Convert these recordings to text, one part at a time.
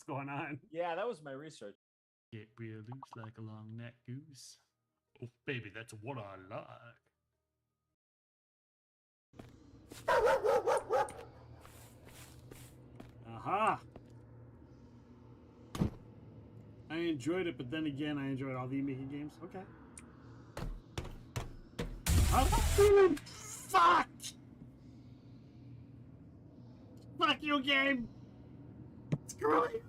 what's going on. Yeah, that was my research. Get real loose like a long neck goose. Oh, baby, that's what I like. Aha! I enjoyed it, but then again, I enjoyed all the making games. Okay. Oh, fuck! Fuck you, game! Screw it!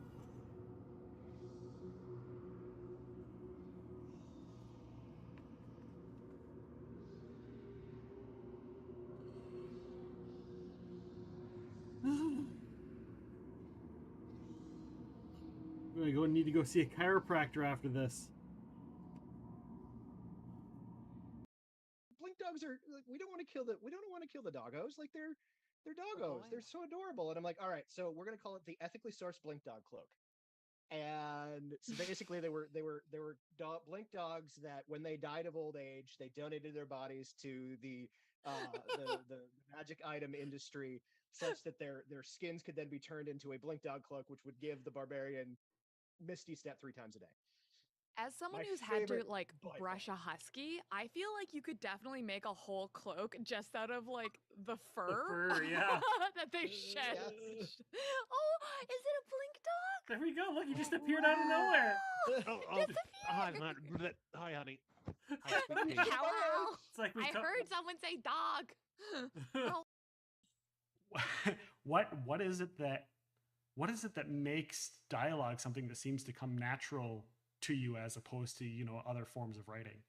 We're gonna need to go see a chiropractor after this. Blink dogs are like, we don't want to kill the doggos. Like they're doggos. They're so adorable. And I'm like, all right, so we're gonna call it the ethically sourced blink dog cloak. And so basically they were blink dogs that when they died of old age, they donated their bodies to the magic item industry, such that their skins could then be turned into a blink dog cloak, which would give the barbarian Misty Step 3 times a day. As someone My who's had to favorite like by brush a husky, I feel like you could definitely make a whole cloak just out of like the fur, Yeah. that they shed. Yes. Oh, is it a blink dog? There we go. Look, he just appeared out of nowhere. Hi, hi, honey. Hello. It's like we I heard someone say dog. Oh. What is it that makes dialogue something that seems to come natural to you as opposed to, other forms of writing?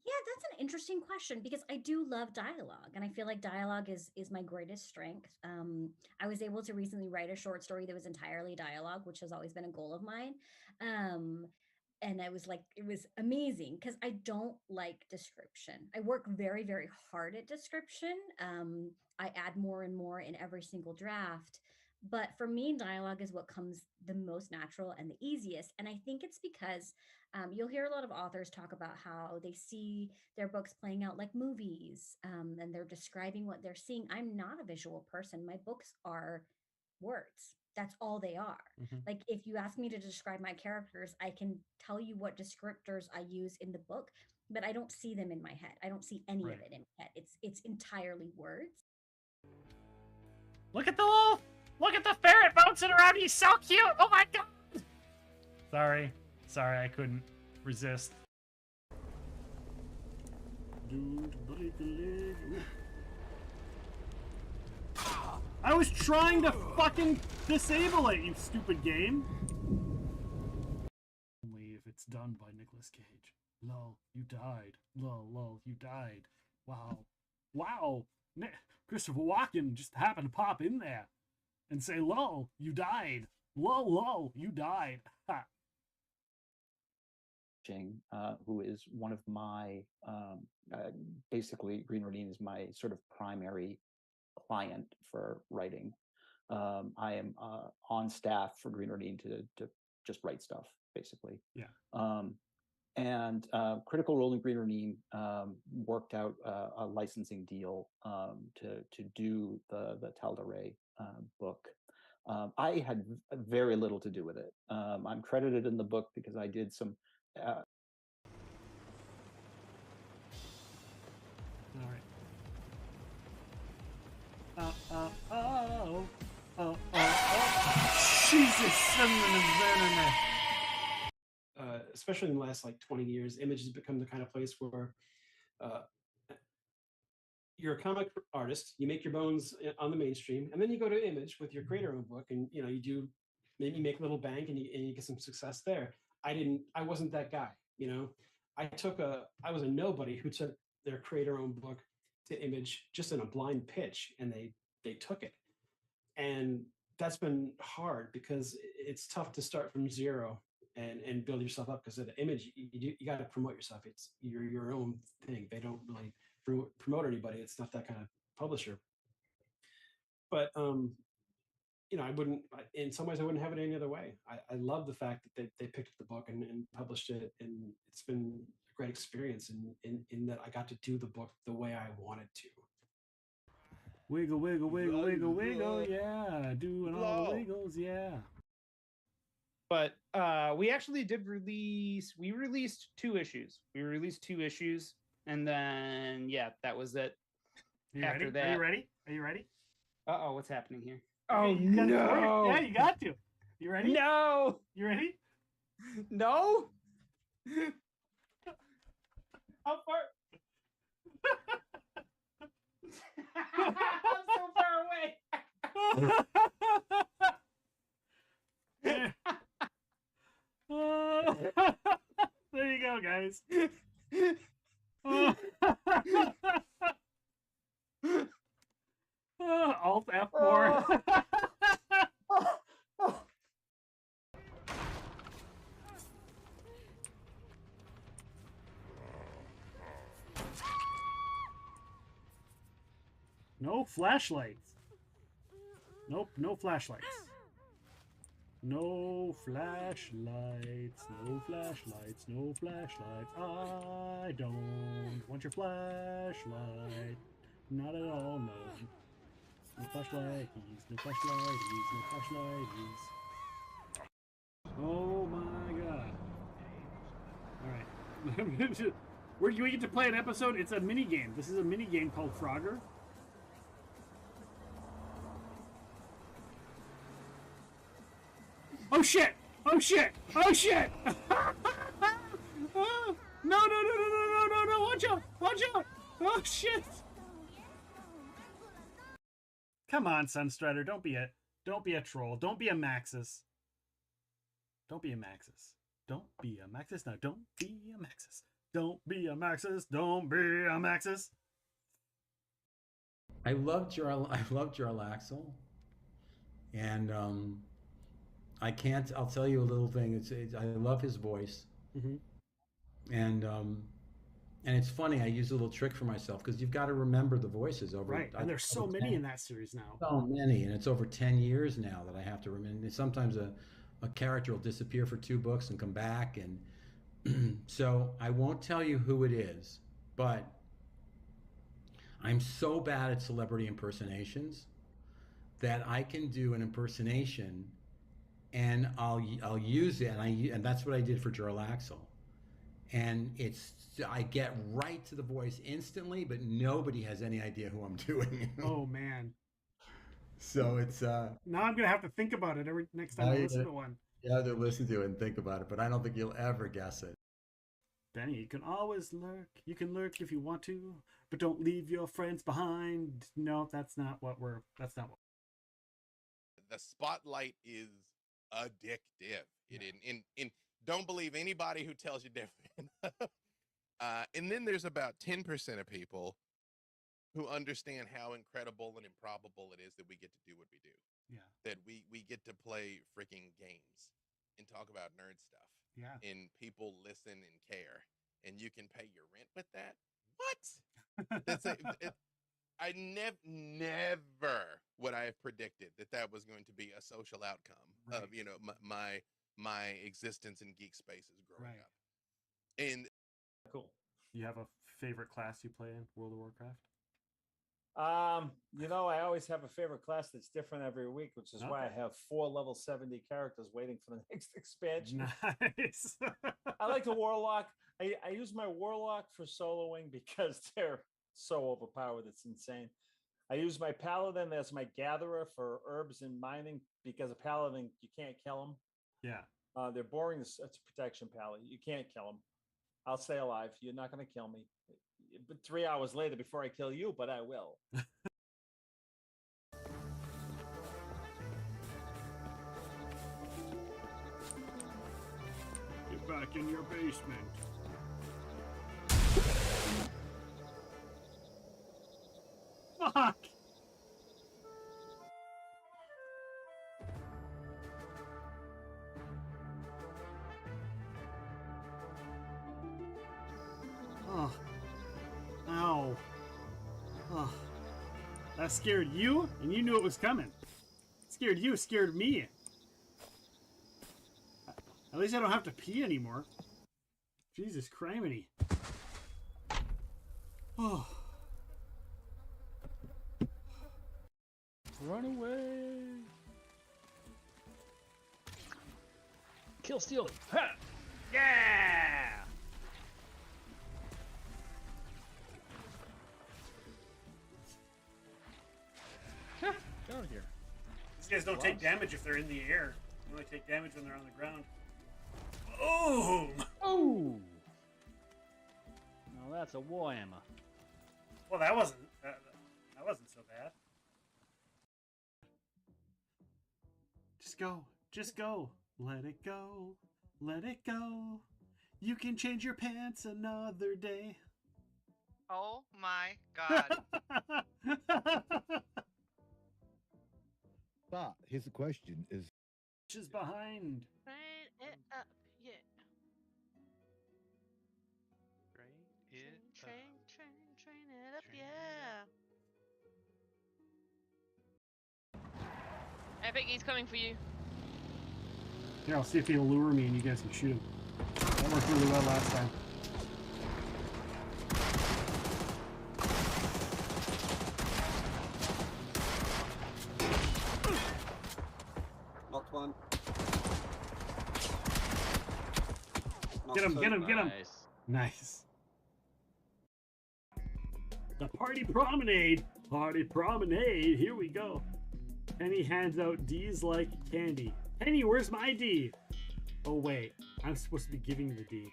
Yeah, that's an interesting question because I do love dialogue, and I feel like dialogue is my greatest strength. I was able to recently write a short story that was entirely dialogue, which has always been a goal of mine. And it was amazing because I don't like description. I work very, very hard at description. I add more and more in every single draft. But for me, dialogue is what comes the most natural and the easiest. And I think it's because you'll hear a lot of authors talk about how they see their books playing out like movies, and they're describing what they're seeing. I'm not a visual person. My books are words. That's all they are. Mm-hmm. Like if you ask me to describe my characters, I can tell you what descriptors I use in the book, but I don't see them in my head. I don't see any of it in my head. It's entirely words. Look at the ferret bouncing around. He's so cute. Oh my god. Sorry, I couldn't resist. Don't break a leg. I was trying to fucking disable it, you stupid game. Only if it's done by Nicolas Cage. Lol, you died. Lol, you died. Wow. Christopher Walken just happened to pop in there and say, lol, you died. Lol, you died. Ha. Who is one of my, basically Green Ronin is my sort of primary client for writing. I am on staff for Green Ronin to just write stuff, basically. Yeah. And Critical Role in Green Ronin worked out a licensing deal to do the Tal'Dorei book. I had very little to do with it. I'm credited in the book because I did some. All right. Jesus, especially in the last 20 years, Image has become the kind of place where you're a comic artist, you make your bones on the mainstream, and then you go to Image with your creator-owned book, and you do maybe make a little bank and you get some success there. I wasn't that guy. I was a nobody who took their creator-owned book to Image just in a blind pitch, and they took it. And that's been hard because it's tough to start from zero and build yourself up, because at Image, you got to promote yourself. It's your own thing. They don't really promote anybody. It's not that kind of publisher. But I wouldn't. In some ways, I wouldn't have it any other way. I love the fact that they picked up the book and published it, and it's been a great experience in that I got to do the book the way I wanted to. Wiggle, wiggle, wiggle, wiggle, wiggle, yeah. Doing all the wiggles, yeah. But we actually did release. We released 2 issues. And then that was it. Are you After ready? that, Are you ready? Are you ready? Uh-oh, what's happening here? Okay, Oh you gotta work. no! Yeah, you got to. You ready? No! You ready? No! How far? I'm so far away. There you go, guys. Alt F4. No flashlights. Nope, no flashlights. No flashlights. No flashlights. No flashlights. I don't want your flashlight. Not at all, no. No flashlighties. No flashlighties. No flashlighties. Oh my god. Alright. We get to play an episode. It's a mini game. This is a mini game called Frogger. Oh shit! Oh shit! Oh shit! Oh, no! Watch out! Watch out! Oh shit! Come on, Sunstrider. Don't be a troll. Don't be a Maxis. Don't be a Maxis. Don't be a Maxis. No, don't be a Maxis. Don't be a Maxis. Don't be a Maxis. I loved Jarlaxle, and I'll tell you a little thing. I love his voice, and it's funny. I use a little trick for myself because you've got to remember the voices over. Right, and there's so many in that series now. So many, and it's over 10 years now that I have to remember. And sometimes a character will disappear for 2 books and come back, and so I won't tell you who it is, but I'm so bad at celebrity impersonations that I can do an impersonation and I'll use it, and that's what I did for Jarlaxle. And I get right to the voice instantly, but nobody has any idea who I'm doing. Oh man. So it's now I'm gonna have to think about it every next time I listen to one. You have to listen to it and think about it, but I don't think you'll ever guess it. Benny, you can always lurk. You can lurk if you want to, but don't leave your friends behind. No, that's not what we're. That's not what. The spotlight is addictive. In don't believe anybody who tells you different. And then there's about 10% of people who understand how incredible and improbable it is that we get to do what we do. Yeah. That we get to play freaking games and talk about nerd stuff. Yeah. And people listen and care. And you can pay your rent with that? What? I never would I have predicted that was going to be a social outcome of my existence in geek spaces growing up. And cool. You have a favorite class you play in World of Warcraft? I always have a favorite class that's different every week, which is why I have 4 level 70 characters waiting for the next expansion. Nice. I like the Warlock. I use my Warlock for soloing because they're so overpowered. It's insane. I use my Paladin as my gatherer for herbs and mining because a Paladin, you can't kill them. Yeah. They're boring. It's protection, Pally. You can't kill them. I'll stay alive. You're not going to kill me. But 3 hours later before I kill you, but I will. Get back in your basement. Fuck! Oh. Ow. Oh. That scared you, and you knew it was coming. It scared you, scared me. At least I don't have to pee anymore. Jesus criminy. Oh. Run away. Kill Steely. Yeah! Down here. These guys don't take damage if they're in the air. They only take damage when they're on the ground. Boom! Oh! No, that's a Warhammer. Well, that wasn't so bad. Just go. Just go. Let it go. Let it go. You can change your pants another day. Oh my god. But here's the question: is Is behind. Train it up, yeah. Train it up, yeah. Epic, he's coming for you. Here, I'll see if he'll lure me and you guys can shoot him. That worked really well last time. Knocked one. Get him, get him, get him. Nice. Nice. The party promenade. Party promenade. Here we go. Penny hands out D's like candy. Penny, where's my D? Oh, wait. I'm supposed to be giving the D.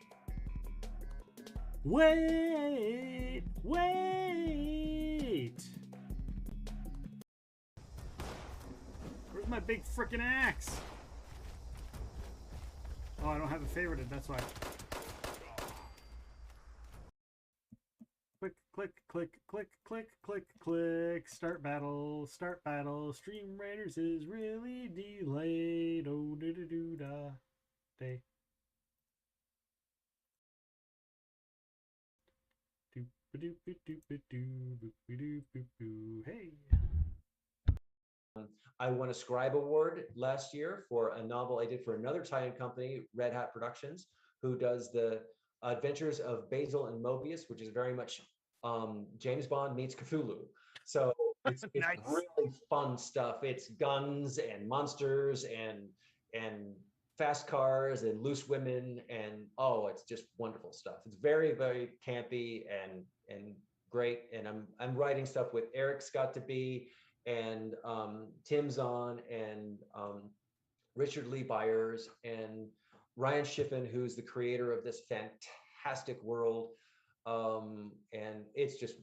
Wait! Wait! Where's my big frickin' axe? Oh, I don't have it favorited, that's why. Click, click, click, click, click, click, click. Start battle, start battle. Stream Raiders is really delayed. Oh, do do do da. Day. Doop doop doop doop doop doop doop doop. Hey. I won a Scribe Award last year for a novel I did for another tie-in company, Red Hat Productions, who does the Adventures of Basil and Mobius, which is very much James Bond meets Cthulhu. So it's Nice. really fun stuff. It's guns and monsters and fast cars and loose women, and oh, it's just wonderful stuff. It's very, very campy and great. And I'm writing stuff with Eric Scott to be and Tim Zahn and Richard Lee Byers and Ryan Shippen, who's the creator of this fantastic world. And it's just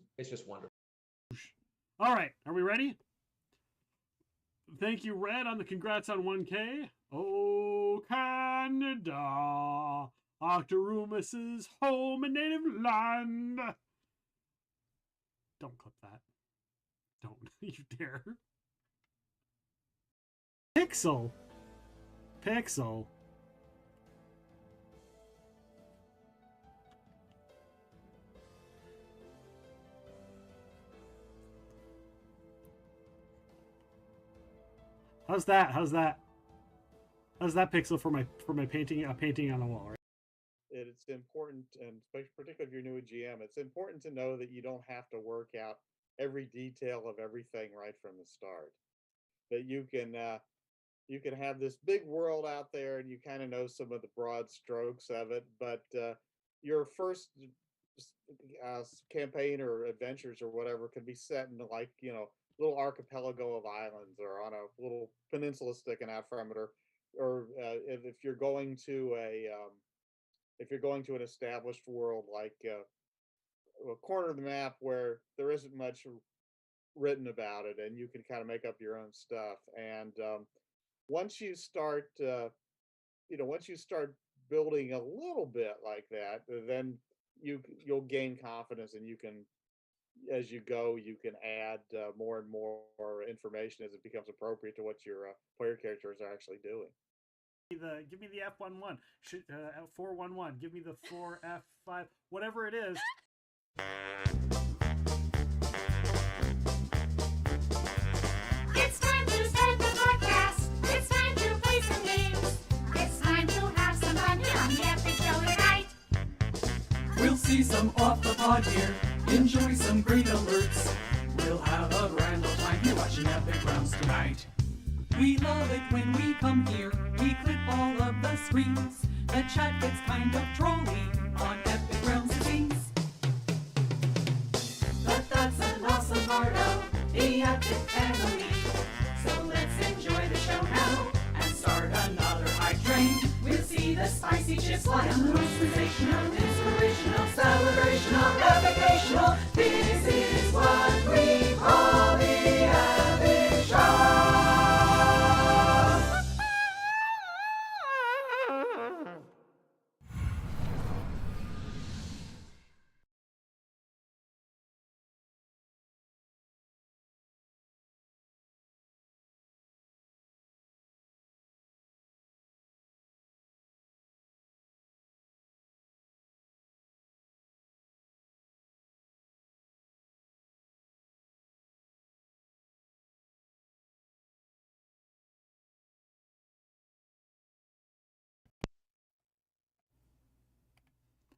wonderful. All right, are we ready? Thank you, Red, on the congrats on 1K. Oh, Canada, Octoromus's home and native land. Don't clip that. Don't you dare. Pixel. Pixel. How's that? How's that? How's that, Pixel, for my painting? A painting on the wall, right? It's important, and particularly if you're new at GM, it's important to know that you don't have to work out every detail of everything right from the start. That you can have this big world out there, and you kind of know some of the broad strokes of it, but your first campaign or adventures or whatever could be set in like little archipelago of islands or on a little peninsula sticking out from it, or if you're going to an established world like a corner of the map where there isn't much written about it, and you can kind of make up your own stuff. And once you start building a little bit like that, then you'll gain confidence, and you can, as you go, you can add more and more information as it becomes appropriate to what your player characters are actually doing. Give me the F11. 411. Give me the 4F5. Whatever it is. It's time to start the podcast. It's time to play some games. It's time to have some fun here on the Epic Show tonight. We'll see some off the pod here. Enjoy some great alerts. We'll have a grand old time here watching Epic Rounds tonight. We love it when we come here. We clip all of the screens. The chat gets kind of trolly on Epic Realms Disease. But that's an awesome part of the Epic family. So let's enjoy the show now and start another hype train. We'll see the spicy chips fly on the most sensational, inspirational, celebrational, epicational. This is what we call the Epic Show.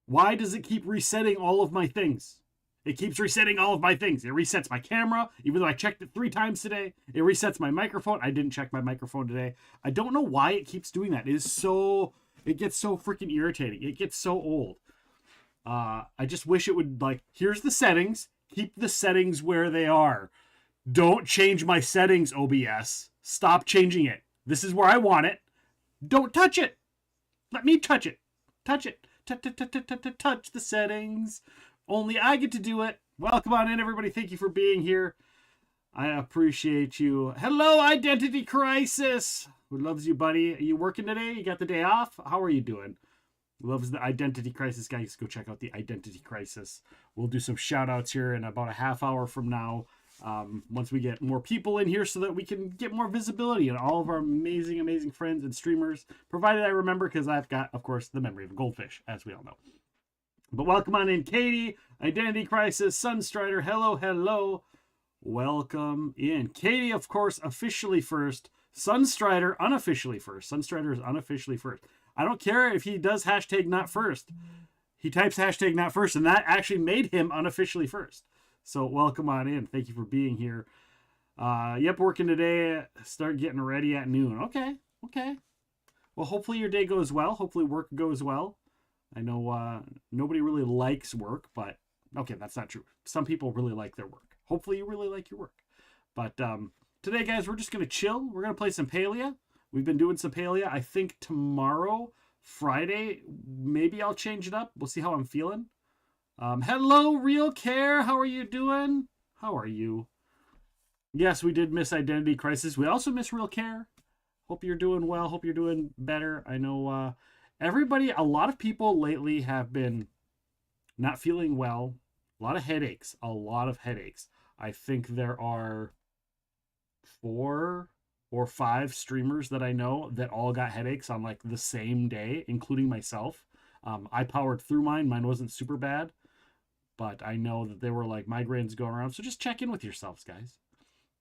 Why does it keep resetting all of my things? It keeps resetting all of my things. It resets my camera, even though I checked it 3 times today. It resets my microphone. I didn't check my microphone today. I don't know why it keeps doing that. It gets so freaking irritating. It gets so old. I just wish it would, like, here's the settings. Keep the settings where they are. Don't change my settings, OBS. Stop changing it. This is where I want it. Don't touch it. Let me touch it. Touch it. Touch the settings. Only I get to do it. Welcome on in, everybody. Thank you for being here. I appreciate you. Hello, Identity Crisis. Who loves you, buddy? Are you working today? You got the day off? How are you doing? Loves the Identity Crisis. Guys, go check out the Identity Crisis. We'll do some shout outs here in about a half hour from now. Once we get more people in here so that we can get more visibility and all of our amazing, amazing friends and streamers, provided I remember, because I've got, of course, the memory of a goldfish, as we all know. But welcome on in, Katie, Identity Crisis, Sunstrider, hello, hello. Welcome in. Katie, of course, officially first. Sunstrider, unofficially first. Sunstrider is unofficially first. I don't care if he does hashtag not first. He types hashtag not first, and that actually made him unofficially first. So welcome on in. Thank you for being here. Yep, working today. Start getting ready at noon. Okay. Well, hopefully your day goes well. Hopefully work goes well. I know nobody really likes work, but okay, that's not true. Some people really like their work. Hopefully you really like your work. But today, guys, we're just going to chill. We're going to play some Palia. We've been doing some Palia. I think tomorrow, Friday, maybe I'll change it up. We'll see how I'm feeling. Hello, Real Care. How are you doing? How are you? Yes, we did miss Identity Crisis. We also miss Real Care. Hope you're doing well. Hope you're doing better. I know a lot of people lately have been not feeling well. A lot of headaches. I think there are 4 or 5 streamers that I know that all got headaches on like the same day, including myself. I powered through mine. Mine wasn't super bad, but I know that there were like migraines going around. So just check in with yourselves, guys.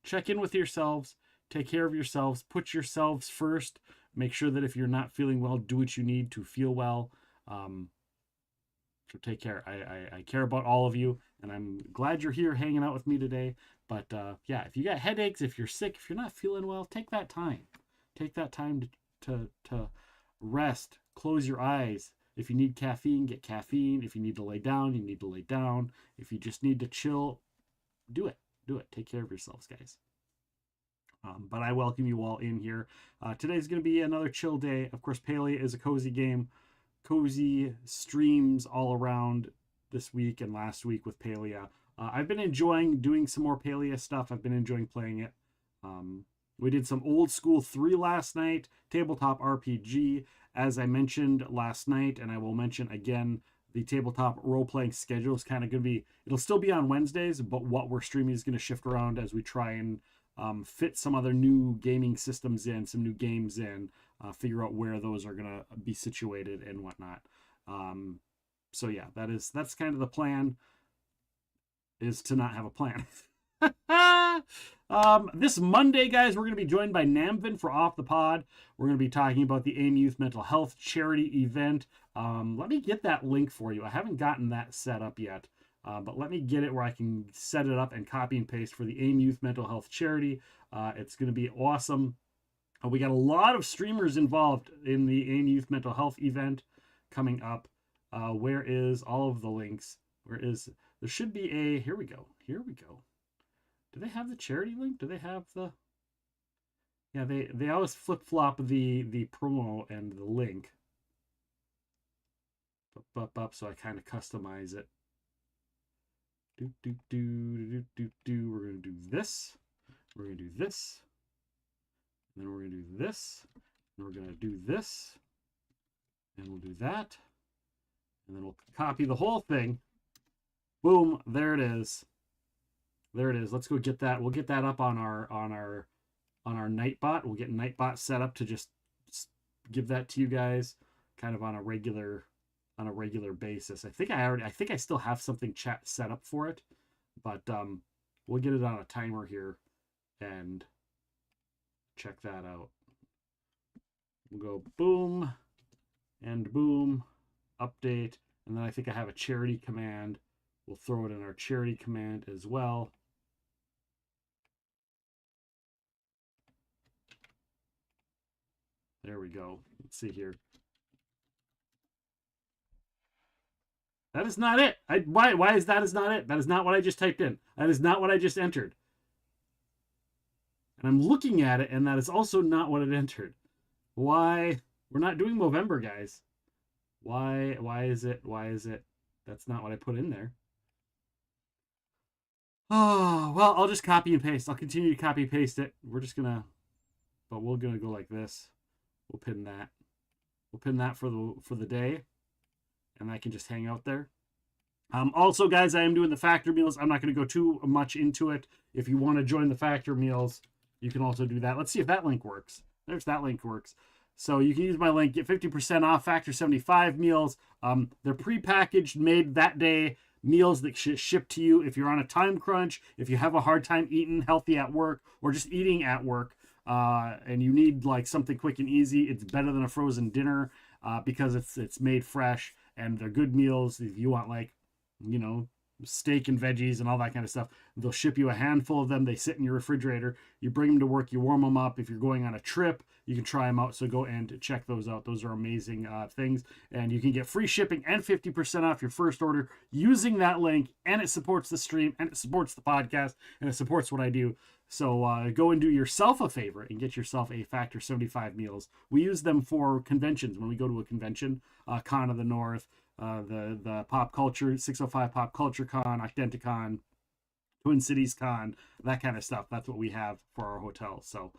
Check in with yourselves. Take care of yourselves. Put yourselves first. Make sure that if you're not feeling well, do what you need to feel well. So take care. I care about all of you, and I'm glad you're here hanging out with me today. But yeah, if you got headaches, if you're sick, if you're not feeling well, take that time. Take that time to rest. Close your eyes. If you need caffeine, get caffeine. If you need to lay down, you need to lay down. If you just need to chill, do it. Take care of yourselves, guys. But I welcome you all in here. Today's going to be another chill day. Of course, Palia is a cozy game. Cozy streams all around this week and last week with Palia. I've been enjoying doing some more Palia stuff. I've been enjoying playing it. We did some old school 3 last night, tabletop RPG. As I mentioned last night, and I will mention again, the tabletop role-playing schedule is kind of going to be, it'll still be on Wednesdays, but what we're streaming is going to shift around as we try and fit some other new gaming systems in, some new games in, figure out where those are going to be situated and whatnot. So yeah, that's kind of the plan, is to not have a plan. This Monday, guys, we're going to be joined by Namvin for Off the Pod. We're going to be talking about the AIM Youth Mental Health Charity event. Let me get that link for you. I haven't gotten that set up yet, but let me get it where I can set it up and copy and paste for the AIM Youth Mental Health Charity. It's going to be awesome. We got a lot of streamers involved in the AIM Youth Mental Health event coming up. Where is all of the links? There should be a, here we go. Do they have the charity link? Do they have the, yeah, they always flip-flop the promo and the link. Up, so I kind of customize it. We're going to do this. We're going to do this. And then we're going to do this. And we're going to do this. And we'll do that. And then we'll copy the whole thing. Boom, there it is. There it is. Let's go get that. We'll get that up on our Nightbot. We'll get Nightbot set up to just give that to you guys kind of on a regular basis. I think I still have something set up for it, but we'll get it on a timer here and check that out. We'll go boom and boom, update, and then I think I have a charity command. We'll throw it in our charity command as well. There we go. Let's see here. That is not it. Why is that is not it? That is not what I just typed in. That is not what I just entered. And I'm looking at it, and that is also not what it entered. Why? We're not doing Movember, guys. Why is it? That's not what I put in there. Oh, well, I'll just copy and paste. I'll continue to copy and paste it. We're gonna go like this. We'll pin that. We'll pin that for the day. And I can just hang out there. Also, guys, I am doing the factor meals. I'm not going to go too much into it. If you want to join the factor meals, you can also do that. Let's see if that link works. There's that link works. So you can use my link, get 50% off Factor 75 meals. They're prepackaged, made that day meals that ship to you if you're on a time crunch, if you have a hard time eating healthy at work, or just eating at work, and you need like something quick and easy. It's better than a frozen dinner because it's made fresh. And they're good meals. If you want, like, you know, steak and veggies and all that kind of stuff, they'll ship you a handful of them. They sit in your refrigerator. You bring them to work. You warm them up. If you're going on a trip, you can try them out. So go and check those out. Those are amazing things. And you can get free shipping and 50% off your first order using that link. And it supports the stream, and it supports the podcast, and it supports what I do. So go and do yourself a favor and get yourself a Factor 75 meals. We use them for conventions when we go to a convention, Con of the North, the Pop Culture, 605 Pop Culture Con, Octenticon, Twin Cities Con, that kind of stuff. That's what we have for our hotel. So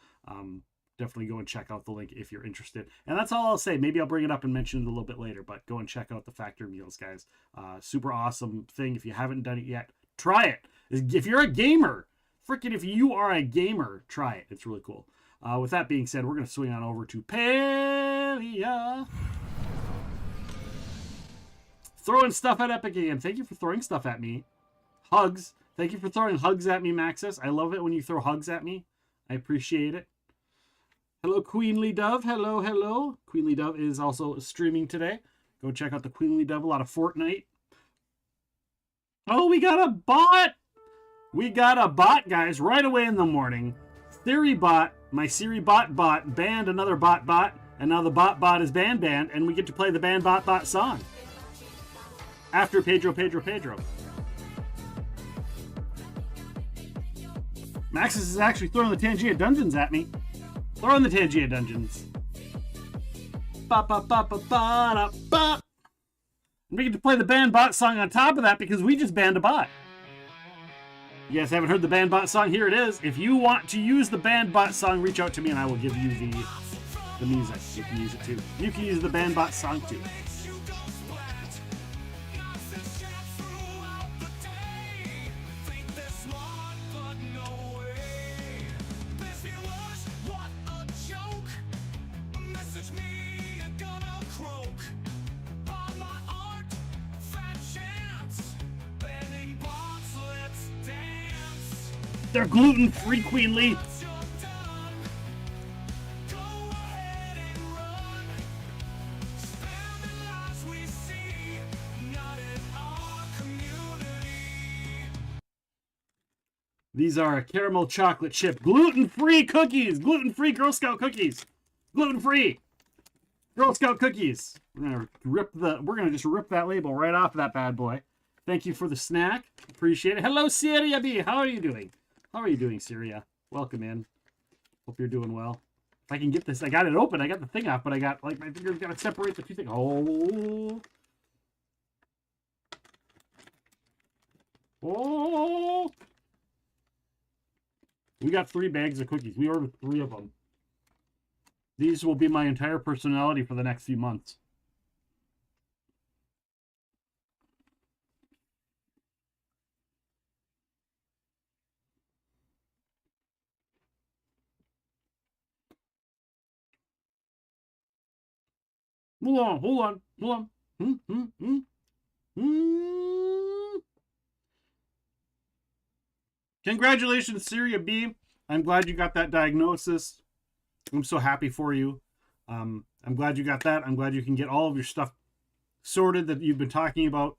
definitely go and check out the link if you're interested. And that's all I'll say. Maybe I'll bring it up and mention it a little bit later, but go and check out the Factor meals, guys. Super awesome thing. If you haven't done it yet, try it. If you're a gamer, freaking if you are a gamer, try it. It's really cool. With that being said, we're going to swing on over to Palia. Throwing stuff at Epic again. Thank you for throwing stuff at me. Hugs. Thank you for throwing hugs at me, Maxis. I love it when you throw hugs at me. I appreciate it. Hello, Queenly Dove. Hello, hello. Queenly Dove is also streaming today. Go check out the Queenly Dove. A lot of Fortnite. Oh, we got a bot. We got a bot, guys, right away in the morning. Theory bot, my Siri bot banned another bot, and now the bot is banned, and we get to play the banned bot song. After Pedro. Maxis is actually throwing the Tangia Dungeons at me. Throwing the Tangia Dungeons. And we get to play the banned bot song on top of that because we just banned a bot. You guys haven't heard the banned bot song? Here it is. If you want to use the banned bot song, reach out to me and I will give you the music. You can use it too. You can use the banned bot song too. They're gluten-free, Queenly. These are caramel chocolate chip gluten-free cookies. Gluten-free Girl Scout cookies. Gluten-free Girl Scout cookies. We're gonna just rip that label right off of that bad boy. Thank you for the snack. Appreciate it. Hello, Syria B. How are you doing? How are you doing, Syria? Welcome in. Hope you're doing well. If I can get this, I got it open. I got the thing off, but I got, like, my finger's got to separate the two things. Oh. Oh. We got 3 bags of cookies. We ordered 3 of them. These will be my entire personality for the next few months. Hold on. Congratulations, Syria B. I'm glad you got that diagnosis. I'm so happy for you. I'm glad you got that. I'm glad you can get all of your stuff sorted that you've been talking about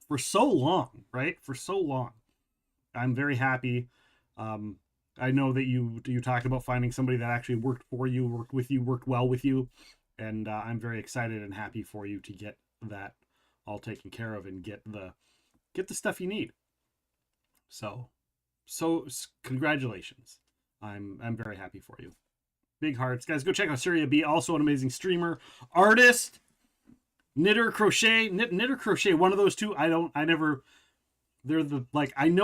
for so long, right? For so long. I'm very happy. I know that you talked about finding somebody that actually worked for you, worked with you, worked well with you. And I'm very excited and happy for you to get that all taken care of and get the stuff you need. So congratulations. I'm very happy for you. Big hearts. Guys, go check out Syria B, also an amazing streamer, artist, knitter, crochet, one of those two. I know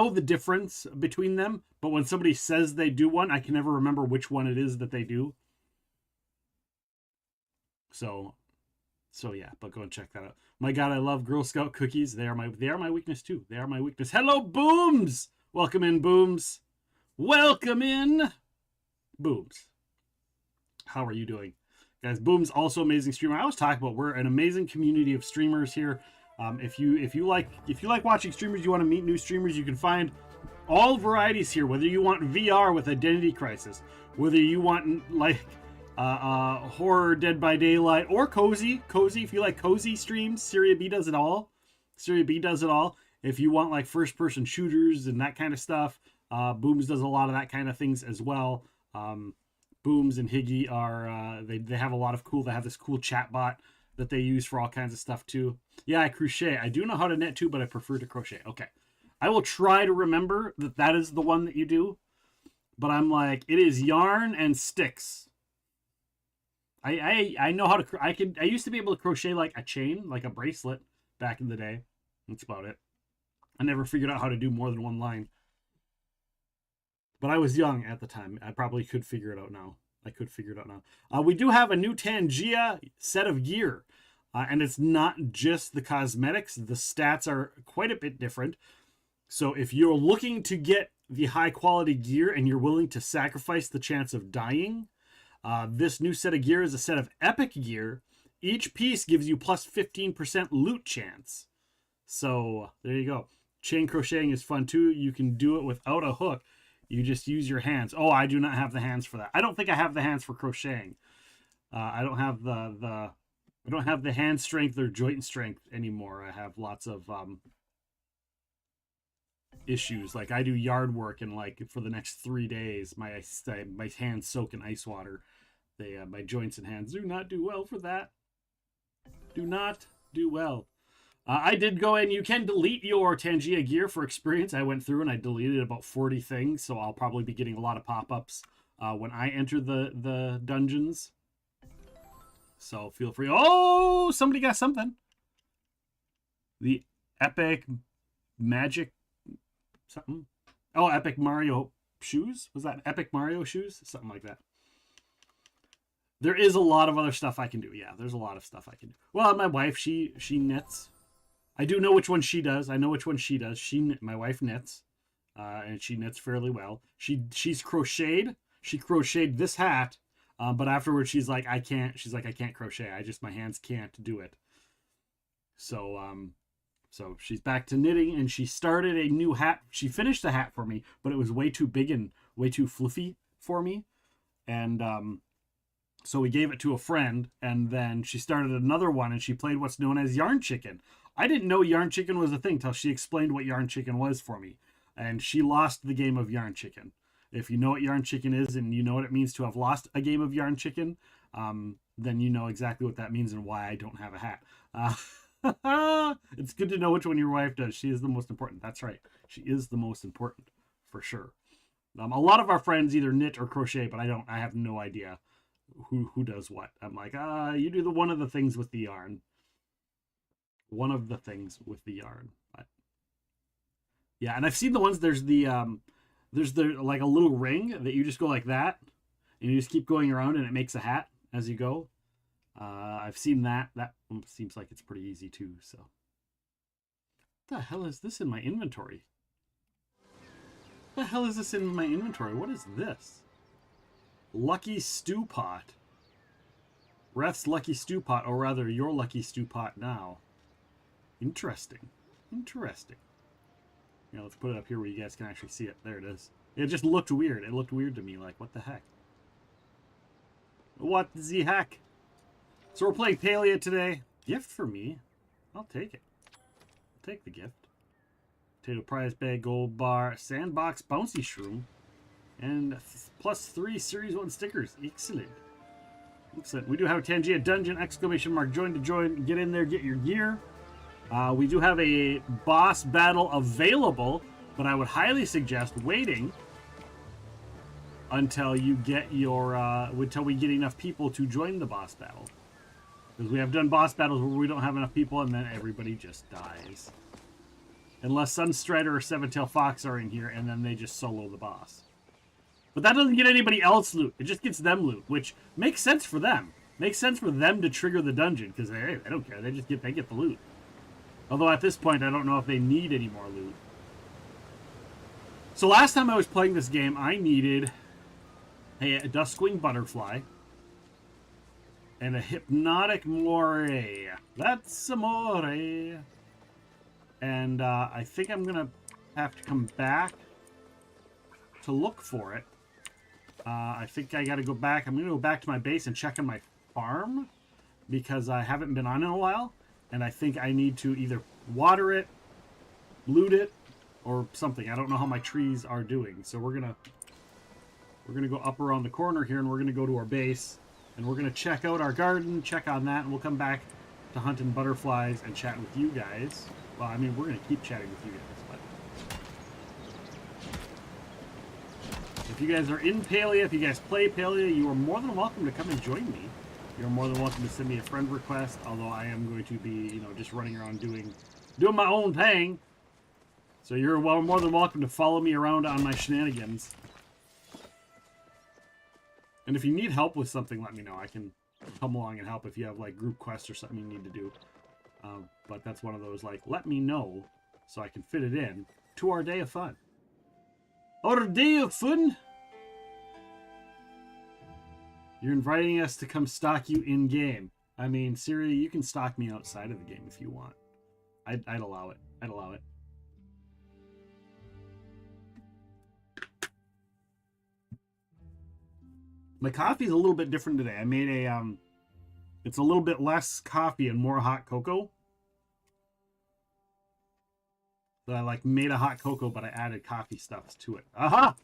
the difference between them, but when somebody says they do one, I can never remember which one it is that they do. So yeah, but go and check that out. My God, I love Girl Scout cookies. They are my weakness too. They are my weakness. Hello, Booms. Welcome in, Booms. Welcome in, Booms. How are you doing, guys? Boom's also amazing streamer. I always talk about we're an amazing community of streamers here. If you like watching streamers, you want to meet new streamers, you can find all varieties here. Whether you want VR with Identity Crisis, whether you want like horror, Dead by Daylight, or cozy. If you like cozy streams, Syria B does it all. If you want like first-person shooters and that kind of stuff, Booms does a lot of that kind of things as well. Booms and Higgy are they have a lot of cool. They have this cool chat bot that they use for all kinds of stuff too. Yeah, I crochet. I do know how to knit too, but I prefer to crochet. Okay, I will try to remember that is the one that you do. But I'm like, it is yarn and sticks. I know how to. I used to be able to crochet like a chain, like a bracelet, back in the day. That's about it. I never figured out how to do more than one line. But I was young at the time. I probably could figure it out now. We do have a new Tangia set of gear. And it's not just the cosmetics. The stats are quite a bit different. So if you're looking to get the high quality gear and you're willing to sacrifice the chance of dying, this new set of gear is a set of epic gear. Each piece gives you plus 15% loot chance. So there you go. Chain crocheting is fun too. You can do it without a hook. You just use your hands. Oh, I do not have the hands for that. I don't think I have the hands for crocheting. I don't have I don't have the hand strength or joint strength anymore. I have lots of issues. Like I do yard work, and like for the next 3 days, my hands soak in ice water. My joints and hands do not do well for that. Do not do well. I did go in. You can delete your Tangia gear for experience. I went through and I deleted about 40 things, so I'll probably be getting a lot of pop-ups when I enter the dungeons. So feel free. Oh, somebody got something. The epic magic something. Oh, epic Mario shoes? Was that epic Mario shoes? Something like that. There is a lot of other stuff I can do. Yeah, there's a lot of stuff I can do. Well, my wife, she knits. I do know which one she does. I know which one she does. My wife knits, and she knits fairly well. She's crocheted. She crocheted this hat, but afterwards she's like, I can't. She's like, I can't crochet. My hands can't do it. So she's back to knitting, and she started a new hat. She finished the hat for me, but it was way too big and way too fluffy for me, and so we gave it to a friend, and then she started another one, and she played what's known as Yarn Chicken. I didn't know Yarn Chicken was a thing till she explained what Yarn Chicken was for me. and she lost the game of Yarn Chicken. If you know what Yarn Chicken is and you know what it means to have lost a game of Yarn Chicken, then you know exactly what that means and why I don't have a hat. It's good to know which one your wife does. She is the most important. That's right. She is the most important, for sure. A lot of our friends either knit or crochet, but I have no idea who does what. I'm like, you do one of the things with the yarn. One of the things with the yarn. But yeah, and I've seen the ones, there's the like a little ring that you just go like that, and you just keep going around and it makes a hat as you go. I've seen that. That seems like it's pretty easy too, so. What the hell is this in my inventory? What the hell is this in my inventory? What is this? Lucky Stew Pot. Reth's Lucky Stew Pot, or rather, your Lucky Stew Pot now. Interesting. Interesting. Yeah, let's put it up here where you guys can actually see it. There it is. It just looked weird. It looked weird to me. Like, what the heck? What the heck? So we're playing Palia today. Gift for me. I'll take it. I'll take the gift. Potato prize bag, gold bar, sandbox, bouncy shroom, and +3 series 1 stickers. Excellent. Excellent. We do have a Tangia Dungeon, exclamation mark, join to join. Get in there, get your gear. We do have a boss battle available, but I would highly suggest waiting until you get your, until we get enough people to join the boss battle. Because we have done boss battles where we don't have enough people and then everybody just dies. Unless Sunstrider or Seven-Tail Fox are in here and then they just solo the boss. But that doesn't get anybody else loot. It just gets them loot, which makes sense for them. Makes sense for them to trigger the dungeon because they don't care. They get the loot. Although at this point, I don't know if they need any more loot. So last time I was playing this game, I needed a Duskwing Butterfly and a Hypnotic Moray. That's amore. And I think I'm going to have to come back to look for it. I think I got to go back. I'm going to go back to my base and check on my farm because I haven't been on in a while. And I think I need to either water it, loot it, or something. I don't know how my trees are doing. So we're gonna go up around the corner here and we're gonna go to our base and we're gonna check out our garden, check on that, and we'll come back to hunting butterflies and chat with you guys. Well, I mean, we're gonna keep chatting with you guys, but if you guys are in Palia, if you guys play Palia, you are more than welcome to come and join me. You're more than welcome to send me a friend request, although I am going to be, just running around doing my own thing. So you're more than welcome to follow me around on my shenanigans. And if you need help with something, let me know. I can come along and help if you have, like, group quests or something you need to do. But that's one of those, like, let me know so I can fit it in to our day of fun. Our day of fun? You're inviting us to come stalk you in-game. I mean, Siri, you can stalk me outside of the game if you want. I'd allow it. I'd allow it. My coffee's a little bit different today. I made a, it's a little bit less coffee and more hot cocoa. So I, like, made a hot cocoa, but I added coffee stuff to it. Aha!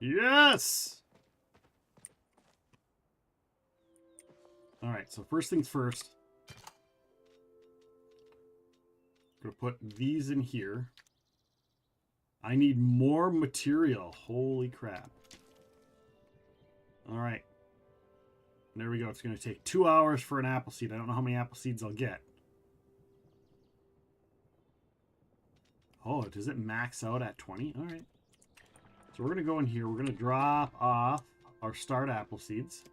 Yes! Alright, so first things first. I'm going to put these in here. I need more material. Holy crap. Alright. There we go. It's going to take 2 hours for an apple seed. I don't know how many apple seeds I'll get. Oh, does it max out at 20? Alright. So we're going to go in here. We're going to drop off our start apple seeds.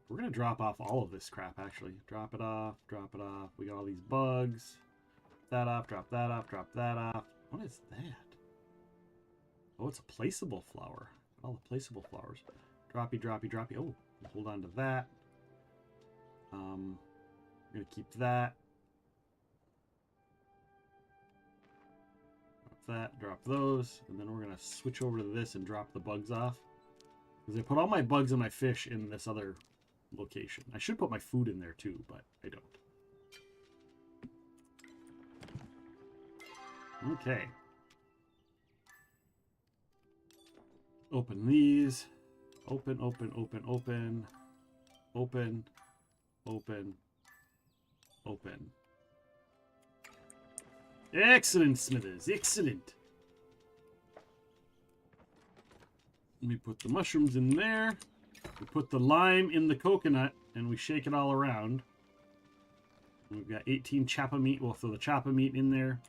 We're going to drop off all of this crap, actually. Drop it off, drop it off. We got all these bugs. That off, drop that off, drop that off. What is that? Oh, it's a placeable flower. All the placeable flowers. Droppy, droppy, droppy. Oh, hold on to that. I'm going to keep that. That, drop those, and then we're going to switch over to this and drop the bugs off. Because I put all my bugs and my fish in this other location. I should put my food in there too, but I don't. Okay. Open these. Open, open, open, open. Open, open, open. Excellent, Smithers. Excellent. Let me put the mushrooms in there. We put the lime in the coconut, and we shake it all around. And we've got 18 chapa meat. We'll throw the chapa meat in there.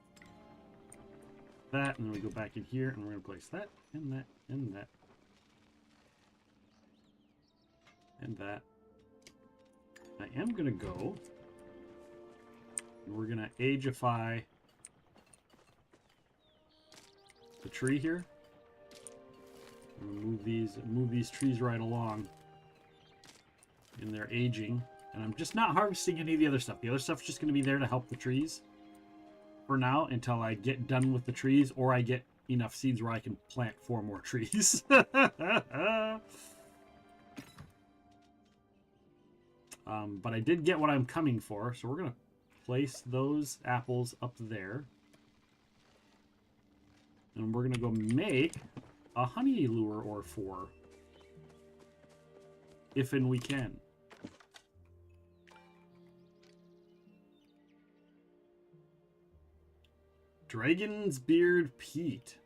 That, and then we go back in here, and we're going to place that, and that, and that. And that. I am going to go, and we're going to ageify the tree here. Move these trees right along in their aging. And I'm just not harvesting any of the other stuff. The other stuff's just going to be there to help the trees for now until I get done with the trees or I get enough seeds where I can plant 4 more trees. But I did get what I'm coming for, so we're going to place those apples up there. And we're going to go make a honey lure or 4. If and we can. Dragon's Beard Peat.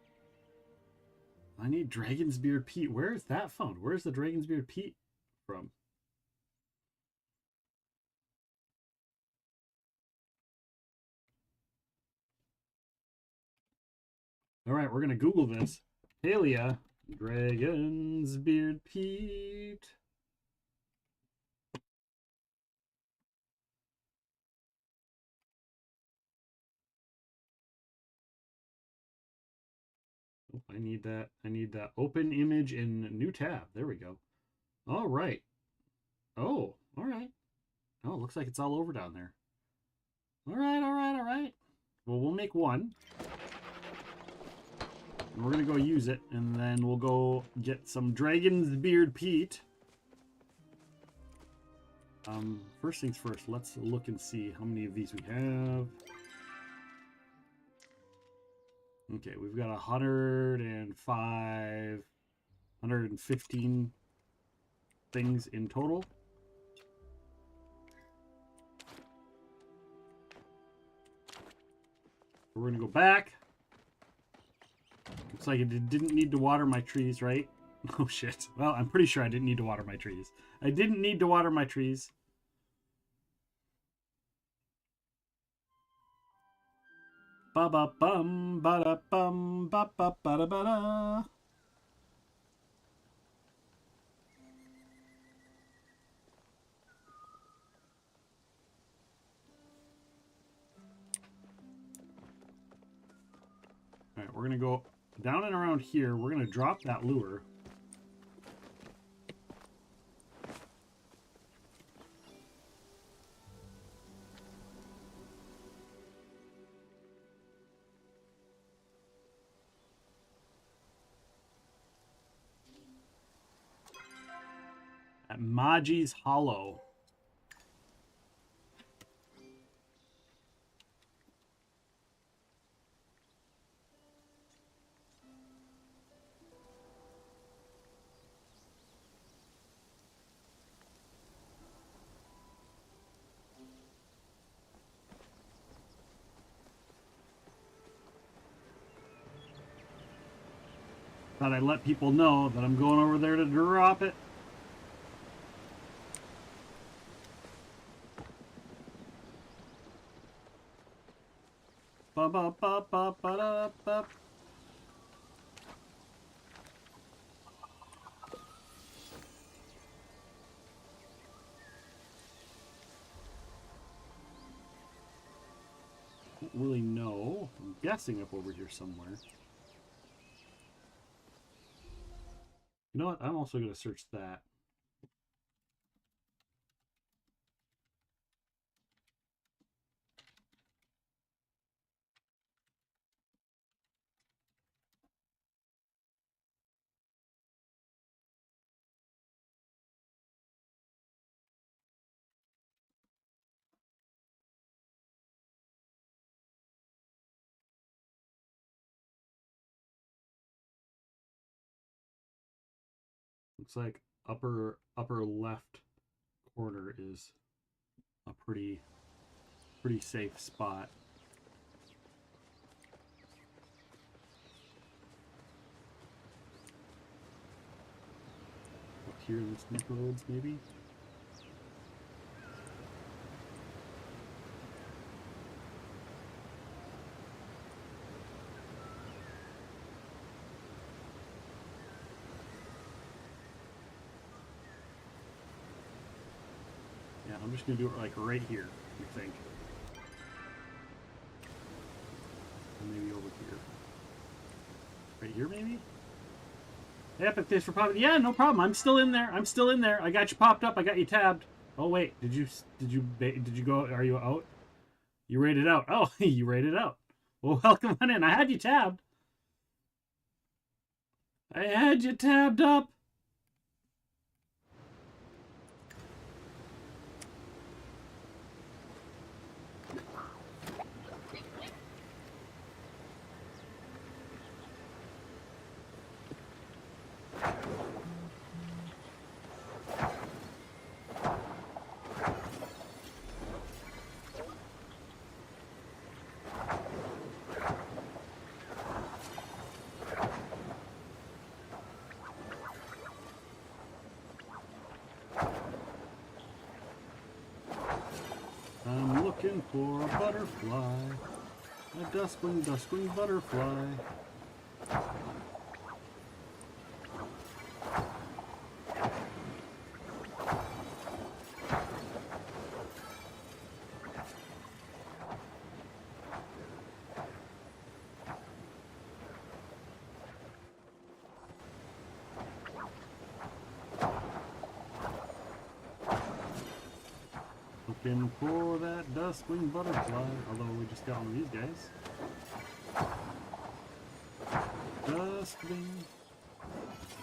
I need Dragon's Beard Peat. Where is that found? Where's the Dragon's Beard Peat from? All right, we're going to Google this. Palia, Dragon's Beard Peat. Oh, I need that. I need that open image in new tab. There we go. All right. Oh, all right. Oh, it looks like it's all over down there. All right, all right, all right. Well, we'll make one. And we're going to go use it, and then we'll go get some Dragon's Beard Peat. First things first, let's look and see how many of these we have. Okay, we've got 105, 115 things in total. We're going to go back. Looks like it didn't need to water my trees, right? Oh, shit. Well, I'm pretty sure I didn't need to water my trees. I didn't need to water my trees. Ba-ba-bum, ba-da-bum, ba-ba-ba-da-ba-da. All right, we're going to go down and around here. We're going to drop that lure. At Maji's Hollow. Thought I'd let people know that I'm going over there to drop it. Ba ba ba ba ba da ba. Don't really know. I'm guessing up over here somewhere. You know what? I'm also going to search that. Looks like upper left corner is a pretty safe spot. Up here in this neck roads, maybe. Yeah, I'm just gonna do it like right here, I think. And maybe over here. Right here, maybe? Epic, thanks for popping. Yeah, no problem. I'm still in there. I'm still in there. I got you popped up. I got you tabbed. Oh wait, did you go? Are you out? You rated out. Oh, you rated out. Well, welcome on in. I had you tabbed. I had you tabbed up. I'm looking for a butterfly, a duskwing butterfly. Looking for that duskwing butterfly, although we just got one of these guys.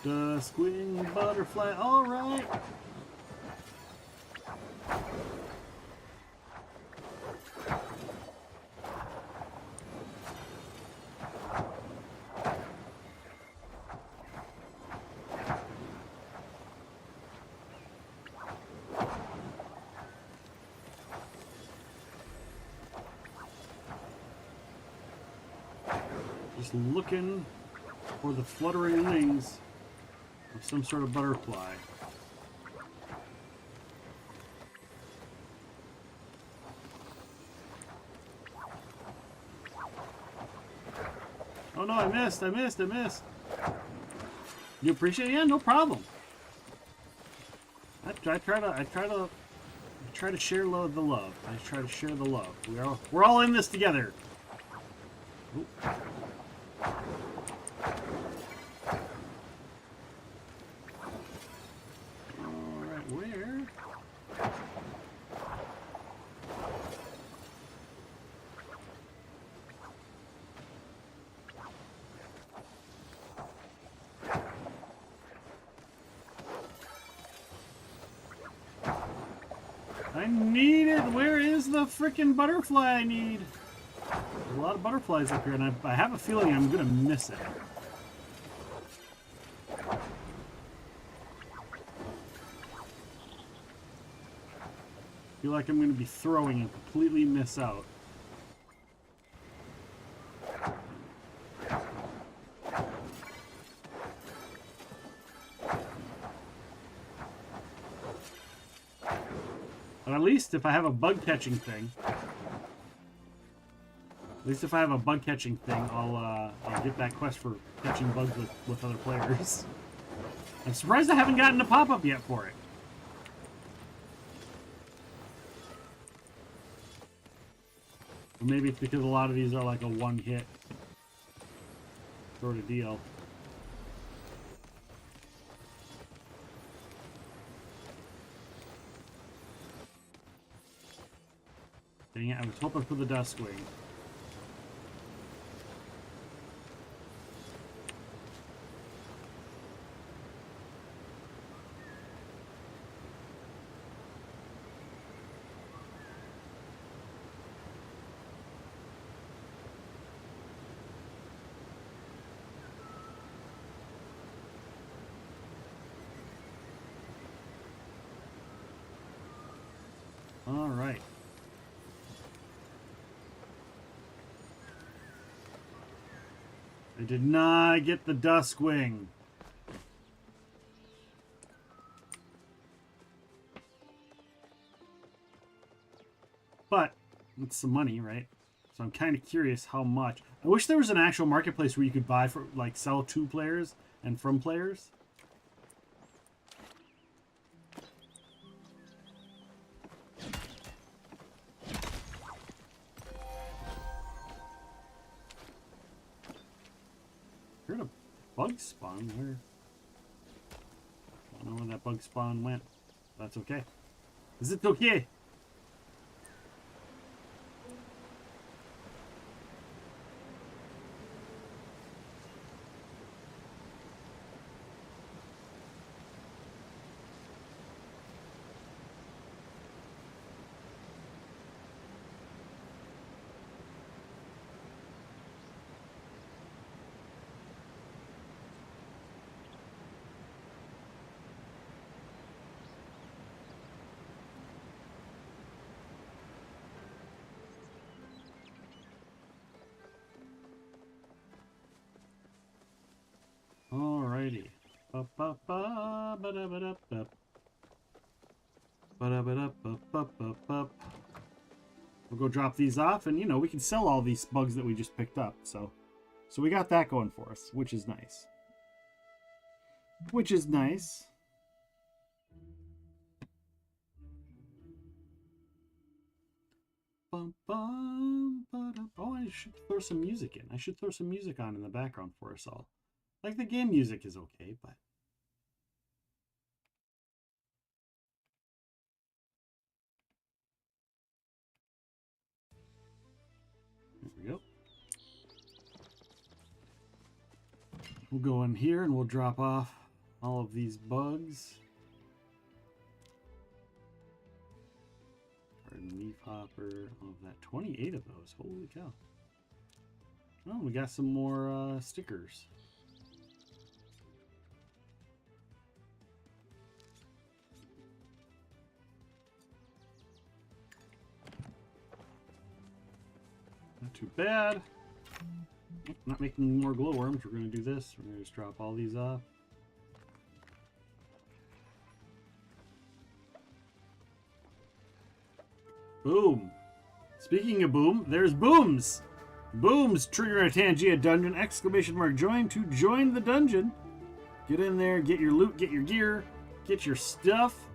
Duskwing butterfly, alright. Just looking for the fluttering wings of some sort of butterfly. Oh no, I missed. You appreciate it? Yeah, no problem. I try to share the love. I try to share the love. We're all in this together. Oop. Alright, where? I need it! Where is the frickin' butterfly I need? There's a lot of butterflies up here, and I have a feeling I'm gonna miss it. I feel like I'm gonna be throwing and completely miss out. But at least if I have a bug catching thing, I'll get that quest for catching bugs with other players. I'm surprised I haven't gotten a pop-up yet for it. Or maybe it's because a lot of these are like a one-hit sort of deal. Dang it, I was hoping for the Duskwing. All right. I did not get the Duskwing. But it's some money, right? So I'm kind of curious how much. I wish there was an actual marketplace where you could buy for, like, sell to players and from players. Heard a bug spawn. Where? I don't know where that bug spawn went. That's okay. Is it okay? Alrighty. Ba-ba-ba-ba-da-ba-da-ba. Ba-da-ba-da-ba-ba-ba-ba. We'll go drop these off, and, you know, we can sell all these bugs that we just picked up. So we got that going for us, which is nice. Which is nice. Bum, bum, ba-da. Oh, I should throw some music in. I should throw some music on in the background for us all. Like, the game music is okay, but... There we go. We'll go in here and we'll drop off all of these bugs. Garden leaf hopper, all of that. 28 of those. Holy cow. Oh, we got some more stickers. Not too bad. Not making more glowworms. We're going to do this. We're going to just drop all these off. Boom. Speaking of boom, there's booms. Booms trigger a Tangia dungeon. Exclamation mark join to join the dungeon. Get in there, get your loot, get your gear, get your stuff.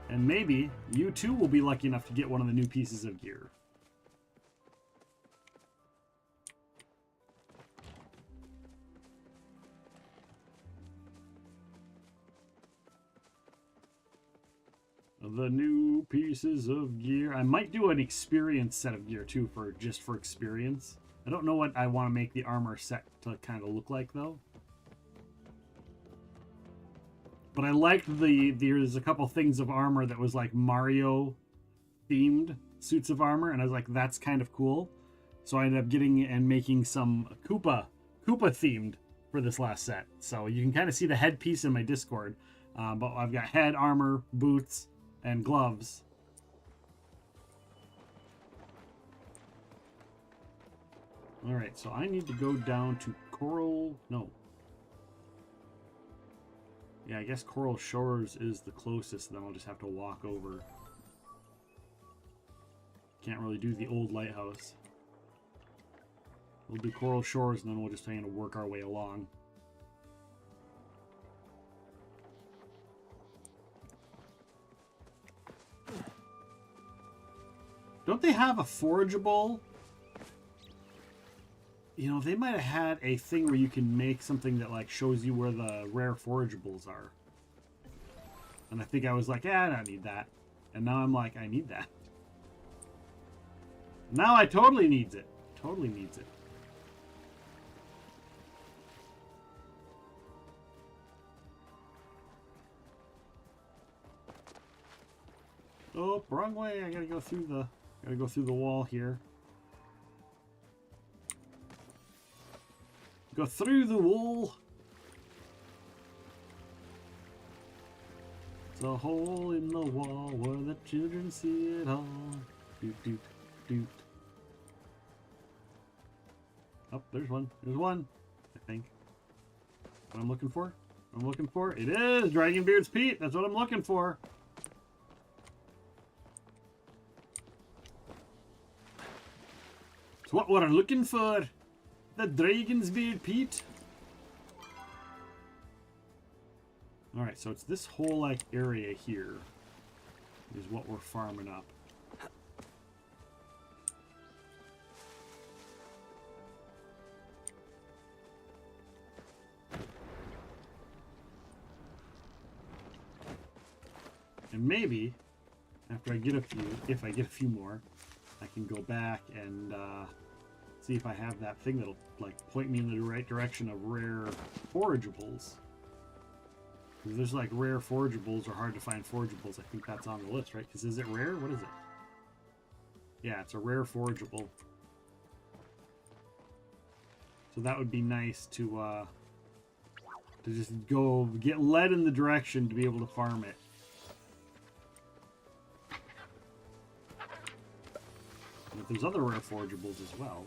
And maybe you too will be lucky enough to get one of the new pieces of gear. The new pieces of gear. I might do an experience set of gear too, for just for experience. I don't know what I want to make the armor set to kind of look like though. But I liked there's a couple things of armor that was like Mario themed suits of armor, and I was like, that's kind of cool. So I ended up getting and making some Koopa themed for this last set. So you can kind of see the headpiece in my Discord. But I've got head, armor, boots, and gloves. Alright, so I need to go down to Coral... No. Yeah, I guess Coral Shores is the closest, then I'll just have to walk over. Can't really do the old lighthouse. We'll do Coral Shores, and then we'll just kind of work our way along. Don't they have a forageable? You know, they might have had a thing where you can make something that like shows you where the rare forageables are. And I think I was like, yeah, I don't need that. And now I'm like, I need that. Now I totally needs it. Totally needs it. Oh, wrong way. I gotta go through the wall here. Go through the wall. So a hole in the wall where the children see it all. Doot, doot, doot. Oh, there's one. There's one, I think. What I'm looking for? What I'm looking for? It is Dragonbeard's Pete. That's what I'm looking for. It's what we're looking for. The Dragon's Beard Pete. Alright, so it's this whole like area here is what we're farming up. And maybe after I get a few, if I get a few more, I can go back and see if I have that thing that'll like point me in the right direction of rare forageables. Because there's like rare forageables or hard to find forageables. I think that's on the list, right? Because is it rare? What is it? Yeah, it's a rare forageable. So that would be nice to just go get led in the direction to be able to farm it. But there's other rare forageables as well.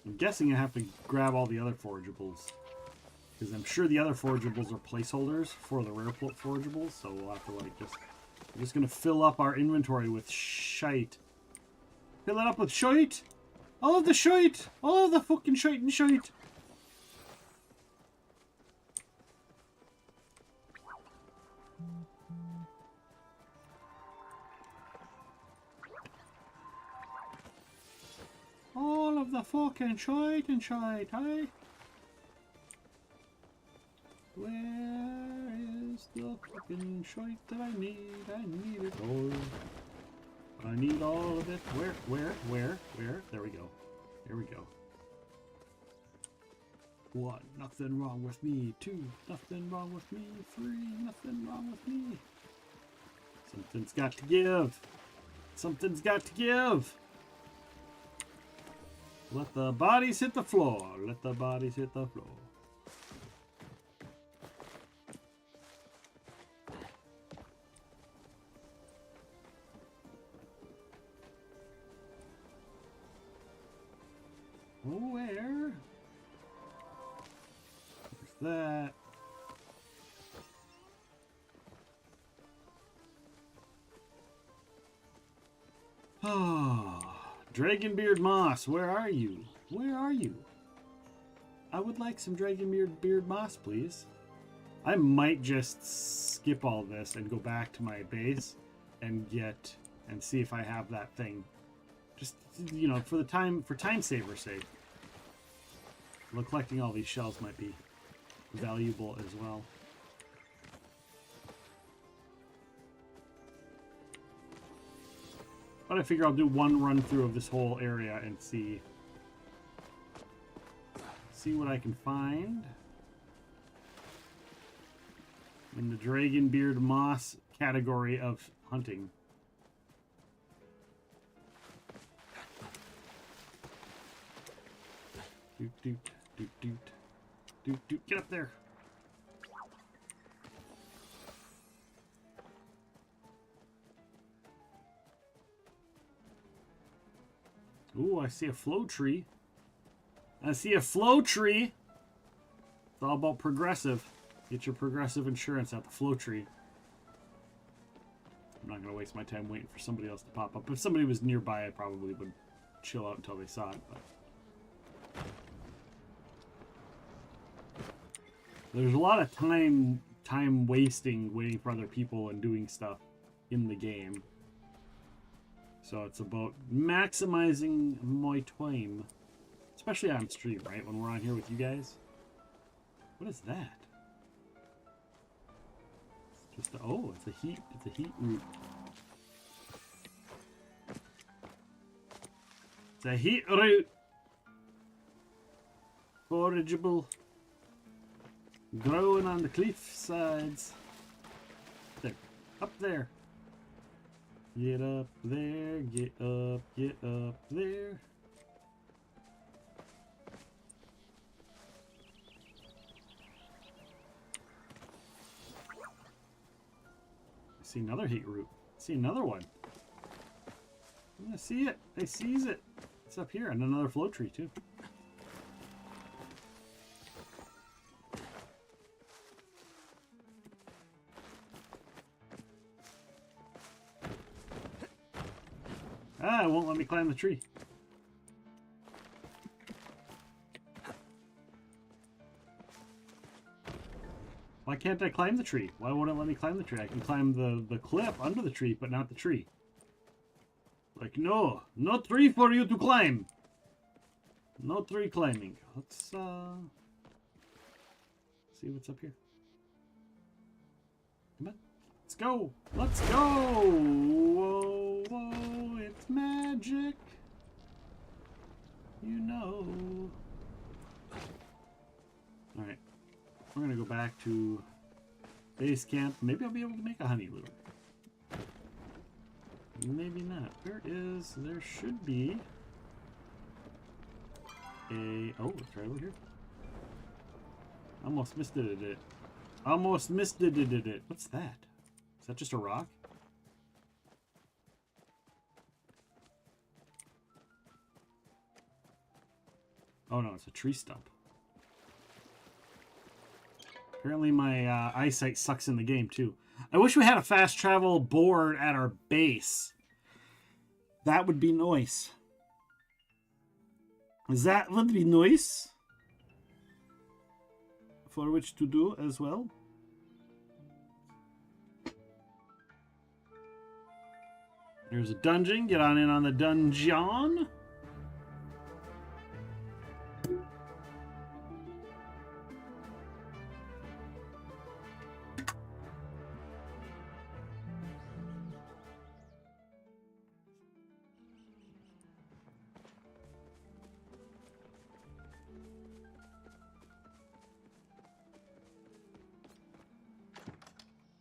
I'm guessing I have to grab all the other forageables. Because I'm sure the other forageables are placeholders for the rare forageables, so we'll have to like just... We're just gonna fill up our inventory with shite. Fill it up with shite! All of the shite! All of the fucking shite and shite! All of the fucking shite and shite, eh? Where is the fucking shite that I need? I need it all. I need all of it. Where? There we go. There we go. 1, nothing wrong with me. 2, nothing wrong with me. 3, nothing wrong with me. Something's got to give. Something's got to give. Let the bodies hit the floor. Let the bodies hit the floor. Where? There's that. Oh, Dragonbeard Moss, where are you? Where are you? I would like some Dragonbeard Moss, please. I might just skip all this and go back to my base and see if I have that thing. Just, you know, for time saver's sake. Well, collecting all these shells might be valuable as well. But I figure I'll do one run through of this whole area and see what I can find in the Dragonbeard Moss category of hunting. Doot, doot, doot, doot, doot, doot. Get up there. Ooh, I see a flow tree. I see a flow tree. It's all about progressive. Get your progressive insurance out the flow tree. I'm not going to waste my time waiting for somebody else to pop up. If somebody was nearby, I probably would chill out until they saw it. But there's a lot of time wasting waiting for other people and doing stuff in the game. So it's about maximizing my time. Especially on stream, right? When we're on here with you guys. What is that? It's just it's a heat root. It's a heat root. Forageable. Growing on the cliff sides. There. Up there. Get up there. Get up there. I see another heat root. I see another one. I see it. I sees it. It's up here, and another flow tree too. Ah, it won't let me climb the tree. Why can't I climb the tree? Why won't it let me climb the tree? I can climb the cliff under the tree, but not the tree. Like, no, no tree for you to climb. No tree climbing. Let's see what's up here. Come on. Let's go. Let's go. Whoa, whoa, it's magic. You know. All right. We're going to go back to base camp. Maybe I'll be able to make a honey lure. Maybe not. There should be a, oh, it's right over here. Almost missed it. Almost missed it. What's that? Is that just a rock? Oh no, it's a tree stump. Apparently my eyesight sucks in the game too. I wish we had a fast travel board at our base. That would be nice. That would be nice. For which to do as well. There's a dungeon. Get on in on the dungeon.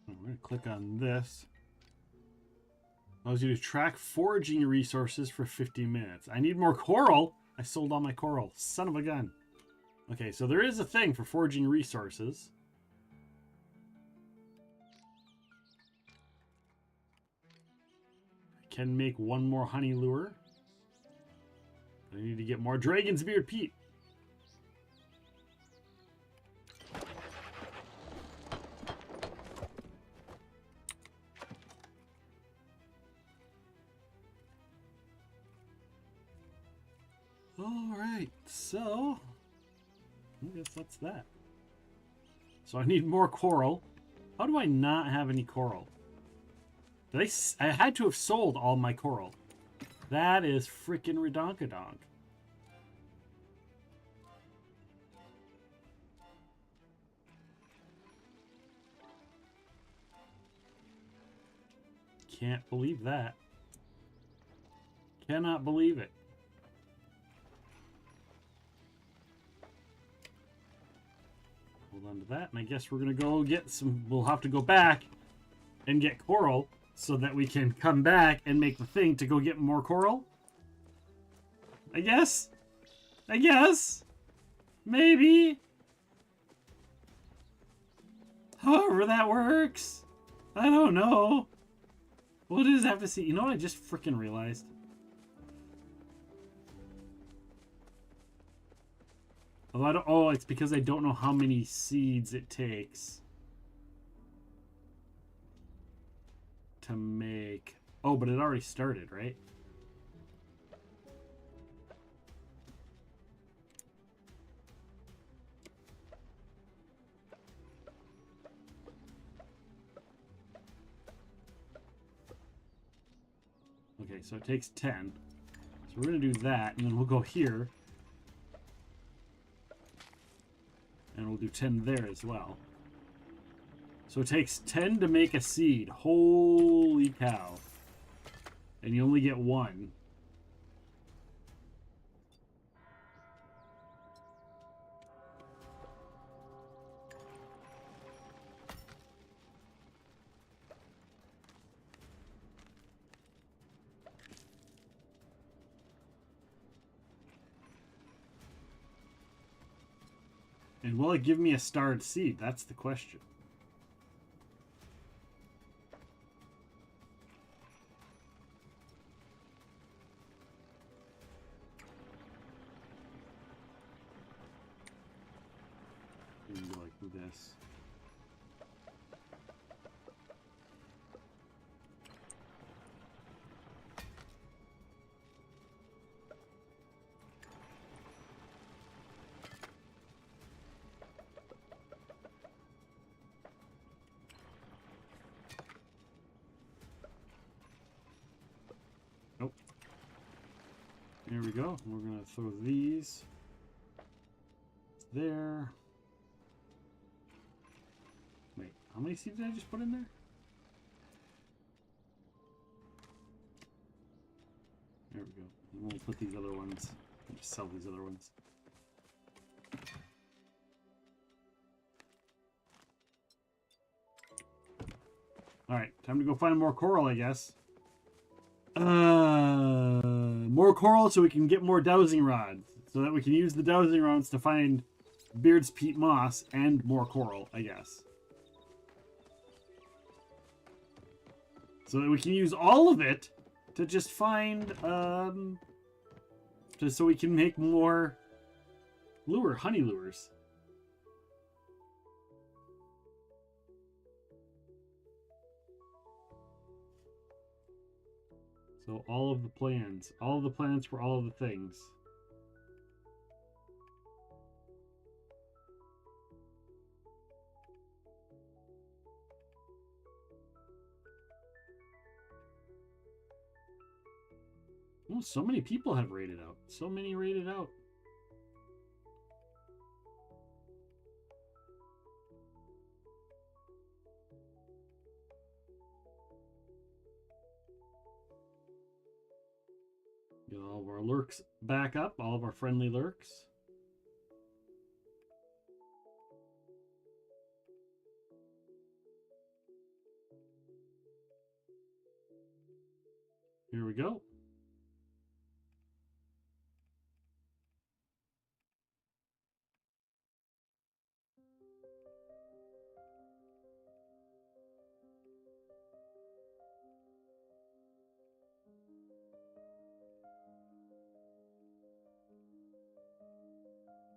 We're going to click on this. Allows you to track foraging resources for 50 minutes. I need more coral. I sold all my coral. Son of a gun. Okay, so there is a thing for foraging resources. I can make one more honey lure. I need to get more dragon's beard peat. Alright, so I guess that's that. So I need more coral. How do I not have any coral? I had to have sold all my coral. That is freaking redonkadonk. Can't believe that. Cannot believe it. Hold on to that, and I guess we're gonna go get some. We'll have to go back and get coral so that we can come back and make the thing to go get more coral. I guess. Maybe. However that works. I don't know. We'll just have to see. You know what I just freaking realized? Oh, oh, it's because I don't know how many seeds it takes to make. Oh, but it already started, right? Okay, so it takes 10. So we're going to do that, and then we'll go here. And we'll do 10 there as well. So it takes 10 to make a seed. Holy cow. And you only get one. And will it give me a starred seed? That's the question. Maybe like this. Nope. There we go. We're gonna throw these there. Wait, how many seeds did I just put in there? There we go. And we'll put these other ones. I'll just sell these other ones. Alright, time to go find more coral, I guess. More coral so we can get more dowsing rods. So that we can use the dowsing rods to find Beard's peat moss and more coral, I guess. So that we can use all of it to just find, so we can make more honey lures. So all of the plans for all of the things. Oh, so many people have raided out. So many raided out. Get all of our lurks back up, all of our friendly lurks. Here we go.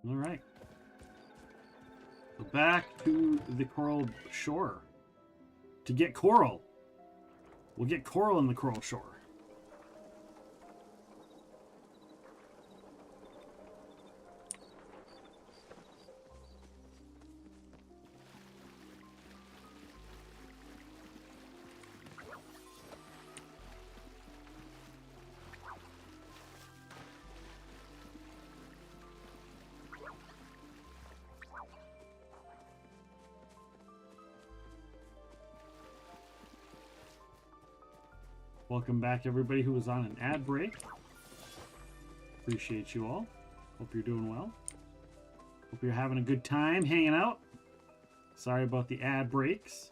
All right. So back to the coral shore. To get coral. We'll get coral in the coral shore. Welcome back, everybody who was on an ad break. Appreciate you all. Hope you're doing well. Hope you're having a good time hanging out. Sorry about the ad breaks.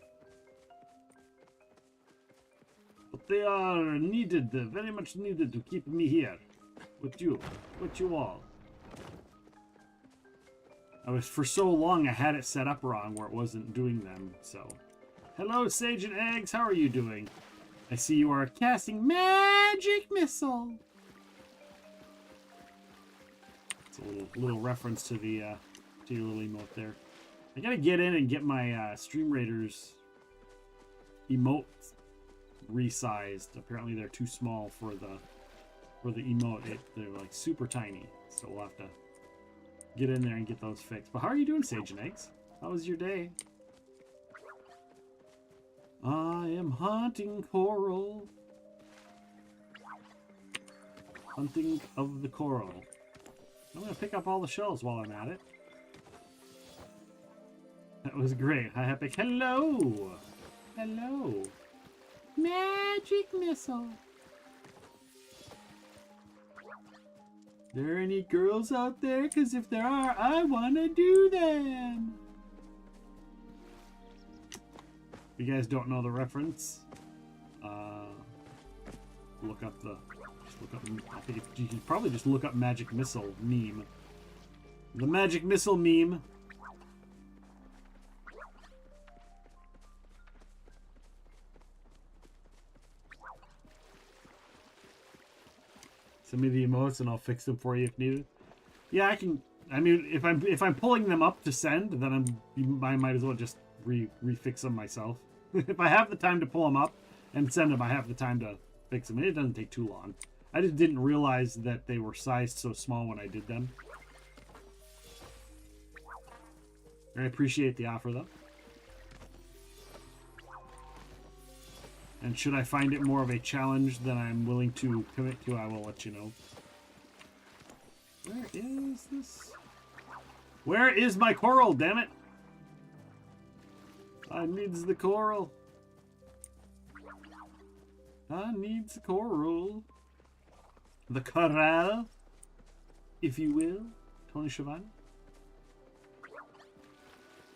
But they are needed, very much needed to keep me here. With you all. For so long I had it set up wrong where it wasn't doing them, so. Hello, Sage and Eggs, how are you doing? I see you are casting magic missile. It's a little reference to the to your little emote there. I gotta get in and get my Stream Raiders emotes resized. Apparently they're too small for the emote. They're like super tiny, so we'll have to get in there and get those fixed. But how are you doing, Sage and Eggs? How was your day? I am hunting coral. Hunting of the coral. I'm going to pick up all the shells while I'm at it. That was great. Hi, Epic. Hello! Hello! Magic missile! There any girls out there? Because if there are, I want to do them! If you guys don't know the reference, look up I think you can probably just look up Magic Missile meme. The Magic Missile meme Send me the emotes and I'll fix them for you if needed. Yeah, I can. I mean, if I'm pulling them up to send, then I might as well just refix them myself. If I have the time to pull them up and send them, I have the time to fix them. It doesn't take too long. I just didn't realize that they were sized so small when I did them. I appreciate the offer though. And should I find it more of a challenge than I'm willing to commit to, I will let you know. Where is this? Where is my coral, damn it? I needs the coral. I needs the coral. The coral, if you will. Tony Schiavone.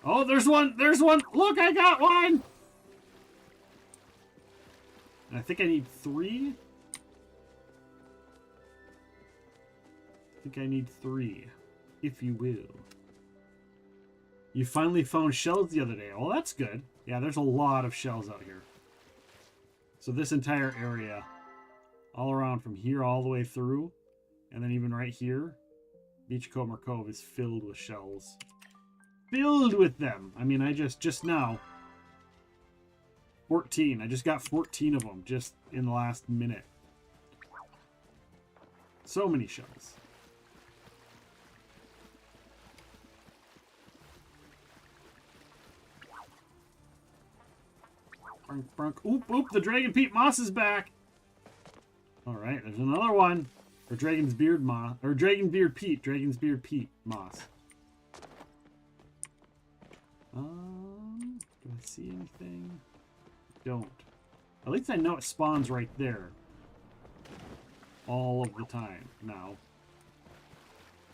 Oh, there's one! There's one! Look, I got one! And I think I need 3. I think I need 3, if you will. You finally found shells the other day. Oh, that's good. Yeah, there's a lot of shells out here. So this entire area, all around from here all the way through, and then even right here, Beachcomber Cove is filled with shells. Filled with them! I mean, I just now... 14. I just got 14 of them just in the last minute. So many shells. Brunk, brunk. Oop, oop, the Dragon Peat Moss is back. Alright, there's another one. Or Dragon's Beard Moss. Or Dragon Beard Peat. Dragon's Beard Peat Moss. Do I see anything? Don't. At least I know it spawns right there. All of the time now.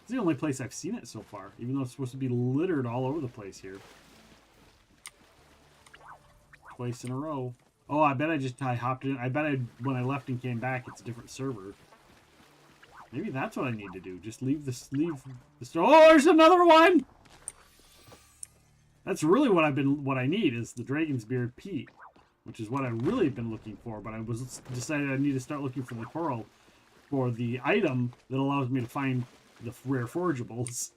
It's the only place I've seen it so far, even though it's supposed to be littered all over the place here. Twice in a row. Oh, I bet I hopped in. I bet when I left and came back, it's a different server. Maybe that's what I need to do. Just leave the store. Oh, there's another one! That's really what I need is the Dragon's Beard Peat, which is what I've really been looking for, but I was decided I need to start looking for the coral for the item that allows me to find the rare forageables.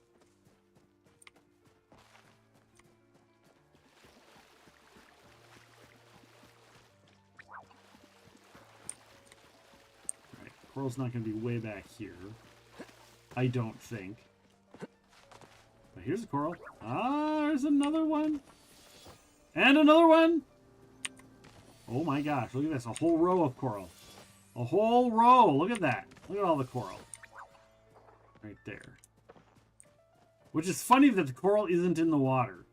Alright, coral's not going to be way back here. I don't think. But here's a coral. Ah, there's another one. And another one. Oh my gosh, look at this. A whole row of coral. A whole row. Look at that. Look at all the coral. Right there. Which is funny that the coral isn't in the water.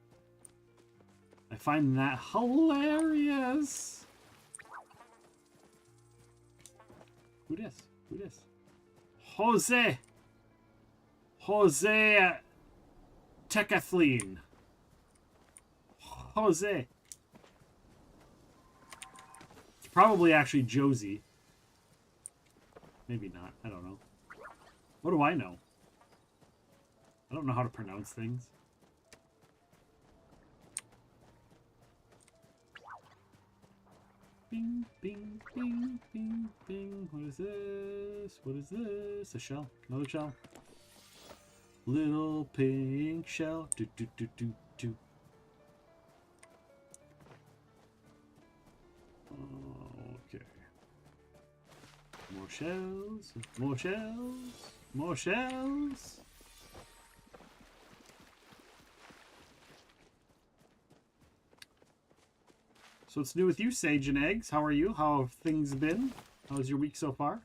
I find that hilarious. Who this? Who this? Jose. Jose Tecathlene. Jose. It's probably actually Josie. Maybe not. I don't know. What do I know? I don't know how to pronounce things. Bing, bing, bing, bing, bing. What is this? What is this? A shell. Another shell. Little pink shell. Do, do, do, do, do. Okay. More shells. More shells. More shells. So what's new with you, Sage and Eggs? How are you? How have things been? How's your week so far?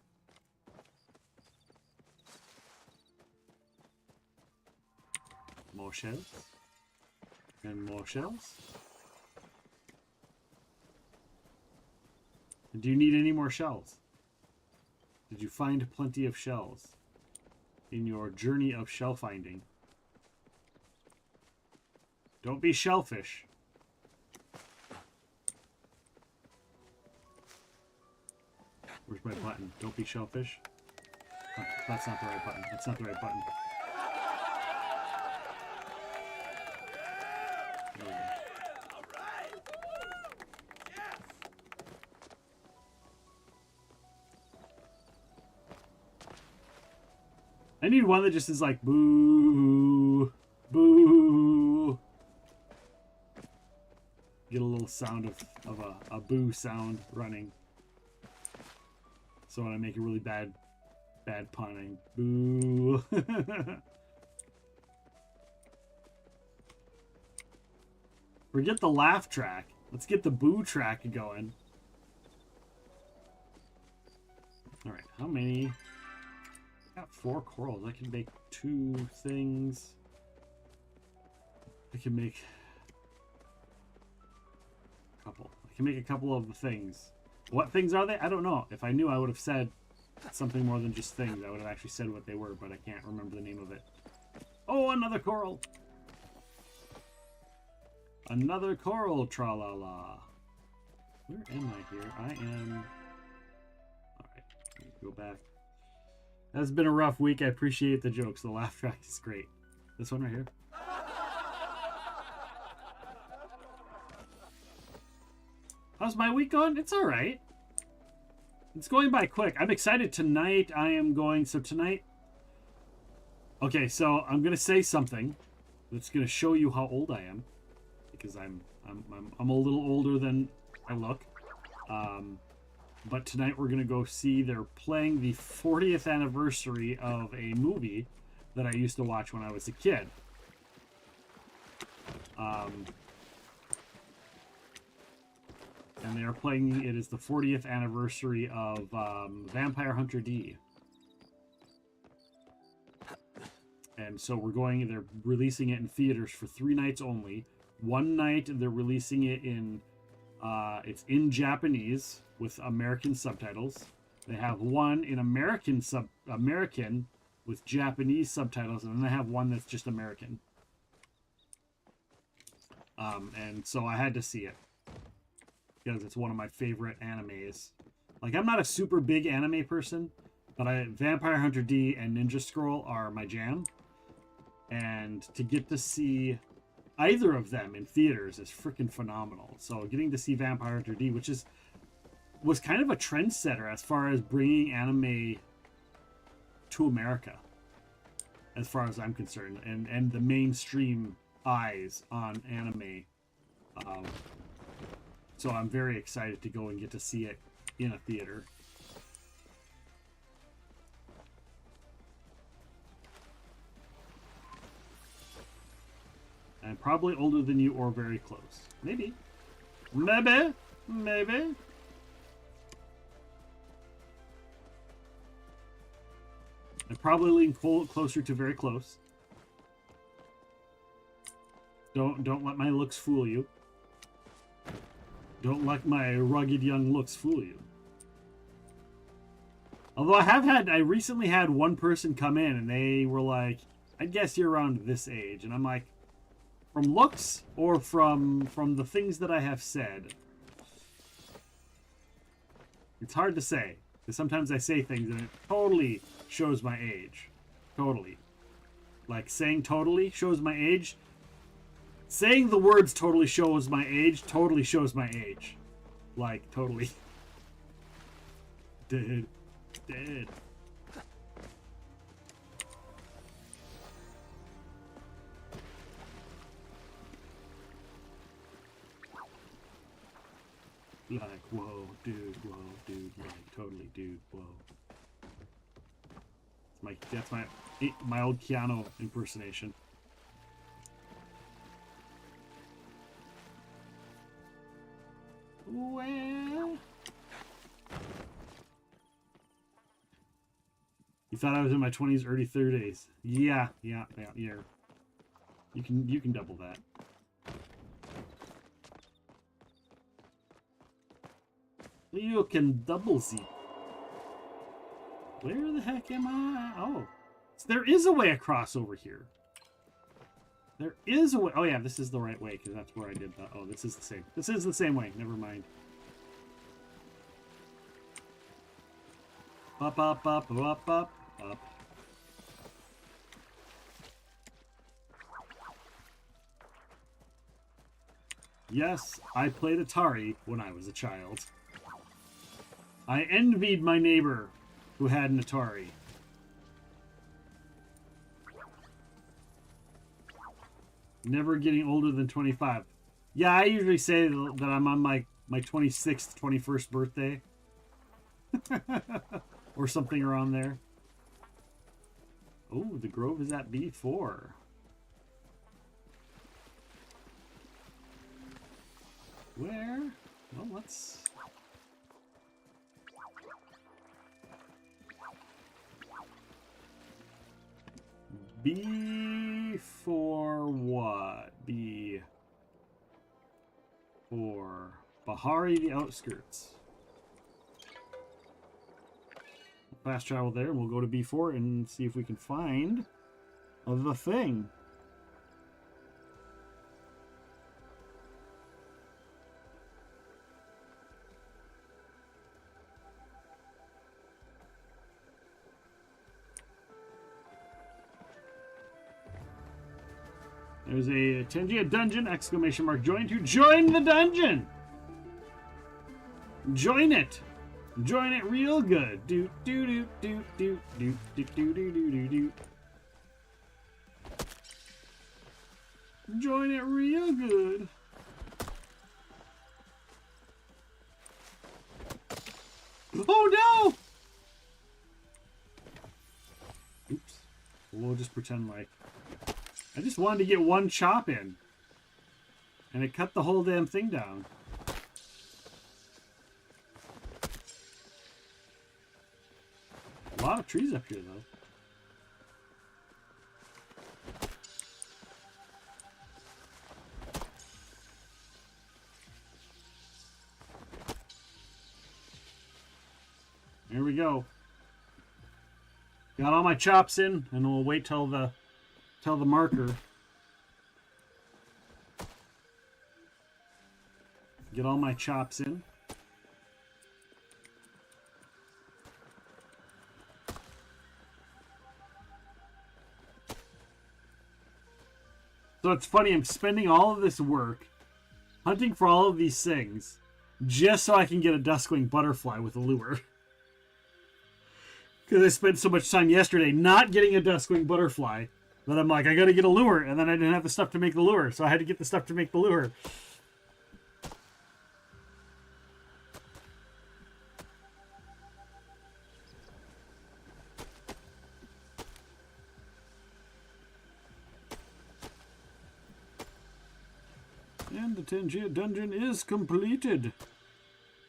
More shells. And more shells. Do you need any more shells? Did you find plenty of shells in your journey of shell finding? Don't be shellfish. Where's my button? Don't be shellfish. Oh, that's not the right button. That's not the right button. There we go. I need one that just is like boo, boo. Get a little sound of a boo sound running. So when I make a really bad punning, boo. Forget the laugh track. Let's get the boo track going. All right, how many? I got 4 corals. I can make 2 things. I can make a couple. I can make a couple of the things. What things are they? I don't know. If I knew, I would have said something more than just things. I would have actually said what they were, but I can't remember the name of it. Oh, another coral. Another coral, tra-la-la. Where am I here? I am... Alright, go back. That's been a rough week. I appreciate the jokes. The laugh track is great. This one right here. How's my week going? It's alright. It's going by quick. I'm excited. Tonight I am going... So tonight... Okay, so I'm going to say something that's going to show you how old I am. Because I'm a little older than I look. But tonight we're going to go see, they're playing the 40th anniversary of a movie that I used to watch when I was a kid. And they are playing, it is the 40th anniversary of Vampire Hunter D. And so we're going, they're releasing it in theaters for 3 nights only. One night they're releasing it in, it's in Japanese with American subtitles. They have one in American with Japanese subtitles, and then they have one that's just American. And so I had to see it because it's one of my favorite animes. Like, I'm not a super big anime person, but Vampire Hunter D and Ninja Scroll are my jam. And to get to see either of them in theaters is freaking phenomenal. So getting to see Vampire Hunter D, which was kind of a trendsetter as far as bringing anime to America, as far as I'm concerned, and the mainstream eyes on anime. So I'm very excited to go and get to see it in a theater. I'm probably older than you or very close. Maybe. Maybe. Maybe. I probably lean closer to very close. Don't let my looks fool you. Don't let my rugged young looks fool you. Although I recently had one person come in and they were like, I guess you're around this age. And I'm like, from looks or from the things that I have said? It's hard to say. Because sometimes I say things and it totally shows my age. Totally. Like saying totally shows my age. Saying the words totally shows my age totally shows my age. Like, totally. Dead. Like, whoa, dude, like, totally, dude, whoa. That's my old Keanu impersonation. Well, you thought I was in my 20s, early 30s. Yeah. You can double that. You can double Z. Where the heck am I? Oh, so there is a way across over here. There is a way. Oh yeah, this is the right way because that's where I did that. Oh, this is the same. This is the same way. Never mind. Up. Yes, I played Atari when I was a child. I envied my neighbor who had an Atari. Never getting older than 25. Yeah, I usually say that I'm on my 26th, 21st birthday. Or something around there. Oh, the Grove is at B4. Where? Well, let's... B for what? B for Bahari, the outskirts. Fast travel there, and we'll go to B4 and see if we can find the thing. There's a Tenjia dungeon, exclamation mark, join to join the dungeon! Join it! Join it real good. Do do do do do do do do do do do do. Join it real good. Oh no! Oops. We'll just pretend like I just wanted to get one chop in. And it cut the whole damn thing down. A lot of trees up here, though. Here we go. Got all my chops in, and we'll wait till the marker. Get all my chops in. So it's funny, I'm spending all of this work hunting for all of these things just so I can get a Duskwing butterfly with a lure. Because I spent so much time yesterday not getting a Duskwing butterfly that I'm like, I gotta get a lure, and then I didn't have the stuff to make the lure, so I had to get the stuff to make the lure. And the Tenjia dungeon is completed.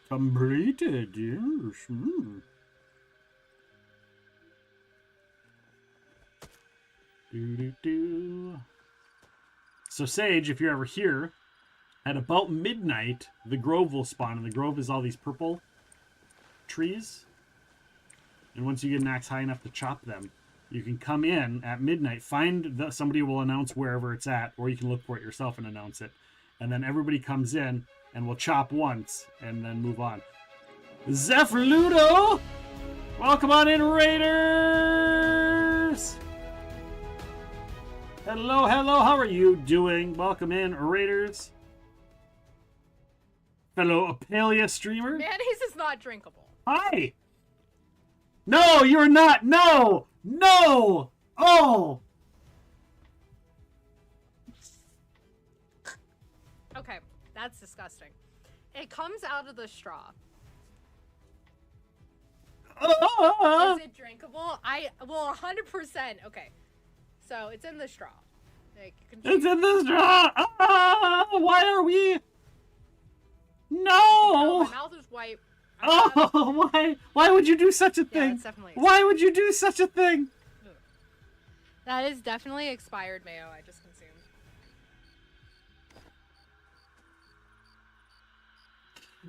Completed, yes. Do. So Sage, if you're ever here, at about midnight, the Grove will spawn, and the Grove is all these purple trees. And once you get an axe high enough to chop them, you can come in at midnight, somebody will announce wherever it's at, or you can look for it yourself and announce it. And then everybody comes in, and we'll chop once, and then move on. Zephyr Ludo! Welcome on in, Raiders! Hello, hello, how are you doing? Welcome in, Raiders. Fellow Palia streamer. Mayonnaise is not drinkable. Hi! No, you're not! No! No! Oh! Okay, that's disgusting. It comes out of the straw. Is it drinkable? 100%. Okay, so it's in the straw. Like, it's in the straw! Why are we? No! My mouth is white. Oh, why? Why would you do such a thing? It's definitely why would you do such a thing? That is definitely expired mayo I just consumed.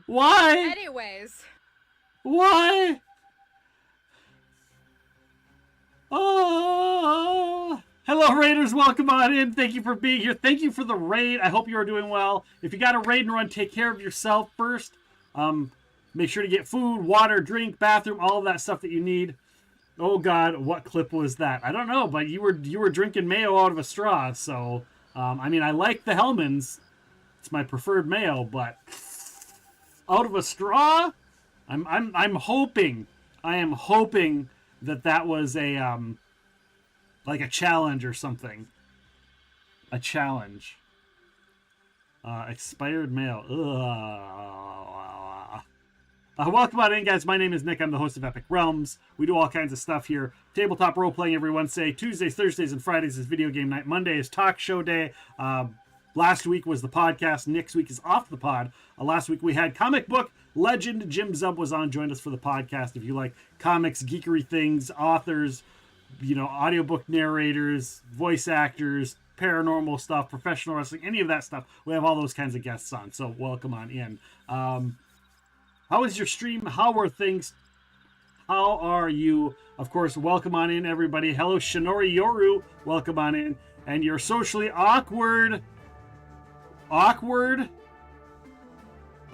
Why? Anyways. Why? Oh. Hello, Raiders. Welcome on in. Thank you for being here. Thank you for the raid. I hope you are doing well. If you got a raid and run, take care of yourself first. Make sure to get food, water, drink, bathroom, all of that stuff that you need. Oh God, what clip was that? I don't know, but you were drinking mayo out of a straw. So, I mean, I like the Hellmann's. It's my preferred mayo, but out of a straw, I'm hoping. I am hoping that was a like a challenge or something. a challenge. Expired mail. Welcome on in, guys. My name is Nick. I'm the host of Epic Realms. We do all kinds of stuff here. Tabletop role playing every Wednesday. Tuesdays, Thursdays, and Fridays is video game night. Monday is talk show day. Last week was the podcast. Next week is off the pod. Last week we had comic book legend Jim Zub was on, joined us for the podcast. If you like comics, geekery things, authors, audiobook narrators, voice actors, paranormal stuff, professional wrestling, any of that stuff, we have all those kinds of guests on. So welcome on in. How is your stream? How are things? How are you? Of course, welcome on in, everybody. Hello, Shinori Yoru. Welcome on in. And you're socially awkward. Awkward?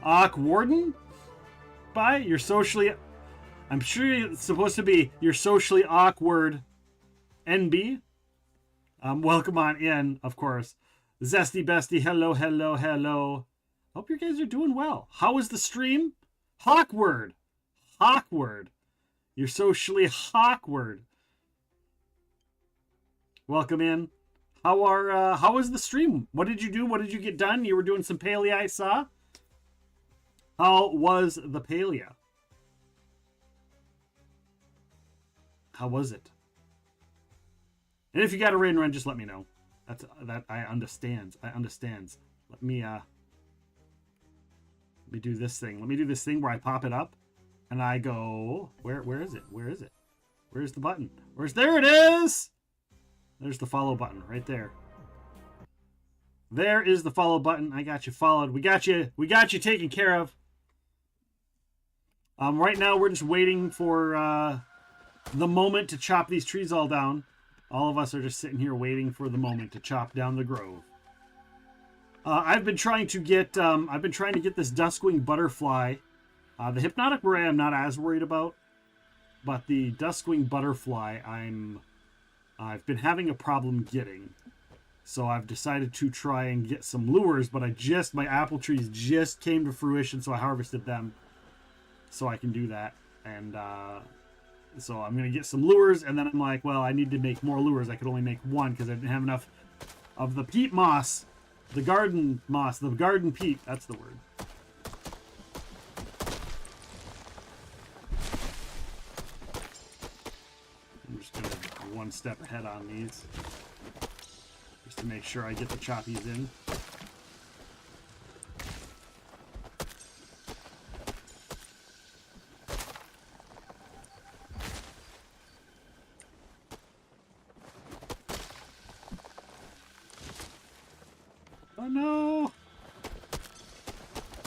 Awkwarden? By? You're socially... I'm sure it's supposed to be you're socially awkward NB. Welcome on in, of course. Zesty Bestie, hello, hello, hello. Hope you guys are doing well. How was the stream? Hawkward. Hawkward. You're socially awkward. Welcome in. How was the stream? What did you do? What did you get done? You were doing some Palia, I saw. How was the Palia? How was it? And if you got a raid and run, just let me know. That I understands. I understands. Let me do this thing. Let me do this thing where I pop it up and I go, where is it? Where is it? Where's the button? There it is! There's the follow button right there. There is the follow button. I got you followed. We got you taken care of. Right now we're just waiting for the moment to chop these trees all down. All of us are just sitting here waiting for the moment to chop down the grove. I've been trying to get this Duskwing butterfly. The hypnotic beret I'm not as worried about, but the Duskwing butterfly I've been having a problem getting. So I've decided to try and get some lures, but my apple trees just came to fruition, so I harvested them. So I can do that. And so I'm going to get some lures, and then I'm like, well, I need to make more lures. I could only make one because I didn't have enough of the peat moss. The garden moss. The garden peat. That's the word. I'm just going to go one step ahead on these. Just to make sure I get the choppies in. Oh no!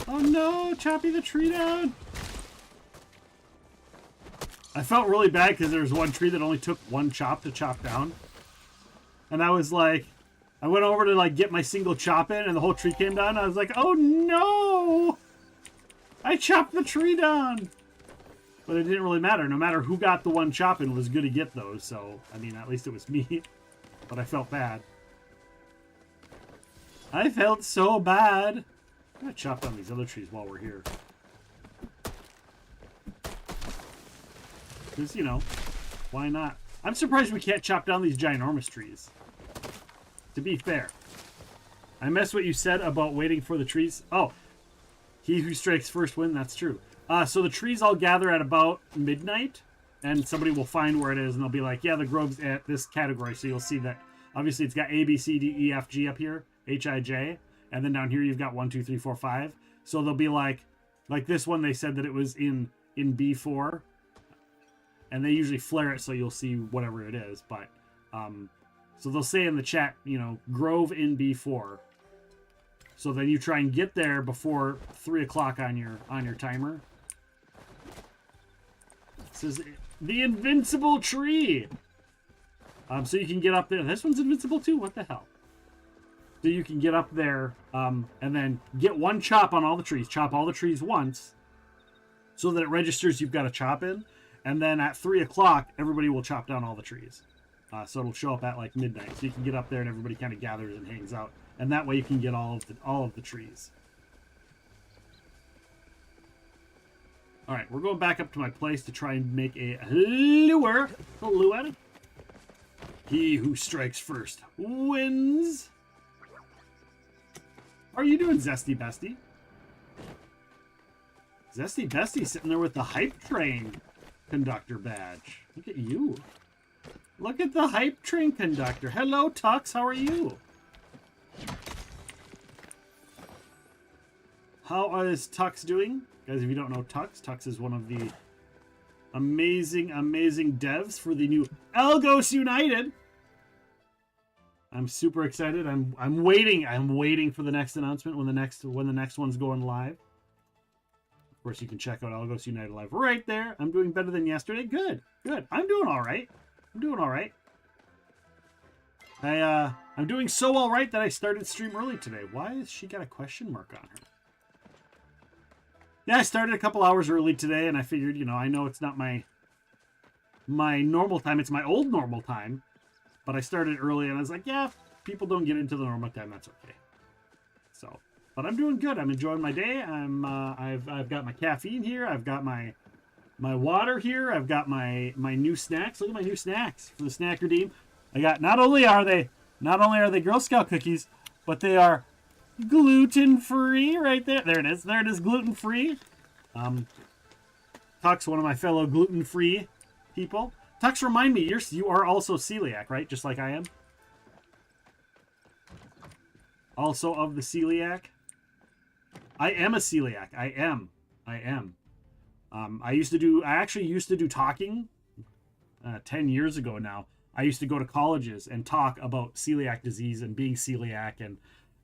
Oh no! Choppy the tree down! I felt really bad because there was one tree that only took one chop to chop down. And I was like, I went over to get my single chop in and the whole tree came down. I was like, oh no! I chopped the tree down! But it didn't really matter. No matter who got the one chop in, it was good to get those. So, I mean, at least it was me. But I felt bad. I felt so bad. I'm gonna chop down these other trees while we're here. Because, why not? I'm surprised we can't chop down these ginormous trees. To be fair. I missed what you said about waiting for the trees. Oh, he who strikes first wins. That's true. So the trees all gather at about midnight, and somebody will find where it is, and they'll be like, yeah, the grove's at this category. So you'll see that, obviously, it's got A, B, C, D, E, F, G up here. H, I, J. And then down here, you've got 1, 2, 3, 4, 5. So they'll be like this one, they said that it was in B4. And they usually flare it so you'll see whatever it is. But, so they'll say in the chat, Grove in B4. So then you try and get there before 3 o'clock on your timer. It says the invincible tree. So you can get up there. This one's invincible too. What the hell? So you can get up there and then get one chop on all the trees. Chop all the trees once so that it registers you've got a chop in. And then at 3 o'clock, everybody will chop down all the trees. So it'll show up at midnight. So you can get up there and everybody kind of gathers and hangs out. And that way you can get all of the trees. All right, we're going back up to my place to try and make a lure. A lure. He who strikes first wins. How are you doing, Zesty Bestie? Zesty Bestie sitting there with the hype train conductor badge. Look at you. Look at the hype train conductor. Hello, Tux. How are you? How is Tux doing? Guys, if you don't know Tux, Tux is one of the amazing, amazing devs for the new Algos United. I'm super excited. I'm waiting for the next announcement when the next one's going live. Of course, you can check out Algos United Live right there. I'm doing better than yesterday. Good. I'm doing all right. I'm doing so all right that I started stream early today. Why has she got a question mark on her? Yeah, I started a couple hours early today, and I figured, I know it's not my normal time. It's my old normal time. But I started early, and I was like, yeah, if people don't get into the normal time, that's okay. So... But I'm doing good. I'm enjoying my day. I've got my caffeine here. I've got my water here. I've got my new snacks. Look at my new snacks for the snack redeem. I got not only are they Girl Scout cookies, but they are gluten-free right there. There it is. There it is, gluten-free. Tux, one of my fellow gluten-free people. Tux, remind me, you are also celiac, right? Just like I am. Also of the celiac. I am a celiac. I am. I actually used to do talking 10 years ago now. I used to go to colleges and talk about celiac disease and being celiac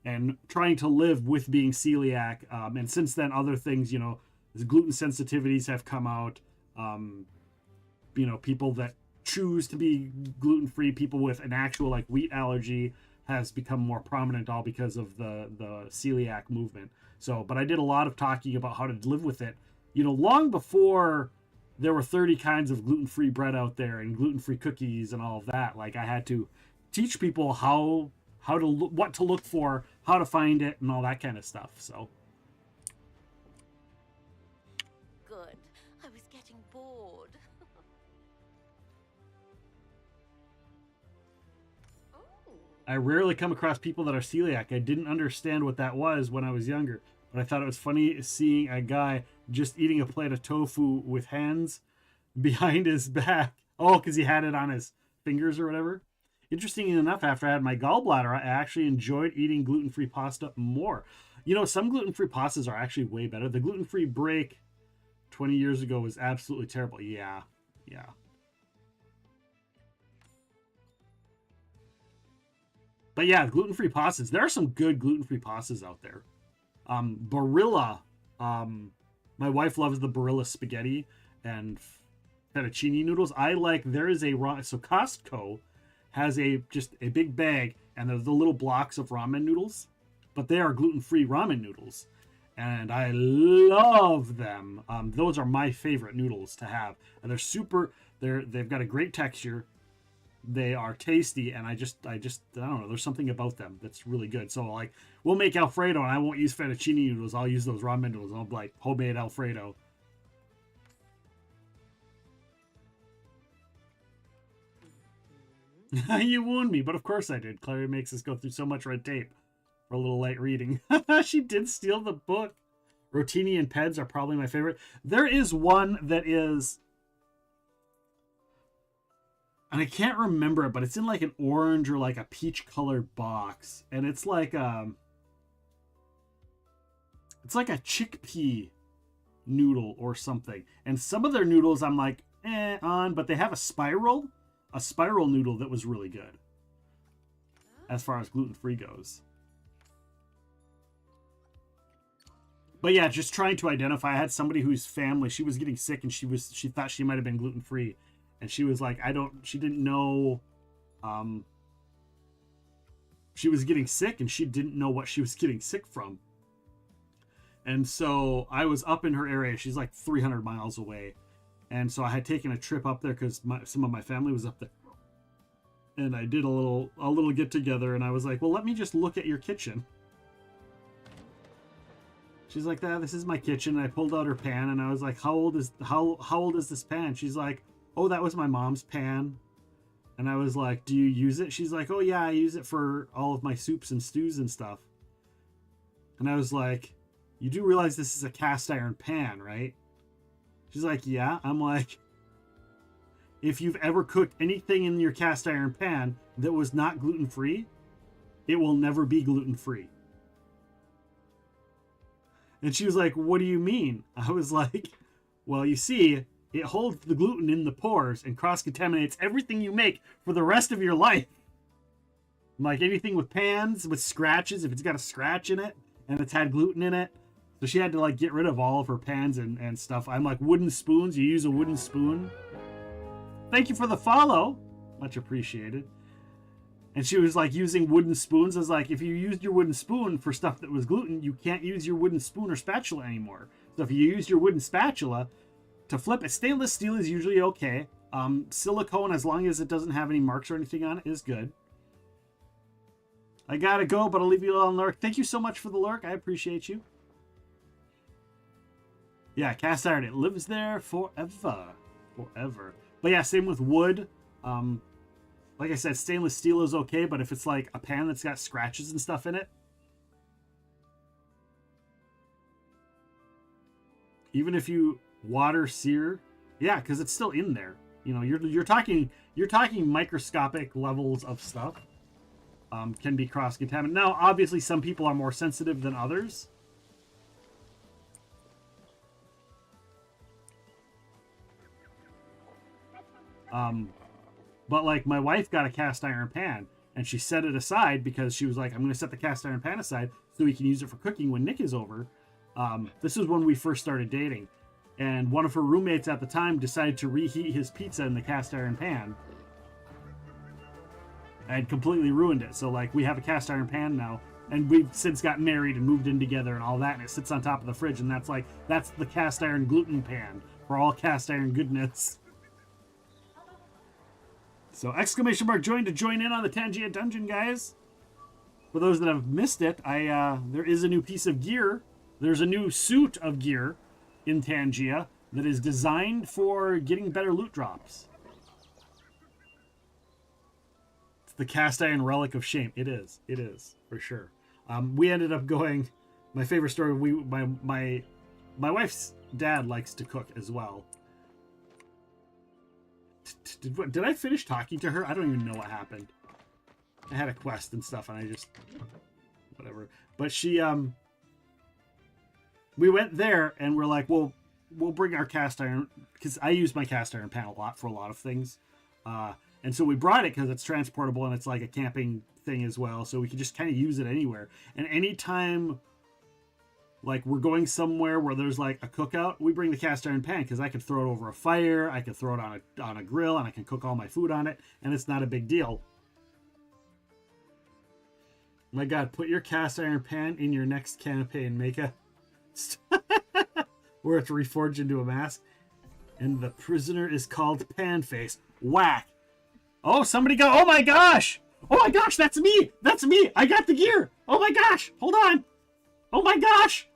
and trying to live with being celiac. And since then, other things, gluten sensitivities have come out. People that choose to be gluten-free, people with an actual like wheat allergy has become more prominent, all because of the celiac movement. So, but I did a lot of talking about how to live with it, long before there were 30 kinds of gluten-free bread out there and gluten-free cookies and all of that. Like, I had to teach people what to look for, how to find it, and all that kind of stuff. So. Good. I was getting bored. I rarely come across people that are celiac. I didn't understand what that was when I was younger, but I thought it was funny seeing a guy just eating a plate of tofu with hands behind his back. Oh, because he had it on his fingers or whatever. Interesting enough, after I had my gallbladder, I actually enjoyed eating gluten-free pasta more. Some gluten-free pastas are actually way better. The gluten-free break 20 years ago was absolutely terrible. Yeah. But yeah, gluten-free pastas. There are some good gluten-free pastas out there. Barilla. My wife loves the Barilla spaghetti and fettuccine noodles. So Costco has just a big bag, and there's the little blocks of ramen noodles, but they are gluten-free ramen noodles, and I love them. Those are my favorite noodles to have, and they've got a great texture. They are tasty, and I don't know, there's something about them that's really good. So like, we'll make Alfredo, and I won't use fettuccine noodles. I'll use those ramen noodles. I'll be like homemade Alfredo. You wound me, but of course I did. Clary makes us go through so much red tape for a little light reading. She did steal the book. Rotini and Peds are probably my favorite. There is one that is... and I can't remember it, but it's in like an orange or like a peach colored box. And it's like a chickpea noodle or something. And some of their noodles I'm like, on, but they have a spiral noodle that was really good. As far as gluten-free goes. But yeah, just trying to identify. I had somebody whose family, she was getting sick and she thought she might have been gluten-free. And she was like, she didn't know, she was getting sick and she didn't know what she was getting sick from. And so I was up in her area. She's like 300 miles away. And so I had taken a trip up there because some of my family was up there. And I did a little get together, and I was like, well, let me just look at your kitchen. She's like, this is my kitchen. And I pulled out her pan, and I was like, how old is this pan? She's like, oh, that was my mom's pan. And I was like, do you use it? She's like, oh yeah, I use it for all of my soups and stews and stuff. And I was like, you do realize this is a cast iron pan, right? She's like, yeah. I'm like, if you've ever cooked anything in your cast iron pan that was not gluten-free, it will never be gluten-free. And she was like, what do you mean? I was like, well, you see, it holds the gluten in the pores and cross-contaminates everything you make for the rest of your life. Like anything with pans, with scratches, if it's got a scratch in it and it's had gluten in it. So she had to like get rid of all of her pans and stuff. I'm like, wooden spoons? You use a wooden spoon? Thank you for the follow. Much appreciated. And she was like using wooden spoons. I was like, if you used your wooden spoon for stuff that was gluten, you can't use your wooden spoon or spatula anymore. So if you use your wooden spatula to flip it, stainless steel is usually okay. Silicone, as long as it doesn't have any marks or anything on it, is good. I gotta go, but I'll leave you on lurk. Thank you so much for the lurk. I appreciate you. Yeah, cast iron, it lives there forever. Forever. But yeah, same with wood. Like I said, stainless steel is okay, but if it's like a pan that's got scratches and stuff in it, even if you water sear, yeah, because it's still in there. You know, you're talking microscopic levels of stuff. Can be cross-contaminated. Now, obviously, some people are more sensitive than others. But like my wife got a cast iron pan and she set it aside because she was like, I'm going to set the cast iron pan aside so we can use it for cooking when Nick is over. This was when we first started dating. And one of her roommates at the time decided to reheat his pizza in the cast iron pan. I had completely ruined it. So like we have a cast iron pan now and we've since got married and moved in together and all that. And it sits on top of the fridge. And that's the cast iron gluten pan for all cast iron goodness. So exclamation mark join to join in on the Tangia Dungeon, guys. For those that have missed it, there is a new piece of gear. There's a new suit of gear in Tangia that is designed for getting better loot drops. It's the cast iron relic of shame. It is for sure. We ended up going. My favorite story. My wife's dad likes to cook as well. Did I finish talking to her? I don't even know what happened. I had a quest and stuff, and I just whatever. But she we went there and we're like, well, we'll bring our cast iron because I use my cast iron pan a lot for a lot of things, and so we brought it because it's transportable and it's like a camping thing as well, so we can just kind of use it anywhere. And anytime like we're going somewhere where there's like a cookout, we bring the cast iron pan because I can throw it over a fire, I can throw it on a grill, and I can cook all my food on it, and it's not a big deal. My God, put your cast iron pan in your next campaign, make a where it's reforged into a mask, and the prisoner is called Panface. Whack! Oh, somebody got. Oh my gosh! Oh my gosh, that's me! That's me! I got the gear! Oh my gosh! Hold on! Oh my gosh!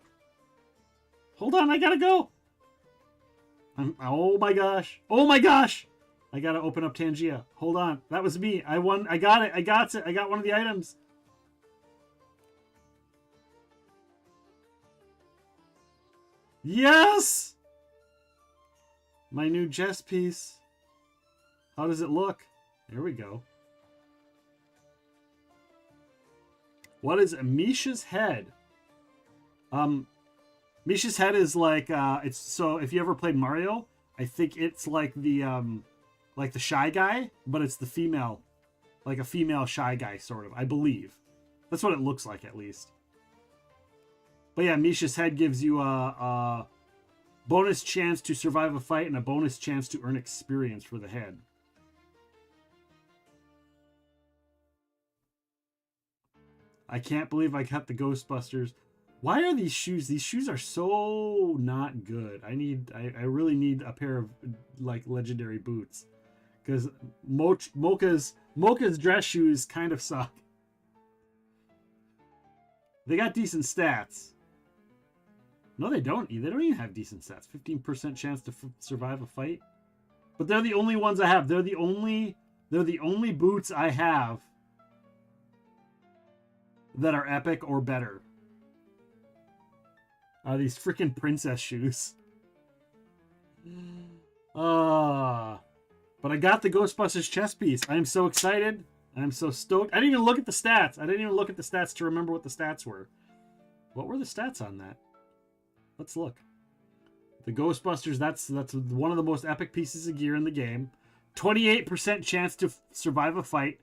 Hold on, I gotta go. Oh my gosh! Oh my gosh! I gotta open up Tangia. Hold on, that was me. I won. I got it. I got it. I got one of the items. Yes! My new chess piece. How does it look? There we go. What is Misha's head? Misha's head is like it's so if you ever played Mario, I think it's like the shy guy, but it's the female, like a female shy guy sort of, I believe. That's what it looks like at least. But yeah, Misha's head gives you a bonus chance to survive a fight and a bonus chance to earn experience for the head. I can't believe I got the Ghostbusters. Why are these shoes? These shoes are so not good. I really need a pair of like legendary boots, because Mocha's dress shoes kind of suck. They got decent stats. No, they don't. They don't even have decent stats. 15% chance to survive a fight. But they're the only ones I have. They're the only boots I have that are epic or better. These freaking princess shoes. But I got the Ghostbusters chess piece. I am so excited. I'm so stoked. I didn't even look at the stats. I didn't even look at the stats to remember what the stats were. What were the stats on that? Let's look. The Ghostbusters, that's one of the most epic pieces of gear in the game. 28% chance to survive a fight.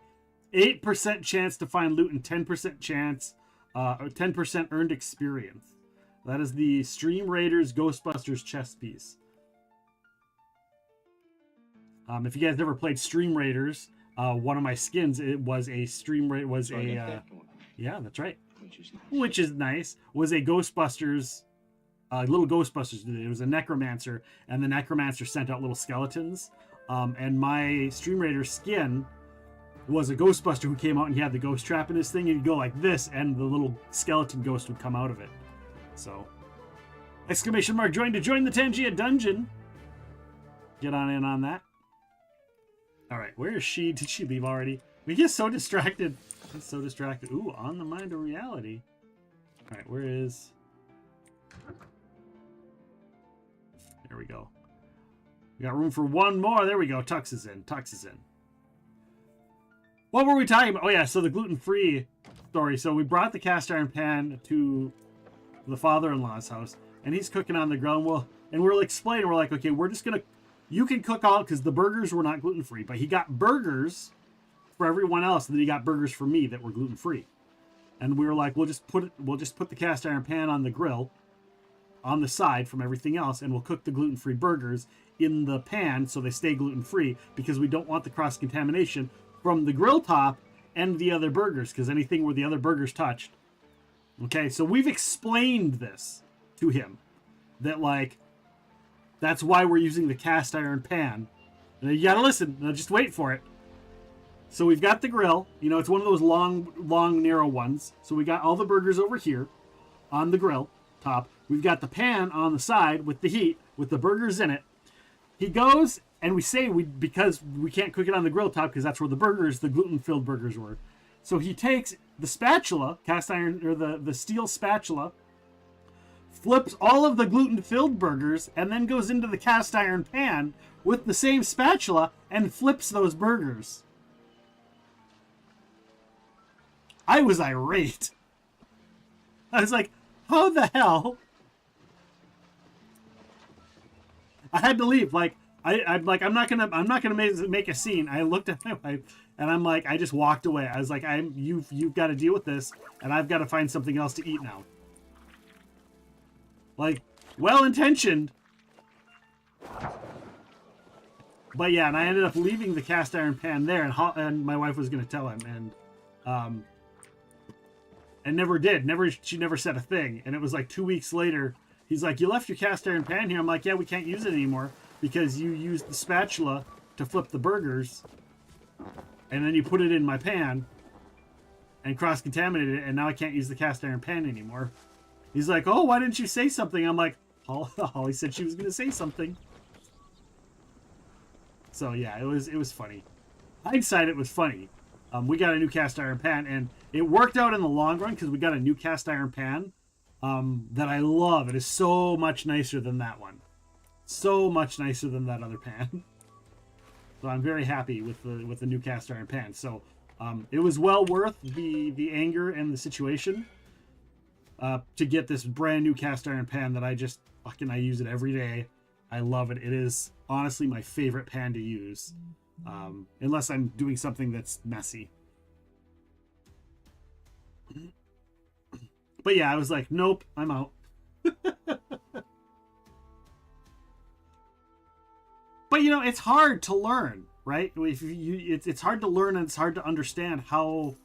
8% chance to find loot and 10% chance, or 10% earned experience. That is the Stream Raiders Ghostbusters chess piece. If you guys never played Stream Raiders, one of my skins, it was a Stream Raider, was a, yeah, that's right. Which is nice. Was a Ghostbusters, little Ghostbusters. It was a necromancer, and the necromancer sent out little skeletons. And my Stream Raider skin was a Ghostbuster who came out and he had the ghost trap in his thing, and he'd go like this, and the little skeleton ghost would come out of it. So, exclamation mark, join to join the Tangia dungeon. Get on in on that. All right, where is she? Did she leave already? We get so distracted. He's so distracted. Ooh, on the mind of reality. All right, where is... There we go. We got room for one more. There we go. Tux is in. Tux is in. What were we talking about? Oh, yeah, so the gluten-free story. So we brought the cast iron pan to the father-in-law's house, and he's cooking on the grill. And we're explaining, we're like, okay, we're just going to... You can cook all, because the burgers were not gluten-free, but he got burgers for everyone else, and then he got burgers for me that were gluten-free. And we were like, we'll just put the cast iron pan on the grill, on the side from everything else, and we'll cook the gluten-free burgers in the pan so they stay gluten-free, because we don't want the cross-contamination from the grill top and the other burgers, because anything where the other burgers touched. Okay, so we've explained this to him, that like, that's why we're using the cast iron pan. And you gotta listen, now just wait for it. So we've got the grill, you know, it's one of those long, narrow ones. So we got all the burgers over here on the grill top. We've got the pan on the side with the heat, with the burgers in it. He goes, and we say because we can't cook it on the grill top because that's where the gluten-filled burgers were. So he takes the spatula, cast iron, or the steel spatula, flips all of the gluten-filled burgers, and then goes into the cast iron pan with the same spatula and flips those burgers. I was irate. I was like, how the hell? I had to leave. Like, I'm not gonna make a scene. I looked at my wife and I'm like, I just walked away. I was like, you've got to deal with this, and I've got to find something else to eat now. Like, well-intentioned, but yeah. And I ended up leaving the cast iron pan there, and my wife was gonna tell him, and never did. She never said a thing. And it was like 2 weeks later. He's like, you left your cast iron pan here. I'm like, yeah, we can't use it anymore because you used the spatula to flip the burgers, and then you put it in my pan and cross-contaminated it, and now I can't use the cast iron pan anymore. He's like, oh, why didn't you say something? I'm like, Holly said she was going to say something. So yeah, it was funny. Hindsight, it was funny. We got a new cast iron pan, and it worked out in the long run because we got a new cast iron pan that I love. It is so much nicer than that one. So much nicer than that other pan. So I'm very happy with the new cast iron pan. So it was well worth the anger and the situation to get this brand new cast iron pan that I use it every day. I love it. It is honestly my favorite pan to use, unless I'm doing something that's messy. But yeah, I was like, nope, I'm out. But you know, it's hard to learn, right? It's hard to learn, and it's hard to understand how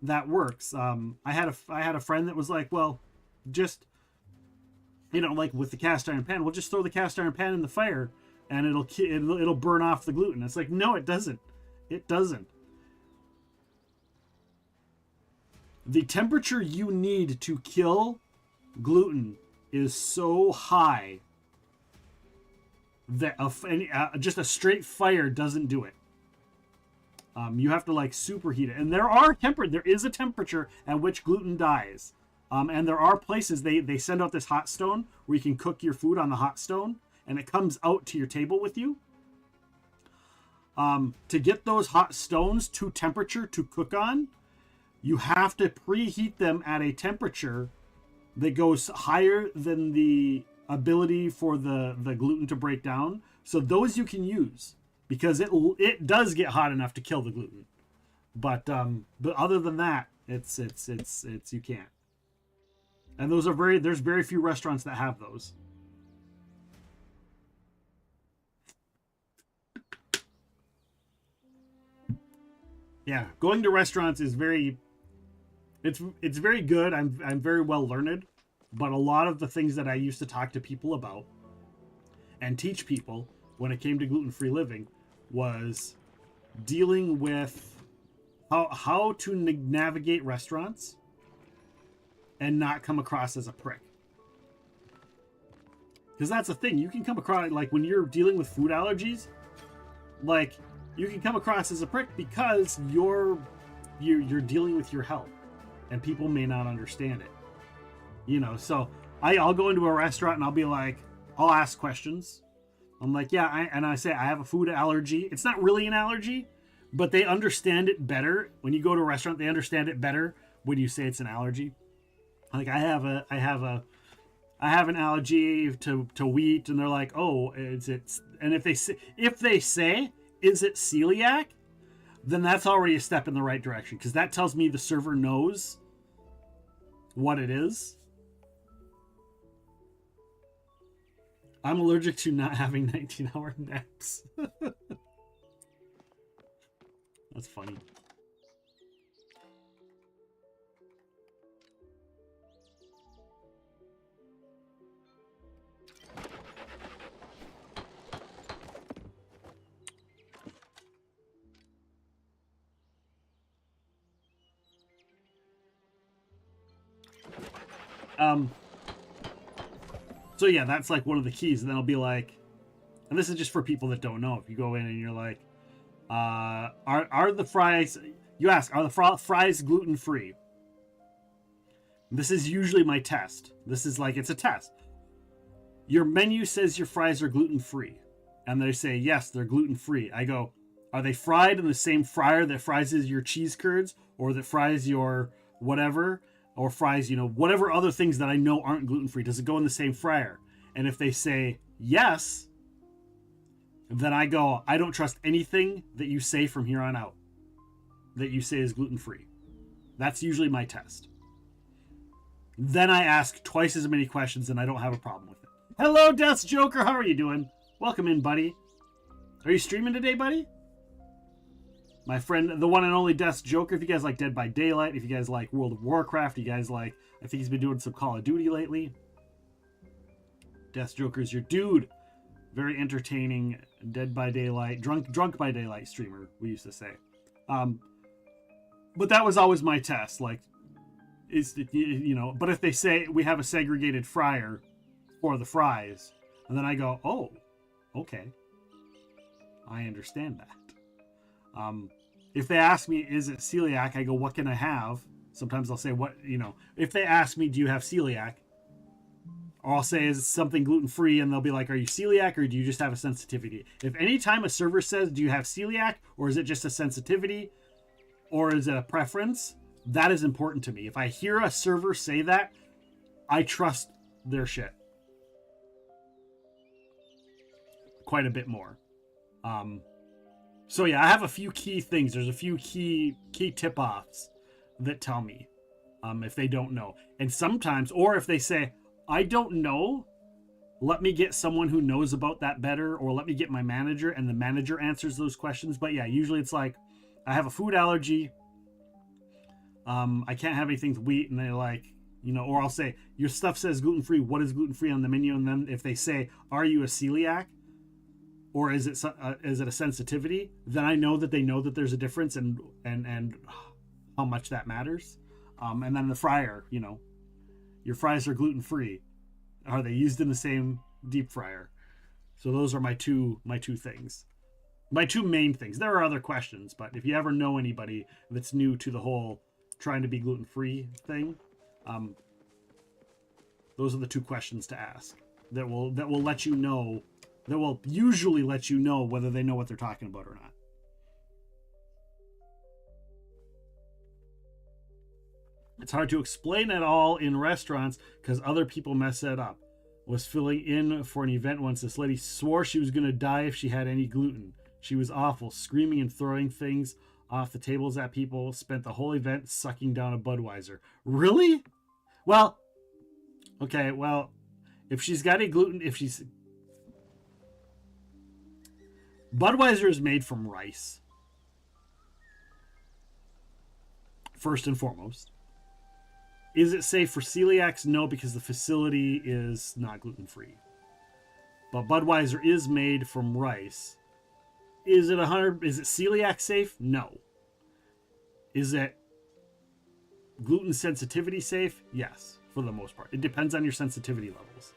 that works. I had a friend that was like, well, just, you know, like with the cast iron pan, we'll just throw the cast iron pan in the fire and it'll burn off the gluten. It's like, no, it doesn't. It doesn't. The temperature you need to kill gluten is so high that just a straight fire doesn't do it. You have to like superheat it, and there is a temperature at which gluten dies. And there are places they send out this hot stone where you can cook your food on the hot stone, and it comes out to your table with you. To get those hot stones to temperature to cook on, you have to preheat them at a temperature that goes higher than the ability for the gluten to break down. So those you can use because it does get hot enough to kill the gluten. But other than that, it's you can't. And those are there's very few restaurants that have those. Yeah, going to restaurants is very it's very good. I'm very well learned, but a lot of the things that I used to talk to people about and teach people when it came to gluten-free living was dealing with how to navigate restaurants and not come across as a prick. Because that's the thing, you can come across, like when you're dealing with food allergies, like you can come across as a prick because you're dealing with your health and people may not understand it. You know, so I'll go into a restaurant and I'll be like, I'll ask questions. I'm like, yeah, I say I have a food allergy. It's not really an allergy, but they understand it better. When you go to a restaurant, they understand it better when you say it's an allergy. Like I have an allergy to wheat, and they're like, oh, it's and if they say is it celiac, then that's already a step in the right direction because that tells me the server knows what it is. I'm allergic to not having 19-hour naps. That's funny. So yeah, that's like one of the keys. And then I'll be like, and this is just for people that don't know. If you go in and you're like, are the fries? You ask, are the fries gluten free? This is usually my test. This is like, it's a test. Your menu says your fries are gluten free, and they say yes, they're gluten free. I go, are they fried in the same fryer that fries your cheese curds, or that fries your whatever? Or fries, you know, whatever other things that I know aren't gluten-free. Does it go in the same fryer? And if they say yes, then I go, I don't trust anything that you say from here on out that you say is gluten-free. That's usually my test. Then I ask twice as many questions and I don't have a problem with it. Hello, Death's Joker. How are you doing? Welcome in, buddy. Are you streaming today, buddy? My friend, the one and only Death's Joker. If you guys like Dead by Daylight, if you guys like World of Warcraft, you guys like, I think he's been doing some Call of Duty lately. Death's Joker's your dude. Very entertaining Dead by Daylight, drunk by Daylight streamer, we used to say. But that was always my test. Like, is you know, but if they say we have a segregated fryer for the fries, and then I go, oh, okay, I understand that. If they ask me, is it celiac? I go, what can I have? Sometimes I'll say, what, you know, if they ask me, do you have celiac? Or I'll say, is it something gluten-free? And they'll be like, are you celiac or do you just have a sensitivity? If anytime a server says, do you have celiac? Or is it just a sensitivity? Or is it a preference? That is important to me. If I hear a server say that, I trust their shit quite a bit more. So yeah, I have a few key things. There's a few key tip-offs that tell me if they don't know. And sometimes, or if they say, I don't know, let me get someone who knows about that better, or let me get my manager, and the manager answers those questions. But yeah, usually it's like, I have a food allergy. I can't have anything with wheat, and they're like, you know, or I'll say, your stuff says gluten-free. What is gluten-free on the menu? And then if they say, are you a celiac? Or is it a sensitivity? Then I know that they know that there's a difference and how much that matters. And then the fryer, you know, your fries are gluten free. Are they used in the same deep fryer? So those are my two things, my two main things. There are other questions, but if you ever know anybody that's new to the whole trying to be gluten free thing, Those are the 2 questions to ask that will let you know, that will usually let you know whether they know what they're talking about or not. It's hard to explain it all in restaurants because other people mess it up. Was filling in for an event once. This lady swore she was going to die if she had any gluten. She was awful, screaming and throwing things off the tables at people. Spent the whole event sucking down a Budweiser. Really? Well, okay, well, if she's got any gluten, Budweiser is made from rice. First and foremost. Is it safe for celiacs? No, because the facility is not gluten-free. But Budweiser is made from rice. Is it celiac safe? No. Is it gluten sensitivity safe? Yes, for the most part. It depends on your sensitivity levels.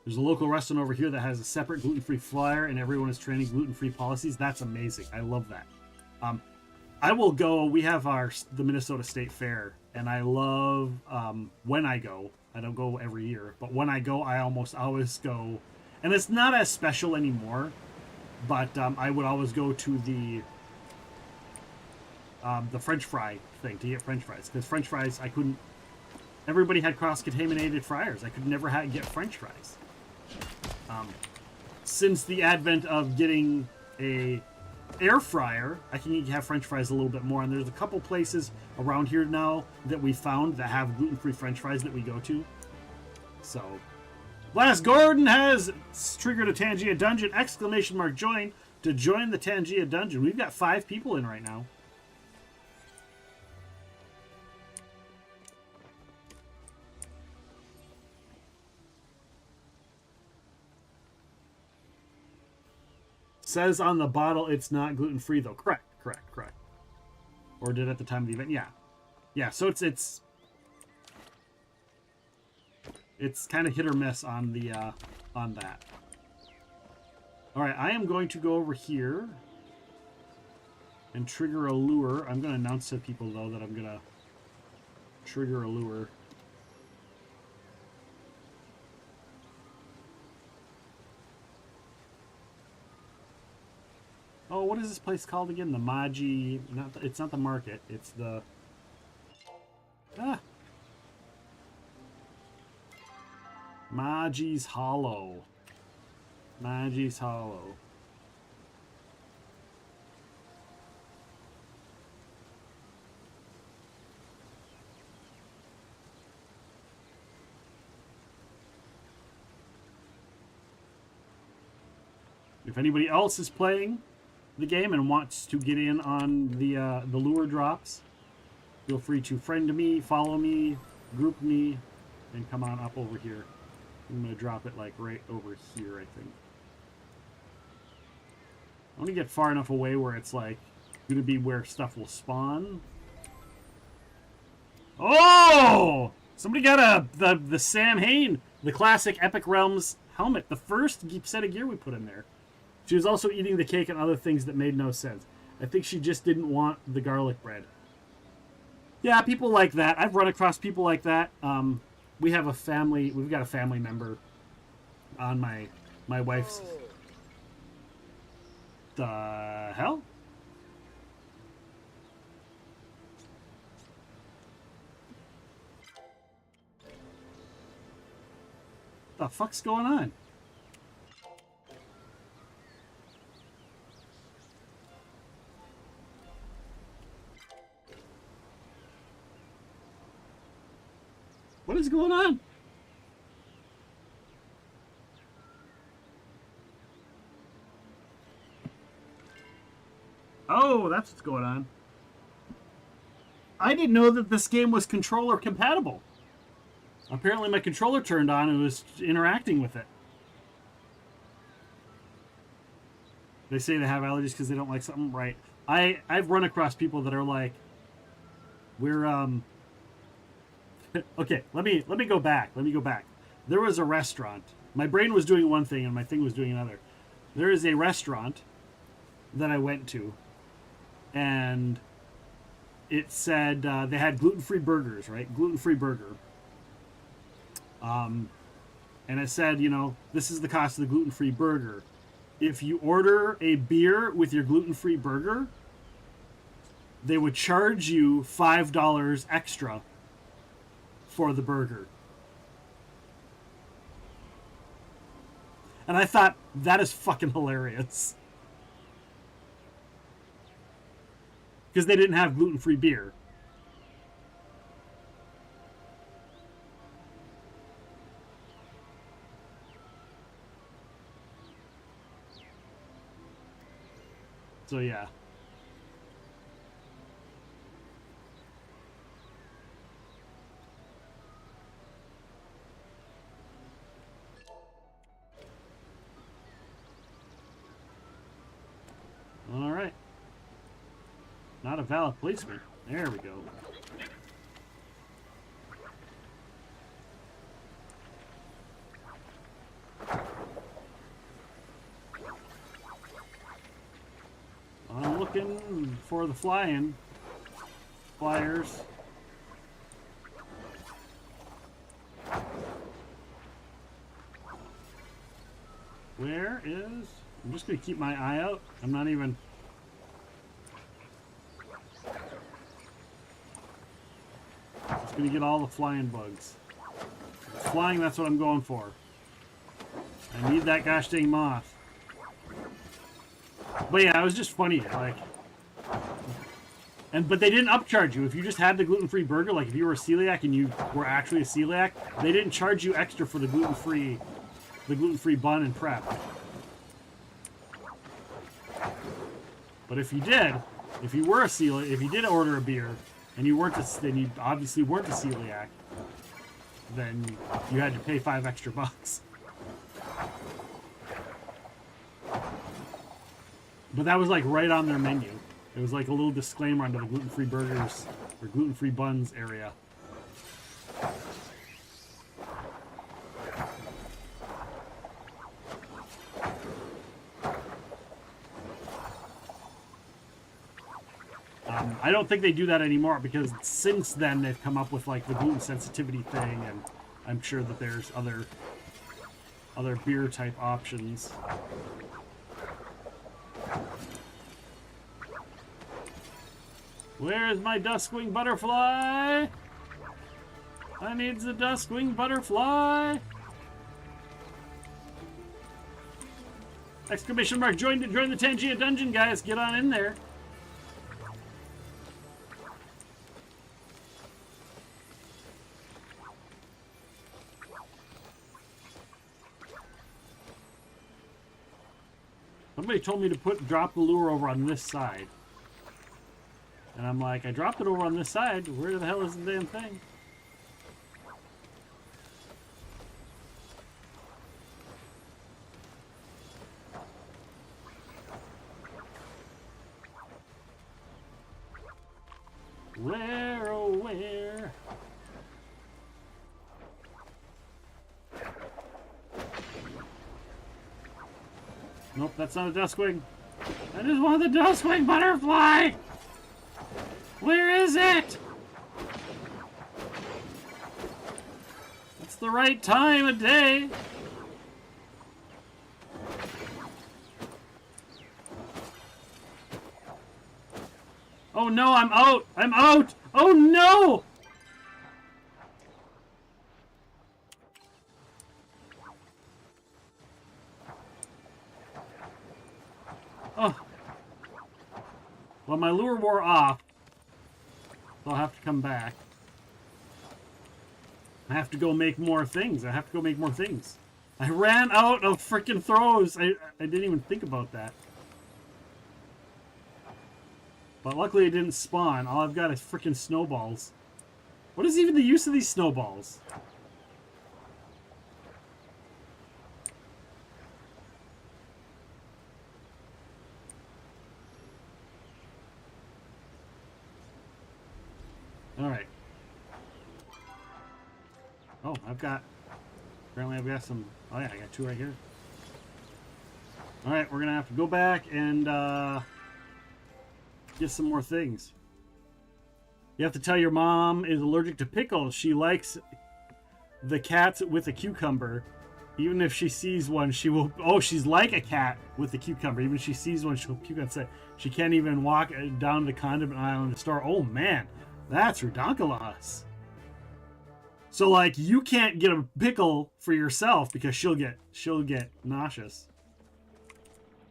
There's a local restaurant over here that has a separate gluten-free flyer, and everyone is training gluten-free policies. That's amazing. I love that. I will go. We have the Minnesota State Fair, and I love when I go. I don't go every year, but when I go, I almost always go. And it's not as special anymore, but I would always go to the French fry thing to get French fries, because French fries I couldn't. Everybody had cross-contaminated fryers. I could never get French fries. Since the advent of getting a air fryer, I can have French fries a little bit more. And there's a couple places around here now that we found that have gluten-free French fries that we go to. So, Last Gordon has triggered a Tangia Dungeon! !Join to join the Tangia Dungeon. We've got 5 people in right now. Says on the bottle it's not gluten-free though. Correct. Or did at the time of the event. Yeah, so it's kind of hit or miss on the on that. All right, I am going to go over here and trigger a lure. I'm going to announce to people though that I'm going to trigger a lure. Oh, what is this place called again? The Maji... It's not the market. It's the... Maji's Hollow. Maji's Hollow. If anybody else is playing the game and wants to get in on the lure drops, feel free to friend me, follow me, group me, and come on up over here. I'm going to drop it like right over here, I think. I want to get far enough away where it's like going to be where stuff will spawn. Oh! Somebody got the Sam Hain, the classic Epic Realms helmet, the first set of gear we put in there. She was also eating the cake and other things that made no sense. I think she just didn't want the garlic bread. Yeah, people like that. I've run across people like that. We've got a family member on my wife's... The hell? The fuck's going on? What is going on? Oh, that's what's going on. I didn't know that this game was controller compatible. Apparently my controller turned on and was interacting with it. They say they have allergies because they don't like something. Right. I've run across people that are like, we're okay, let me go back. There was a restaurant. My brain was doing one thing and my thing was doing another. There is a restaurant that I went to and it said they had gluten-free burgers, right? Gluten-free burger. And it said, you know, this is the cost of the gluten-free burger. If you order a beer with your gluten-free burger, they would charge you $5 extra for the burger. And I thought, that is fucking hilarious. Because they didn't have gluten-free beer. So yeah. All right. Not a valid placement. There we go. I'm looking for the flyers. Where is... I'm just going to keep my eye out. I'm not even... Just going to get all the flying bugs. Flying, that's what I'm going for. I need that gosh dang moth. But yeah, it was just funny, like... But they didn't upcharge you. If you just had the gluten-free burger, like if you were a celiac and you were actually a celiac, they didn't charge you extra for the gluten-free bun and prep. But if you did, if you were a celiac, if you did order a beer and you weren't then you obviously weren't a celiac, then you had to pay $5 extra. But that was like right on their menu. It was like a little disclaimer under the gluten-free burgers or gluten-free buns area. I don't think they do that anymore because since then they've come up with like the gluten sensitivity thing, and I'm sure that there's other beer type options. Where's my Duskwing Butterfly? I need the Duskwing Butterfly! Exclamation mark, join the Tangia dungeon, guys. Get on in there. Somebody told me to drop the lure over on this side. And I'm like, I dropped it over on this side. Where the hell is the damn thing? Where, oh where? Nope, that's not a Duskwing. I just want the Duskwing Butterfly! Where is it? It's the right time of day. Oh no, I'm out! I'm out! Oh no! Oh. Well, my lure wore off. So I'll have to come back. I have to go make more things. I ran out of freaking throws. I didn't even think about that. But luckily it didn't spawn. All I've got is freaking snowballs. What is even the use of these snowballs? Alright. Oh, apparently I've got some, oh yeah, I got 2 right here. Alright, we're gonna have to go back and, Get some more things. You have to tell your mom is allergic to pickles. She likes the cats with a cucumber. Even if she sees one, she will... Oh, she's like a cat with a cucumber. Even if she sees one, she'll puke and say she can't even walk down the condiment aisle in the store. Oh, man. That's redonkulous. So, like, you can't get a pickle for yourself because she'll get nauseous.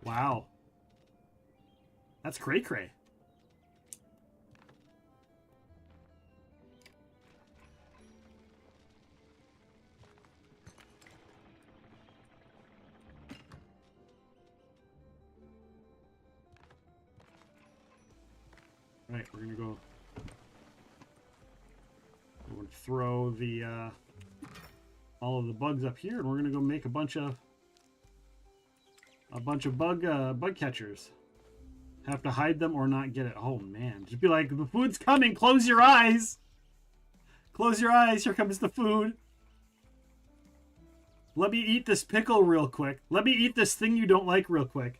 Wow. That's cray-cray. Right, we're gonna go. We're gonna throw the all of the bugs up here, and we're gonna go make a bunch of bug catchers. Have to hide them or not get it. Oh man, just be like, the food's coming. Close your eyes. Close your eyes. Here comes the food. Let me eat this pickle real quick. Let me eat this thing you don't like real quick.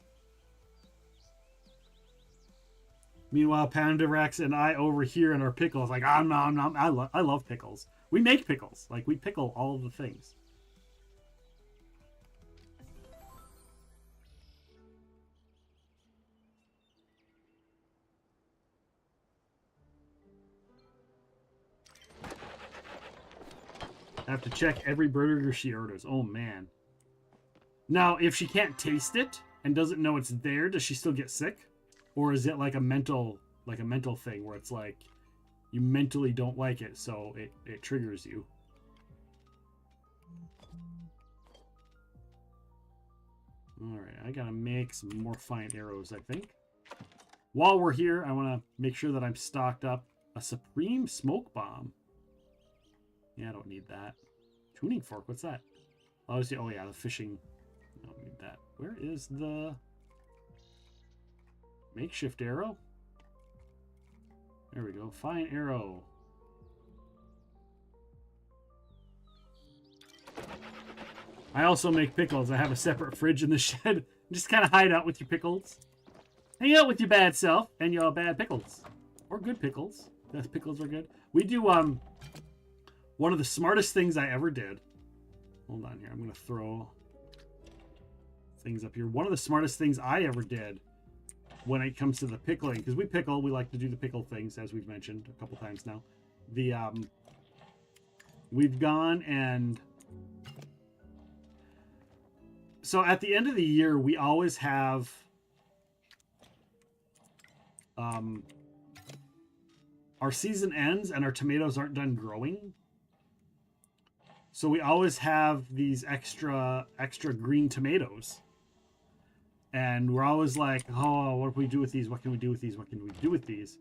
Meanwhile, Panda Rex and I over here in our pickles, like, I love pickles. We make pickles. Like, we pickle all of the things. I have to check every burger she orders. Oh, man. Now, if she can't taste it and doesn't know it's there, does she still get sick? Or is it like a mental thing where it's like you mentally don't like it, so it triggers you? Alright, I gotta make some more fine arrows, I think. While we're here, I want to make sure that I'm stocked up. A Supreme Smoke Bomb. Yeah, I don't need that. Tuning Fork, what's that? Oh yeah, the fishing. I don't need that. Where is the... Makeshift arrow? There we go. Fine arrow. I also make pickles. I have a separate fridge in the shed. Just kind of hide out with your pickles. Hang out with your bad self and your bad pickles. Or good pickles. Best pickles are good. We do, one of the smartest things I ever did. Hold on here. I'm going to throw things up here. One of the smartest things I ever did when it comes to the pickling, because we pickle, we like to do the pickle things, as we've mentioned a couple times now. The we've gone and so at the end of the year, we always have our season ends and our tomatoes aren't done growing. So we always have these extra green tomatoes. And we're always like, oh, what do we do with these? What can we do with these? What can we do with these?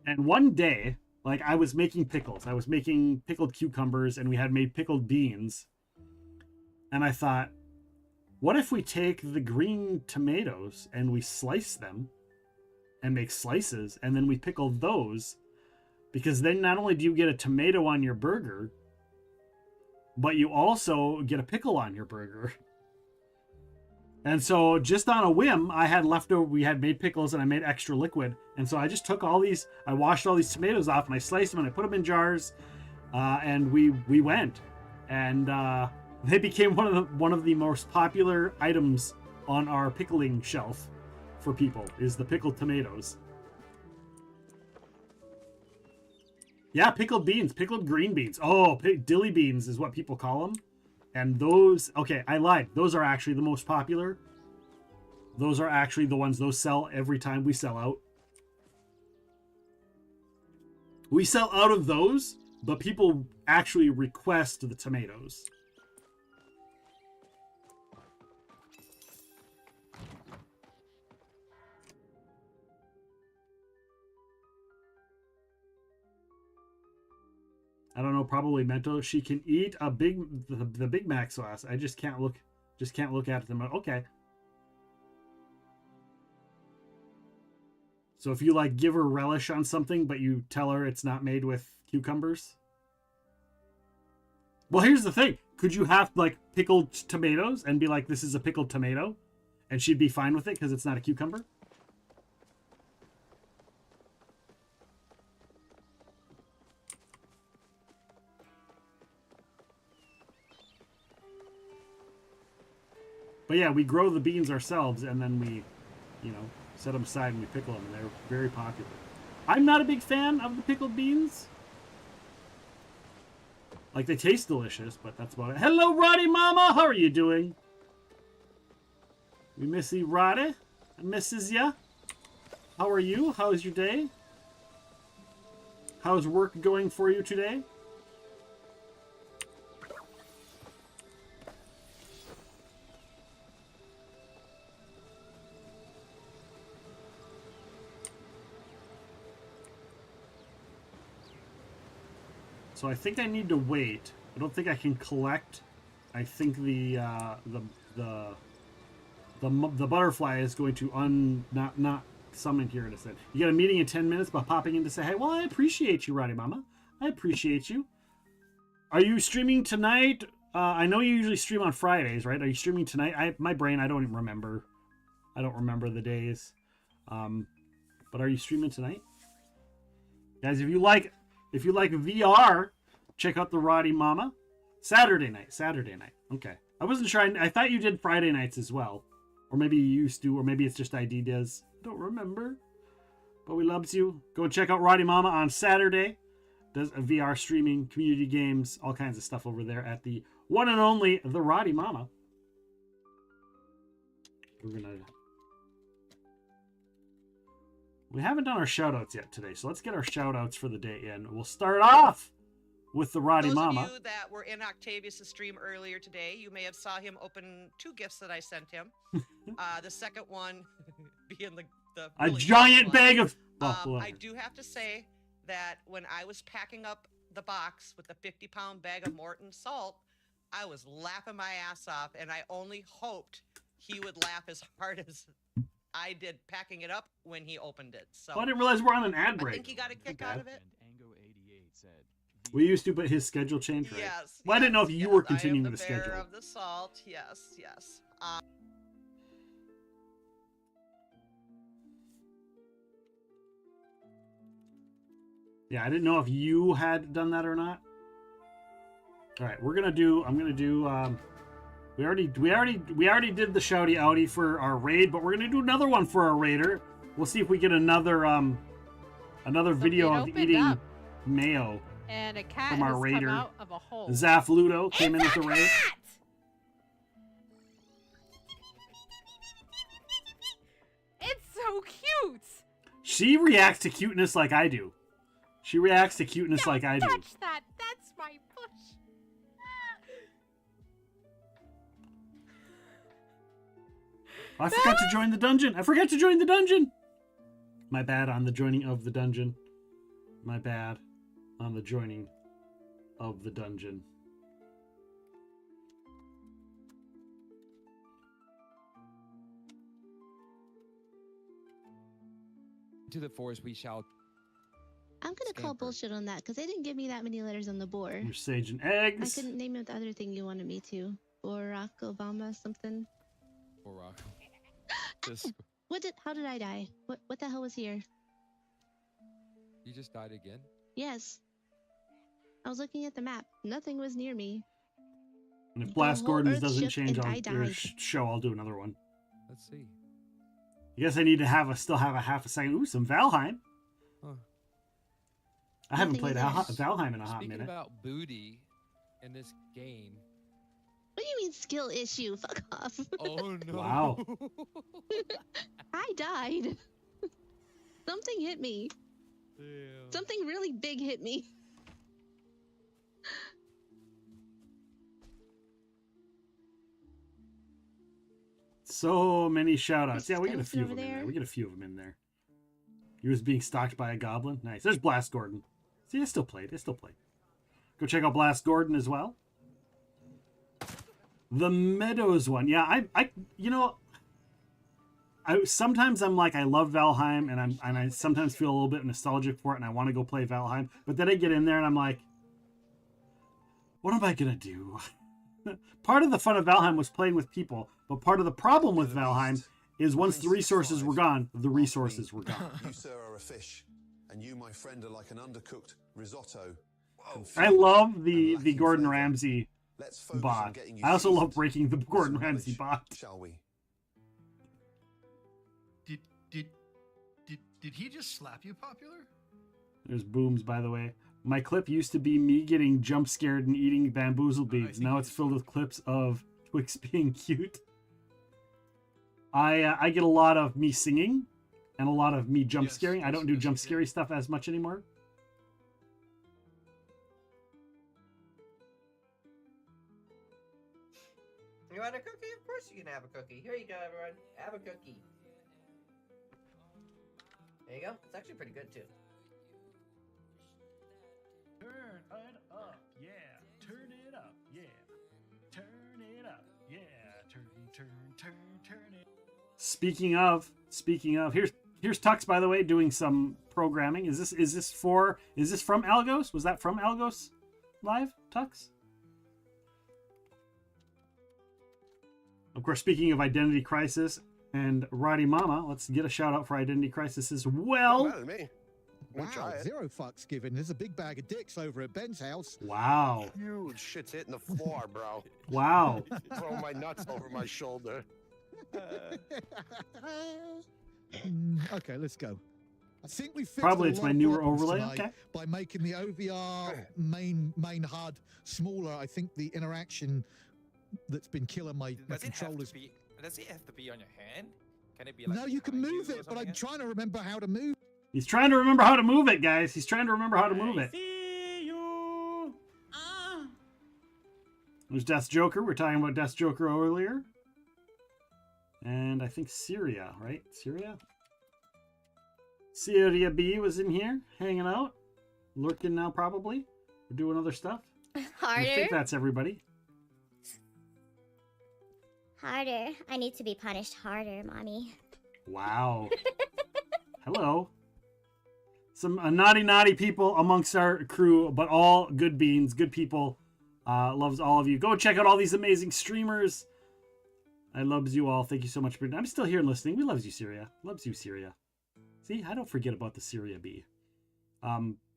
And one day, like, I was making pickles. I was making pickled cucumbers, and we had made pickled beans. And I thought, what if we take the green tomatoes and we slice them and make slices, and then we pickle those? Because then not only do you get a tomato on your burger, but you also get a pickle on your burger. And so just on a whim, I had leftover, we had made pickles and I made extra liquid. And so I just took all these, I washed all these tomatoes off and I sliced them and I put them in jars. And we went. And they became one of the most popular items on our pickling shelf for people, is the pickled tomatoes. Yeah, pickled beans, pickled green beans. Oh, dilly beans is what people call them. And those, okay, I lied. Those are actually the most popular. Those are actually the ones, those sell every time we sell out. We sell out of those, but people actually request the tomatoes. I don't know, probably Mento. She can eat the Big Mac sauce. I just can't look at them. Okay. So if you like give her relish on something, but you tell her it's not made with cucumbers. Well, here's the thing. Could you have like pickled tomatoes and be like, this is a pickled tomato? And she'd be fine with it because it's not a cucumber? But yeah, we grow the beans ourselves, and then we, you know, set them aside and we pickle them, and they're very popular. I'm not a big fan of the pickled beans. Like, they taste delicious, but that's about it. Hello, Roddy Mama! How are you doing? We miss you, Roddy. I misses ya. How are you? How's your day? How's work going for you today? So I think I need to wait. I don't think I can collect. I think the butterfly is going to not summon here in a second. You got a meeting in 10 minutes, but popping in to say, hey, well, I appreciate you, Roddy Mama. I appreciate you. Are you streaming tonight? I know you usually stream on Fridays, right? Are you streaming tonight? My brain, I don't even remember. I don't remember the days. But are you streaming tonight? Guys, if you like VR, check out the Roddy Mama. Saturday night. Okay. I wasn't sure. I thought you did Friday nights as well. Or maybe you used to, or maybe it's just ID does. Don't remember. But we loves you. Go and check out Roddy Mama on Saturday. Does a VR streaming, community games, all kinds of stuff over there at the one and only the Roddy Mama. We haven't done our shout-outs yet today, so let's get our shout-outs for the day in. We'll start off with the Roddy Mama. Those of you that were in Octavius' stream earlier today, you may have saw him open 2 gifts that I sent him. The second one being the a really giant one. bag of... I do have to say that when I was packing up the box with the 50-pound bag of Morton salt, I was laughing my ass off, and I only hoped he would laugh as hard as I did packing it up when he opened it. So I didn't realize we're on an ad break. I think he got a kick out of it. We used to, but his schedule changed, right? Yes. Well, I didn't know if you were continuing I am the bearer schedule. of the salt. Yes. Yeah, I didn't know if you had done that or not. All right, I'm gonna do. We already did the shouty outie for our raid, but we're gonna do another one for our raider. We'll see if we get another video of eating mayo. And a cat from our has raider. come out of a hole. Zaf Ludo came in with the raid. It's so cute. She reacts to cuteness like I do. Like I do. Touch that. That's my push. I forgot to join the dungeon. My bad on the joining of the dungeon. My bad on the joining of the dungeon. To the forest we shall. I'm gonna call bullshit on that because they didn't give me that many letters on the board. Your sage and eggs. I couldn't name it the other thing you wanted me to. Barack Obama something. Barack. How did I die? What the hell was here? You just died again? Yes. I was looking at the map. Nothing was near me. And if The Blast whole Gordon's Earth doesn't shook change and on I your died. show, I'll do another one. Let's see. I guess I need to still have a half a second. Ooh, some Valheim. Huh. I haven't Nothing played is there. Valheim in a hot Speaking minute. about booty in this game. What do you mean skill issue? Fuck off. Oh no. Wow. I died. Something hit me. Damn. Something really big hit me. So many shout outs. Yeah, we get a Is few it of them over in there. there? We get a few of them in there. He was being stalked by a goblin. Nice. There's Blast Gordon. See, I still played. Go check out Blast Gordon as well. The Meadows one. Yeah, sometimes I'm like, I love Valheim, and I sometimes feel a little bit nostalgic for it, and I want to go play Valheim. But then I get in there and I'm like, what am I gonna do? Part of the fun of Valheim was playing with people, but part of the problem with Valheim is once the resources were gone, the resources were gone. You, sir, are a fish, and you, my friend, are like an undercooked risotto. I love the Gordon Ramsay Let's focus on bot. getting you I also love seasoned breaking the with Gordon some Ramsay knowledge, bot. shall we? Did he just slap you, Popular? There's Booms, by the way. My clip used to be me getting jump scared and eating bamboozle beads. Now it's filled with clips of Twix being cute. I get a lot of me singing and a lot of me jump scaring. I don't do jump scary stuff as much anymore. You want a cookie? Of course you can have a cookie. Here you go, everyone. Have a cookie. There you go. It's actually pretty good, too. Turn it up, yeah. Turn it up, yeah. Turn it up, yeah. Turn it. Speaking of, here's Tux, by the way, doing some programming. Is this from Algos? Was that from Algos Live, Tux? Of course, speaking of Identity Crisis and Roddy Mama, let's get a shout out for Identity Crisis as well. Doesn't matter to me. We'll Wow, try it. 0 fucks given. There's a big bag of dicks over at Ben's house. Wow. Huge shit's hitting the floor, bro. Wow. Throwing my nuts over my shoulder. Okay, let's go. I think we fixed Probably a it's lot my of newer problems overlay, tonight okay. by making the OVR main HUD smaller. I think the interaction that's been killing my controllers. Does it have to be on your hand? Can it be like No, you can move it, but I'm trying to remember how to move. He's trying to remember how to move it, guys. He's trying to remember how to move it. There's Death's Joker. We were talking about Death's Joker earlier. And I think Syria, right? Syria B was in here, hanging out. Lurking now, probably. We're doing other stuff. Harder. I think that's everybody. Harder. I need to be punished harder, Mommy. Wow. Hello. Some naughty people amongst our crew, but all good beans, good people. Loves all of you. Go check out all these amazing streamers. I loves you all. Thank you so much for. I'm still here and listening. We loves you, Syria. Loves you, Syria. See, I don't forget about the Syria B.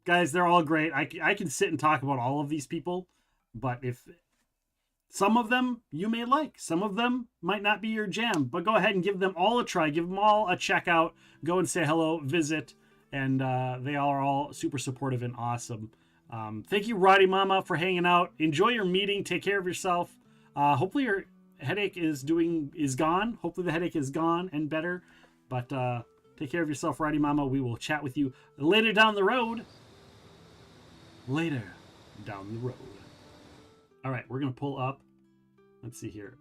Guys, they're all great. I can sit and talk about all of these people, but if some of them you may like, some of them might not be your jam, but go ahead and give them all a try. Give them all a check out. Go and say hello, visit, and they are all super supportive and awesome. Thank you, Roddy Mama, for hanging out. Enjoy your meeting. Take care of yourself. Hopefully your headache is gone. Hopefully the headache is gone and better. But take care of yourself, Roddy Mama. We will chat with you later down the road. Later down the road. All right, we're going to pull up. Let's see here.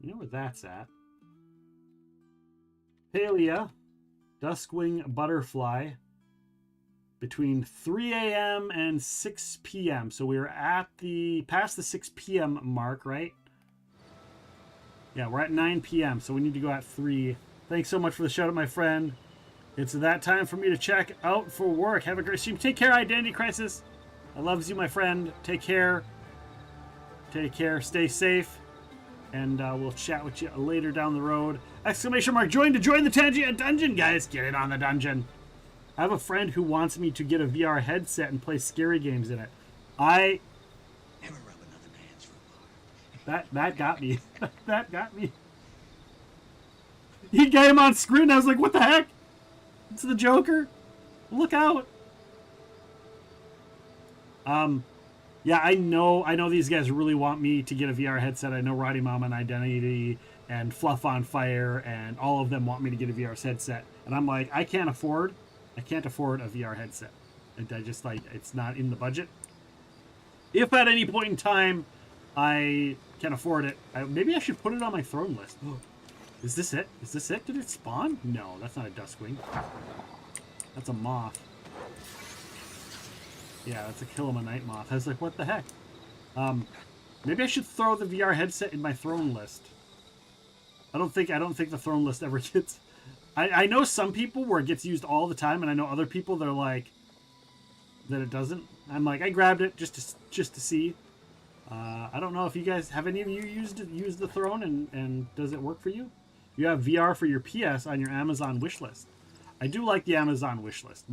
You know where that's at? Palia, Duskwing Butterfly, between 3 a.m. and 6 p.m. So we're at past the 6 p.m. mark, right? Yeah, we're at 9 p.m. So we need to go at 3. Thanks so much for the shout out, my friend. It's that time for me to check out for work. Have a great stream. Take care, Identity Crisis. I loves you, my friend. Take care. Take care. Stay safe. And we'll chat with you later down the road. Exclamation mark. Join the Tangia dungeon, guys. Get in on the dungeon. I have a friend who wants me to get a VR headset and play scary games in it. Never rub another man's rhubarb. That got me. That got me. He got him on screen. I was like, what the heck? It's the Joker. Look out. Yeah, I know these guys really want me to get a VR headset. I know Roddy Mama and Identity and Fluff on Fire and all of them want me to get a VR headset. And I'm like, I can't afford a VR headset. I just it's not in the budget. If at any point in time I can afford it, maybe I should put it on my throne list. Is this it? Is this it? Did it spawn? No, that's not a Duskwing. That's a moth. Yeah, that's a kill him a night moth. I was like, what the heck? Maybe I should throw the VR headset in my throne list. I don't think the throne list ever gets. I know some people where it gets used all the time, and I know other people that are like that it doesn't. I'm like, I grabbed it just to see. I don't know if you guys have any of you used the throne and does it work for you? You have VR for your PS on your Amazon wish list. I do like the Amazon wish list.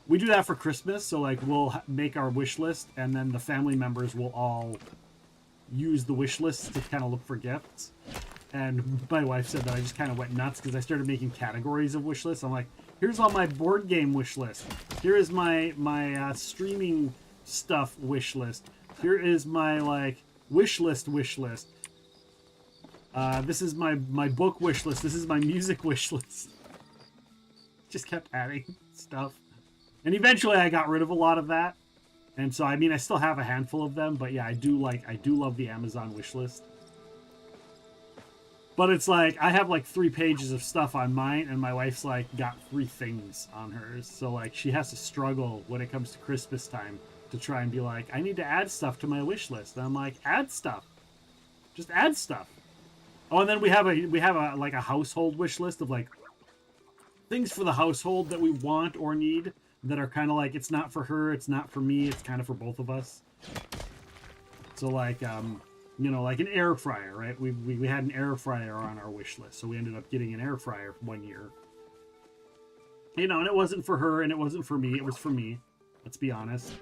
We do that for Christmas, so like we'll make our wish list, and then the family members will all use the wish list to kind of look for gifts. And my wife said that I just kind of went nuts because I started making categories of wish lists. I'm like, here's all my board game wish list. Here is my streaming stuff wish list. Here is my like wish list. This is my book wish list. This is my music wish list. Just kept adding stuff. And eventually I got rid of a lot of that. And so, I mean, I still have a handful of them, but yeah, I do love the Amazon wish list. But it's like, I have like 3 pages of stuff on mine, and my wife's like got 3 things on hers. So like, she has to struggle when it comes to Christmas time to try and be like, I need to add stuff to my wish list. And I'm like, add stuff. Just add stuff. Oh, and then we have a like a household wish list of like things for the household that we want or need that are kind of like, it's not for her, it's not for me, it's kind of for both of us. So like, you know, like an air fryer, right? We had an air fryer on our wish list, so we ended up getting an air fryer one year. You know, and it wasn't for her and it wasn't for me, it was for me. Let's be honest.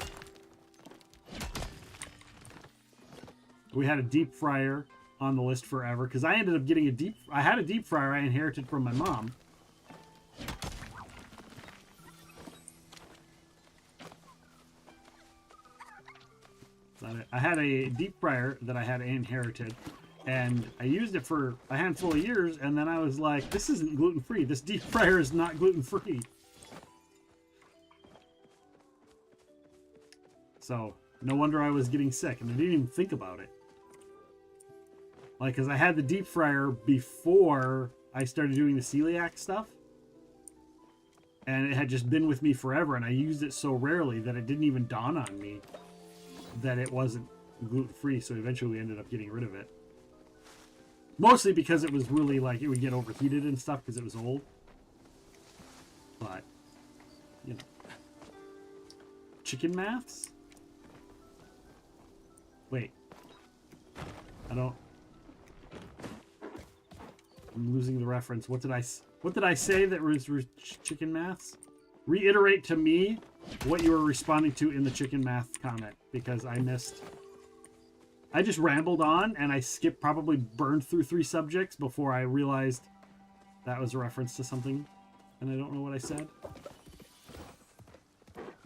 We had a deep fryer on the list forever because I ended up getting I had a deep fryer I inherited from my mom. I had a deep fryer that I had inherited, and I used it for a handful of years, and then I was like, this isn't gluten-free. This deep fryer is not gluten-free. So, no wonder I was getting sick, and I didn't even think about it. Like, because I had the deep fryer before I started doing the celiac stuff, and it had just been with me forever, and I used it so rarely that it didn't even dawn on me that it wasn't gluten-free, so eventually we ended up getting rid of it. Mostly because it was really, like, it would get overheated and stuff because it was old. But, you know. Chicken maths? Wait. I'm losing the reference. What did I say that was chicken maths? Reiterate to me what you were responding to in the chicken math comment, because I missed. I just rambled on and I probably burned through 3 subjects before I realized that was a reference to something, and I don't know what I said.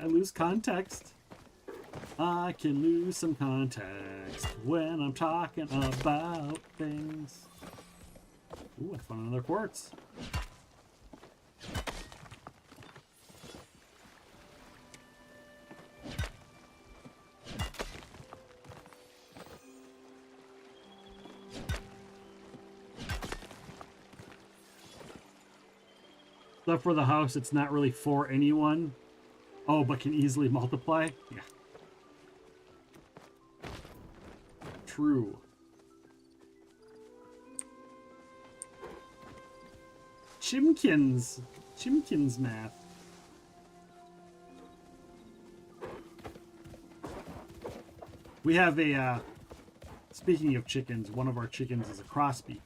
I lose context. I can lose some context when I'm talking about things. Ooh, I found another quartz. Stuff for the house, it's not really for anyone. Oh, but can easily multiply? Yeah. True. Chimkins math. We have a, speaking of chickens, one of our chickens is a crossbeak.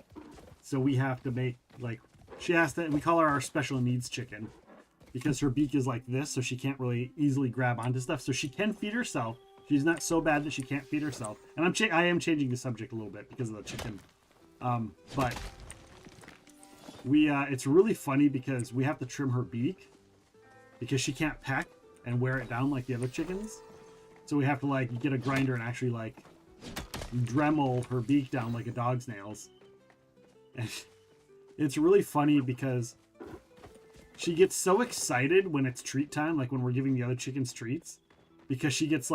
So we have to make, like, she has to, we call her our special needs chicken because her beak is like this, so she can't really easily grab onto stuff. So she can feed herself. She's not so bad that she can't feed herself. And I am changing the subject a little bit because of the chicken. But we, it's really funny because we have to trim her beak because she can't peck and wear it down like the other chickens. So we have to like get a grinder and actually like Dremel her beak down like a dog's nails. And it's really funny because she gets so excited when it's treat time, like when we're giving the other chickens treats, because she gets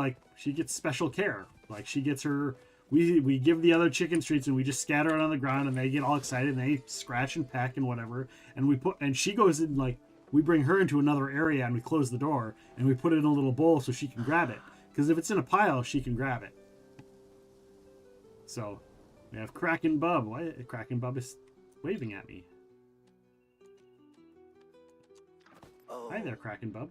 special care. Like she gets her, we give the other chickens treats and we just scatter it on the ground and they get all excited and they scratch and peck and whatever. And she goes in, like, we bring her into another area and we close the door and we put it in a little bowl so she can grab it. Because if it's in a pile, she can grab it. So we have Kraken Bub. Why Kraken Bub is waving at me. Oh. Hi there, Kraken Bub.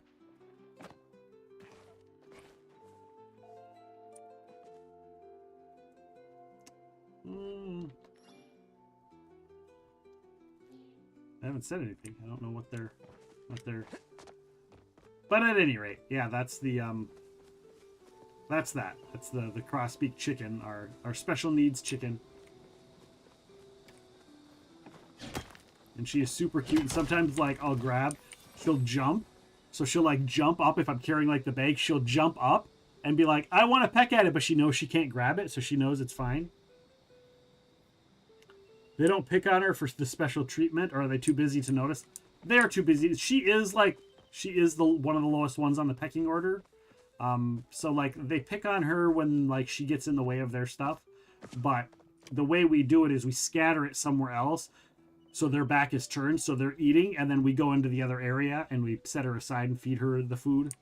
I haven't said anything. I don't know what they're But at any rate, yeah, that's the That's that. That's the cross-beak chicken, our special needs chicken. And she is super cute. And sometimes, like, I'll grab, she'll jump. So she'll, like, jump up if I'm carrying, like, the bag. She'll jump up and be like, I want to peck at it, but she knows she can't grab it, so she knows it's fine. They don't pick on her for the special treatment, or are they too busy to notice? They are too busy. She is the one of the lowest ones on the pecking order. So, like, they pick on her when, like, she gets in the way of their stuff. But the way we do it is we scatter it somewhere else. So their back is turned, so they're eating, and then we go into the other area, and we set her aside and feed her the food.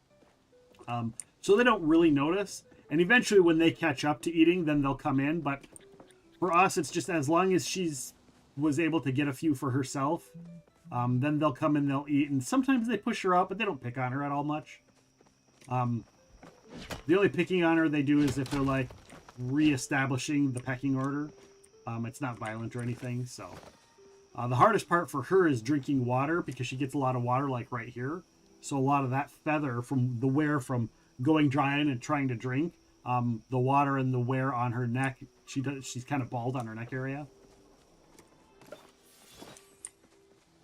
So they don't really notice. And eventually when they catch up to eating, then they'll come in. But for us, it's just as long as was able to get a few for herself, then they'll come and they'll eat. And sometimes they push her out, but they don't pick on her at all much. The only picking on her they do is if they're, like, re-establishing the pecking order. It's not violent or anything, so... the hardest part for her is drinking water because she gets a lot of water, like right here. So a lot of that feather from the wear from going dry and trying to drink, the water and the wear on her neck, she's kind of bald on her neck area.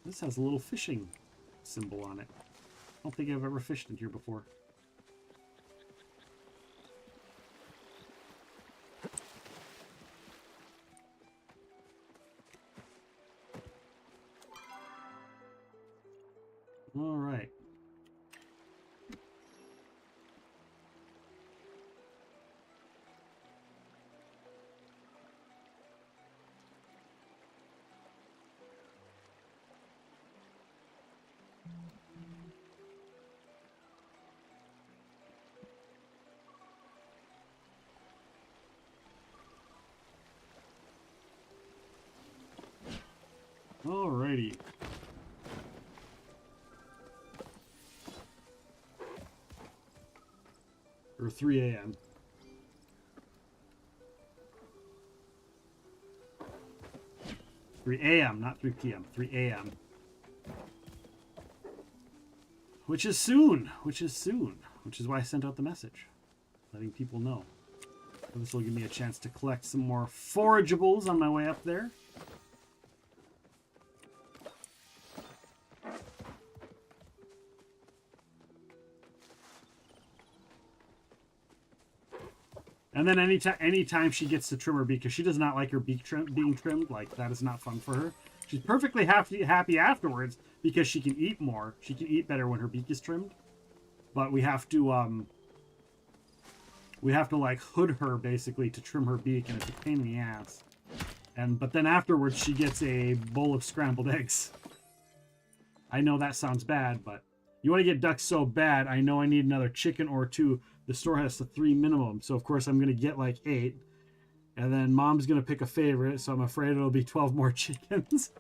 This has a little fishing symbol on it. I don't think I've ever fished in here before. All right. Alrighty. Or 3 a.m. Not 3 p.m. 3 a.m. Which is soon. Which is why I sent out the message. Letting people know. This will give me a chance to collect some more forageables on my way up there. And then anytime she gets to trim her beak, because she does not like her beak being trimmed, like, that is not fun for her. She's perfectly happy afterwards because she can eat more. She can eat better when her beak is trimmed. But we have to like hood her basically to trim her beak, and it's a pain in the ass. But then afterwards she gets a bowl of scrambled eggs. I know that sounds bad, but you want to get ducks so bad, I know I need another chicken or two. The store has the 3 minimum, so of course I'm gonna get like 8. And then Mom's gonna pick a favorite, so I'm afraid it'll be 12 more chickens.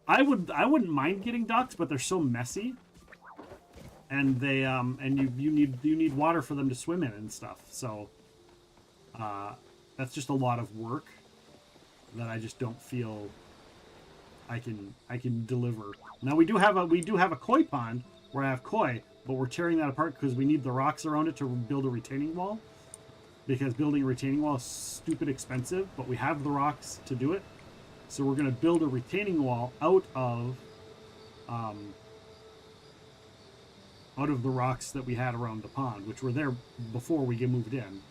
I wouldn't mind getting ducks, but they're so messy. And they and you need water for them to swim in and stuff. So that's just a lot of work that I just don't feel I can deliver. Now we do have a koi pond where I have koi, but we're tearing that apart because we need the rocks around it to build a retaining wall. Because building a retaining wall is stupid expensive, but we have the rocks to do it. So we're going to build a retaining wall out of the rocks that we had around the pond, which were there before we get moved in.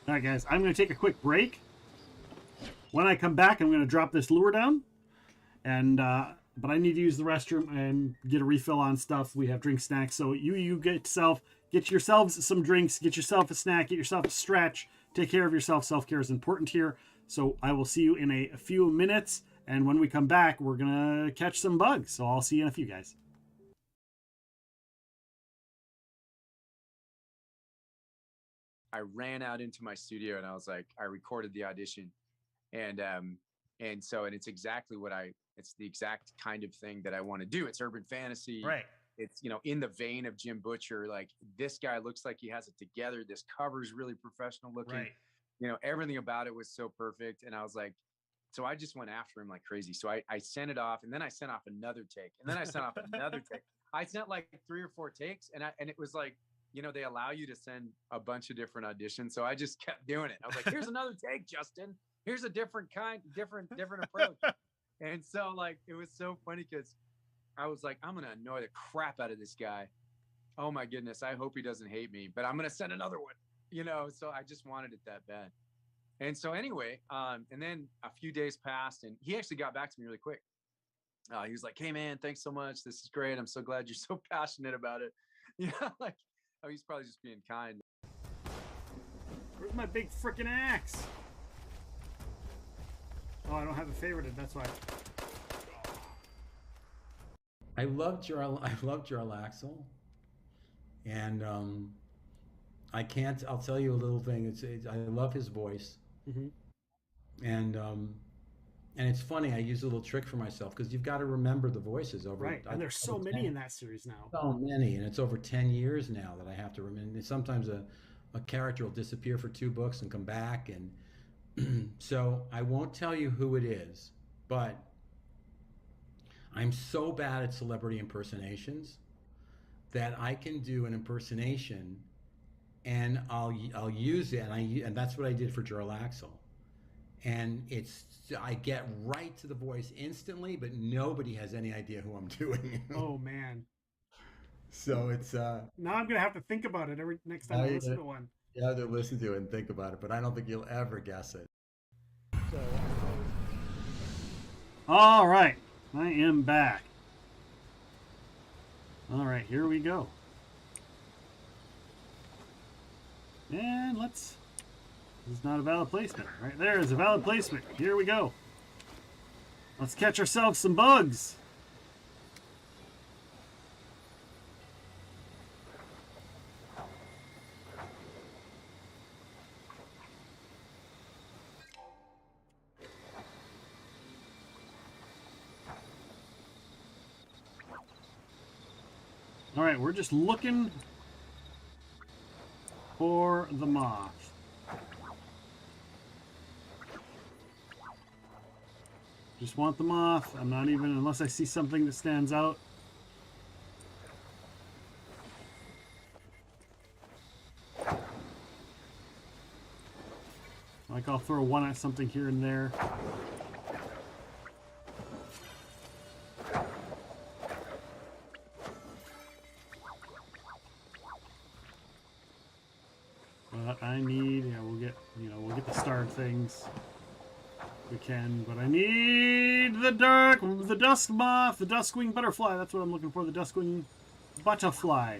All right, guys, I'm going to take a quick break. When I come back, I'm going to drop this lure down, and but I need to use the restroom and get a refill on stuff. We have drink snacks, so you get yourselves some drinks, get yourself a snack, get yourself a stretch, take care of yourself. Self-care is important here. So I will see you in a few minutes, and when we come back, we're going to catch some bugs. So I'll see you in a few, guys. I ran out into my studio and I was like, I recorded the audition, and it's exactly it's the exact kind of thing that I want to do. It's urban fantasy. Right. It's, in the vein of Jim Butcher. Like, this guy looks like he has it together. This cover's really professional looking. Right. Everything about it was so perfect. And I was like, so I just went after him like crazy. So I sent it off, and then I sent off another take, and then I sent off another take. I sent like 3 or 4 takes, and it was like, they allow you to send a bunch of different auditions. So I just kept doing it. I was like, here's another take, Justin. Here's a different approach. And so, like, it was so funny because I was like, I'm going to annoy the crap out of this guy. Oh my goodness. I hope he doesn't hate me, but I'm going to send another one, so I just wanted it that bad. And so anyway, and then a few days passed, and he actually got back to me really quick. He was like, hey man, thanks so much. This is great. I'm so glad you're so passionate about it. Like, he's probably just being kind. Where's my big freaking axe? Oh, I don't have it favorited, that's why. I loved Jarlaxle, and I'll tell you a little thing. I love his voice, and it's funny. I use a little trick for myself because you've got to remember the voices over. Right, and there's so many in that series now. So many, and it's over 10 years now that I have to remember. And sometimes a character will disappear for 2 books and come back, and so I won't tell you who it is, but I'm so bad at celebrity impersonations that I can do an impersonation, and I'll use it, and that's what I did for Jarlaxle. And I get right to the voice instantly, but nobody has any idea who I'm doing. Oh man! So it's now I'm gonna have to think about it every next time I listen to one. You have to listen to it and think about it, but I don't think you'll ever guess it. All right, I am back. All right, here we go. And this is not a valid placement. Right there is a valid placement. Here we go. Let's catch ourselves some bugs. All right, we're just looking for the moth. Just want the moth. I'm not even, unless I see something that stands out. Like, I'll throw one at something here and there. But I need, we'll get the star things. We can, but I need the dusk moth, the duskwing butterfly. That's what I'm looking for, the duskwing butterfly.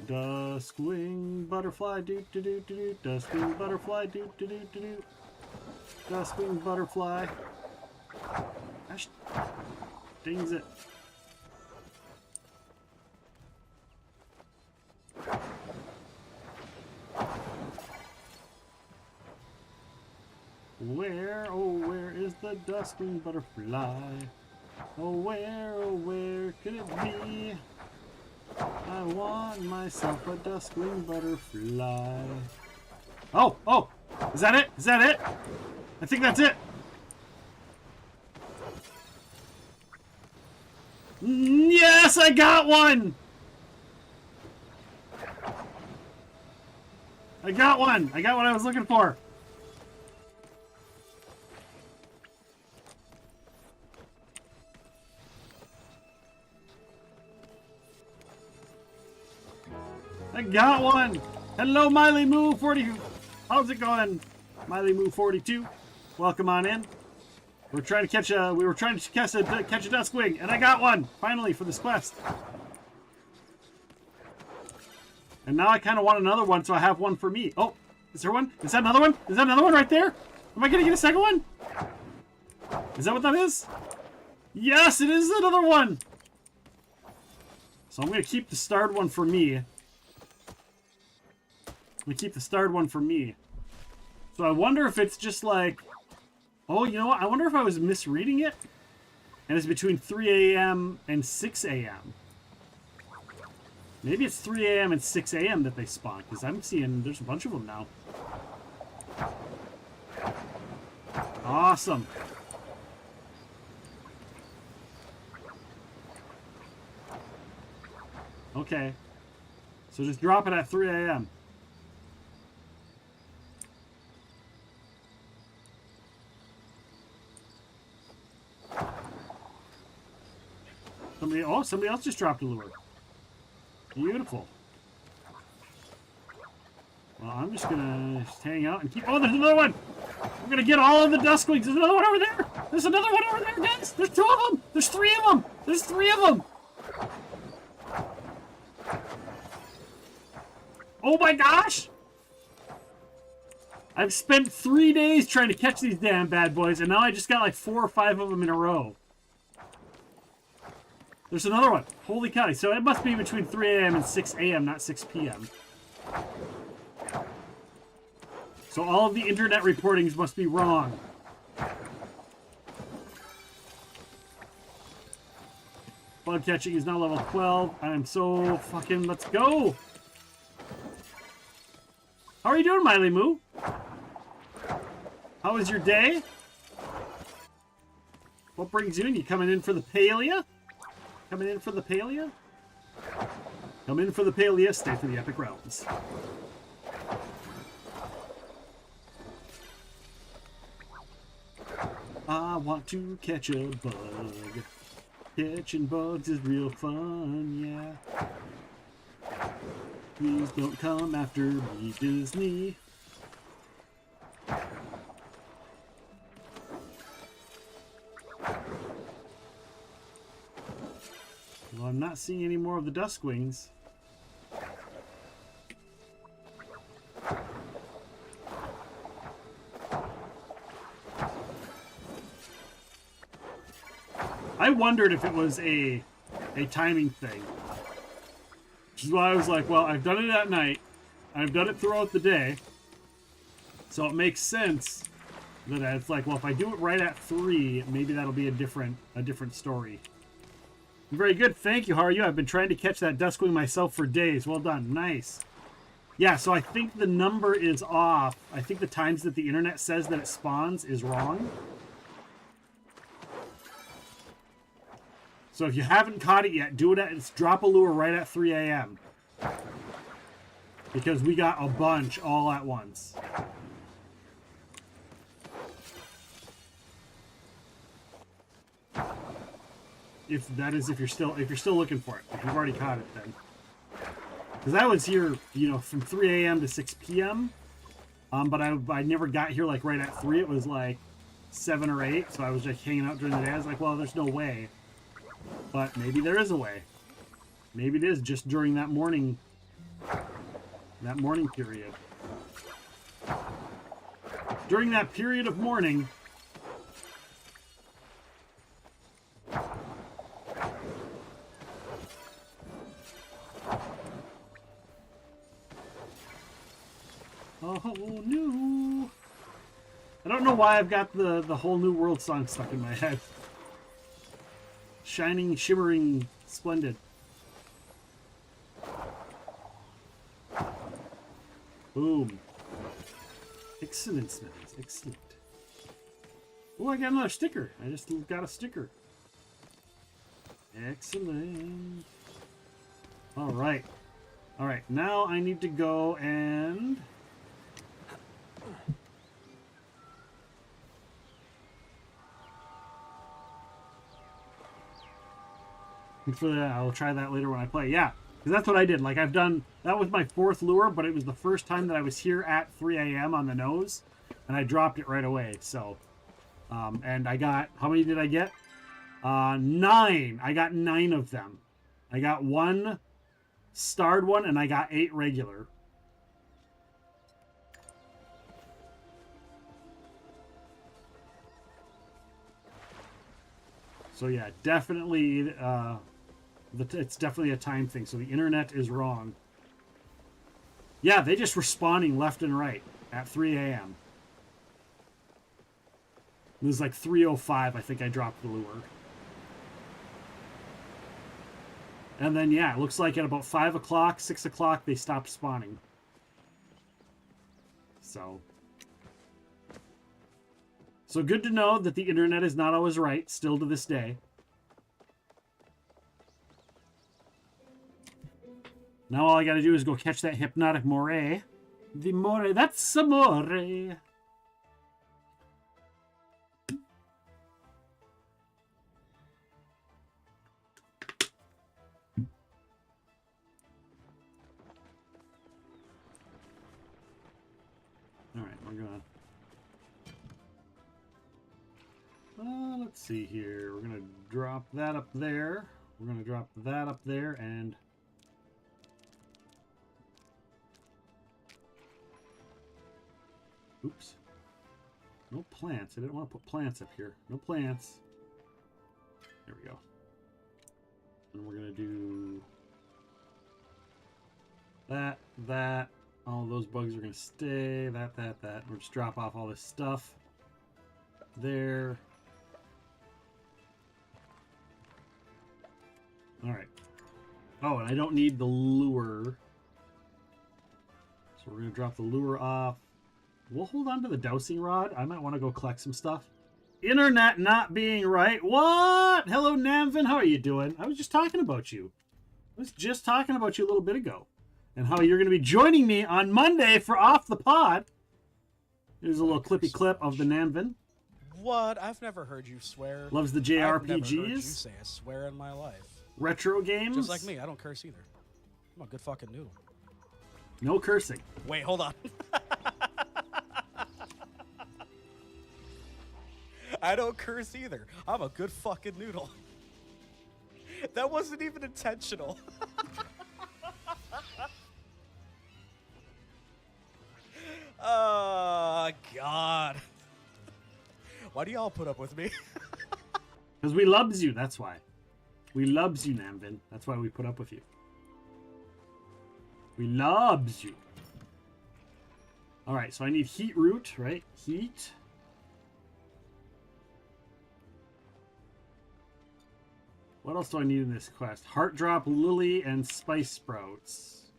Duskwing butterfly, do do do do do. Duskwing butterfly, do do do do do. Duskwing butterfly. Gosh, dings it. Where is the duskwing butterfly? Oh, where could it be? I want myself a duskwing butterfly. Oh, is that it? Is that it? I think that's it. Yes, I got one! I got one! I got what I was looking for! I got one! Hello, Miley Moo 40. How's it going? Miley Moo 42. Welcome on in. We were trying to catch a duskwing, and I got one finally for this quest. And now I kind of want another one, so I have one for me. Oh, is there one? Is that another one? Is that another one right there? Am I gonna get a second one? Is that what that is? Yes, it is another one. So I'm going to keep the starred one for me. So I wonder if it's just like... Oh, you know what? I wonder if I was misreading it. And it's between 3 a.m. and 6 a.m. Maybe it's 3 a.m. and 6 a.m. that they spawn, because I'm seeing there's a bunch of them now. Awesome. Okay. So just drop it at 3 a.m. Somebody else just dropped a lure. Beautiful. Well, I'm just gonna hang out and keep... Oh, there's another one! I'm gonna get all of the duskwings. There's another one over there! There's another one over there, guys! There's 2 of them! There's 3 of them! There's 3 of them! Oh my gosh! I've spent 3 days trying to catch these damn bad boys, and now I just got like 4 or 5 of them in a row. There's another one. Holy cow. So it must be between 3 a.m. and 6 a.m., not 6 p.m. So all of the internet reportings must be wrong. Bug catching is now level 12. I am so fucking... Let's go! How are you doing, Miley Moo? How was your day? What brings you in? You coming in for the Palia? Coming in for the Palia? Come in for the Palia, stay for the Epic Realms. I want to catch a bug. Catching bugs is real fun, yeah. Please don't come after me, Disney. Well, I'm not seeing any more of the Duskwings. I wondered if it was a timing thing. Which is why I was like, well, I've done it at night. I've done it throughout the day. So it makes sense that it's like, well, if I do it right at 3, maybe that'll be a different story. Very good. Thank you. How are you? I've been trying to catch that Duskwing myself for days. Well done. Nice. Yeah, so I think the number is off. I think the times that the internet says that it spawns is wrong. So if you haven't caught it yet, do it drop a lure right at 3 a.m. Because we got a bunch all at once. If you're still looking for it. If you've already caught it, then. Because I was here, you know, from 3 a.m. to 6 p.m. But I never got here like right at 3. It was like 7 or 8. So I was just hanging out during the day. I was like, well, there's no way. But maybe there is a way. Maybe it is just during that morning period. During that period of morning. Oh, new. I don't know why I've got the whole New World song stuck in my head. Shining, shimmering, splendid. Boom. Excellent, Smells. Excellent. Oh, I got another sticker. I just got a sticker. Excellent. All right. All right. Now I need to go and... For that, I'll try that later when I play. Yeah, because that's what I did. Like, I've done... That was my 4th lure, but it was the first time that I was here at 3 a.m. on the nose, and I dropped it right away. So, and I got... How many did I get? 9. I got 9 of them. I got 1 starred one, and I got 8 regular. So, yeah, definitely... It's definitely a time thing, so the internet is wrong. Yeah, they just were spawning left and right at 3 a.m. It was like 3:05, I think I dropped the lure. And then, yeah, it looks like at about 5 o'clock, 6 o'clock, they stopped spawning. So good to know that the internet is not always right, still to this day. Now all I gotta do is go catch that hypnotic moray. The moray, that's a moray. Alright, we're gonna... let's see here. We're gonna drop that up there. We're gonna drop that up there, and... Oops. No plants. I didn't want to put plants up here. No plants. There we go. And we're gonna do... that. All those bugs are gonna stay. That. We'll just drop off all this stuff. There. Alright. Oh, and I don't need the lure. So we're going to drop the lure off. We'll hold on to the dowsing rod. I might want to go collect some stuff. Internet not being right. What? Hello, Namvin. How are you doing? I was just talking about you. I was just talking about you a little bit ago. And how you're going to be joining me on Monday for Off the Pod. Here's a little clippy clip of the Namvin. What? I've never heard you swear. Loves the I've never heard you JRPGs. say a swear in my life. Retro games. Just like me, I don't curse either. I'm a good fucking noodle. No cursing. Wait, hold on. I don't curse either. I'm a good fucking noodle. That wasn't even intentional. Oh, God. Why do y'all put up with me? Because we loves you, that's why. We loves you, Namvin. That's why we put up with you. We loves you. Alright, so I need heat root, right? Heat. What else do I need in this quest? Heart drop lily and spice sprouts.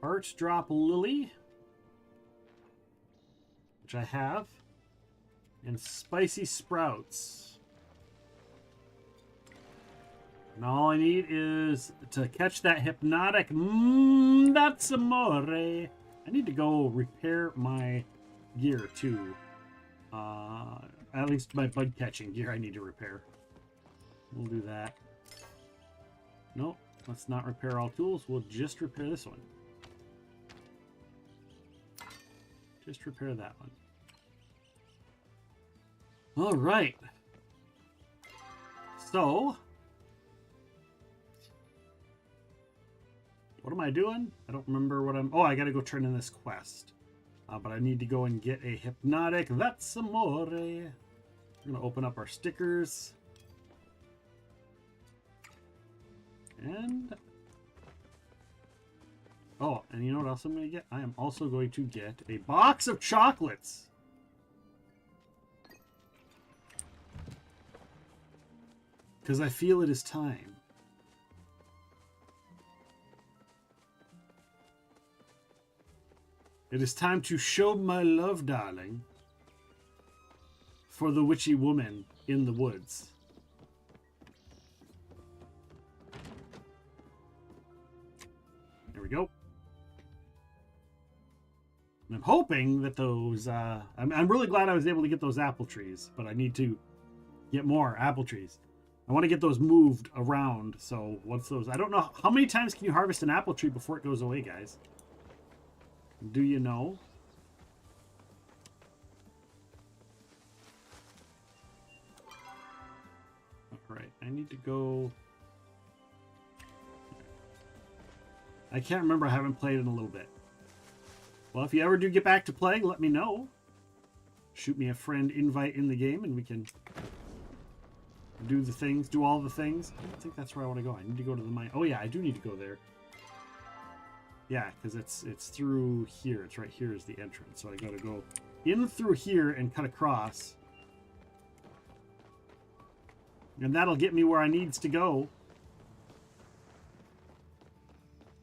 Heart drop lily, which I have, and spicy sprouts. And all I need is to catch that hypnotic. That's amore. I need to go repair my gear too. At least my bug catching gear I need to repair. We'll do that. Nope, let's not repair all tools. We'll just repair this one. Just repair that one. All right. So, what am I doing? I don't remember what I'm... Oh, I gotta go turn in this quest. But I need to go and get a hypnotic. That's amore. We're gonna open up our stickers. And... Oh, and you know what else I'm gonna get? I am also going to get a box of chocolates. Because I feel it is time. It is time to show my love, darling, for the witchy woman in the woods. There we go. And I'm hoping that those... I'm really glad I was able to get those apple trees, but I need to get more apple trees. I want to get those moved around, so once those... I don't know, how many times can you harvest an apple tree before it goes away, guys? Do you know? Alright, I need to go... I can't remember, I haven't played in a little bit. Well, if you ever do get back to playing, let me know. Shoot me a friend invite in the game and we can do the things, do all the things. I don't think that's where I want to go. I need to go to the mine. Oh yeah, I do need to go there. Yeah, because it's through here. It's right here is the entrance. So I got to go in through here and cut across. And that'll get me where I needs to go.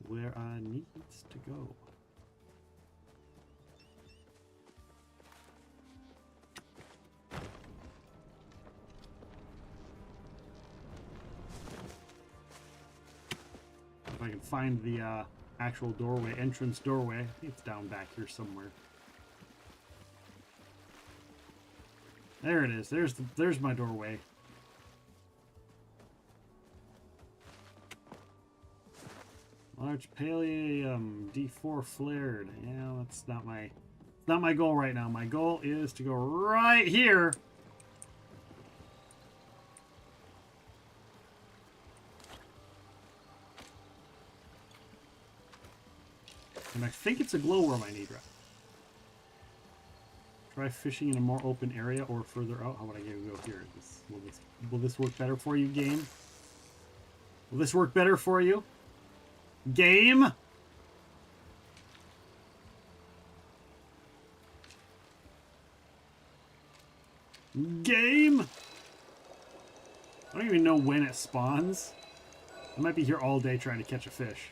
Where I needs to go. If I can find the actual doorway, entrance doorway. I think it's down back here somewhere. There it is. There's my doorway. Large Pallium D4 flared. Yeah, that's not my goal right now. My goal is to go right here. And I think it's a glowworm I need, right? Try fishing in a more open area or further out. How would I go here? Will this work better for you, game? Will this work better for you? Game? Game? I don't even know when it spawns. I might be here all day trying to catch a fish.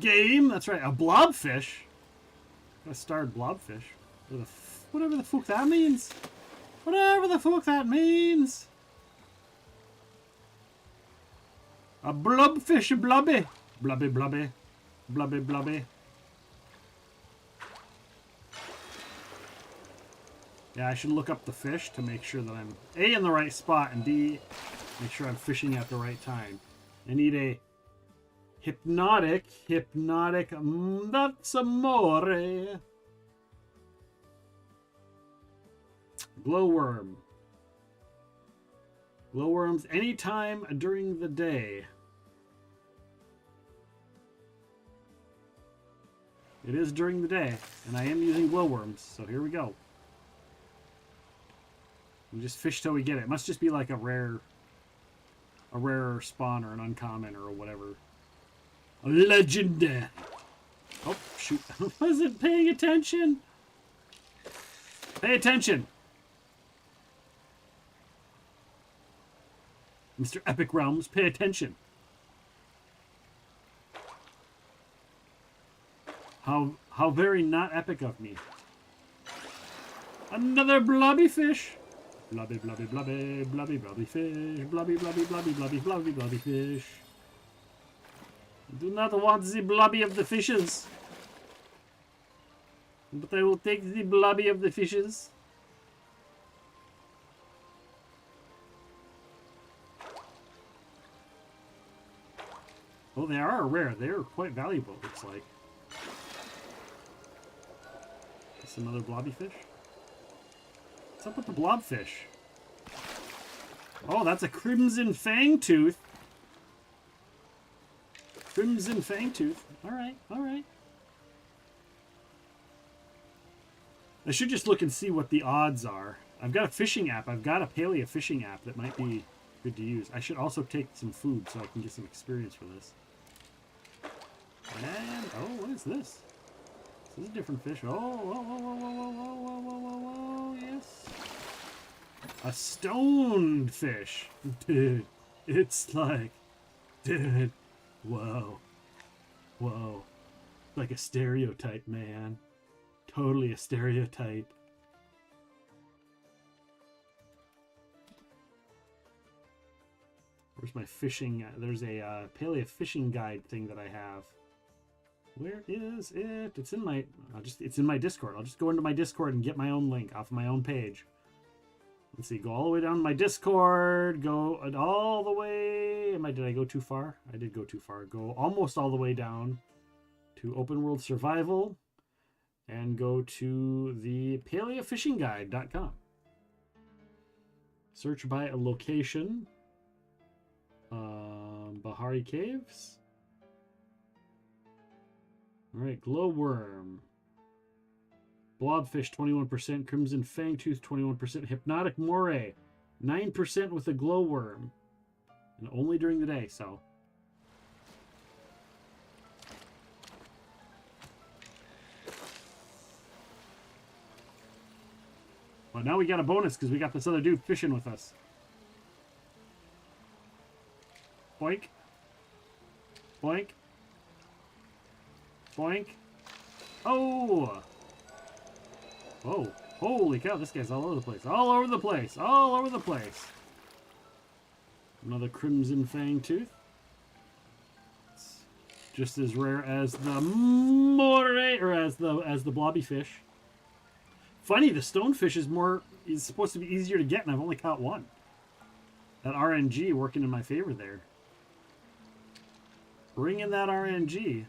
Game? That's right, a blobfish. A starred blobfish. Whatever the fuck that means. Whatever the fuck that means. A blobfish, a blobby. Blobby, blobby. Blobby, blobby. Yeah, I should look up the fish to make sure that I'm A, in the right spot, and B, make sure I'm fishing at the right time. I need a hypnotic, that's amore. Glowworm. Glowworms anytime during the day. It is during the day, and I am using glowworms, so here we go. We just fish till we get it. It must just be like a rarer spawn or an uncommon or whatever. A legendary. Oh, shoot. I wasn't paying attention. Pay attention. Mr. Epic Realms, pay attention. How very not epic of me. Another blobby fish. Blobby, blobby, blobby, blobby, blobby fish. Blobby, blobby, blobby, blobby, blobby, blobby fish. Do not want the blobby of the fishes. But I will take the blobby of the fishes. Oh, they are rare. They are quite valuable, looks like. Just another blobby fish? What's up with the blobfish? Oh, that's a crimson fangtooth. Crimson fangtooth. Alright, alright. I should just look and see what the odds are. I've got a fishing app. I've got a Palia fishing app that might be good to use. I should also take some food so I can get some experience for this. And, oh, what is this? This is a different fish. Oh, whoa, whoa, whoa, whoa, whoa, whoa, whoa, whoa, whoa, yes. A stoned fish. Dude, it's like, dude, whoa, whoa. Like a stereotype, man. Totally a stereotype. Where's my fishing? There's a Palia fishing guide thing that I have. Where is it? It's in my. It's in my Discord. I'll just go into my Discord and get my own link off my own page. Let's see. Go all the way down to my Discord. Go all the way. Did I go too far? I did go too far. Go almost all the way down to Open World Survival, and go to the PaliaFishingGuide.com. Search by a location. Bahari Caves. Alright, glowworm. Blobfish 21%, crimson fangtooth 21%, hypnotic moray 9% with a glowworm. And only during the day, so. But now we got a bonus because we got this other dude fishing with us. Boink. Boink. Boink. Oh! Whoa. Holy cow, this guy's all over the place. All over the place. All over the place. Another crimson fang tooth. It's just as rare as the moray, or as the blobby fish. Funny, the stonefish is supposed to be easier to get, and I've only caught one. That RNG working in my favor there. Bring in that RNG.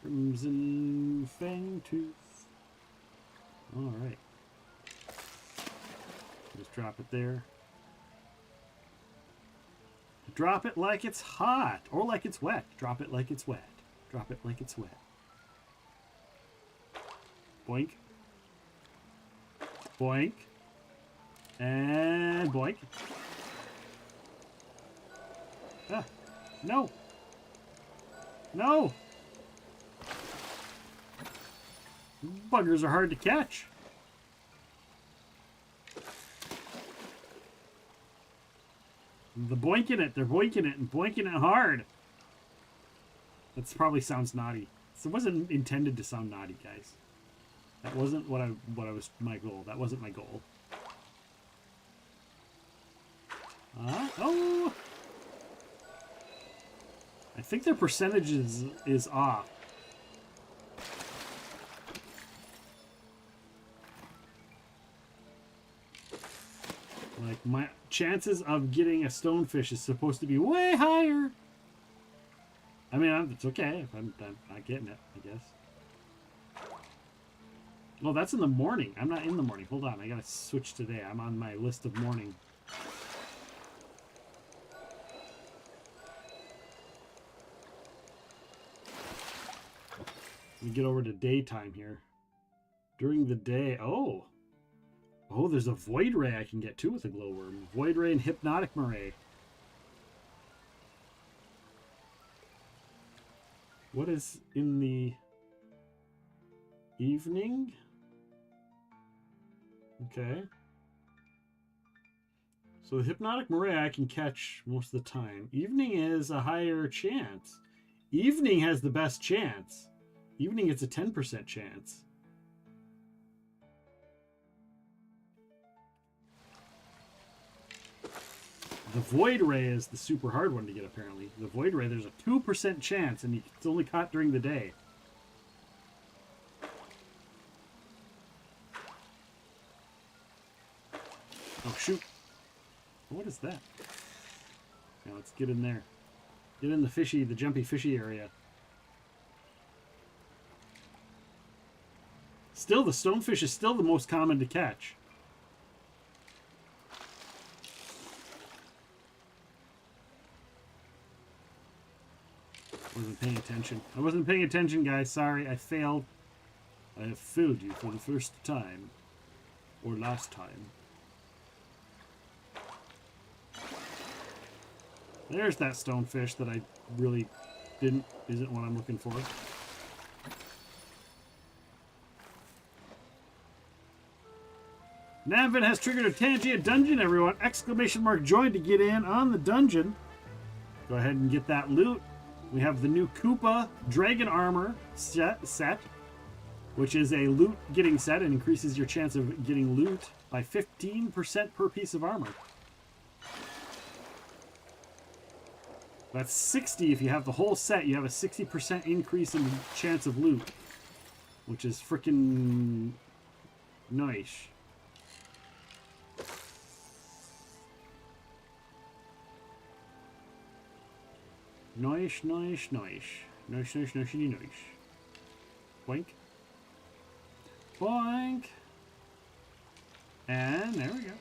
Crimson fang tooth. All right. Just drop it there. Drop it like it's hot or like it's wet. Drop it like it's wet. Drop it like it's wet. Boink. Boink. And boink. Ah, no. No. Buggers are hard to catch. They're boinking it and boinking it hard. That probably sounds naughty. So it wasn't intended to sound naughty, guys. That wasn't what I was my goal. That wasn't my goal. Oh! I think their percentage is off. Like, my chances of getting a stonefish is supposed to be way higher. I mean, it's okay if I'm not getting it, I guess. Oh, that's in the morning. I'm not in the morning. Hold on, I gotta switch today. I'm on my list of morning. Let me get over to daytime here. During the day, oh, there's a void ray I can get too with a glowworm. Void ray and hypnotic moray. What is in the evening? Okay. So the hypnotic moray I can catch most of the time. Evening is a higher chance. Evening has the best chance. Evening it's a 10% chance. The void ray is the super hard one to get, apparently. The void ray, there's a 2% chance, and it's only caught during the day. Oh, shoot. What is that? Now let's get in there. Get in the jumpy fishy area. Still, the stonefish is still the most common to catch. Wasn't paying attention. I wasn't paying attention, guys. Sorry, I failed. I have failed you for the first time. Or last time. There's that stonefish that I really isn't what I'm looking for. Navin has triggered a Tangia dungeon, everyone. Exclamation mark join to get in on the dungeon. Go ahead and get that loot. We have the new Koopa Dragon Armor set, which is a loot getting set and increases your chance of getting loot by 15% per piece of armor. That's 60 if you have the whole set. You have a 60% increase in chance of loot, which is freaking nice. Nice. Nice, nice. Boink. Boink. And there we go.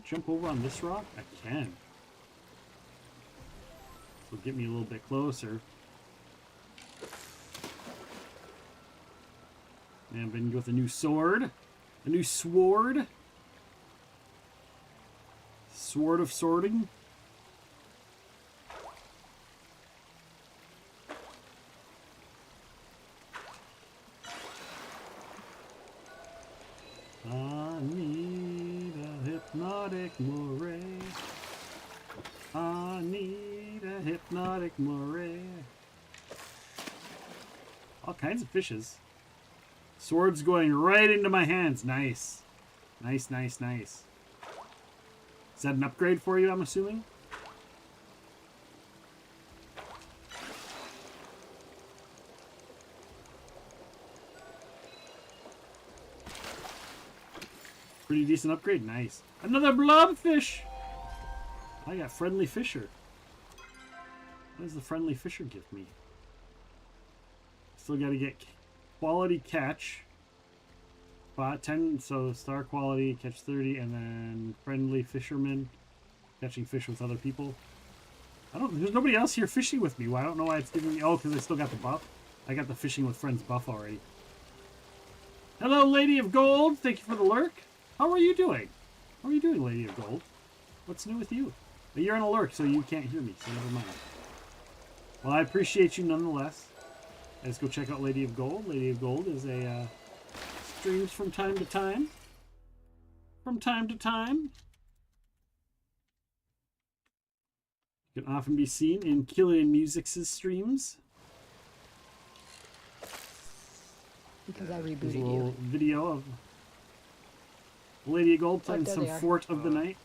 jump over on this rock? I can. So get me a little bit closer. And I'm gonna go with a new sword. A new sword. Sword of sorting. I need a hypnotic moray. I need a hypnotic moray. All kinds of fishes. Swords going right into my hands. Nice. Nice, nice, nice. Is that an upgrade for you, I'm assuming? Pretty decent upgrade. Nice. Another blobfish! I got friendly fisher. What does the friendly fisher give me? Still got to get quality catch. 10, so star quality, catch 30, and then friendly fisherman, catching fish with other people. There's nobody else here fishing with me. Well, I don't know why it's giving me, oh, because I still got the buff. I got the fishing with friends buff already. Hello, Lady of Gold. Thank you for the lurk. How are you doing? How are you doing, Lady of Gold? What's new with you? You're on a lurk, so you can't hear me, so never mind. Well, I appreciate you nonetheless. Let's go check out Lady of Gold. Lady of Gold is a streams from time to time. From time to time. You can often be seen in Killian Music's streams. Because I There's a rebooted little you. video of Lady of Gold playing there some they are. Fort of the Night.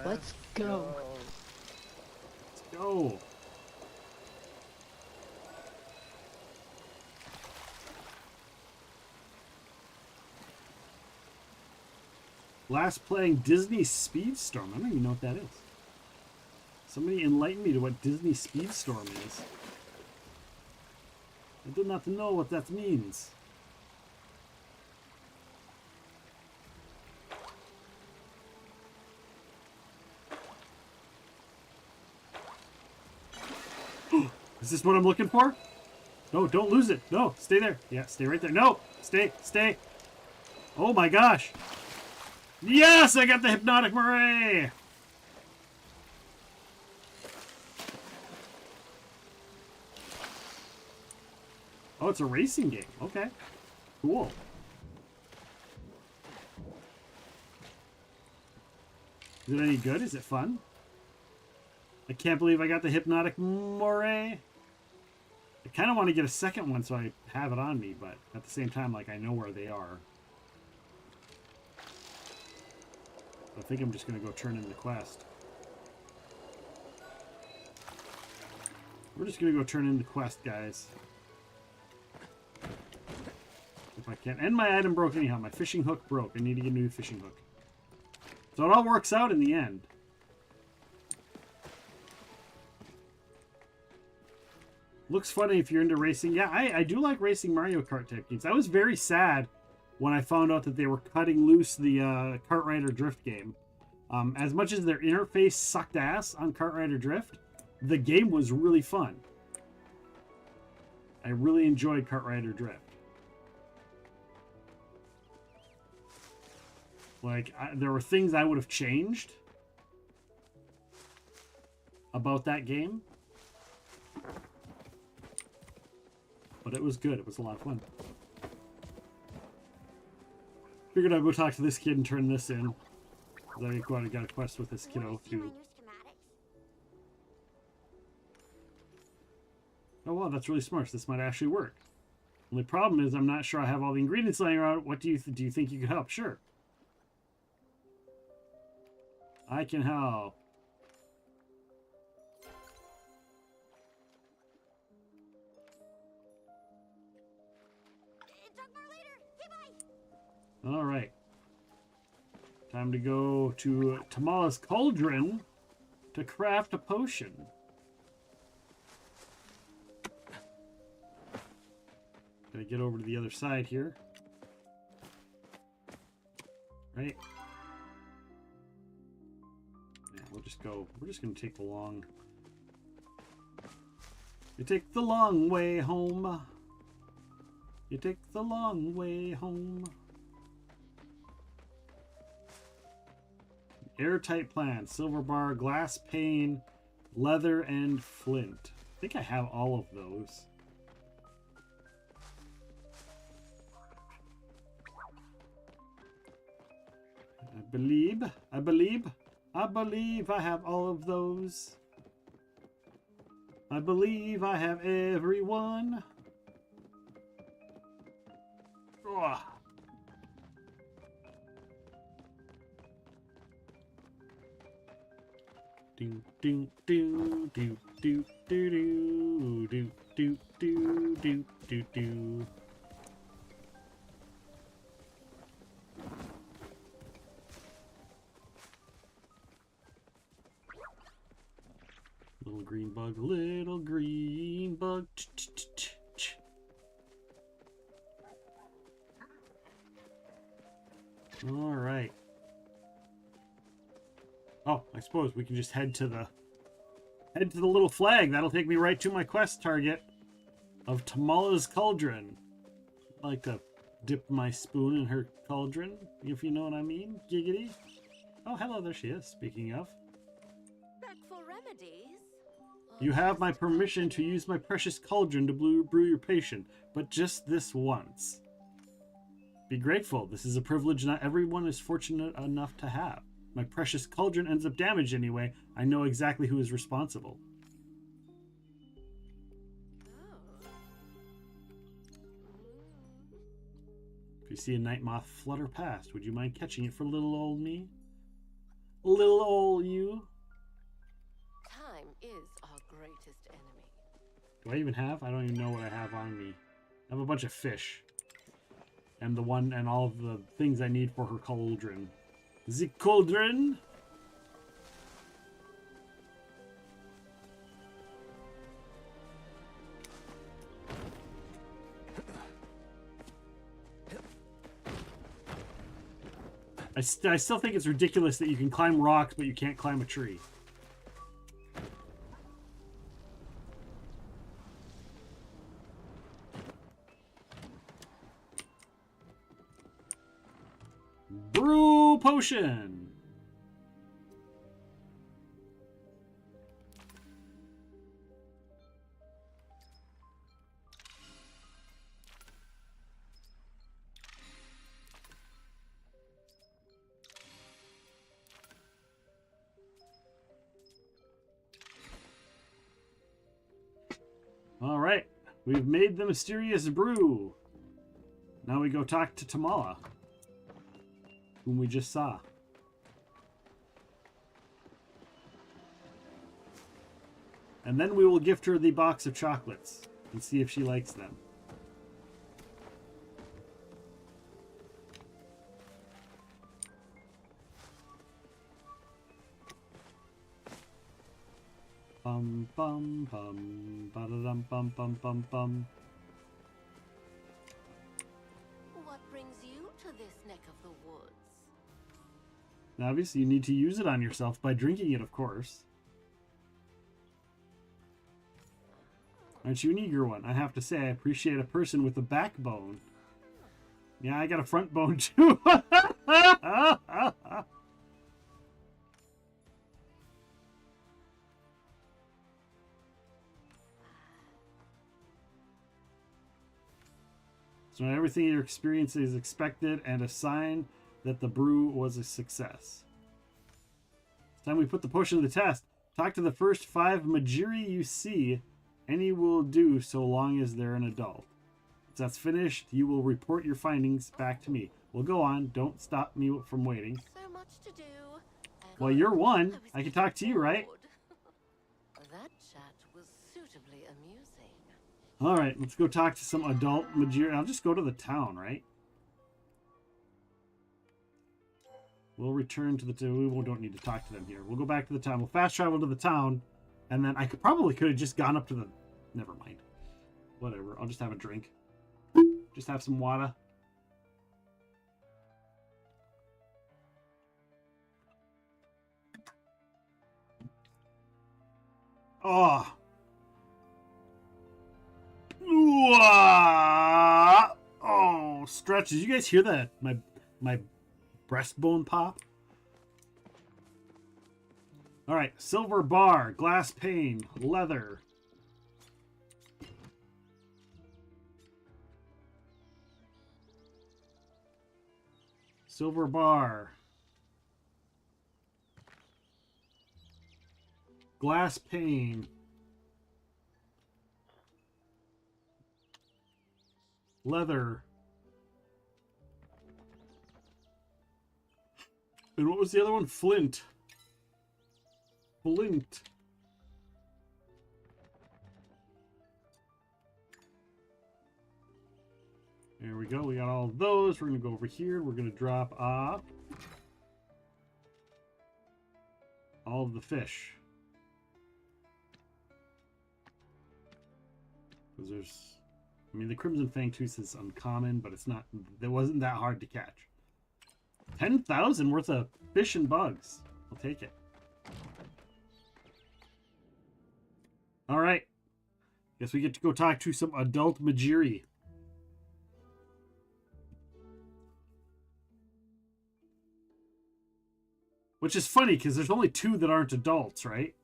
Let's go. Let's go. Last playing Disney Speedstorm. I don't even know what that is. Somebody enlighten me to what Disney Speedstorm is. I do not know what that means. Is this what I'm looking for? No, don't lose it. No, stay there. Yeah, stay right there. No, stay, stay. Oh my gosh. Yes, I got the hypnotic moray. Oh, it's a racing game. Okay, cool. Is it any good? Is it fun? I can't believe I got the hypnotic moray. I kind of want to get a second one so I have it on me, but at the same time, like, I know where they are. I think I'm just going to go turn in the quest. We're just going to go turn in the quest, guys. If I can. And my item broke anyhow. My fishing hook broke. I need to get a new fishing hook. So it all works out in the end. Looks funny if you're into racing. Yeah, I do like racing Mario Kart type games. I was very sad when I found out that they were cutting loose the Kart Rider Drift game. As much as their interface sucked ass on Kart Rider Drift, the game was really fun. I really enjoyed Kart Rider Drift. Like, there were things I would have changed about that game. But it was good. It was a lot of fun. Figured I'd go talk to this kid and turn this in. I got a quest with this kiddo too. Oh wow, that's really smart. This might actually work. Only problem is I'm not sure I have all the ingredients laying around. What do you think you could help? Sure. I can help. All right. Time to go to Tamala's Cauldron to craft a potion. Gonna get over to the other side here. Right? Yeah, we'll just go. We're just gonna take the long. You take the long way home. You take the long way home. Airtight plan, silver bar, glass pane, leather, and flint. I think I have all of those. I believe I have all of those. I believe I have everyone. Ugh. Do do do do do do do do do do do do do. Little green bug, little green bug. All right. Oh, I suppose we can just head to the little flag. That'll take me right to my quest target of Tamala's cauldron. I'd like to dip my spoon in her cauldron, if you know what I mean. Giggity. Oh, hello, there she is. Speaking of. Back for remedies? You have my permission to use my precious cauldron to brew your potion, but just this once. Be grateful. This is a privilege not everyone is fortunate enough to have. My precious cauldron ends up damaged anyway. I know exactly who is responsible. If you see a night moth flutter past, would you mind catching it for little old me? Little old you? Time is our greatest enemy. Do I even have? I don't even know what I have on me. I have a bunch of fish. And all of the things I need for her cauldron. The cauldron? I still think it's ridiculous that you can climb rocks, but you can't climb a tree. Brew potion. All right, we've made the mysterious brew. Now we go talk to Tamala, whom we just saw. And then we will gift her the box of chocolates and see if she likes them. Bum bum bum ba-da-dum bum bum bum bum. What brings you to this neck of the woods? Now, obviously, you need to use it on yourself by drinking it, of course. Aren't you an eager one? I have to say, I appreciate a person with a backbone. Yeah, I got a front bone, too. So everything in your experience is expected and a sign that the brew was a success. It's time we put the potion to the test. Talk to the first 5 Majiri you see. Any will do so long as they're an adult. Once that's finished, you will report your findings back to me. Well, go on. Don't stop me from waiting. So much to do. Well, you're one. I can talk to you, right? That chat was suitably amusing. All right, let's go talk to some adult Majiri. I'll just go to the town, right? We'll return to the town. We don't need to talk to them here. We'll go back to the town. We'll fast travel to the town, and then I could have just gone up to the... Never mind. Whatever. I'll just have a drink. Just have some water. Oh. Oh, stretch. Did you guys hear that? My breastbone pop? All right, silver bar, glass pane, leather. Silver bar. Glass pane. Leather. And what was the other one? Flint. Flint. There we go. We got all of those. We're going to go over here. We're going to drop off all of the fish. Because there's... I mean, the Crimson Fang Tooth is uncommon, but it's not... It wasn't that hard to catch. 10,000 worth of fish and bugs. I'll take it. All right. Guess we get to go talk to some adult Majiri. Which is funny, because there's only 2 that aren't adults, right?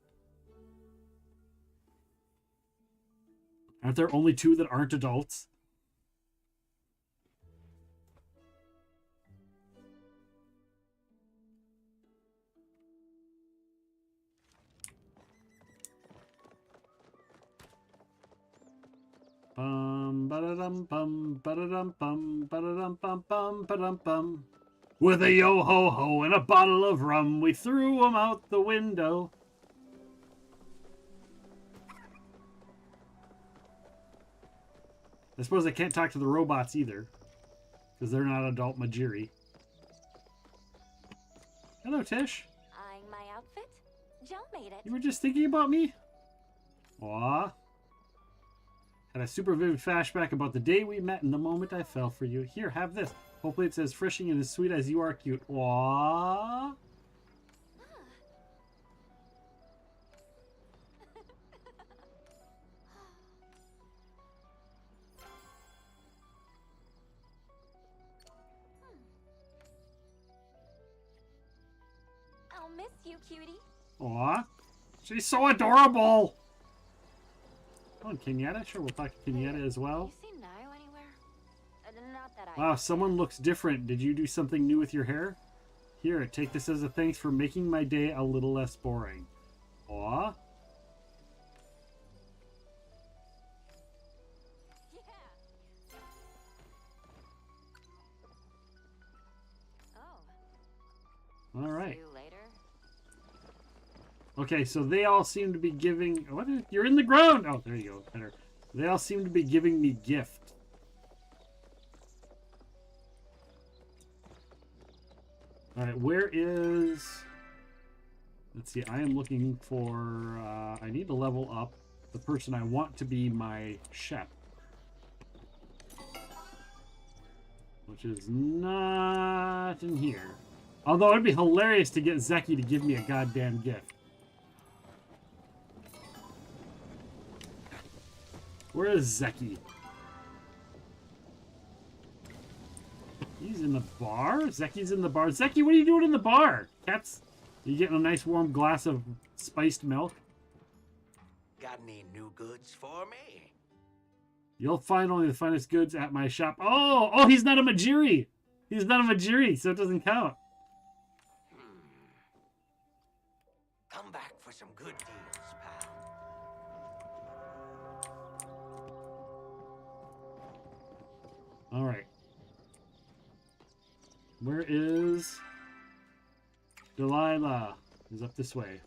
Aren't there only 2 that aren't adults? Bum ba-da-dum bum ba-da-dum bum ba-da-dum bum bum ba-dum bum. With a yo-ho-ho and a bottle of rum, we threw 'em out the window. I suppose I can't talk to the robots either, because they're not adult Majiri. Hello, Tish. Eyeing my outfit? Joe made it. You were just thinking about me? Aw. Had a super vivid flashback about the day we met and the moment I fell for you. Here, have this. Hopefully it's as refreshing and as sweet as you are cute. Aww. I'll miss you, cutie. Aw. She's so adorable. Oh, and Kenyatta? Sure, we'll talk to Kenyatta as well. You seen Nayo anywhere? Not that I... Wow, someone looks different. Did you do something new with your hair? Here, take this as a thanks for making my day a little less boring. Aw. All right. See you later. Okay, so they all seem to be giving... What? You're in the ground! Oh, there you go. Better. They all seem to be giving me gift. All right, where is... Let's see, I am looking for... I need to level up the person I want to be my chef. Which is not in here. Although it'd be hilarious to get Zeki to give me a goddamn gift. Where is Zeki? He's in the bar? Zeki's in the bar. Zeki, what are you doing in the bar? Cats, are you getting a nice warm glass of spiced milk? Got any new goods for me? You'll find only the finest goods at my shop. Oh, oh, he's not a Majiri. He's not a Majiri, so it doesn't count. Come back for some good deals, pal. All right. Where is Delilah? Is up this way.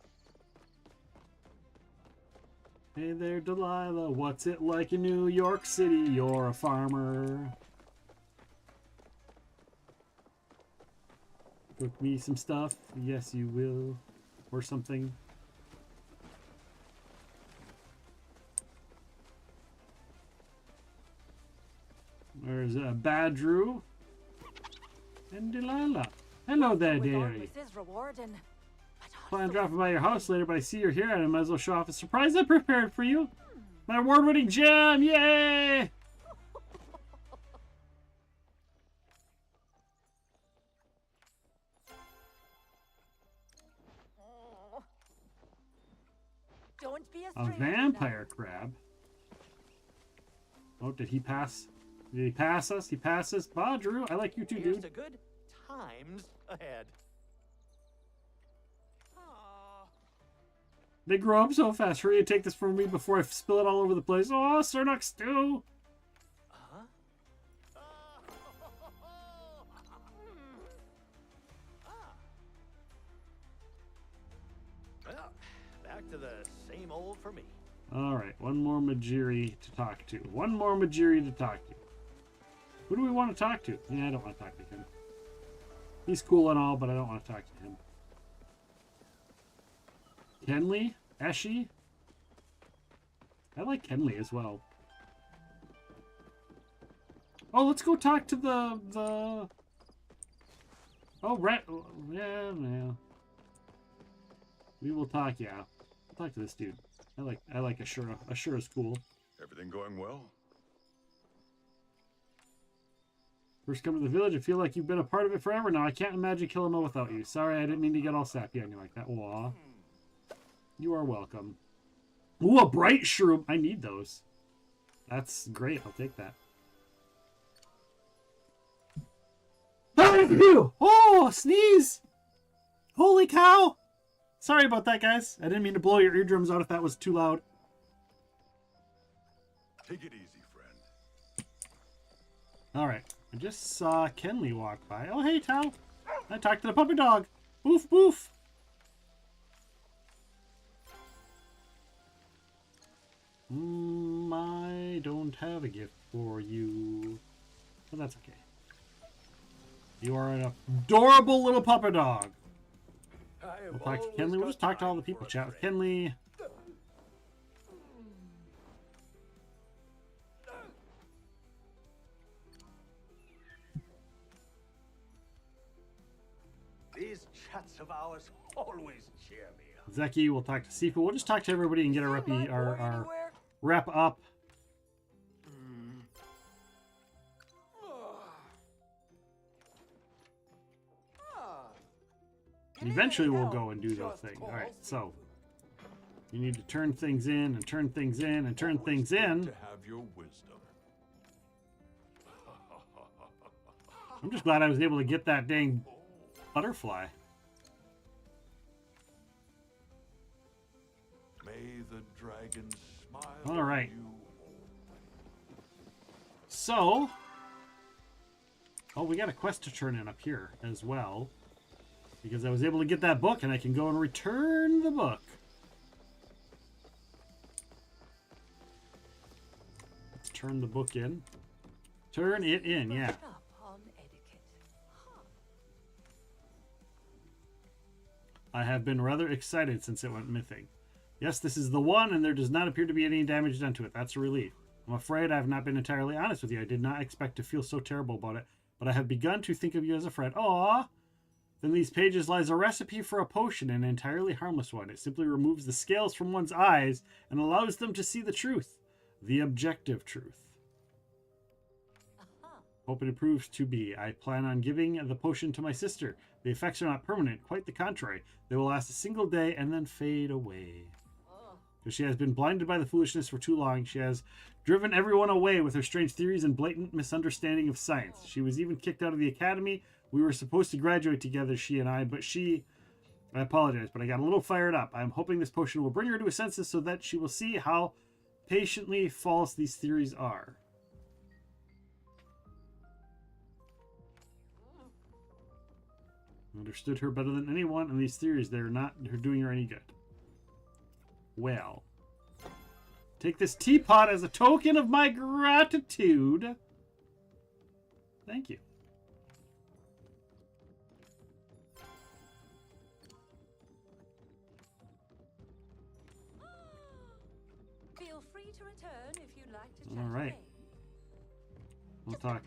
Hey there, Delilah. What's it like in New York City? You're a farmer. Cook me some stuff. Yes, you will. Or something. There's Badru and Delilah. Hello there, dearie. This is rewarding. Plan on dropping by your house later, but I see you're here, and I might as well show off a surprise I prepared for you. My award-winning gem! Yay! Don't be A vampire crab. Oh, did he pass? Did he pass us? He passes. Badru, I like you too, Here's dude. to good times ahead. They grow up so fast. Hurry and take this from me before I spill it all over the place. Oh, Sernok stew! Well, back to the same old for me. Alright, one more Majiri to talk to. One more Majiri to talk to. Who do we want to talk to? Yeah, I don't want to talk to him. He's cool and all, but I don't want to talk to him. Kenley? Eshi? I like Kenley as well. Oh, let's go talk to the... Oh, right. Yeah. We will talk, yeah. I'll talk to this dude. I like Ashura. Ashura's cool. Everything going well? First come to the village, I feel like you've been a part of it forever now. I can't imagine Kilimo without you. Sorry, I didn't mean to get all sappy on you like that. Aw. You are welcome. Ooh, a bright shroom. I need those. That's great. I'll take that. Oh, sneeze! Holy cow! Sorry about that, guys. I didn't mean to blow your eardrums out if that was too loud. Take it easy, friend. Alright. I just saw Kenley walk by. Oh, hey, Tao. I talked to the puppy dog. Boof, boof. I don't have a gift for you. But that's okay. You are an adorable little puppy dog. We'll talk to Kenley. We'll just talk to all the people. Chat with Kenley. These chats of ours always cheer me up. Zeki, we'll talk to Sifu. We'll just talk to everybody and get our wrap up. And eventually we'll go and do those things. Alright, so you need to turn things in and turn things in and turn things in. To have your wisdom. I'm just glad I was able to get that dang butterfly. May the dragon smile. All right. So, oh, we got a quest to turn in up here as well, because I was able to get that book, and I can go and return the book. Let's turn the book in. Turn it in, yeah. I have been rather excited since it went missing. Yes, this is the one, and there does not appear to be any damage done to it. That's a relief. I'm afraid I have not been entirely honest with you. I did not expect to feel so terrible about it, but I have begun to think of you as a friend. Aww! In these pages lies a recipe for a potion, an entirely harmless one. It simply removes the scales from one's eyes and allows them to see the truth. The objective truth. Hope it proves to be. I plan on giving the potion to my sister. The effects are not permanent, quite the contrary. They will last a single day and then fade away. Because she has been blinded by the foolishness for too long. She has driven everyone away with her strange theories and blatant misunderstanding of science. She was even kicked out of the academy. We were supposed to graduate together, she and I, but I apologize, but I got a little fired up. I'm hoping this potion will bring her to her senses so that she will see how patiently false these theories are. Understood her better than anyone, and these theories, they're not doing her any good. Well, take this teapot as a token of my gratitude. Thank you. Feel free to return if you'd like to chat All right. We'll talk.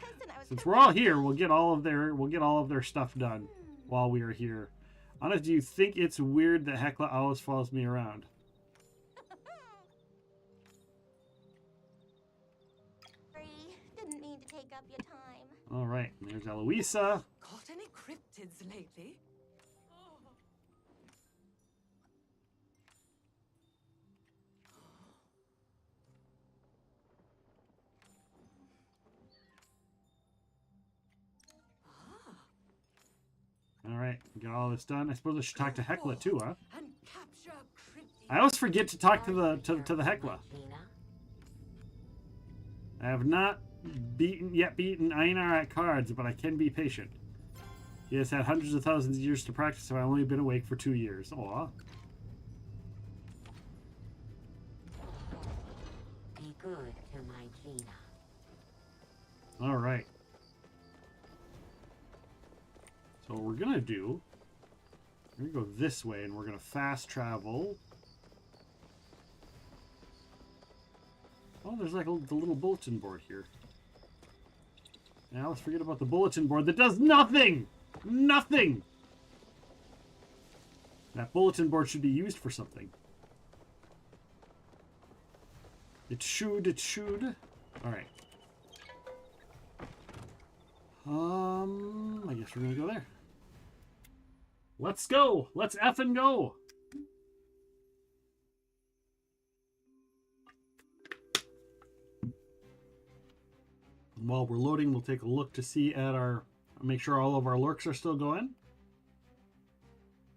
Since we're all here, we'll get all of their stuff done while we are here. Anna, do you think it's weird that Hecla always follows me around? Didn't mean to take up your time. All right, there's Eloisa. Caught any cryptids lately? All right, get all this done. I suppose I should talk to Hecla too, huh? And capture cryptids. I always forget to talk to the Hecla. I have not beaten Einar at cards, but I can be patient. He has had hundreds of thousands of years to practice, so I've only been awake for 2 years. Aw. Be good to my Gina. All right. So what we're gonna do, we're gonna go this way, and we're gonna fast travel. Oh, there's like the little bulletin board here. Now let's forget about the bulletin board that does nothing! Nothing! That bulletin board should be used for something. It should. Alright. I guess we're gonna go there. Let's go! Let's effing go! While we're loading, we'll take a look to see at make sure all of our lurks are still going.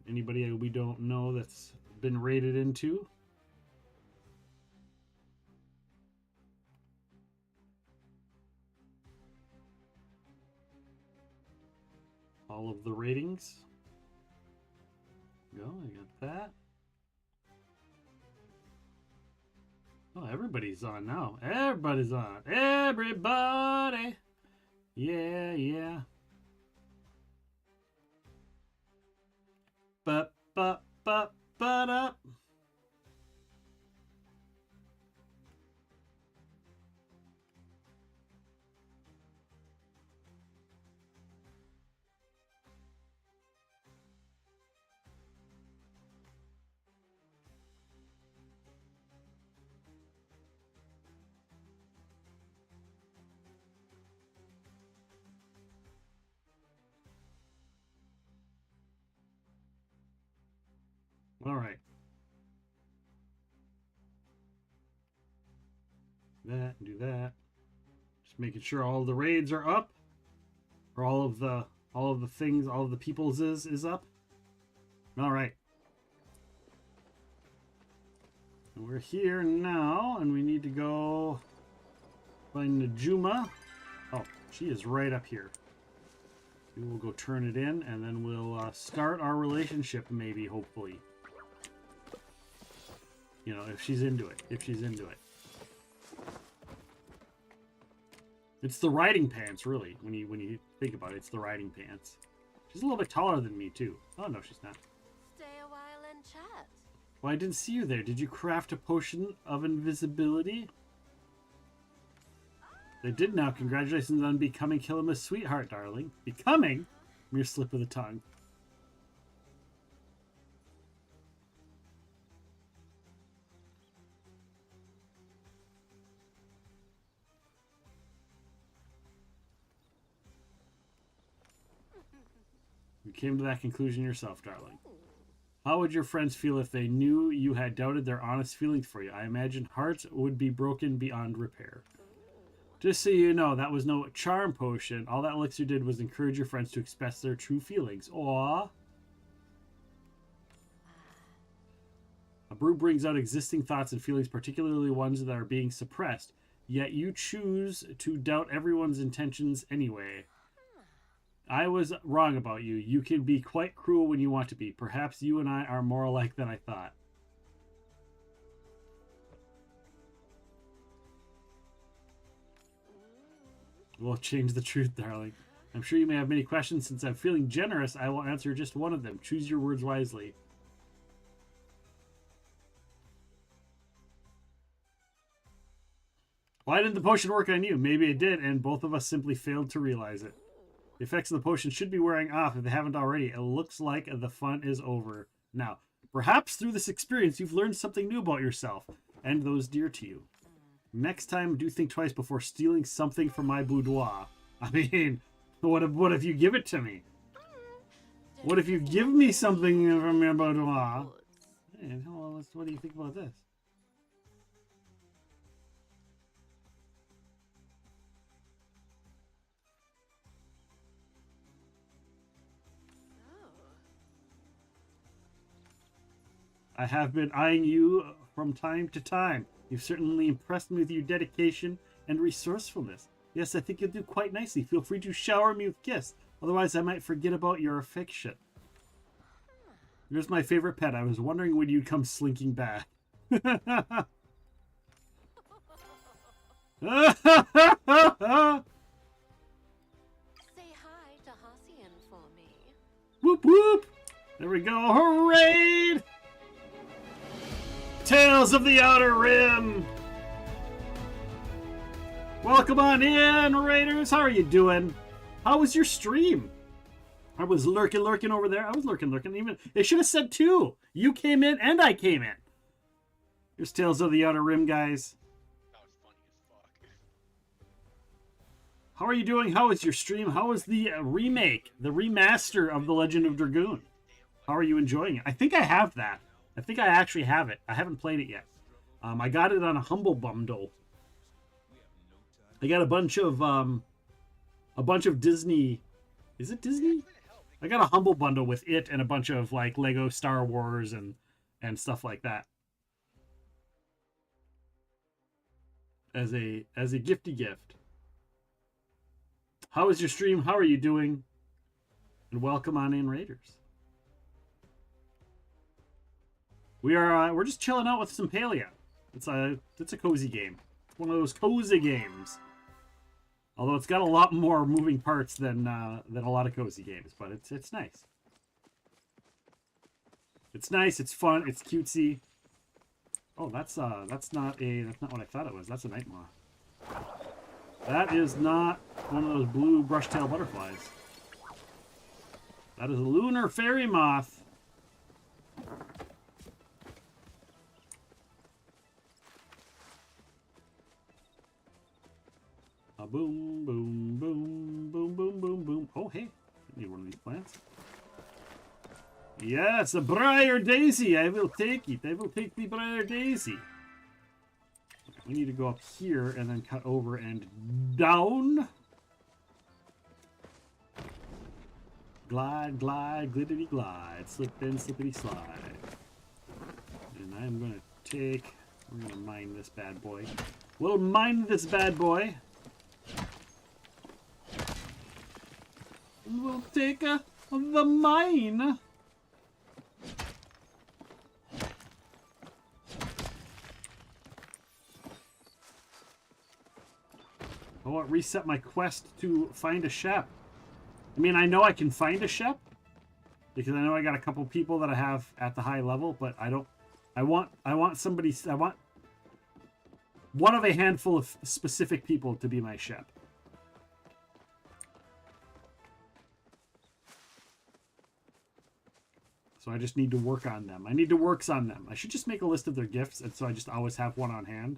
Anybody we don't know that's been raided into. All of the ratings. Go, I got that. Oh, everybody's on now. Everybody's on. Everybody. Yeah, yeah. But up. All right. That and do that. Just making sure all the raids are up, or all of the things, all of the people's is up. All right. And we're here now, and we need to go find Najuma. Oh, she is right up here. We will go turn it in, and then we'll start our relationship, maybe, hopefully. You know, if she's into it. It's the riding pants, really. When you think about it, it's the riding pants. She's a little bit taller than me, too. Oh, no, she's not. Stay a while and chat. Well, I didn't see you there. Did you craft a potion of invisibility? They did now. Congratulations on becoming Killima's sweetheart, darling. Becoming? Mere slip of the tongue. You came to that conclusion yourself, darling. How would your friends feel if they knew you had doubted their honest feelings for you? I imagine hearts would be broken beyond repair. Just so you know, that was no charm potion. All that elixir did was encourage your friends to express their true feelings. Aww. A brew brings out existing thoughts and feelings, particularly ones that are being suppressed. Yet you choose to doubt everyone's intentions anyway. I was wrong about you. You can be quite cruel when you want to be. Perhaps you and I are more alike than I thought. We'll change the truth, darling. I'm sure you may have many questions. Since I'm feeling generous, I will answer just one of them. Choose your words wisely. Why didn't the potion work on you? Maybe it did, and both of us simply failed to realize it. The effects of the potion should be wearing off if they haven't already. It looks like the fun is over. Now, perhaps through this experience, you've learned something new about yourself and those dear to you. Next time, do think twice before stealing something from my boudoir. I mean, what if you give it to me? What if you give me something from your boudoir? Hey, well, what do you think about this? I have been eyeing you from time to time. You've certainly impressed me with your dedication and resourcefulness. Yes, I think you'll do quite nicely. Feel free to shower me with gifts. Otherwise, I might forget about your affection. Here's my favorite pet. I was wondering when you'd come slinking back. Say hi to Hassian for me. Whoop whoop! There we go. Hooray! Tales of the Outer Rim! Welcome on in, Raiders! How are you doing? How was your stream? I was lurking over there. I was lurking. Even they should have said two. You came in and I came in. Here's Tales of the Outer Rim, guys. How are you doing? How is your stream? How is the remake, the remaster of The Legend of Dragoon? How are you enjoying it? I think I have that. I think I actually have it. I haven't played it yet. I got it on a Humble Bundle. I got a bunch of Disney. Is it Disney? I got a Humble Bundle with it and a bunch of like Lego Star Wars and stuff like that. As a gifty gift. How is your stream? How are you doing? And welcome on in, Raiders. We're just chilling out with some Palia. It's a cozy game. It's one of those cozy games. Although it's got a lot more moving parts than a lot of cozy games, but it's nice. It's nice. It's fun. It's cutesy. Oh, that's not what I thought it was. That's a night moth. That is not one of those blue brush-tailed butterflies. That is a lunar fairy moth. A boom, boom, boom, boom, boom, boom, boom. Oh, hey. I need one of these plants. Yes, a briar daisy. I will take it. I will take the briar daisy. We need to go up here and then cut over and down. Glide, glide, glittity glide. Slip and slippity slide. And I'm going to take... We're going to mine this bad boy. We'll mine this bad boy. We'll take the mine. I want to reset my quest to find a shep. I mean, I know I can find a shep because I know I got a couple people that I have at the high level, but I don't. I want somebody. I want one of a handful of specific people to be my shep. So I just need to work on them. I need to work on them. I should just make a list of their gifts, and so I just always have one on hand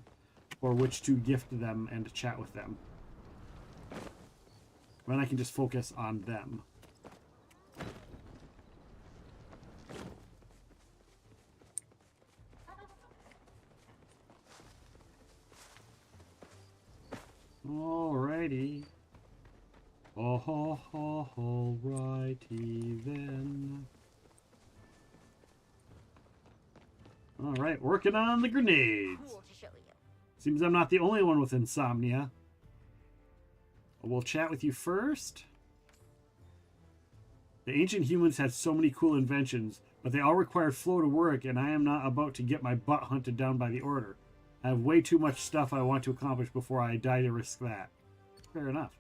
for which to gift them and to chat with them. Then I can just focus on them. Alrighty. Alrighty then. Alright, working on the grenades. Seems I'm not the only one with insomnia. We'll chat with you first. The ancient humans had so many cool inventions, but they all required flow to work, and I am not about to get my butt hunted down by the Order. I have way too much stuff I want to accomplish before I die to risk that. Fair enough.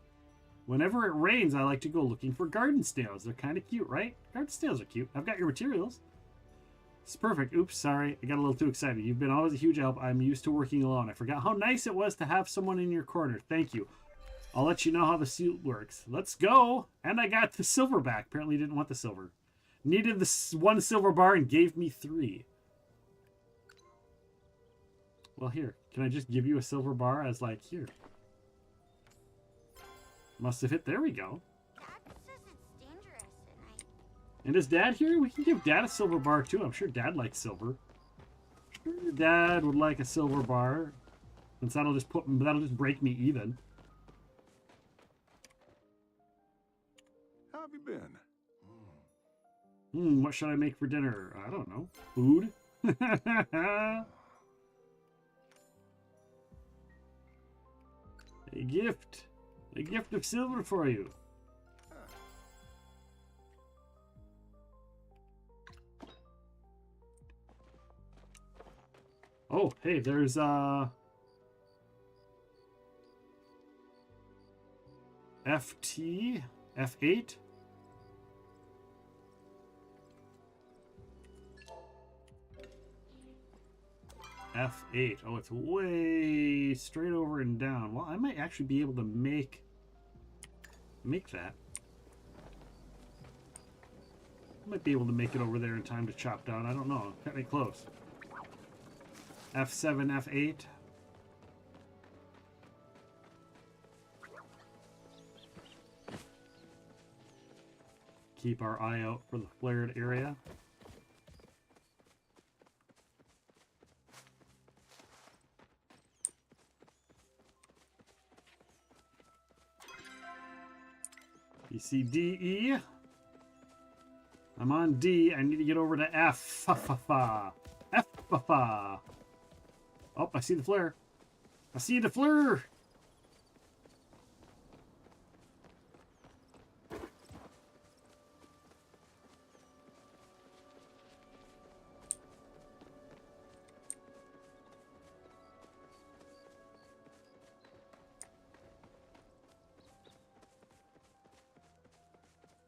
Whenever it rains, I like to go looking for garden snails. They're kind of cute, right? Garden snails are cute. I've got your materials. It's perfect. Oops, sorry. I got a little too excited. You've been always a huge help. I'm used to working alone. I forgot how nice it was to have someone in your corner. Thank you. I'll let you know how the suit works. Let's go. And I got the silver back. Apparently didn't want the silver. Needed the 1 silver bar and gave me 3. Well, here. Can I just give you a silver bar as like, here? Must have hit. There we go. And is Dad here? We can give Dad a silver bar too. I'm sure Dad likes silver. Sure, Dad would like a silver bar. Since that'll just break me even. How have you been? What should I make for dinner? I don't know. Food? A gift. A gift of silver for you. Oh, hey, there's FT, F8. F8. Oh, it's way straight over and down. Well, I might actually be able to make that. I might be able to make it over there in time to chop down. I don't know. Cut me close. F7, F8. Keep our eye out for the flared area. You see D, E? I'm on D. I need to get over to F. F. Oh, I see the flare. I see the flare.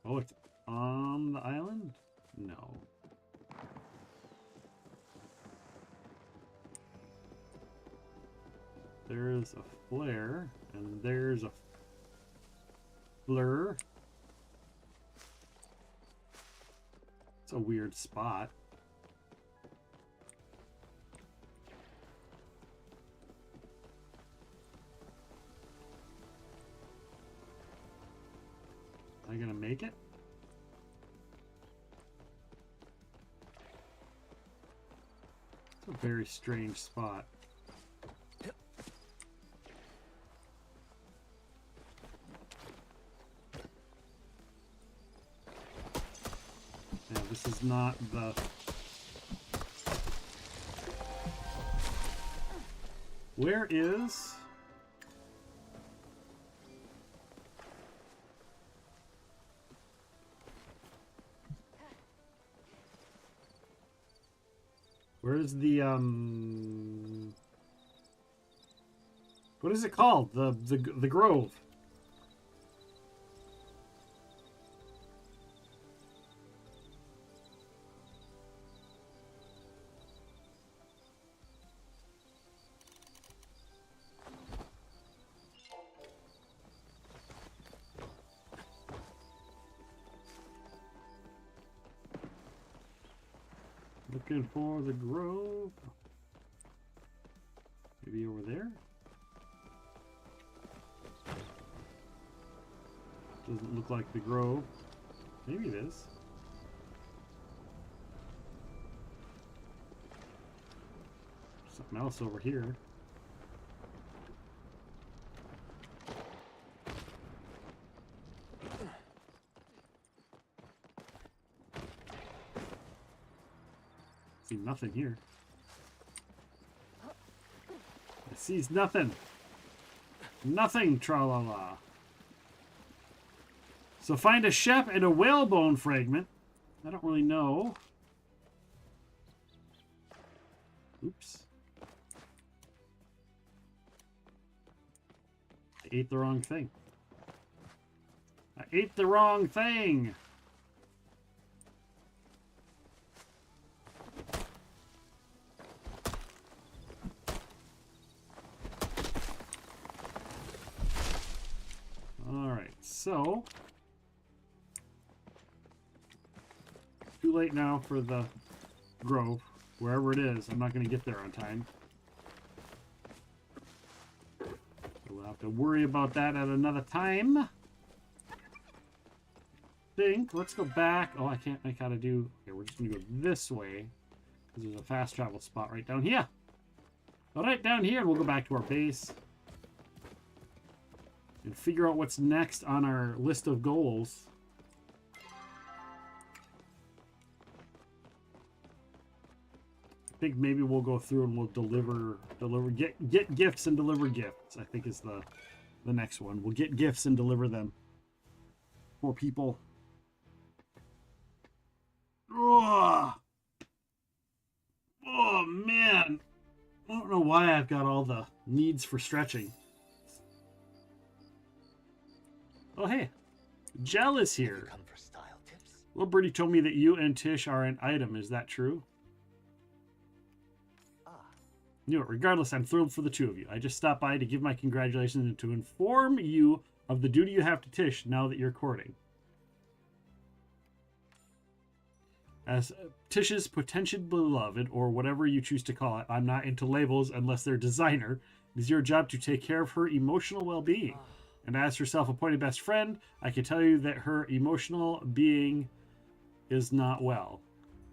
Oh, it's on the island? No. There's a flare, and there's a flare. It's a weird spot. Am I gonna make it? It's a very strange spot. Yeah, this is not the... Where is... Where's the, what is it called? The grove. Looking for the grove. Maybe over there? Doesn't look like the grove. Maybe it is. Something else over here. See nothing here. I sees nothing. Nothing, tra-la-la. So find a shep and a whalebone fragment. I don't really know. Oops. I ate the wrong thing. I ate the wrong thing. So, too late now for the grove, wherever it is. I'm not going to get there on time. So we'll have to worry about that at another time. Let's go back. Oh, I can't make how to do. Okay, we're just going to go this way because there's a fast travel spot right down here. All right, down here, and we'll go back to our base and figure out what's next on our list of goals. I think maybe we'll go through and we'll get gifts and deliver gifts. I think is the next one. We'll get gifts and deliver them for people. Oh, oh man. I don't know why I've got all the needs for stretching. Oh, hey. Gel is here. Well, Birdie told me that you and Tish are an item. Is that true? Knew it. Regardless, I'm thrilled for the two of you. I just stopped by to give my congratulations and to inform you of the duty you have to Tish now that you're courting. As Tish's potential beloved, or whatever you choose to call it, I'm not into labels unless they're designer. It is your job to take care of her emotional well-being. And as her self-appointed best friend, I can tell you that her emotional being is not well.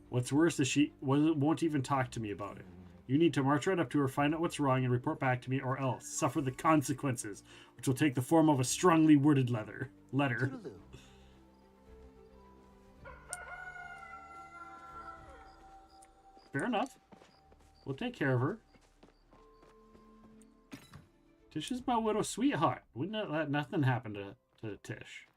What's worse is she won't even talk to me about it. You need to march right up to her, find out what's wrong, and report back to me, or else suffer the consequences, which will take the form of a strongly worded letter. Fair enough. We'll take care of her. Tish is my widow's sweetheart. Wouldn't let nothing happen to Tish.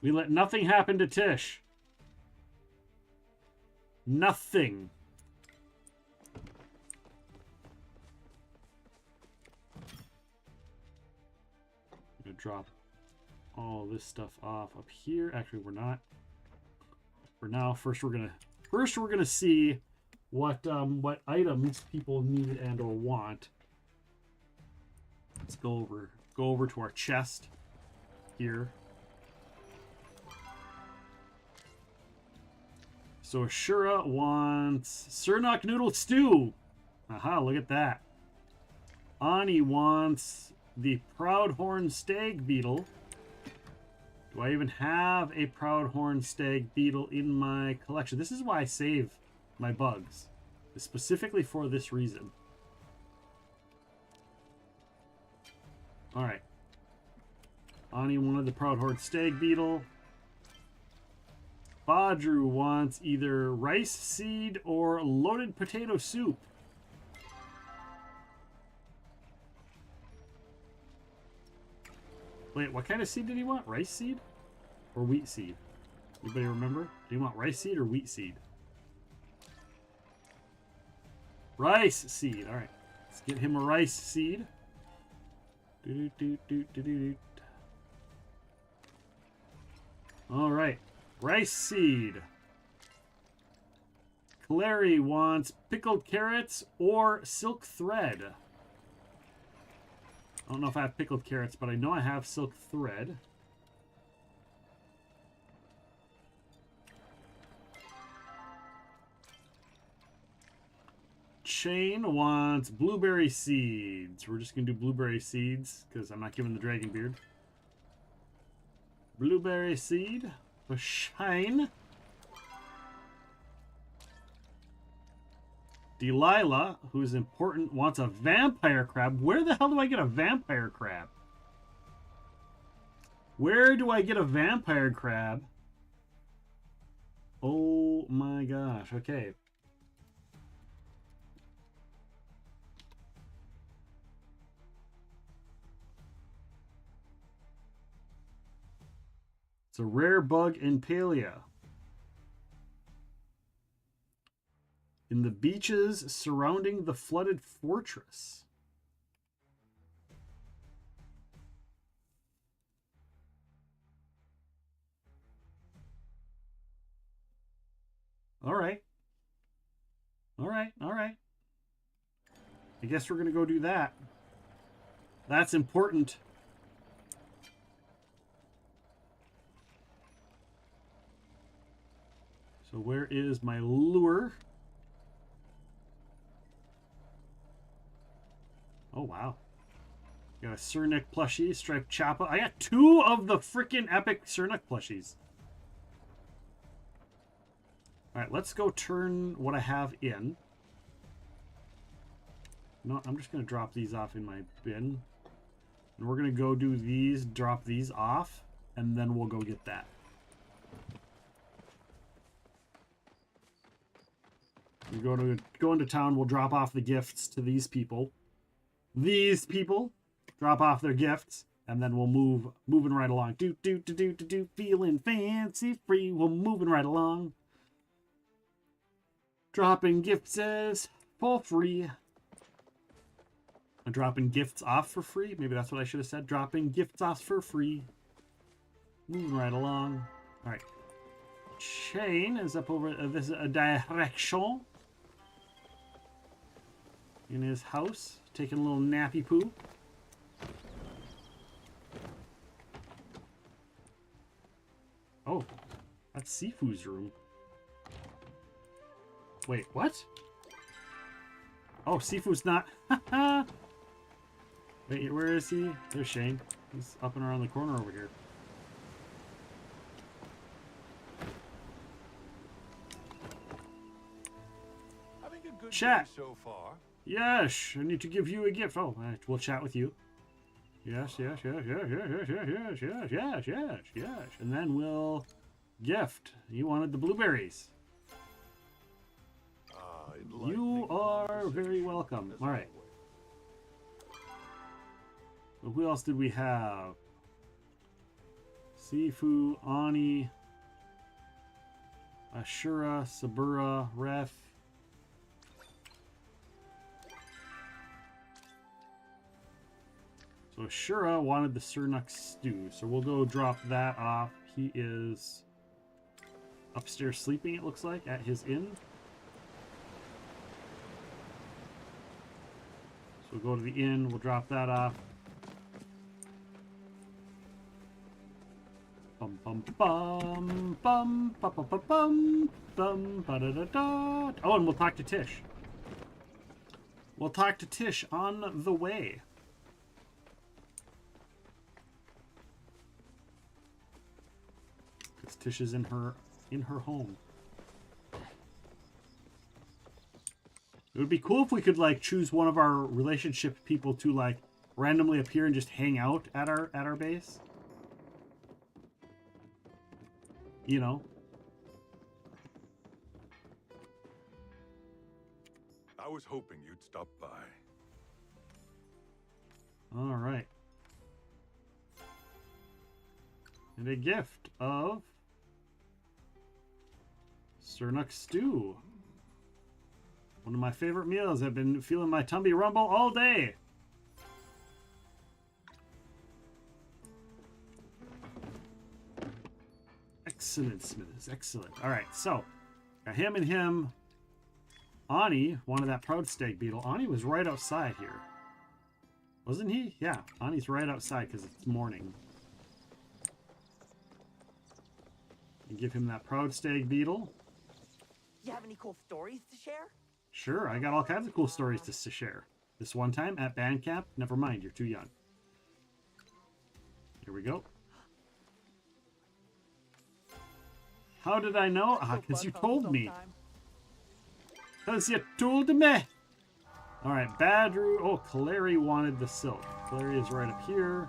We let nothing happen to Tish. Nothing. I'm gonna drop all this stuff off up here. Actually, we're not. For now, first we're gonna see what items people need and or want. Let's go over to our chest here. So Ashura wants Surnok Noodle Stew. Aha, look at that. Ani wants the Proudhorn Stag Beetle. Do I even have a Proudhorn Stag Beetle in my collection? This is why I save my bugs. Specifically for this reason. Alright. Ani wanted the Proudhorn Stag Beetle. Badru wants either rice seed or loaded potato soup. Wait, what kind of seed did he want? Rice seed or wheat seed? Anybody remember? Do you want rice seed or wheat seed? Rice seed. All right. Let's get him a rice seed. All right. Rice seed. Clary wants pickled carrots or silk thread. I don't know if I have pickled carrots, but I know I have silk thread. Shane wants blueberry seeds. We're just going to do blueberry seeds because I'm not giving the dragon beard. Blueberry seed for Shane. Delilah, who's important, wants a vampire crab. Where the hell do I get a vampire crab? Where do I get a vampire crab? Oh my gosh. Okay. It's a rare bug in Palia. In the beaches surrounding the flooded fortress. All right. All right. All right. I guess we're going to go do that. That's important. So where is my lure? Oh, wow. Got a Cernic plushie, striped Chappa. I got 2 of the freaking epic Cernic plushies. All right, let's go turn what I have in. No, I'm just going to drop these off in my bin. And we're going to go do these, drop these off, and then we'll go get that. We go into town, we'll drop off the gifts to these people. These people drop off their gifts, and then we'll moving right along. Feeling fancy free, we're moving right along. Dropping gifts for free. I'm dropping gifts off for free. Maybe that's what I should have said. Dropping gifts off for free. Moving right along. All right. Shane is up over this direction. In his house, taking a little nappy poo. Oh, that's Sifu's room. Wait, what? Oh, Sifu's not. Wait, where is he? There's Shane. He's up and around the corner over here. Having a good Chat. day so far. Yes, I need to give you a gift. Oh, we'll chat with you. Yes. And then we'll gift. You wanted the blueberries. You are very welcome. All right. So who else did we have? Sifu, Ani, Ashura, Sabura, Ref. So Ashura wanted the Cernuck stew, so we'll go drop that off. He is upstairs sleeping, it looks like, at his inn. So we'll go to the inn, we'll drop that off. Bum bum bum bum bum bum bum bum ba da da da. Oh, and we'll talk to Tish. We'll talk to Tish on the way. Because Tish is in her home. It would be cool if we could like choose one of our relationship people to like randomly appear and just hang out at our base. You know. I was hoping you'd stop by. All right. And a gift of Cernuck stew. One of my favorite meals. I've been feeling my tummy rumble all day. Excellent, Smithers. Excellent. All right, so got him and him. Ani wanted that proud stag beetle. Ani was right outside here. Wasn't he? Yeah, Ani's right outside because it's morning. And give him that proud stag beetle. You have any cool stories to share? Sure, I got all kinds of cool stories to share. This one time at band camp, never mind, you're too young. Here we go. How did I know? Ah, because you told me. Because you told me. All right, Badru. Oh, Clary wanted the silk. Clary is right up here.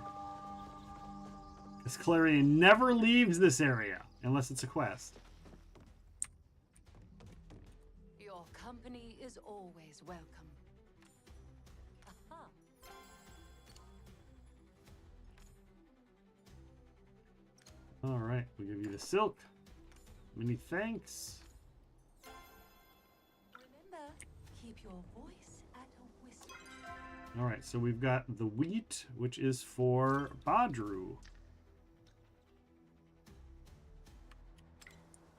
Because Clary never leaves this area unless it's a quest. Your company is always welcome. Aha. All right, we'll give you the silk. Many thanks. Remember, keep your voice at a whisper. All right, so we've got the wheat, which is for Badru.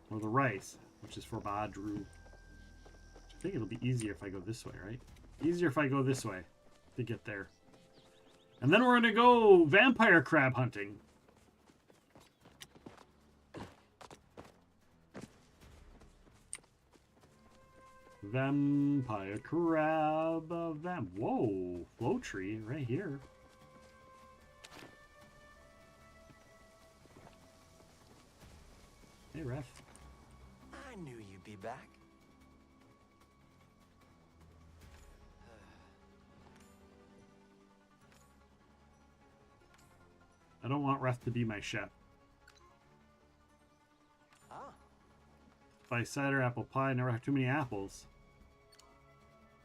Or the rice. which is for Badru. I think it'll be easier if I go this way, right? Easier if I go this way to get there. And then we're gonna go vampire crab hunting. Vampire crab, whoa, flow tree right here. Hey, ref. I knew you'd be back. I don't want ref to be my chef. If I cider apple pie, I never have too many apples.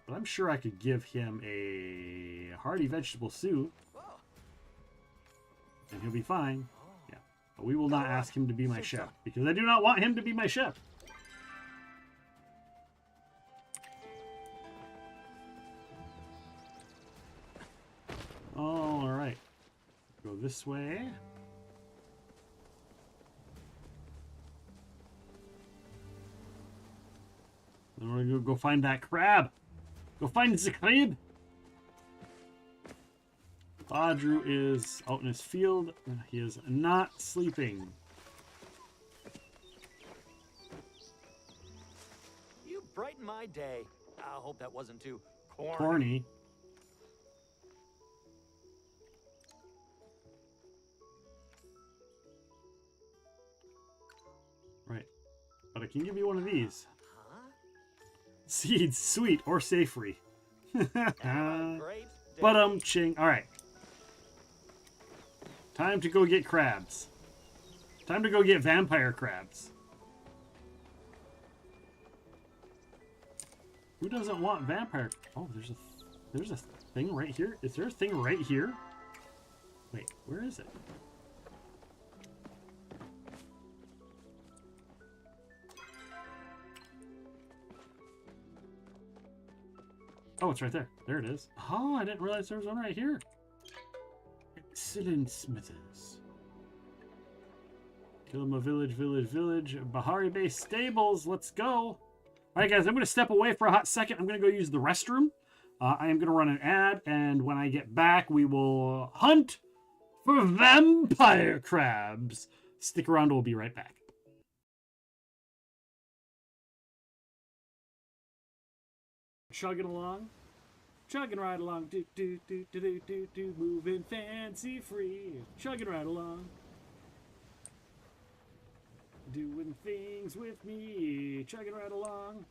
But I'm sure I could give him a hearty vegetable soup. And he'll be fine. Yeah. But we will not ask him to be my chef. Because I do not want him to be my chef. Alright. Go this way. Then we're gonna go find that crab. Go find the crab. Badru is out in his field. He is not sleeping. You brighten my day. I hope that wasn't too corny. Corny. Right. But I can give you one of these. Seeds, sweet or savory. But ching. Alright. Time to go get crabs. Time to go get vampire crabs. Who doesn't want vampire? Oh, there's a thing right here. Is there a thing right here? Wait, where is it? Oh, it's right there. There it is. Oh, I didn't realize there was one right here. Excellent Smithers. Kilima Village. Bahari Bay Stables. Let's go. Alright, guys, I'm going to step away for a hot second. I'm going to go use the restroom. I am going to run an ad, and when I get back, we will hunt for vampire crabs. Stick around, we'll be right back. Chugging right along, do, moving fancy free, chugging right along, doing things with me, chugging right along.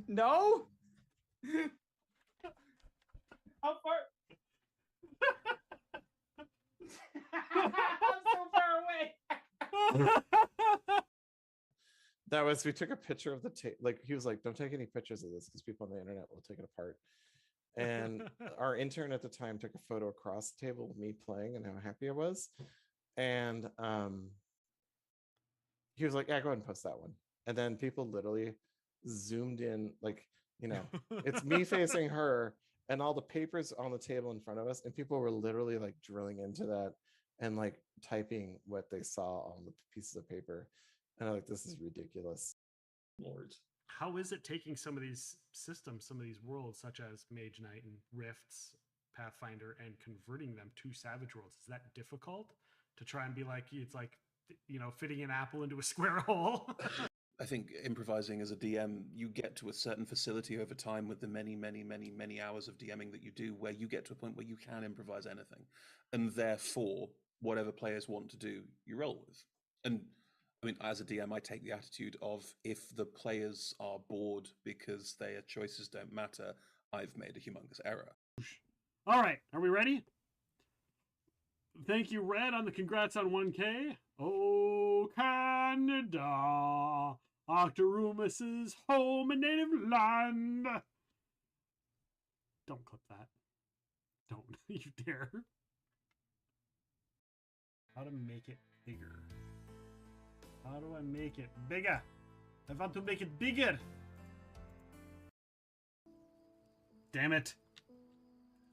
No? How far? I'm so far away. That was, we took a picture of the tape. Like, he was like, don't take any pictures of this because people on the internet will take it apart. And our intern at the time took a photo across the table of me playing and how happy I was. And he was like, yeah, go ahead and post that one. And then people literally zoomed in, like, you know, it's me facing her and all the papers on the table in front of us. And people were literally like drilling into that and like typing what they saw on the pieces of paper. And I'm like, this is ridiculous. Lord. How is it taking some of these systems, some of these worlds, such as Mage Knight and Rifts, Pathfinder, and converting them to Savage Worlds? Is that difficult to try and be like, it's like, you know, fitting an apple into a square hole? I think improvising as a DM, you get to a certain facility over time with the many hours of DMing that you do, where you get to a point where you can improvise anything. And therefore, whatever players want to do, you roll with. And I mean, as a DM, I take the attitude of, if the players are bored because their choices don't matter, I've made a humongous error. All right, are we ready? Thank you, Red, on the congrats on 1K. Oh, Canada, Octoromus's home and native land. Don't clip that. Don't you dare. How to make it bigger. How do I make it bigger? I want to make it bigger. Damn it.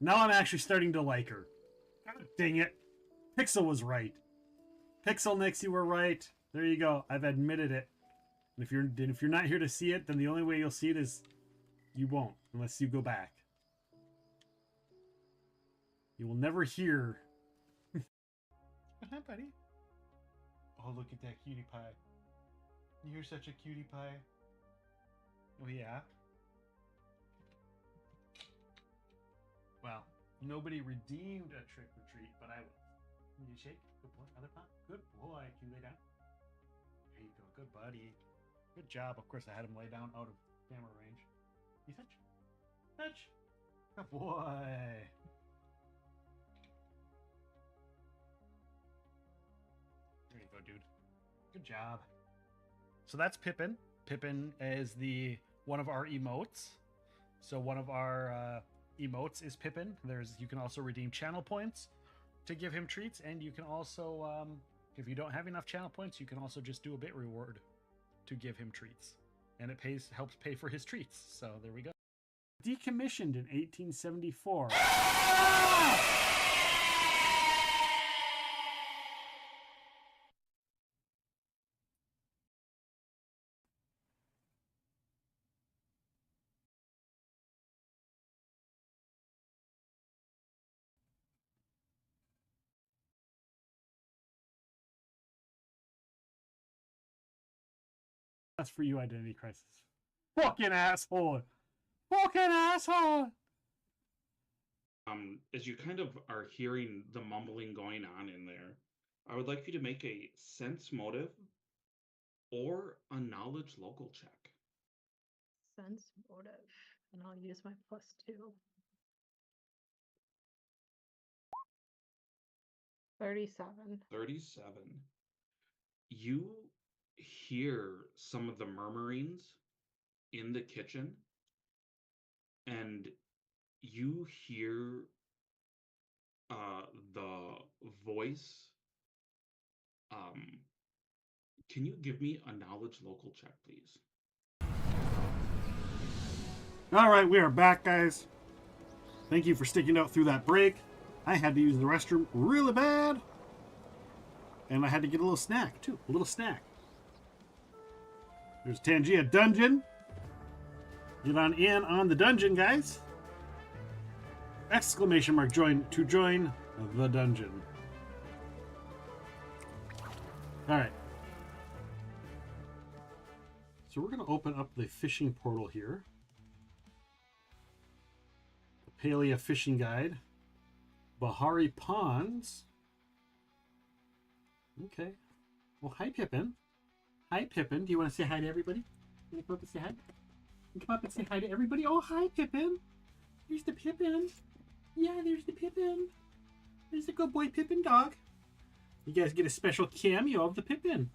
Now I'm actually starting to like her. God dang it. Pixel was right. Pixel Nix, you were right. There you go. I've admitted it. And if you're not here to see it, then the only way you'll see it is you won't, unless you go back. You will never hear. Hi, buddy. Oh, look at that cutie pie. You're such a cutie pie. Oh, yeah. Well, nobody redeemed a trick or treat, but I will. Can you shake? Good boy. Other palm. Good boy. Can you lay down? There you go. Good buddy. Good job. Of course, I had him lay down out of camera range. You touch? Touch. Good boy. There you go, dude. Good job. So that's Pippin. Pippin is one of our emotes. So one of our emotes is Pippin. You can also redeem channel points to give him treats, and you can also, if you don't have enough channel points, you can also just do a bit reward to give him treats, and it helps pay for his treats. So there we go. Decommissioned in 1874. That's for you, Identity Crisis. Fucking asshole! Fucking asshole! As you kind of are hearing the mumbling going on in there, I would like you to make a sense motive or a knowledge local check. Sense motive, and I'll use my +2. 37. 37. You hear some of the murmurings in the kitchen, and you hear the voice. Can you give me a knowledge local check, please? All right, we are back, guys. Thank you for sticking out through that break. I had to use the restroom really bad, and I had to get a little snack too. A little snack. There's Tangia Dungeon. Get on in on the dungeon, guys. Exclamation mark join to join the dungeon. All right. So we're going to open up the fishing portal here. The Palia Fishing Guide. Bahari Ponds. Okay. Well, hi, Pippin. Hi, Pippin. Do you want to say hi to everybody? You want to come up and say hi? You come up and say hi to everybody? Oh, hi, Pippin. There's the Pippin. Yeah, there's the Pippin. There's the good boy Pippin dog. You guys get a special cameo of the Pippin.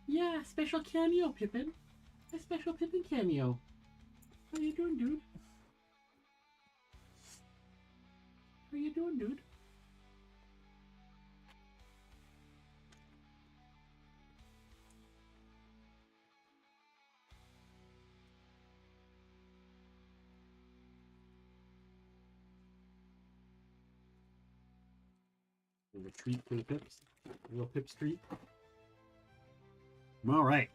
Yeah, special cameo, Pippin. A special Pippin cameo. How you doing, dude? How you doing, dude? A treat for the Pips. A little Pips treat. All right.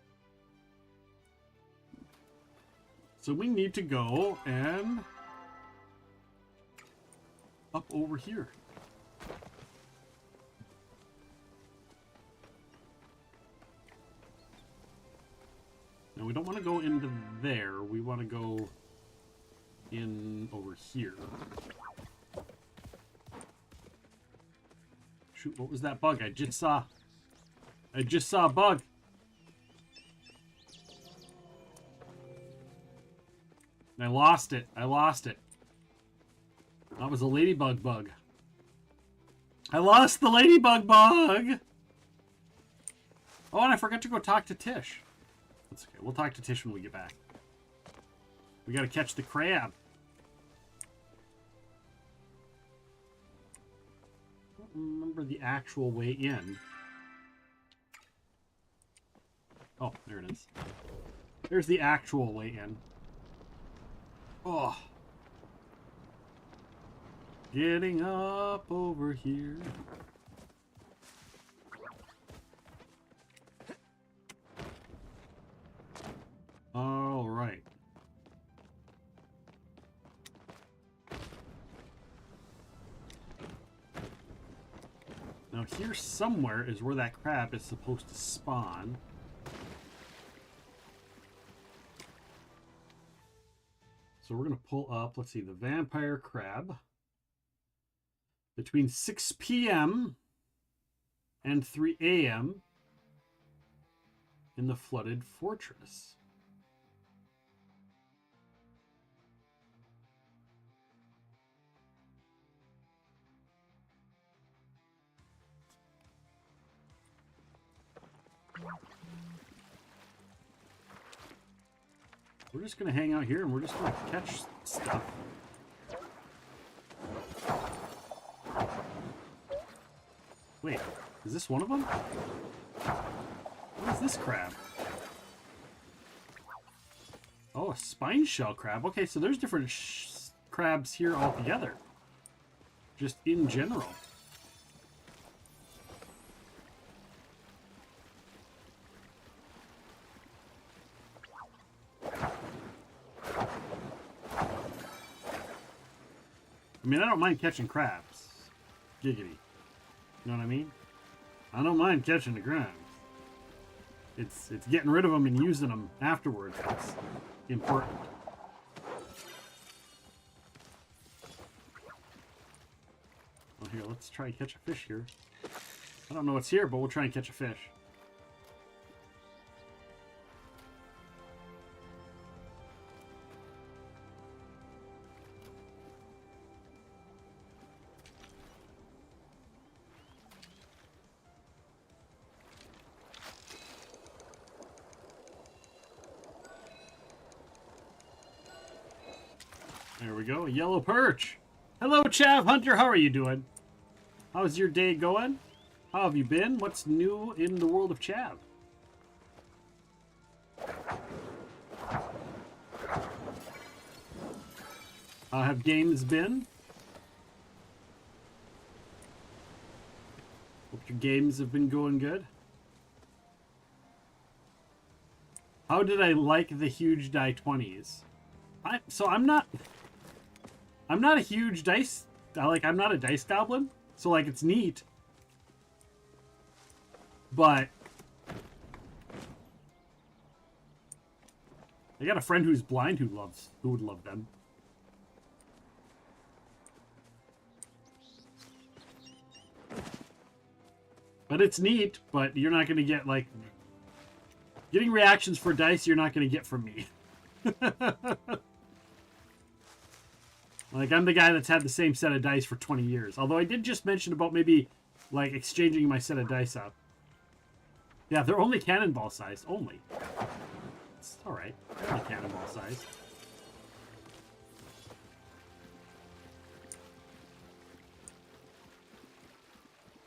So we need to go and up over here. Now we don't want to go into there. We want to go in over here. Shoot, what was that bug I just saw? I just saw a bug. I lost it. I lost it. That was a ladybug bug. I lost the ladybug bug! Oh, and I forgot to go talk to Tish. That's okay. We'll talk to Tish when we get back. We gotta catch the crab. I don't remember the actual way in. Oh, there it is. There's the actual way in. Oh. Getting up over here. All right. Now here somewhere is where that crab is supposed to spawn. So we're going to pull up, let's see, the vampire crab. Between 6 p.m. and 3 a.m. in the flooded fortress. We're just going to hang out here and we're just going to catch stuff. Wait, is this one of them? What is this crab? Oh, a spine shell crab. Okay, so there's different crabs here altogether. Just in general. I mean, I don't mind catching crabs. Giggity. You know what I mean? I don't mind catching the crabs. It's getting rid of them and using them afterwards that's important. Well, here, let's try and catch a fish here. I don't know what's here, but we'll try and catch a fish. There we go, a yellow perch. Hello, Chav Hunter, how are you doing? How's your day going? How have you been? What's new in the world of Chav? How have games been? Hope your games have been going good. How did I like the huge die 20s? I'm not a huge dice, I'm not a dice goblin, so like it's neat. But I got a friend who's blind who would love them. But it's neat, but you're not going to get like getting reactions for dice you're not going to get from me. Like, I'm the guy that's had the same set of dice for 20 years. Although I did just mention about maybe, like, exchanging my set of dice up. Yeah, they're only cannonball sized. Only. It's alright. They're only cannonball sized.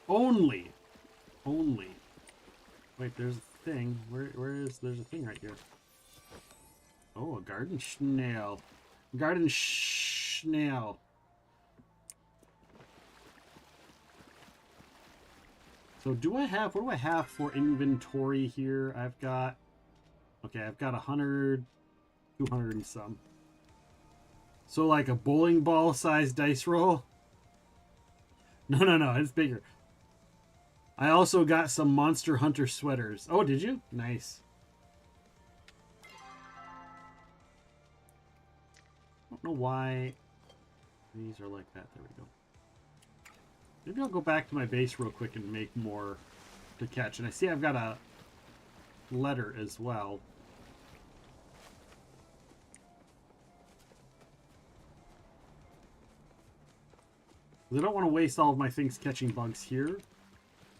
Only. Only. Wait, there's a thing. There's a thing right here. Oh, a garden snail. Garden snail. So what do I have for inventory here? I've got 100, 200 and some. So like a bowling ball sized dice roll? No, it's bigger. I also got some Monster Hunter sweaters. Oh, did you? Nice. I don't know why these are like that. There we go. Maybe I'll go back to my base real quick and make more to catch. And I see I've got a letter as well. I don't want to waste all of my things catching bugs here.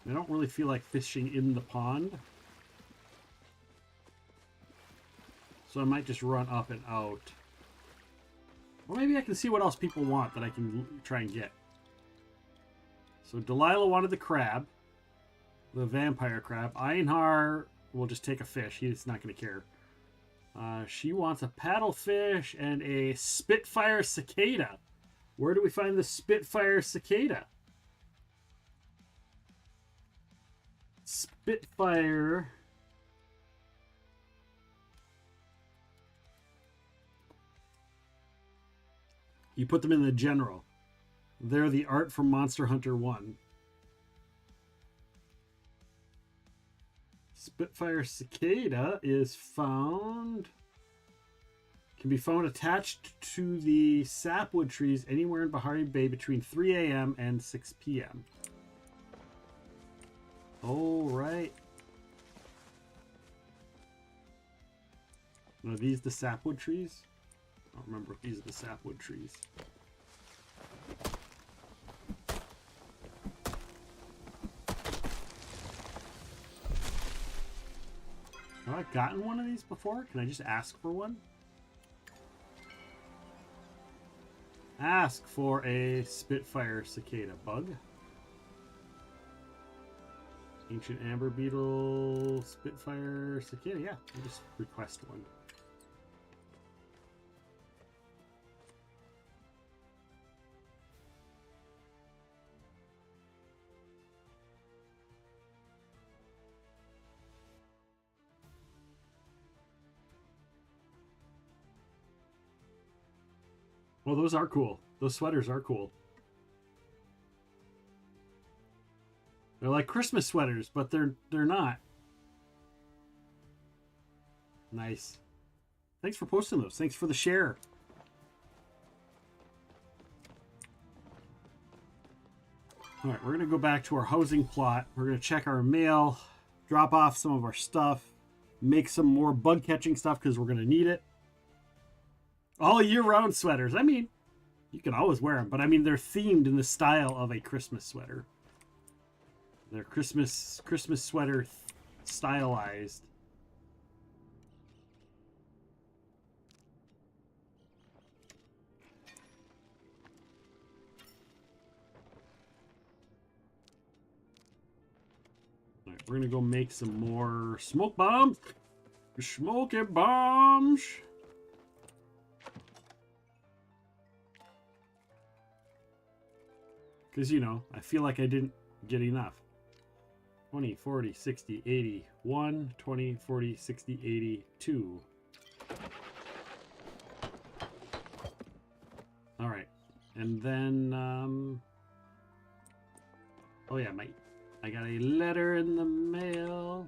I don't really feel like fishing in the pond. So I might just run up and out. Or maybe I can see what else people want that I can try and get. So Delilah wanted the crab. The vampire crab. Einhar will just take a fish. He's not going to care. She wants a paddlefish and a Spitfire cicada. Where do we find the Spitfire cicada? Spitfire. You put them in the general. They're the art from Monster Hunter 1. Spitfire cicada is found... Can be found attached to the sapwood trees anywhere in Bahari Bay between 3 a.m. and 6 p.m. All right. Are these the sapwood trees? I don't remember if these are the sapwood trees. Have I gotten one of these before? Can I just ask for one? Ask for a Spitfire cicada bug. Ancient amber beetle, Spitfire cicada. Yeah, I'll just request one. Well, those are cool. Those sweaters are cool. They're like Christmas sweaters, but they're not. Nice. Thanks for posting those. Thanks for the share. All right, we're going to go back to our housing plot. We're going to check our mail, drop off some of our stuff, make some more bug catching stuff because we're going to need it. All year-round sweaters. I mean, you can always wear them, but I mean, they're themed in the style of a Christmas sweater. They're Christmas sweater stylized. All right, we're gonna go make some more smoke bombs. Smoky bombs. Because, you know, I feel like I didn't get enough. 20, 40, 60, 80. 1, 20, 40, 60, 80, 2. All right. And then, oh yeah, I got a letter in the mail.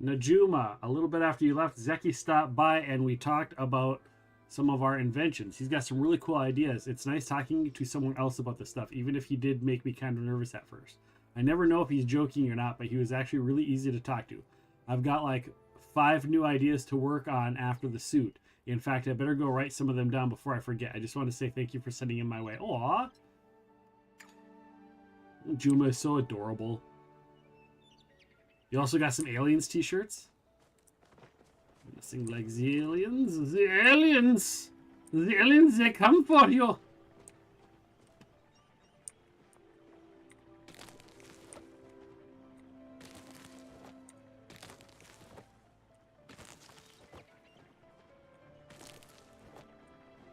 Najuma, a little bit after you left, Zeki stopped by and we talked about some of our inventions. He's got some really cool ideas. It's nice talking to someone else about this stuff, even if he did make me kind of nervous at first. I never know if he's joking or not, but he was actually really easy to talk to. I've got like 5 new ideas to work on after the suit. In fact, I better go write some of them down before I forget. I just want to say thank you for sending them my way. Aww. Juma is so adorable. You also got some aliens t-shirts. Sing like the aliens. The aliens! The aliens, they come for you!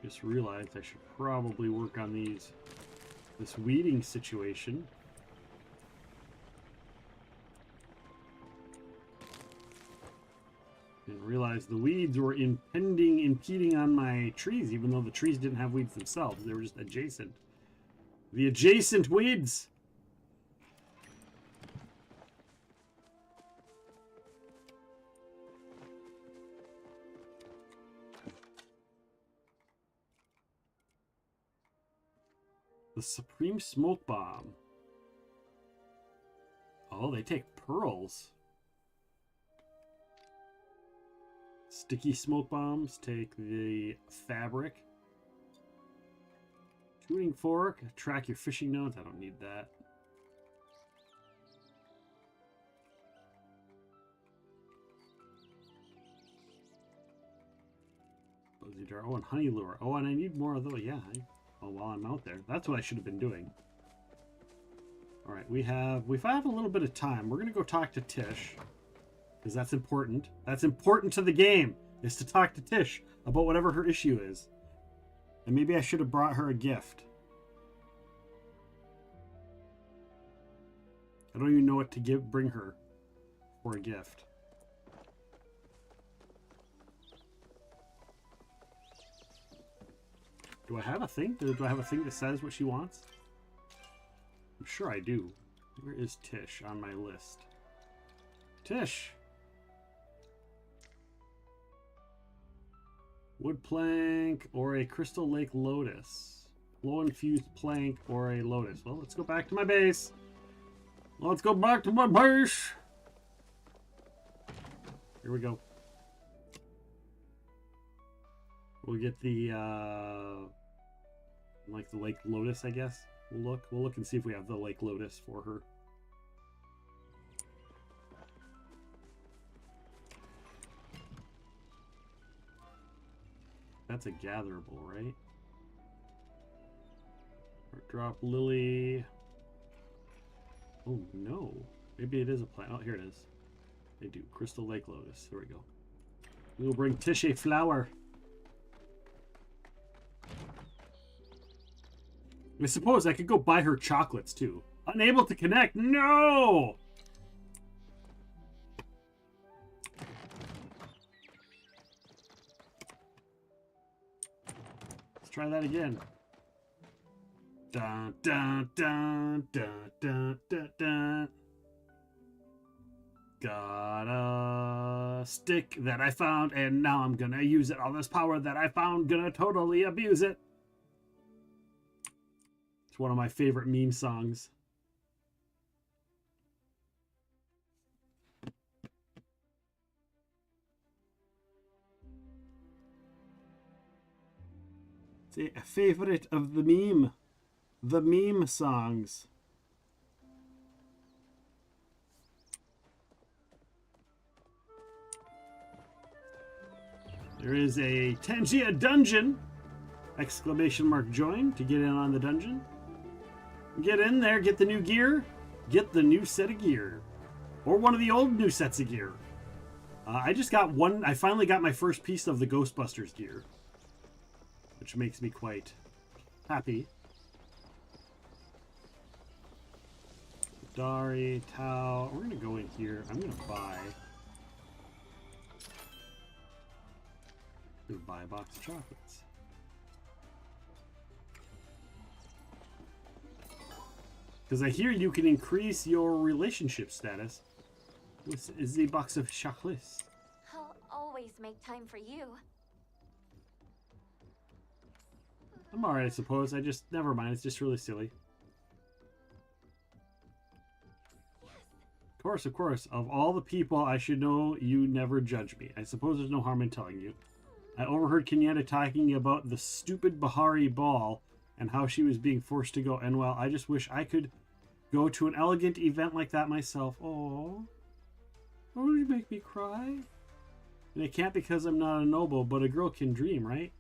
Just realized I should probably work on this weeding situation. Didn't realize the weeds were impeding on my trees, even though the trees didn't have weeds themselves. They were just adjacent. The adjacent weeds! The Supreme Smoke Bomb. Oh, they take pearls. Sticky smoke bombs take the fabric. Tuning fork, track your fishing nodes. I don't need that. Buzzy jar. Oh, and honey lure. Oh, and I need more of those. Yeah. Oh, while I'm out there, that's what I should have been doing. All right, if I have a little bit of time, we're gonna go talk to Tish. Because that's important. That's important to the game, is to talk to Tish about whatever her issue is. And maybe I should have brought her a gift. I don't even know what to bring her for a gift. Do I have a thing? Do I have a thing that says what she wants? I'm sure I do. Where is Tish on my list? Tish! Wood plank or a crystal lake lotus. Glow infused plank or a lotus. Well, let's go back to my base. Let's go back to my base. Here we go. We'll get the like the lake lotus, I guess. We'll look and see if we have the lake lotus for her. That's a gatherable, right? Or drop lily. Oh no. Maybe it is a plant. Oh, here it is. They do. Crystal Lake Lotus. There we go. We'll bring Tish a flower. I suppose I could go buy her chocolates too. Unable to connect. No! Let's try that again. Dun, dun, dun, dun, dun, dun, dun. Got a stick that I found, and now I'm gonna use it. All this power that I found, gonna totally abuse it. It's one of my favorite meme songs. It's a favorite of the meme songs. There is a Tangia dungeon! Exclamation mark join to get in on the dungeon. Get in there, get the new gear, get the new set of gear. Or one of the old new sets of gear. I just got one, I finally got my first piece of the Ghostbusters gear. Which makes me quite happy. Dari, Tau, we're gonna go in here. I'm gonna buy a box of chocolates. Because I hear you can increase your relationship status with the box of chocolates. I'll always make time for you. I'm alright, I suppose. I just, never mind. It's just really silly. Of course. Of all the people I should know, you never judge me. I suppose there's no harm in telling you. I overheard Kenyatta talking about the stupid Bahari ball and how she was being forced to go. And well, I just wish I could go to an elegant event like that myself. Oh, you make me cry. And I can't because I'm not a noble, but a girl can dream, right?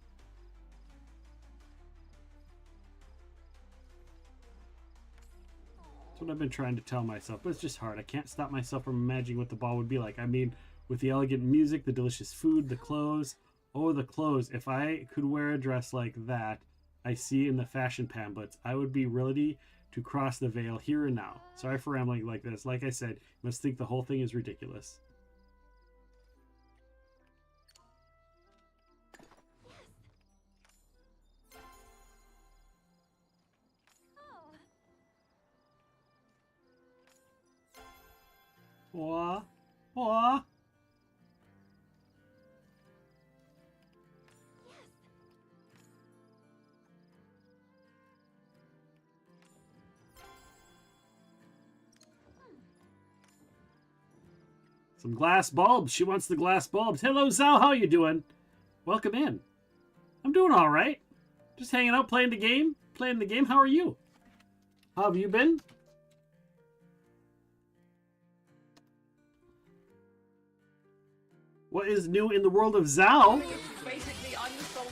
That's what I've been trying to tell myself, but it's just hard. I can't stop myself from imagining what the ball would be like. I mean, with the elegant music, the delicious food, the clothes. Oh, the clothes. If I could wear a dress like that I see in the fashion pamphlets, I would be ready to cross the veil here and now. Sorry for rambling like this. Like I said, you must think the whole thing is ridiculous. Wah, wah. Some glass bulbs. She wants the glass bulbs. Hello, Zal. How you doing? Welcome in. I'm doing all right. Just hanging out, playing the game. How are you? How have you been? What is new in the world of Zal? Basically, I'm the soldier,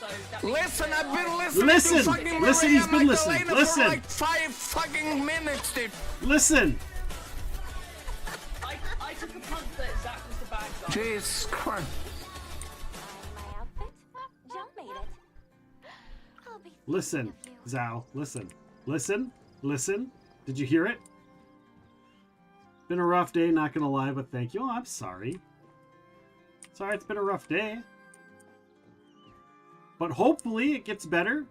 so that Listen, I've been listening to fucking Listen, he's been listening. Magdalena Listen. for like 5 fucking minutes, dude. Listen. I took a punt that Zach was the bad guy. Jesus Christ. My outfit? John made it. I'll be Listen, Zal. Listen. Listen. Listen. Did you hear it? Been a rough day, not gonna lie, but thank you. Oh, I'm sorry. Sorry, it's been a rough day. But hopefully it gets better.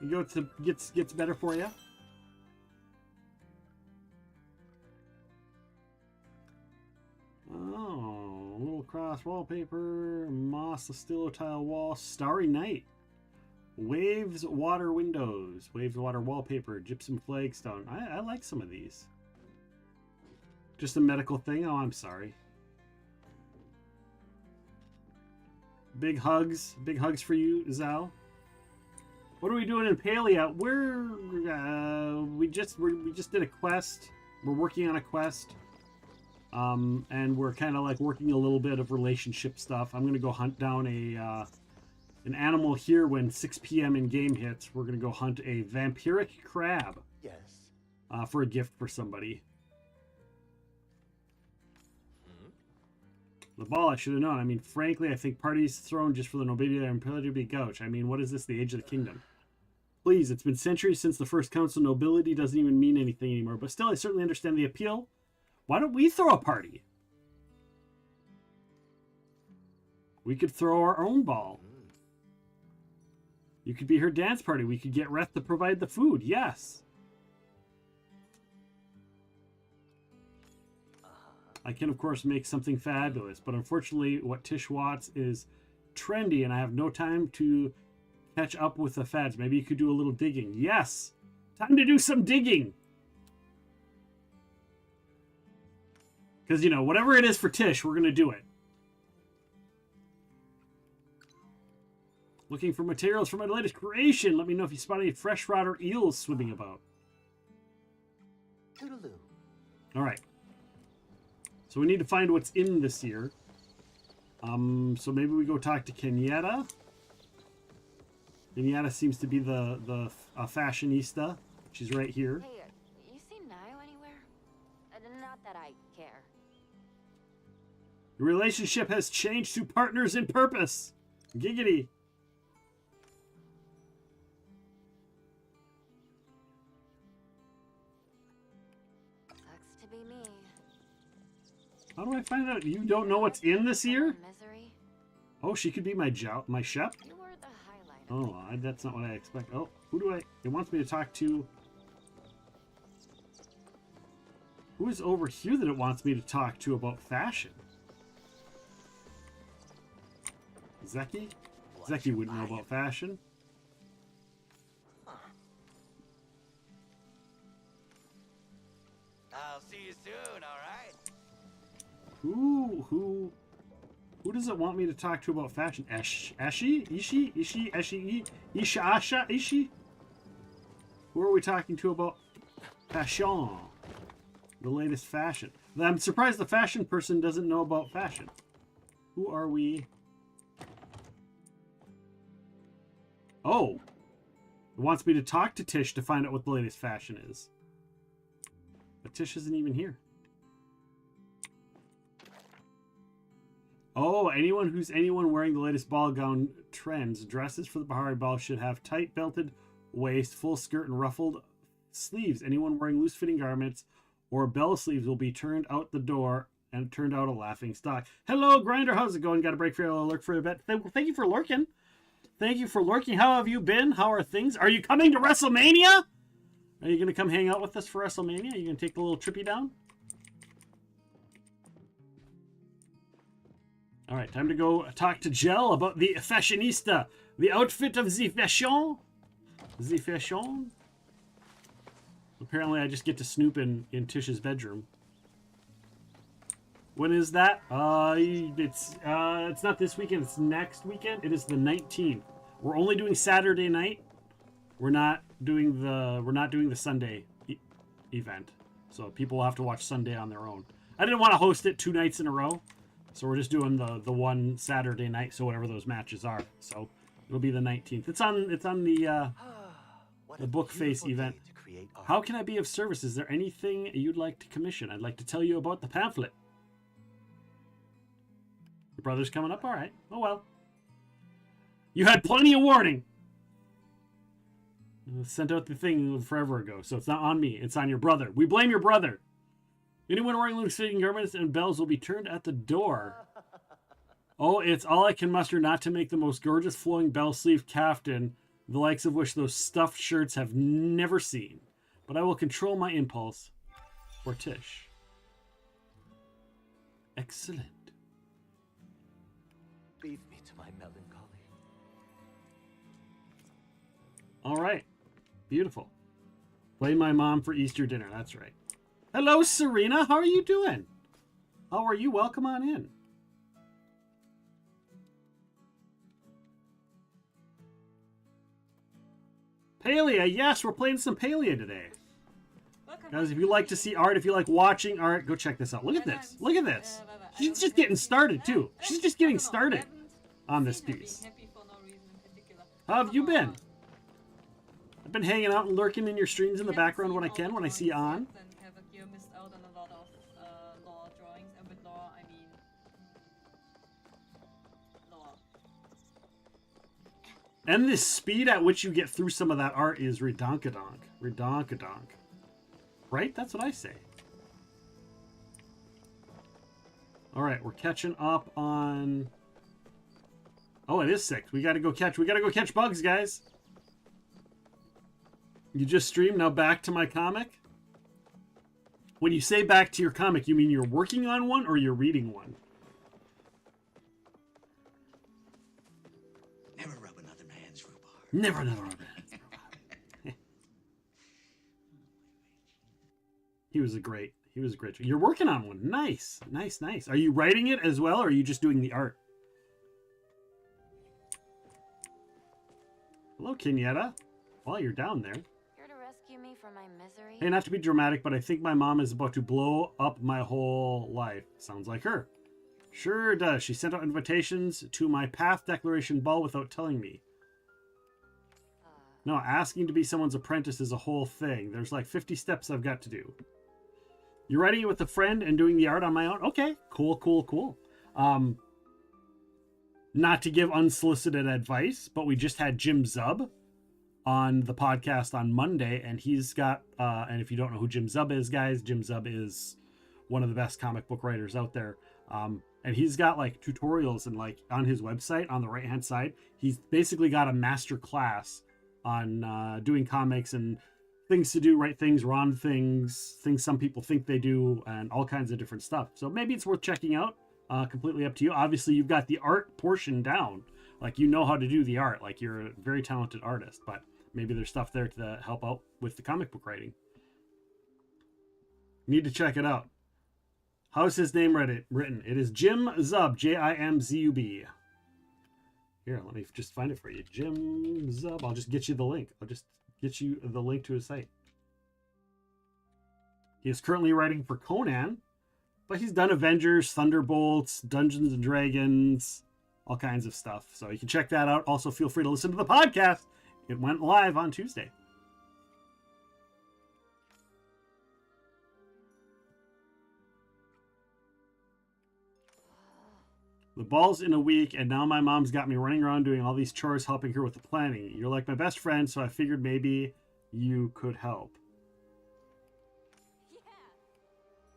Gets better for you. Oh, little cross wallpaper, moss Castillo tile wall, starry night. Waves water windows, waves water wallpaper, gypsum flagstone. I like some of these. Just a medical thing? Oh, I'm sorry. Big hugs for you, Zhao. What are we doing in Palia? We just did a quest. We're working on a quest. And we're kind of like working a little bit of relationship stuff. I'm gonna go hunt down an animal here when 6 p.m. in game hits. We're gonna go hunt a vampiric crab. Yes. For a gift for somebody. The ball, I should have known. I mean, frankly, I think parties thrown just for the nobility and ability to be gauche. I mean, what is this, the age of the kingdom? Please, it's been centuries since the first council. Nobility doesn't even mean anything anymore. But still, I certainly understand the appeal. Why don't we throw a party? We could throw our own ball. You could be her dance party. We could get Reth to provide the food. Yes. I can, of course, make something fabulous, but unfortunately, what Tish wants is trendy, and I have no time to catch up with the fads. Maybe you could do a little digging. Yes! Time to do some digging! Because, you know, whatever it is for Tish, we're going to do it. Looking for materials for my latest creation. Let me know if you spot any fresh rod or eels swimming about. Toodaloo. Alright. So we need to find what's in this year. So maybe we go talk to Kenyatta. Kenyatta seems to be the fashionista. She's right here. Hey, you seen Nayo anywhere? Not that I care. Your relationship has changed to partners in purpose. Giggity. Sucks to be me. How do I find out? You don't know what's in this year? Misery. Oh, she could be my chef? You were the highlight. Oh, that's not what I expect. Oh, who do I... It wants me to talk to... Who is over here that it wants me to talk to about fashion? Zeki? Zeki wouldn't know about fashion. I'll see you soon, all right? Who does it want me to talk to about fashion? Ishi? Who are we talking to about fashion? The latest fashion. I'm surprised the fashion person doesn't know about fashion. Who are we? Oh. It wants me to talk to Tish to find out what the latest fashion is. But Tish isn't even here. Oh, anyone wearing the latest ball gown trends. Dresses for the Bahari ball should have tight belted waist, full skirt, and ruffled sleeves. Anyone wearing loose fitting garments or bell sleeves will be turned out the door and turned out a laughing stock. Hello, Grinder. How's it going? Got a break for you. I'll lurk for a bit. Thank you for lurking. Thank you for lurking. How have you been? How are things? Are you coming to WrestleMania? Are you going to come hang out with us for WrestleMania? Are you going to take a little trippy down? All right, time to go talk to Jel about the fashionista. The outfit of the fashion. The fashion. Apparently, I just get to snoop in Tish's bedroom. When is that? It's not this weekend. It's next weekend. It is the 19th. We're only doing Saturday night. We're not doing the Sunday event. So people will have to watch Sunday on their own. I didn't want to host it 2 nights in a row. So we're just doing the one Saturday night, so whatever those matches are. So it'll be the 19th. It's on the book face event. How can I be of service? Is there anything you'd like to commission? I'd like to tell you about the pamphlet. Your brother's coming up? All right. Oh, well. You had plenty of warning. I sent out the thing forever ago, so it's not on me. It's on your brother. We blame your brother. Anyone wearing loose-fitting garments and bells will be turned at the door. Oh, it's all I can muster not to make the most gorgeous flowing bell-sleeved caftan, the likes of which those stuffed shirts have never seen. But I will control my impulse for Tish. Excellent. Leave me to my melancholy. All right. Beautiful. Play my mom for Easter dinner. That's right. Hello, Serena. How are you doing? How are you? Welcome on in. Palia. Yes, we're playing some Palia today. Guys, if you like to see art, if you like watching art, go check this out. Look at this. Look at this. She's just getting started, too. She's just getting started on this piece. How have you been? I've been hanging out and lurking in your streams in the background when I can, when I see you on. And the speed at which you get through some of that art is redonkadonk. Redonkadonk. Right? That's what I say. Alright, we're catching up on... Oh, it is 6. We gotta go catch bugs, guys. You just streamed, now back to my comic? When you say back to your comic, you mean you're working on one or you're reading one? Never rub another man's rhubarb. Never another rub man's rhubarb. He was a great. You're working on one. Nice. Nice, nice. Are you writing it as well, or are you just doing the art? Hello, Kenyatta. Well, you're down there. Here to rescue me from my misery. Hey, not to be dramatic, but I think my mom is about to blow up my whole life. Sounds like her. Sure does. She sent out invitations to my Path Declaration ball without telling me. No, asking to be someone's apprentice is a whole thing. There's like 50 steps I've got to do. You're writing it with a friend and doing the art on my own? Okay, cool, cool, cool. Not to give unsolicited advice, but we just had Jim Zub on the podcast on Monday, and he's got, and if you don't know who Jim Zub is, guys, Jim Zub is one of the best comic book writers out there. And he's got like tutorials and like on his website on the right-hand side, he's basically got a master class on doing comics and things to do, right things, wrong things, things some people think they do, and all kinds of different stuff. So maybe it's worth checking out. Completely up to you. Obviously, you've got the art portion down. Like, you know how to do the art. Like, you're a very talented artist, but maybe there's stuff there to help out with the comic book writing. Need to check it out. How's his name written? It is Jim Zub, Jimzub. Here, let me just find it for you. Jim Zub. I'll just get you the link. I'll just get you the link to his site. He is currently writing for Conan, but he's done Avengers, Thunderbolts, Dungeons and Dragons, all kinds of stuff. So you can check that out. Also, feel free to listen to the podcast. It went live on Tuesday. The ball's in a week, and now my mom's got me running around doing all these chores, helping her with the planning. You're like my best friend, so I figured maybe you could help.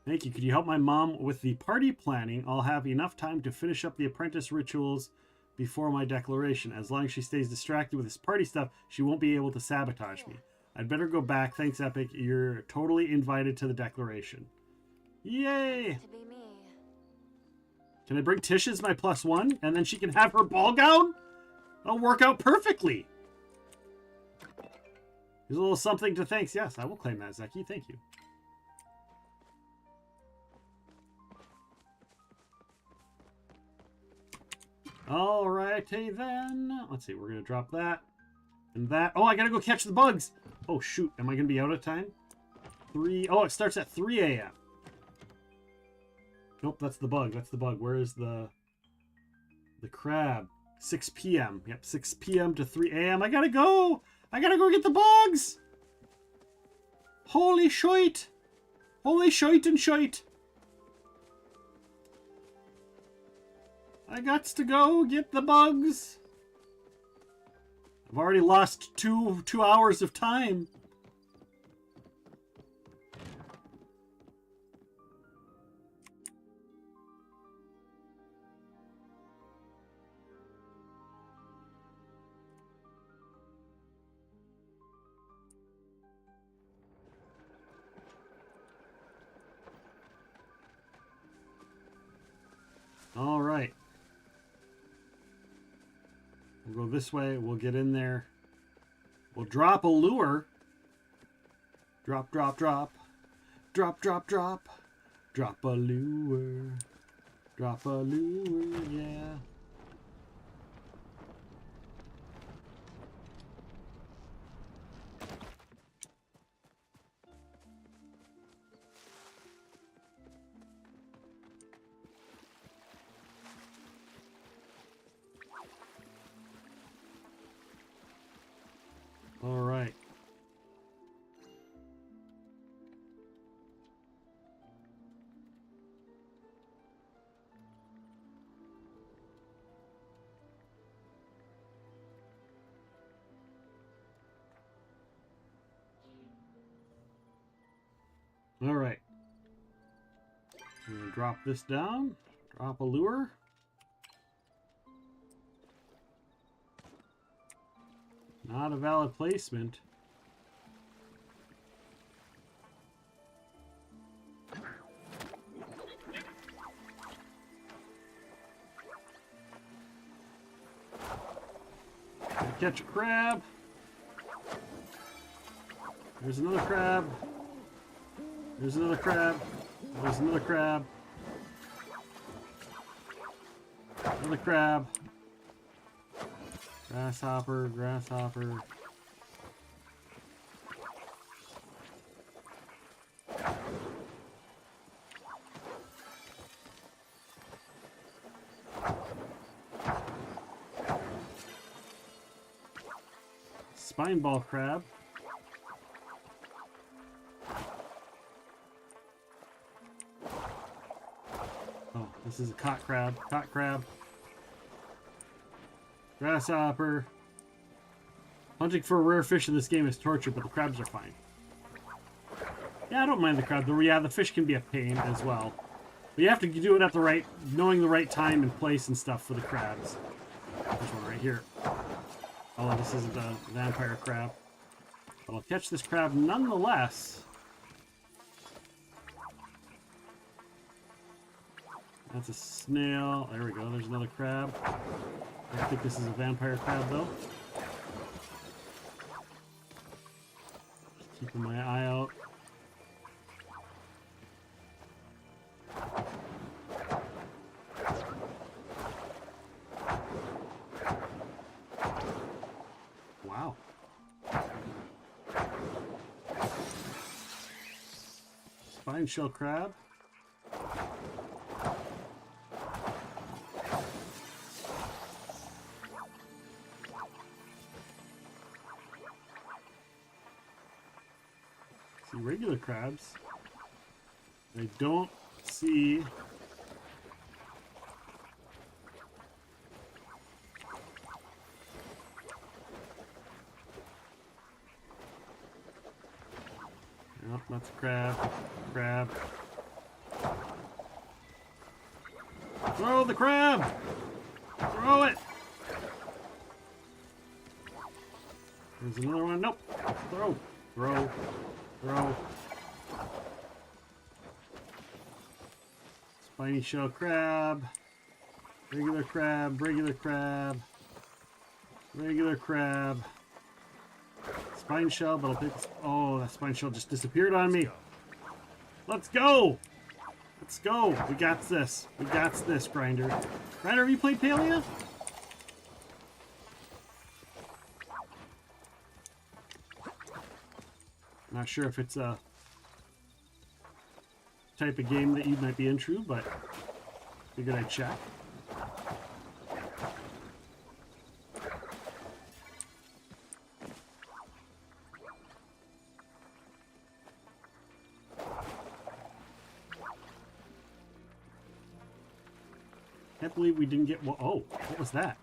Thank you. Could you help my mom with the party planning? I'll have enough time to finish up the apprentice rituals before my declaration. As long as she stays distracted with this party stuff, she won't be able to sabotage me. I'd better go back. Thanks, Epic. You're totally invited to the declaration. Yay! Can I bring Tish as my +1? And then she can have her ball gown? That'll work out perfectly. Here's a little something to thanks. Yes, I will claim that, Zeki. Thank you. Alrighty then. Let's see, we're going to drop that. And that. Oh, I got to go catch the bugs. Oh, shoot. Am I going to be out of time? 3. Oh, it starts at 3 a.m. Nope, that's the bug. That's the bug. Where is the crab? 6 p.m. Yep, 6 p.m. to 3 a.m. I gotta go. I gotta go get the bugs. Holy shite. Holy shite and shite. I got to go get the bugs. I've already lost two hours of time. We'll go this way. We'll get in there. We'll drop a lure. Drop, drop, drop. Drop, drop, drop. Drop a lure. Drop a lure, yeah. All right. All right. I'm gonna drop this down. Drop a lure. Not a valid placement. Catch a crab. There's another crab. There's another crab. There's another crab. Another crab. Grasshopper, grasshopper. Spine ball crab. Oh, this is a caught crab. Caught crab. Grasshopper. Hunting for a rare fish in this game is torture, but the crabs are fine. Yeah, I don't mind the crab. Yeah, the fish can be a pain as well. But you have to do it at the right, knowing the right time and place and stuff for the crabs. This one right here. Oh, this isn't a vampire crab. But I'll catch this crab nonetheless. That's a snail. There we go. There's another crab. I think this is a vampire crab, though. Just keeping my eye out. Wow. Spine shell crab. See regular crabs. I don't see nope, that's a crab. Crab. Throw the crab! Throw it! There's another one. Nope. Throw. Throw. Throw. Spiny shell crab. Regular crab. Regular crab. Regular crab. Spine shell, but I'll take this. Oh, that spine shell just disappeared on me. Let's go! Let's go! We got this. We got this, Grinder. Grinder, have you played Palia? Not sure if it's a type of game that you might be into, but figured I'd check. Can't believe we didn't get. Well, oh, what was that?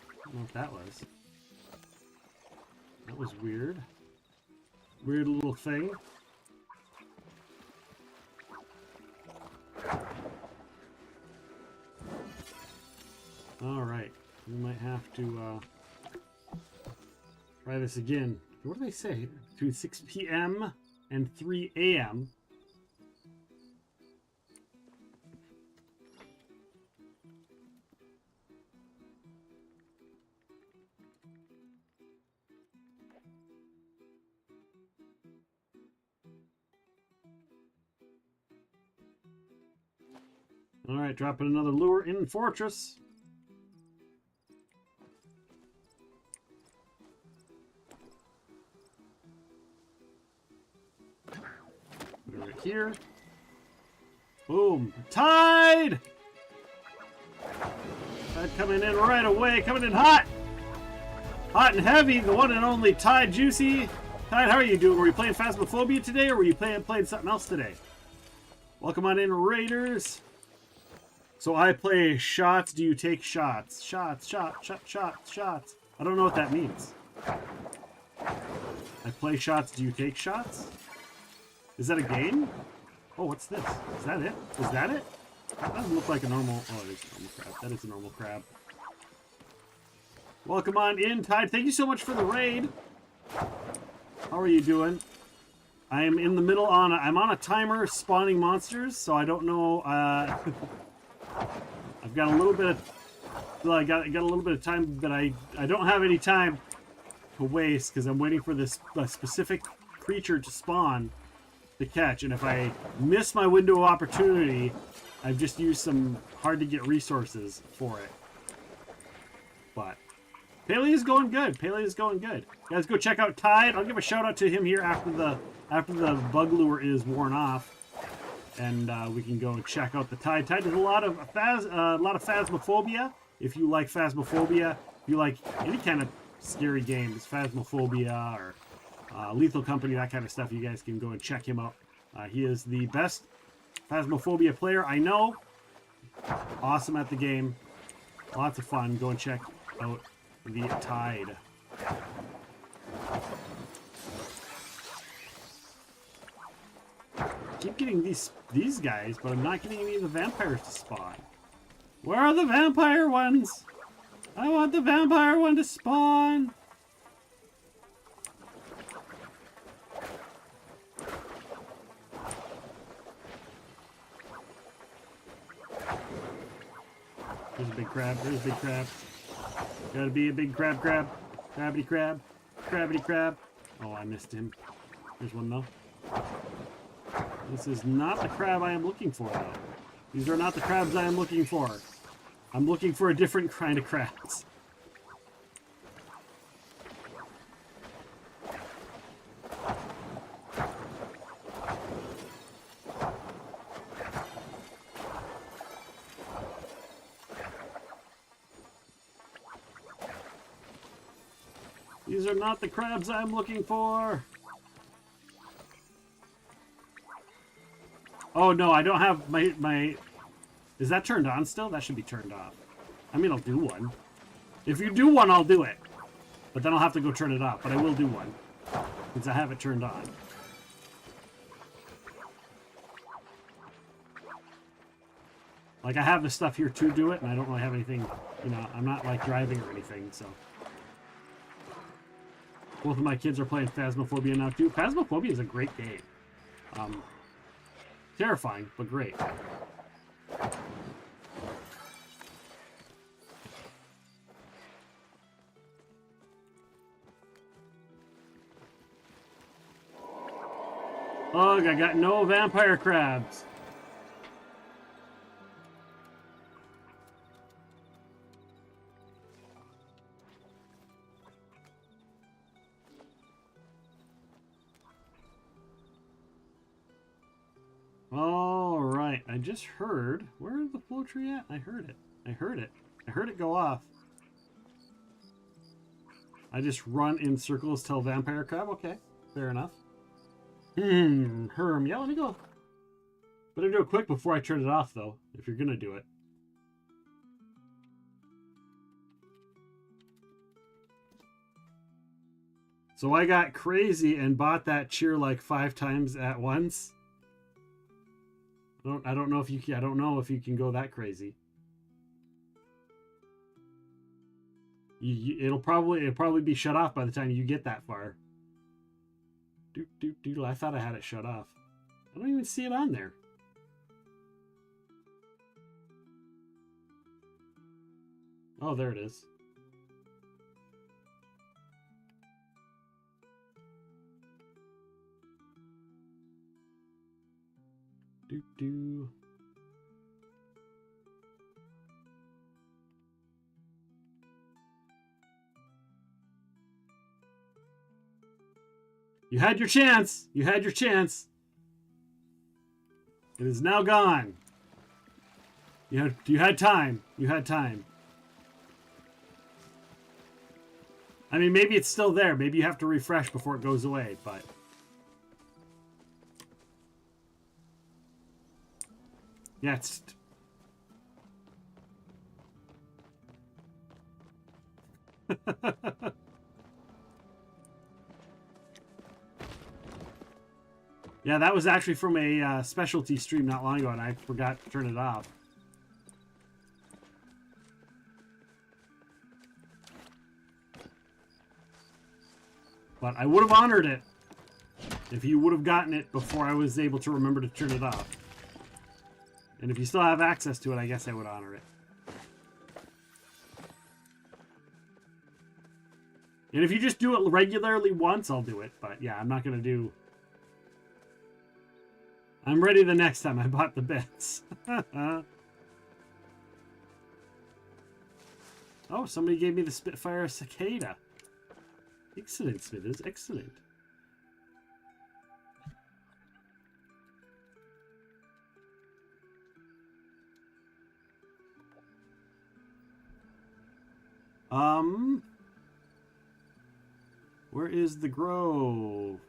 I don't know what that was. That was weird. Weird little thing. All right, we might have to try this again. What do they say? Between 6 p.m. and 3 a.m. All right, dropping another lure in Fortress. Put it right here. Boom. Tide! Tide coming in right away. Coming in hot. Hot and heavy. The one and only Tide Juicy. Tide, how are you doing? Were you playing Phasmophobia today, or were you playing something else today? Welcome on in, Raiders. So I play shots. Do you take shots? Shots. I don't know what that means. I play shots. Do you take shots? Is that a game? Oh, what's this? Is that it? Is that it? That doesn't look like a normal... Oh, it is a normal crab. That is a normal crab. Welcome on in, Tide. Thank you so much for the raid. How are you doing? I am in the middle on... I'm on a timer spawning monsters, so I don't know... I've got a little bit of... Well, I got a little bit of time, but I don't have any time to waste because I'm waiting for this specific creature to spawn to catch. And if I miss my window of opportunity, I've just used some hard-to-get resources for it. But Palia is going good. Palia is going good. Guys, go check out Tide. I'll give a shout-out to him here after the bug lure is worn off. And we can go and check out the Tide. Tide does a lot of Phasmophobia. If you like Phasmophobia, if you like any kind of scary games, Phasmophobia or Lethal Company, that kind of stuff, you guys can go and check him out. He is the best Phasmophobia player I know. Awesome at the game. Lots of fun. Go and check out the Tide. Keep getting these guys, but I'm not getting any of the vampires to spawn. Where are the vampire ones? I want the vampire one to spawn. There's a big crab. There's a big crab. Gotta be a big crab. Crabbity crab. Crabbity crab. Oh, I missed him. There's one though. This is not the crab I am looking for, though. These are not the crabs I am looking for. I'm looking for a different kind of crabs. These are not the crabs I'm looking for. Oh no, I don't have my... Is that turned on still? That should be turned off. I mean, I'll do one. If you do one, I'll do it. But then I'll have to go turn it off. But I will do one. Since I have it turned on. Like, I have the stuff here to do it, and I don't really have anything... You know, I'm not, like, driving or anything, so... Both of my kids are playing Phasmophobia now, too. Phasmophobia is a great game. Terrifying, but great. Ugh, I got no vampire crabs. All right, I just heard. Where is the flow tree at? I heard it. I heard it. I heard it go off. I just run in circles till vampire crab. Okay, fair enough. Herm. Yeah, let me go. Better do it quick before I turn it off, though, if you're gonna do it. So I got crazy and bought that cheer like 5 times at once. I don't know if you can, I don't know if you can go that crazy. It'll probably be shut off by the time you get that far. I thought I had it shut off. I don't even see it on there. Oh, there it is. You had your chance. You had your chance. It is now gone. You had time. You had time. I mean, maybe it's still there. Maybe you have to refresh before it goes away, but... Yeah, it's... Yeah, that was actually from a specialty stream not long ago, and I forgot to turn it off. But I would have honored it if you would have gotten it before I was able to remember to turn it off. And if you still have access to it, I guess I would honor it. And if you just do it regularly once, I'll do it. But yeah, I'm not going to do... I'm ready the next time I bought the bits. Oh, somebody gave me the Spitfire Cicada. Excellent, Smithers. Excellent. Where is the grove?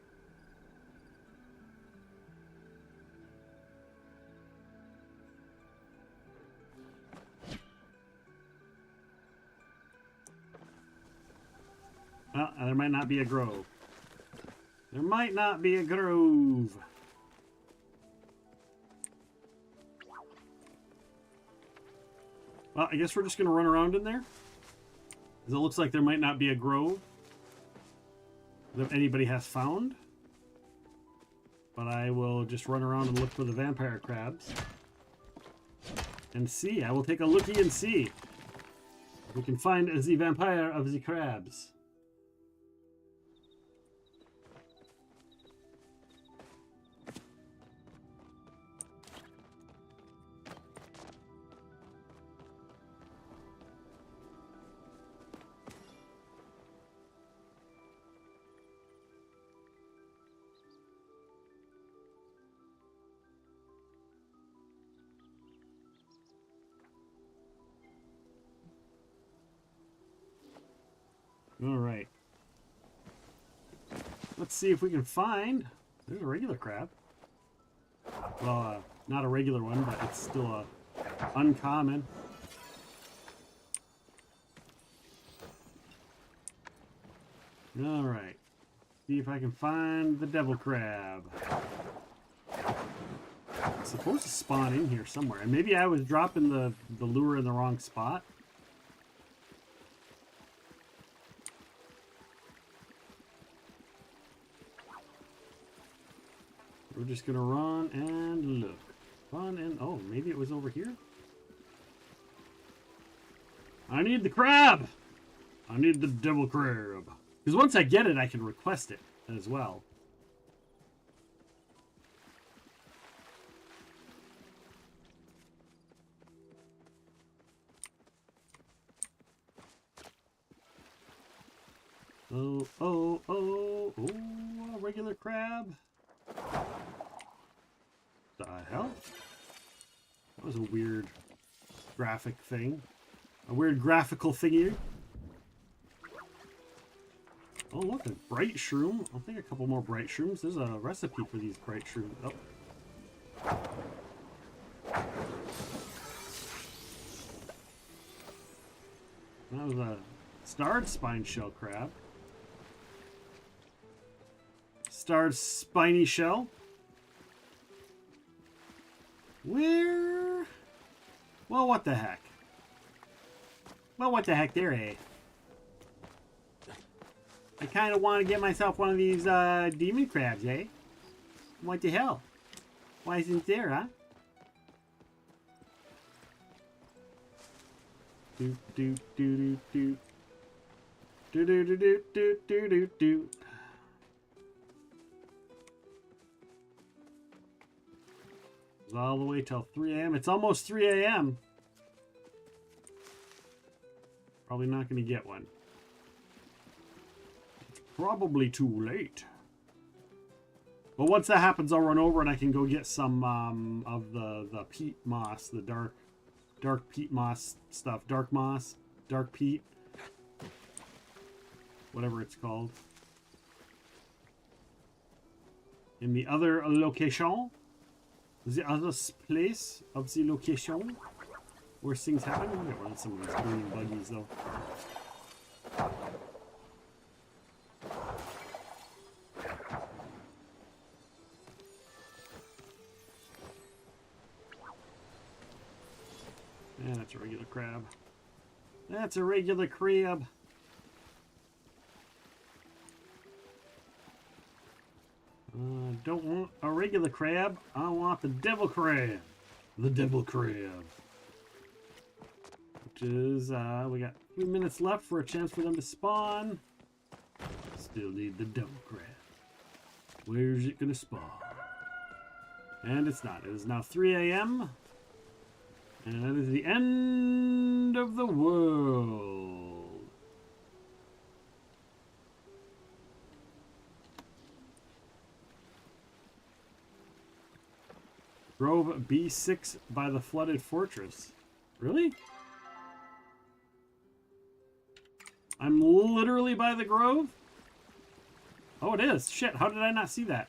Well, there might not be a grove. There might not be a grove. Well, I guess we're just going to run around in there. Because it looks like there might not be a grove that anybody has found. But I will just run around and look for the vampire crabs. And see. I will take a looky and see if we can find the vampire of the crabs. All right. Let's see if we can find... There's a regular crab. Well, not a regular one, but it's still a uncommon. All right. See if I can find the devil crab. It's supposed to spawn in here somewhere. And maybe I was dropping the lure in the wrong spot. We're just gonna run and look. Run and... Oh, maybe it was over here? I need the crab! I need the devil crab. Because once I get it, I can request it as well. Oh, oh, oh, oh, a regular crab. The hell? That was a weird graphic thing. A weird graphical thingy. Oh, look, a bright shroom. I'll take a couple more bright shrooms. There's a recipe for these bright shrooms. Oh. That was a starred spine shell crab. Starred spiny shell. Where? Well, what the heck? Well, what the heck there, eh? I kind of want to get myself one of these demon crabs, eh? What the hell? Why isn't it there, huh? Do do do do do. Do do do do do do do do. It's all the way till 3 a.m. It's almost 3 a.m. Probably not going to get one. It's probably too late. But once that happens, I'll run over and I can go get some of the peat moss, the dark peat moss stuff, dark peat, whatever it's called. In the other location, the other place of the location where things happen. I'm gonna run some of these green buggies though. Yeah, that's a regular crab. That's a regular crab. Don't want a regular crab. I want the devil crab. The devil crab. Which is, we got 3 minutes left for a chance for them to spawn. Still need the devil crab. Where's it gonna spawn? And it's not. It is now 3 a.m. And that is the end of the world. Grove B6 by the flooded fortress. Really? I'm literally by the grove? Oh, it is. Shit, how did I not see that?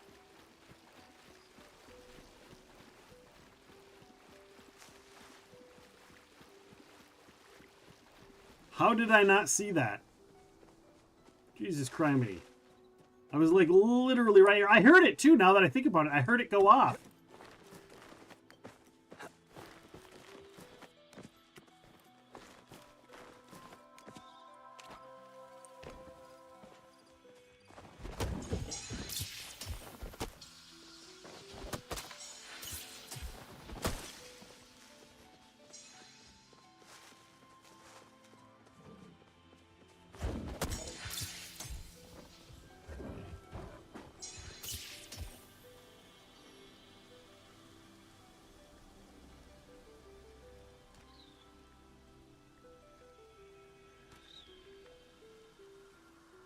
How did I not see that? Jesus criminy. I was like literally right here. I heard it too now that I think about it. I heard it go off.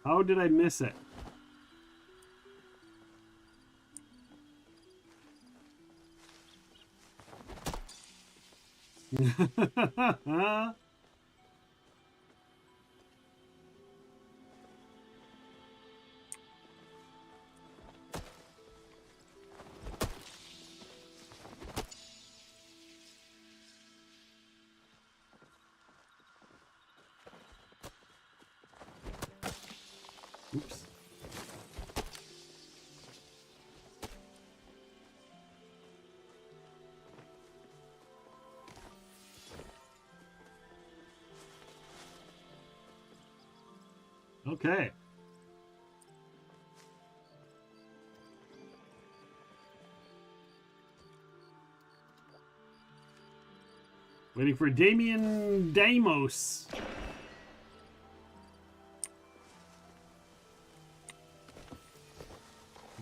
How did I miss it? Oops. Okay. Waiting for Damien Damos.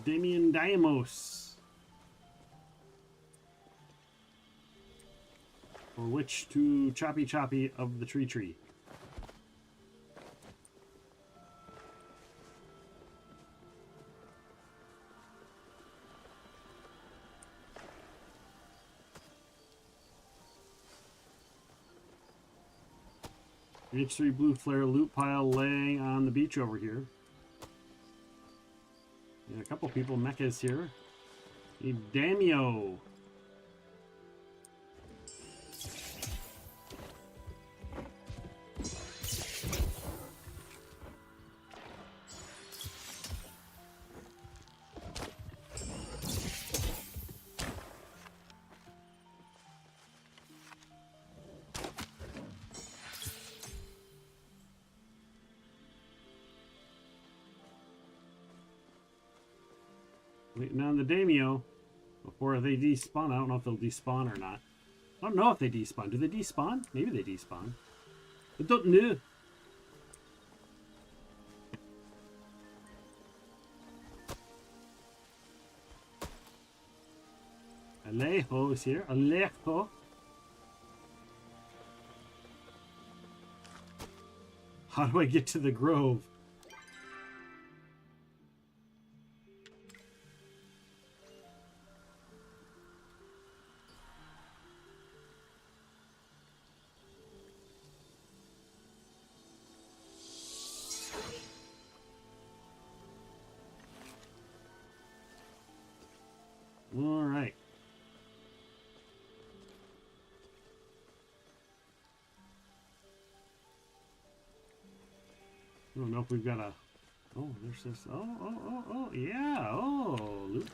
Damien Damos. For which to choppy of the tree. H3 blue flare loot pile laying on the beach over here. Yeah, a couple people, mechas here. A Damio. Waiting on the Damio before they despawn. I don't know if they'll despawn or not. I don't know if they despawn. Do they despawn? Maybe they despawn. I don't know. Alejo is here. Alejo. How do I get to the grove? I don't know if we've got a... Oh, there's this... Oh, yeah. Oh, loot.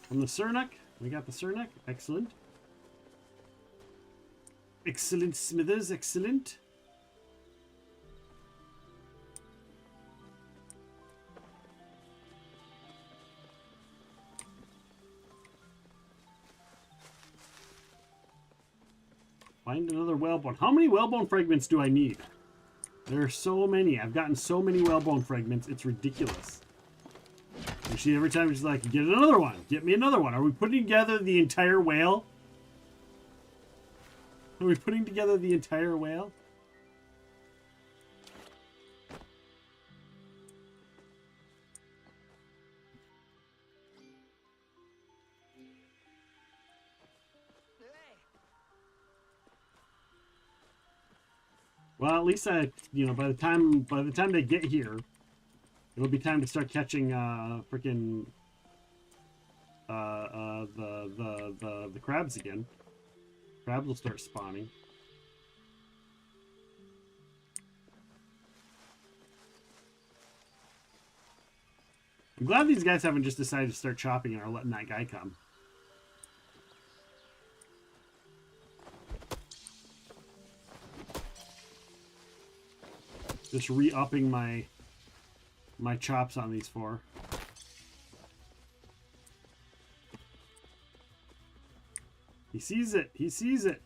From the Cernuck. We got the Cernuck. Excellent. Excellent, Smithers. Excellent. Find another whalebone. How many whalebone fragments do I need? There are so many. I've gotten so many whalebone fragments. It's ridiculous. You see, every time she's like, get another one. Get me another one. Are we putting together the entire whale? Are we putting together the entire whale? Well, at least by the time they get here, it'll be time to start catching freaking the crabs again. Crabs will start spawning. I'm glad these guys haven't just decided to start chopping and are letting that guy come. Just re-upping my chops on these four. He sees it. He sees it.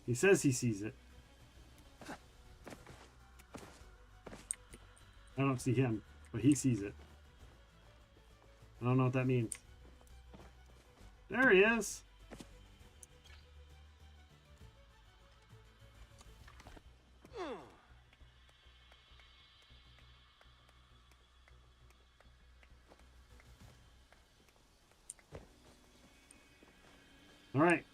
He says he sees it. I don't see him, but he sees it. I don't know what that means. There he is. All right.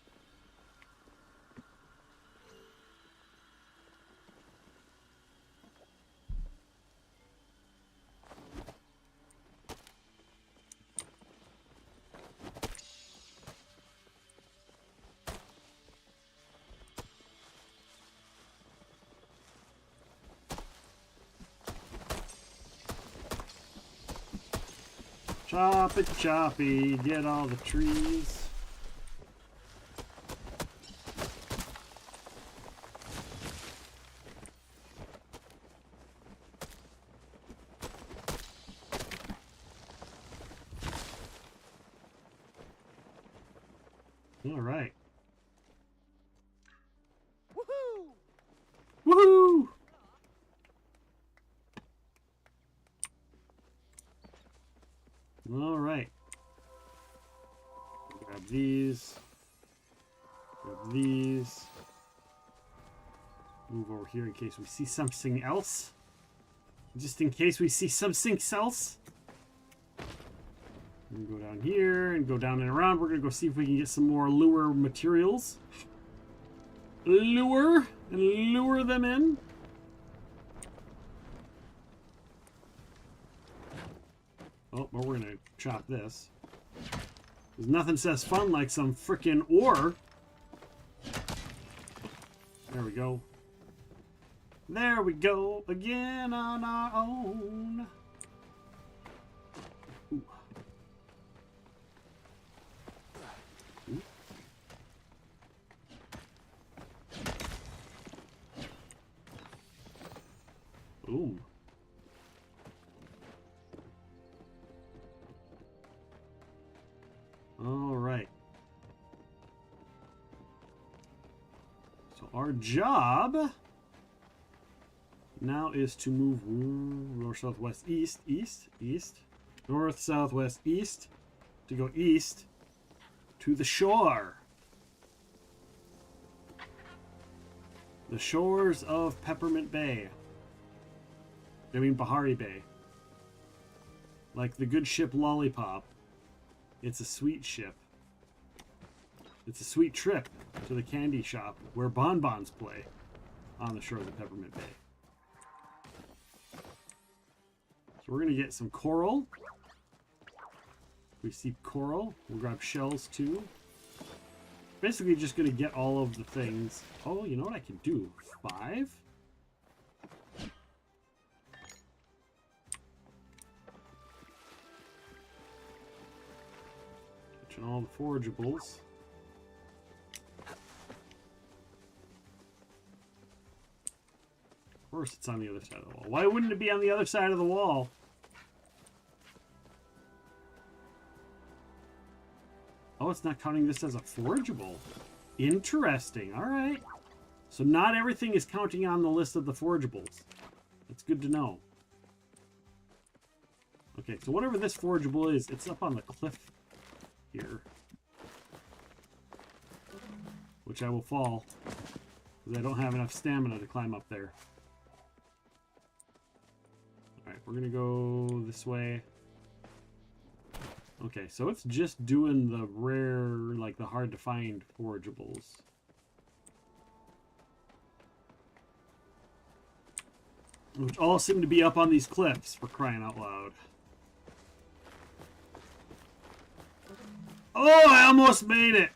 Chop it, choppy, get all the trees. All right. Woohoo! Woohoo! All right. Grab these. Grab these. Move over here in case we see something else. Just in case we see something else. And go down here and go down and around. We're gonna go see if we can get some more lure materials. Lure and lure them in. Oh, well, we're gonna chop this. Because nothing says fun like some frickin' ore. There we go. There we go again on our own. Ooh. Ooh. All right. So our job now is to move north, southwest, east, north, southwest, east, to go east to the shore. The shores of Peppermint Bay. I mean Bahari Bay. Like the good ship Lollipop. It's a sweet ship. It's a sweet trip to the candy shop where bonbons play on the shores of Peppermint Bay. So we're going to get some coral. We see coral. We'll grab shells too. Basically just going to get all of the things. Oh, you know what I can do? 5? and all the forageables. Of course it's on the other side of the wall. Why wouldn't it be on the other side of the wall? Oh, it's not counting this as a forageable. Interesting. All right. So not everything is counting on the list of the forageables. That's good to know. Okay, so whatever this forageable is, it's up on the cliff here. Which I will fall. Because I don't have enough stamina to climb up there. Alright, we're going to go this way. Okay, so it's just doing the rare, like the hard to find forageables. Which all seem to be up on these cliffs, for crying out loud. Oh, I almost made it!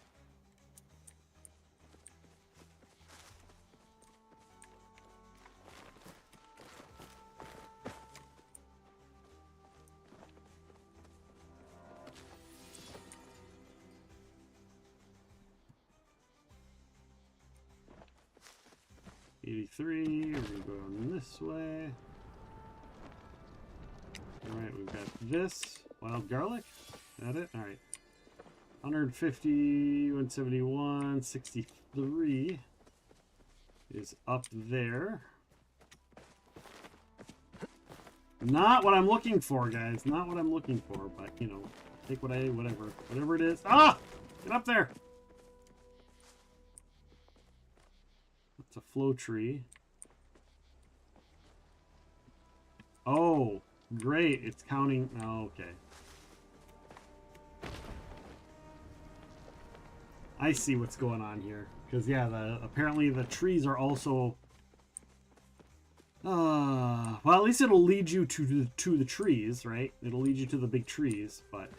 We're gonna go on this way. Alright, we've got this. Wild garlic? Is that it? Alright. 150, 171, 63 is up there. Not what I'm looking for, guys. Not what I'm looking for, but you know, take whatever it is. Ah! Get up there! It's a flow tree. Oh, great. It's counting. Oh, okay. I see what's going on here. Because, yeah, apparently the trees are also... well, at least it'll lead you to the trees, right? It'll lead you to the big trees, but...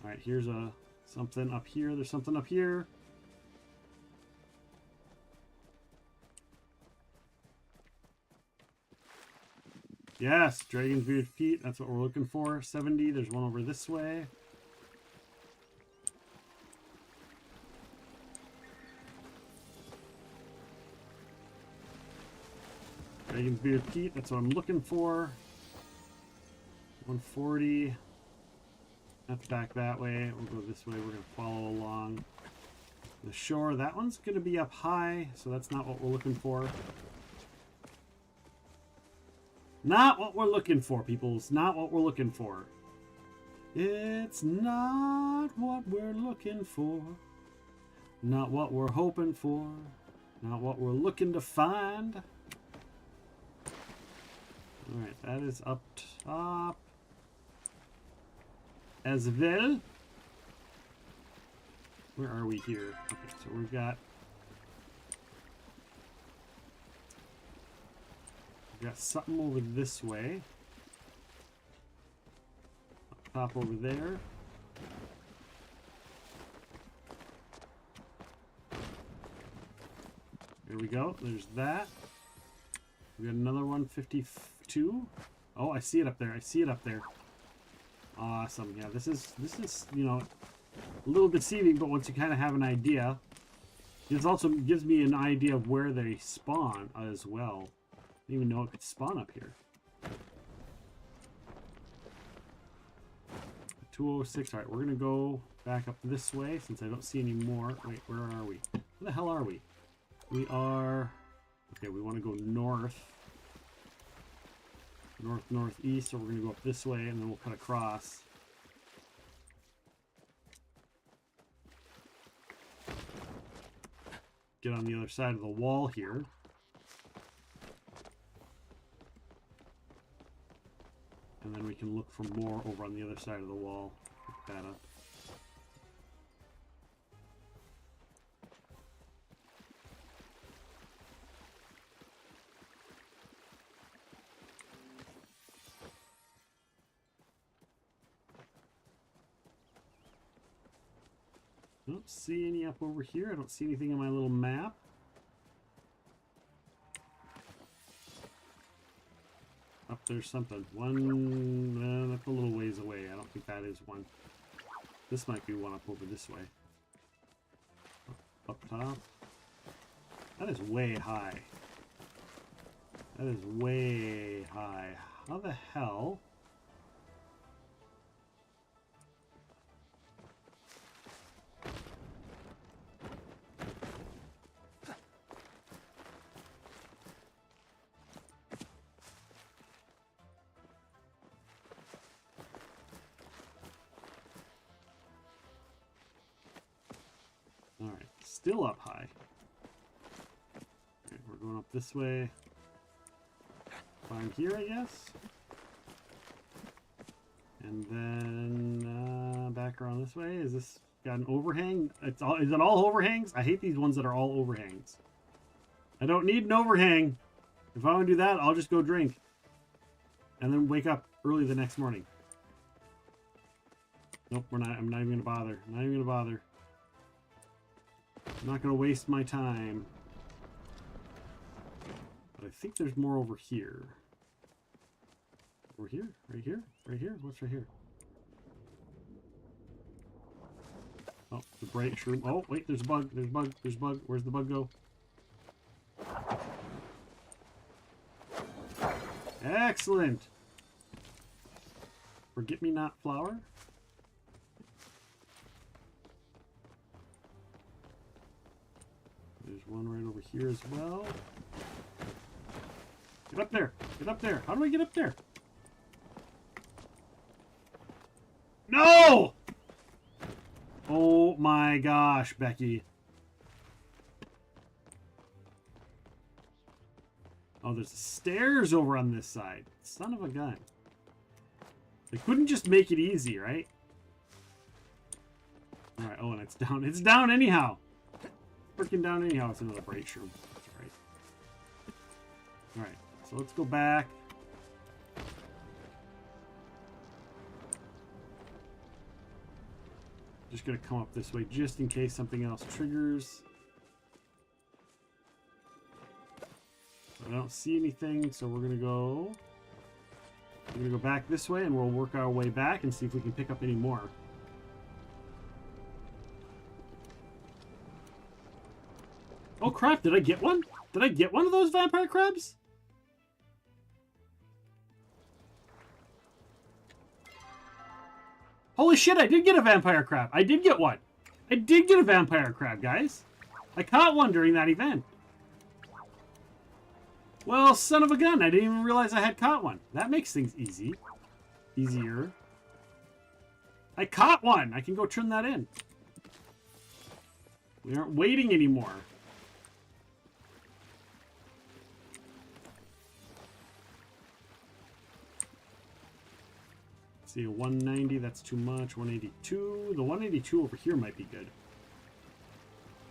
Alright, here's something up here. There's something up here. Yes, Dragon's Beard Pete. That's what we're looking for. 70. There's one over this way. Dragon's Beard Pete. That's what I'm looking for. 140. That's back that way. We'll go this way. We're going to follow along the shore. That one's going to be up high, so that's not what we're looking for. Not what we're looking for, people. It's not what we're looking for. It's not what we're looking for. Not what we're hoping for. Not what we're looking to find. Alright, that is up top. As well. Where are we here? Okay, so we've got... Got something over this way. Up top over there. There we go. There's that. We got another 152. Oh, I see it up there. I see it up there. Awesome. Yeah, this is you know, a little deceiving, but once you kind of have an idea, it also gives me an idea of where they spawn as well. I didn't even know it could spawn up here. 206. Alright, we're going to go back up this way since I don't see any more. Wait, where are we? Where the hell are we? We are... Okay, we want to go north. Northeast, so we're going to go up this way and then we'll cut across. Get on the other side of the wall here. And then we can look for more over on the other side of the wall. Pick that up. I don't see any up over here. I don't see anything on my little map. Up there's something. One, that's a little ways away. I don't think that is one. This might be one up over this way. Up top. That is way high. That is way high. How the hell? Alright, still up high. Okay, we're going up this way. Find here, I guess. And then back around this way. Is this got an overhang? It's all. Is it all overhangs? I hate these ones that are all overhangs. I don't need an overhang. If I want to do that, I'll just go drink. And then wake up early the next morning. Nope, we're not. I'm not even gonna bother. I'm not even gonna bother. I'm not gonna waste my time. But I think there's more over here. Over here? Right here? Right here? What's right here? Oh, the bright shroom. Oh, wait, there's a bug. There's a bug. There's a bug. Where's the bug go? Excellent! Forget-me-not flower. There's one right over here as well. Get up there! Get up there! How do I get up there? No! Oh my gosh, Becky. Oh, there's stairs over on this side. Son of a gun. They couldn't just make it easy, right? Alright, oh, and it's down. It's down anyhow. Freaking down anyhow. It's another bright shroom. That's right. Alright, so let's go back. Just gonna come up this way just in case something else triggers. I don't see anything, so we're gonna go back this way and we'll work our way back and see if we can pick up any more. Oh crap, did I get one? Did I get one of those vampire crabs? Holy shit, I did get a vampire crab. I did get one. I did get a vampire crab, guys. I caught one during that event. Well, son of a gun, I didn't even realize I had caught one. That makes things easy. Easier. I caught one! I can go turn that in. We aren't waiting anymore. Let's see, 190, that's too much. 182. The 182 over here might be good.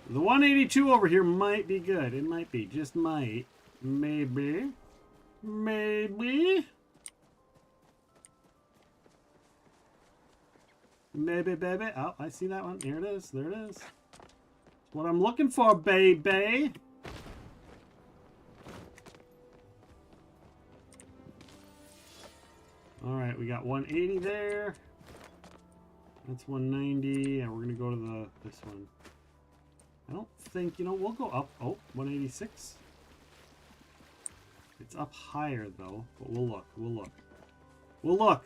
The 182 over here might be good. It might be. Just might. Maybe. Maybe. Maybe, baby. Oh, I see that one. Here it is. There it is. That's what I'm looking for, baby. Alright, we got 180 there. That's 190. And we're going to go to this one. I don't think, you know, we'll go up. Oh, 186. It's up higher, though. But we'll look. We'll look. We'll look.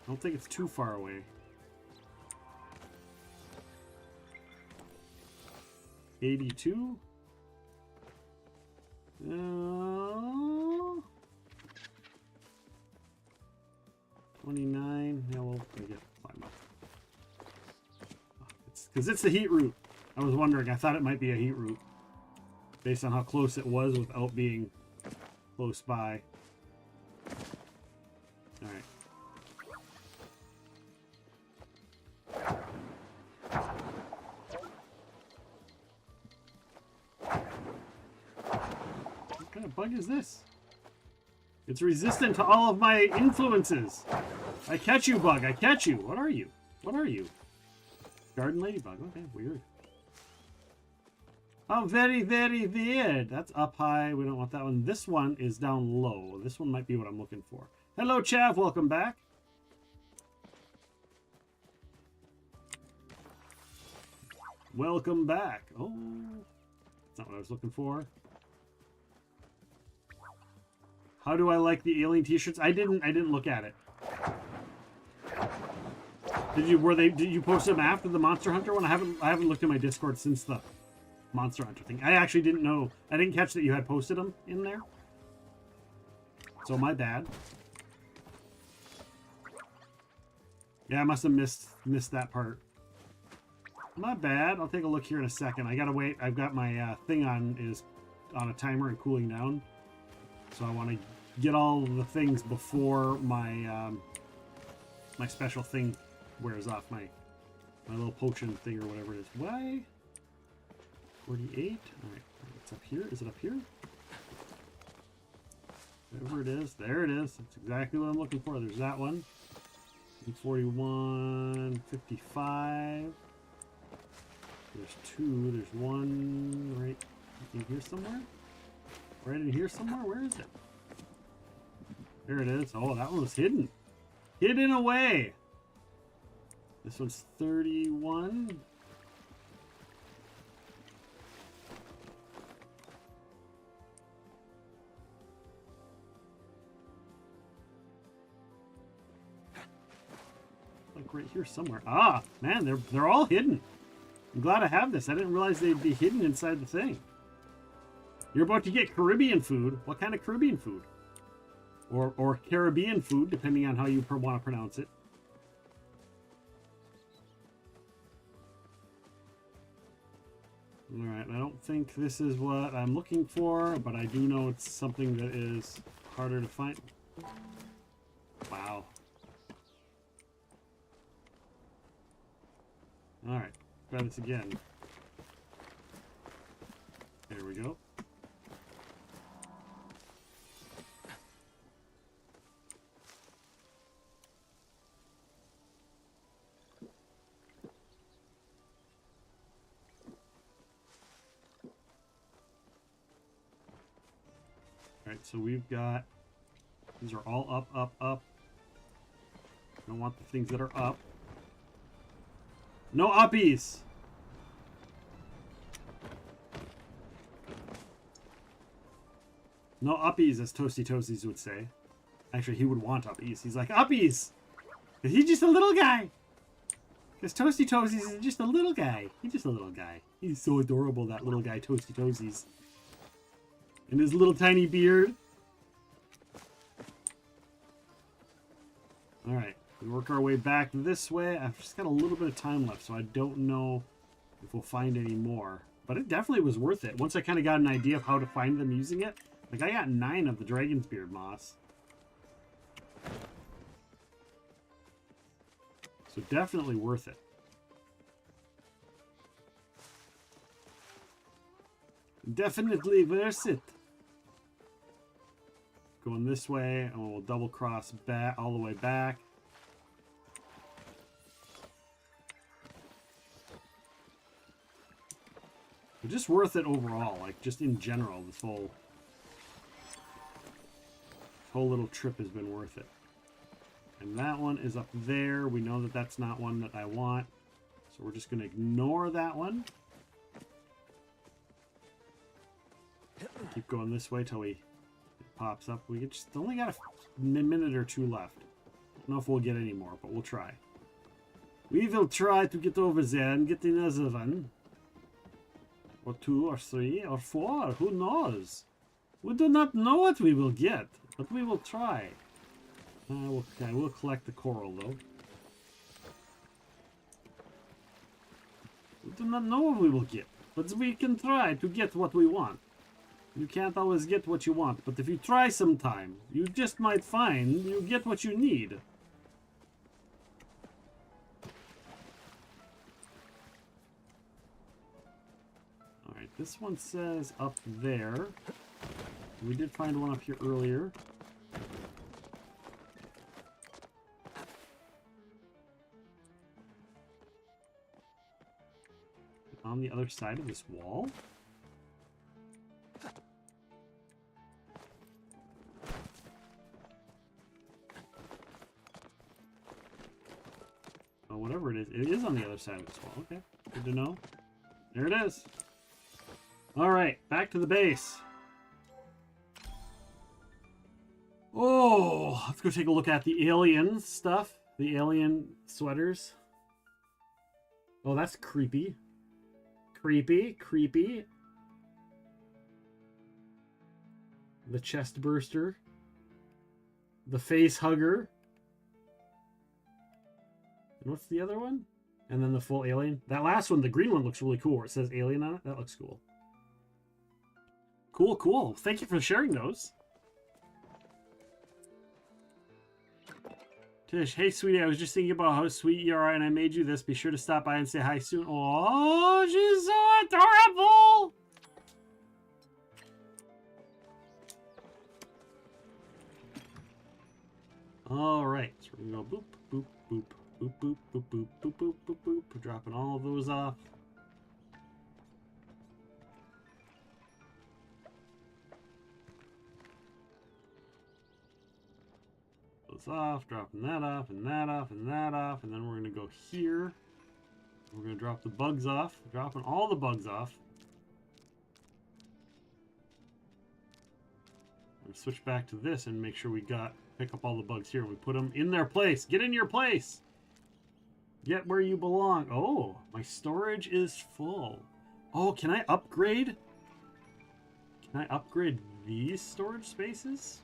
I don't think it's too far away. 82. 29. Yeah, we'll get 5 bucks. Because it's the heat route. I was wondering. I thought it might be a heat route. Based on how close it was without being close by. Alright. What kind of bug is this? It's resistant to all of my influences. I catch you, bug. I catch you. What are you? What are you? Garden ladybug. Okay, weird. Oh, very, very weird. That's up high. We don't want that one. This one is down low. This one might be what I'm looking for. Hello, Chav. Welcome back. Welcome back. Oh, that's not what I was looking for. How do I like the alien t-shirts? I didn't look at it. Did you post them after the Monster Hunter one? I haven't looked at my Discord since the Monster Hunter thing. I actually didn't know. I didn't catch that you had posted them in there. So my bad. Yeah, I must have missed that part. My bad. I'll take a look here in a second. I gotta wait. I've got my thing on a timer and cooling down. So I want to get all the things before my my special thing wears off, my little potion thing or whatever it is. Why? 48. All right, it's up here. Is it up here? Whatever it is, there it is. That's exactly what I'm looking for. There's that one. 41, 55. There's two. There's one right in here somewhere. Right in here somewhere. Where is it? There it is. Oh, that one was hidden. Hidden away. This one's 31. Like right here somewhere. Ah, man, they're all hidden. I'm glad I have this. I didn't realize they'd be hidden inside the thing. You're about to get Caribbean food. What kind of Caribbean food? Or Caribbean food, depending on how you want to pronounce it. Alright, I don't think this is what I'm looking for, but I do know it's something that is harder to find. Wow. Alright, try this again. There we go. Alright, so we've got, these are all up, up, up. I don't want the things that are up. No uppies! No uppies, as Toasty Toasties would say. Actually, he would want uppies. He's like, uppies! He's just a little guy! Because Toasty Toasties is just a little guy. He's just a little guy. He's so adorable, that little guy, Toasty Toasties. And his little tiny beard. Alright, we work our way back this way. I've just got a little bit of time left, so I don't know if we'll find any more. But it definitely was worth it. Once I kind of got an idea of how to find them using it. Like, I got 9 of the Dragon's Beard moss. So definitely worth it. Definitely worth it. Going this way, and we'll double cross back all the way back. But just worth it overall, like just in general, this whole little trip has been worth it. And that one is up there. We know that that's not one that I want, so we're just going to ignore that one. Keep going this way till it pops up. We just only got a minute or two left. Don't know if we'll get any more, but we'll try. We will try to get over there and get another one. Or 2 or 3 or 4. Who knows? We do not know what we will get, but we will try. We'll collect the coral though. We do not know what we will get, but we can try to get what we want. You can't always get what you want, but if you try sometime, you just might find you get what you need. Alright, this one says up there. We did find one up here earlier. On the other side of this wall? Whatever it is on the other side of this wall. Okay, good to know. There it is. All right, back to the base. Oh, let's go take a look at the alien stuff. The alien sweaters. Oh, that's creepy. Creepy, creepy. The chest burster. The face hugger. And what's the other one? And then the full alien. That last one, the green one, looks really cool. Where it says alien on it. That looks cool. Cool, cool. Thank you for sharing those. Tish, hey sweetie, I was just thinking about how sweet you are and I made you this. Be sure to stop by and say hi soon. Oh, she's so adorable! Alright, so we're gonna go boop, boop, boop, boop, boop, boop, boop, boop, boop, boop, boop. We're dropping all of those off. Off, dropping that off, and that off, and that off, and then we're gonna go here. We're gonna drop the bugs off, dropping all the bugs off. We'll switch back to this and make sure we pick up all the bugs here. We put them in their place. Get in your place. Get where you belong. Oh, my storage is full. Oh, can I upgrade? Can I upgrade these storage spaces?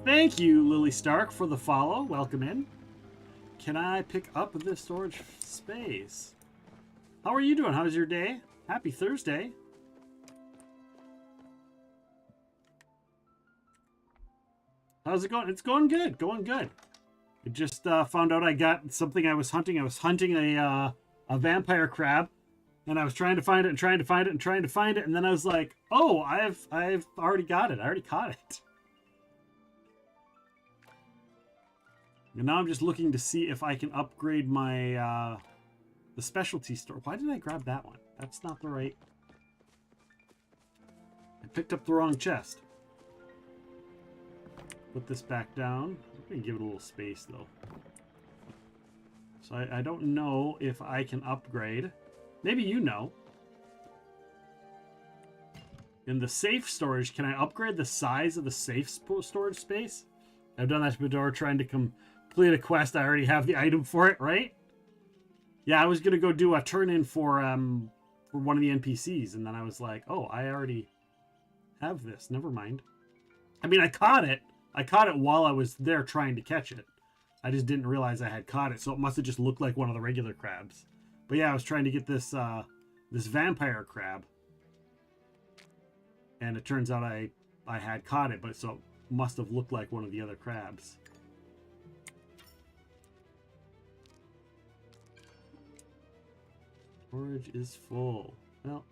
Thank you, Lily Stark, for the follow. Welcome in. Can I pick up this storage space? How are you doing? How's your day? Happy Thursday. How's it going? It's going good. Going good. I just found out I got something I was hunting. I was hunting a vampire crab. And I was trying to find it and trying to find it and trying to find it. And then I was like, oh, I've already got it. I already caught it. And now I'm just looking to see if I can upgrade my the specialty store. Why did I grab that one? That's not the right. I picked up the wrong chest. Put this back down. I'm going to give it a little space though. So I don't know if I can upgrade. Maybe you know. In the safe storage, can I upgrade the size of the safe storage space? I've done that before trying to complete a quest. I already have the item for it, right? Yeah, I was going to go do a turn-in for one of the NPCs, and then I was like, oh, I already have this. Never mind. I mean, I caught it. I caught it while I was there trying to catch it. I just didn't realize I had caught it, so it must have just looked like one of the regular crabs. But yeah, I was trying to get this this vampire crab, and it turns out I had caught it, but so it must have looked like one of the other crabs. Storage is full. Well,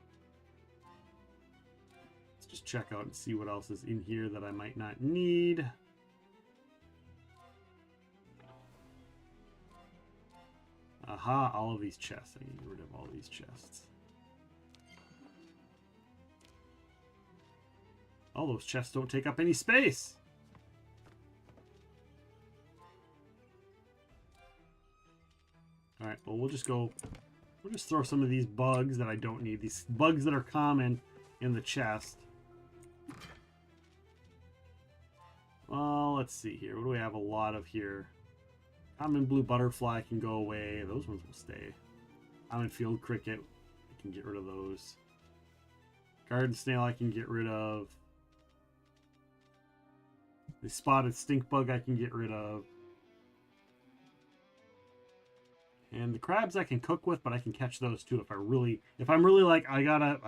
let's just check out and see what else is in here that I might not need. Aha, all of these chests. I can get rid of all these chests. All those chests don't take up any space. Alright, well, we'll just throw some of these bugs that I don't need. These bugs that are common in the chest. Well, let's see here. What do we have a lot of here? Common blue butterfly can go away. Those ones will stay. Common field cricket, I can get rid of those. Garden snail I can get rid of. The spotted stink bug I can get rid of. And the crabs I can cook with, but I can catch those too if I'm really like I gotta,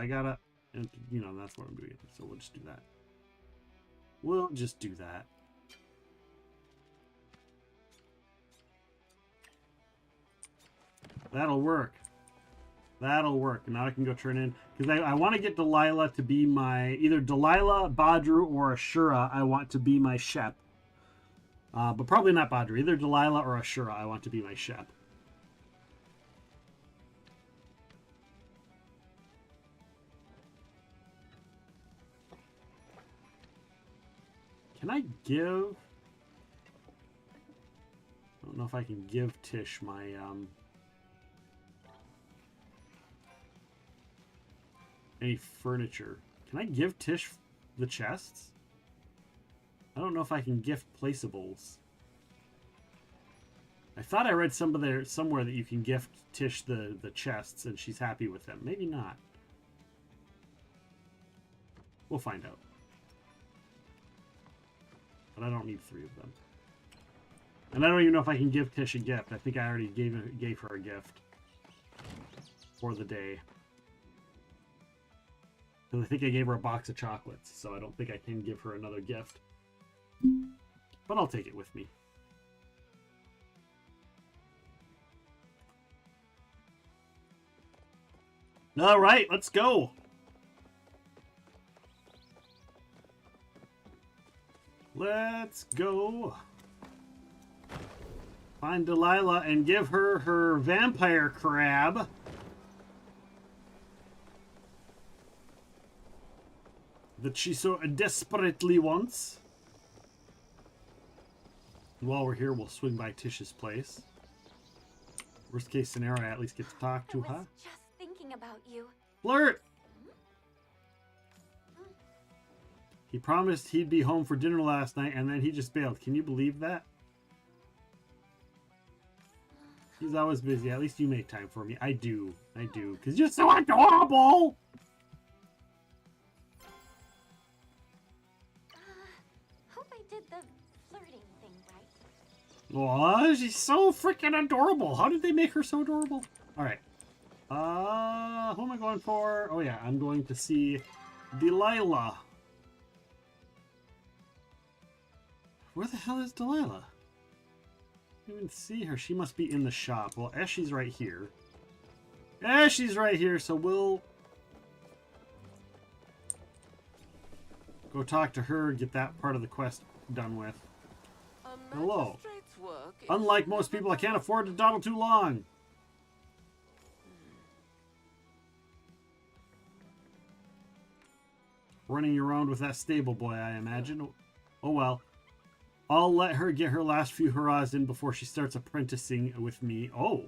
and, you know, that's what I'm doing. So we'll just do that. We'll just do that. That'll work. That'll work. And now I can go turn in. Because I want to get Delilah to be my... Either Delilah, Badru, or Ashura I want to be my Shep. But probably not Badru. Either Delilah or Ashura I want to be my Shep. Can I give... I don't know if I can give Tish my... any furniture. Can I give Tish the chests? I don't know if I can gift placeables. I thought I read somewhere that you can gift Tish the chests and she's happy with them. Maybe not. We'll find out. But I don't need 3 of them. And I don't even know if I can give Tish a gift. I think I already gave her a gift for the day. Because I think I gave her a box of chocolates, so I don't think I can give her another gift. But I'll take it with me. All right, let's go. Let's go. Find Delilah and give her her vampire crab. That she so desperately wants. While we're here, we'll swing by Tish's place. Worst case scenario, I at least get to talk to her. Just thinking about you. Flirt! He promised he'd be home for dinner last night, and then he just bailed. Can you believe that? He's always busy. At least you make time for me. I do. I do. Because you're so adorable! Hope I did the flirting thing right. Oh, she's so freaking adorable. How did they make her so adorable? Alright. Who am I going for? Oh yeah, I'm going to see Delilah. Where the hell is Delilah? I don't even see her. She must be in the shop. Well, Eshy's right here. Eshy's right here, so we'll go talk to her, get that part of the quest done with. Hello. Unlike most people, I can't afford to dawdle too long. Running around with that stable boy, I imagine. Oh well. I'll let her get her last few hurrahs in before she starts apprenticing with me. Oh.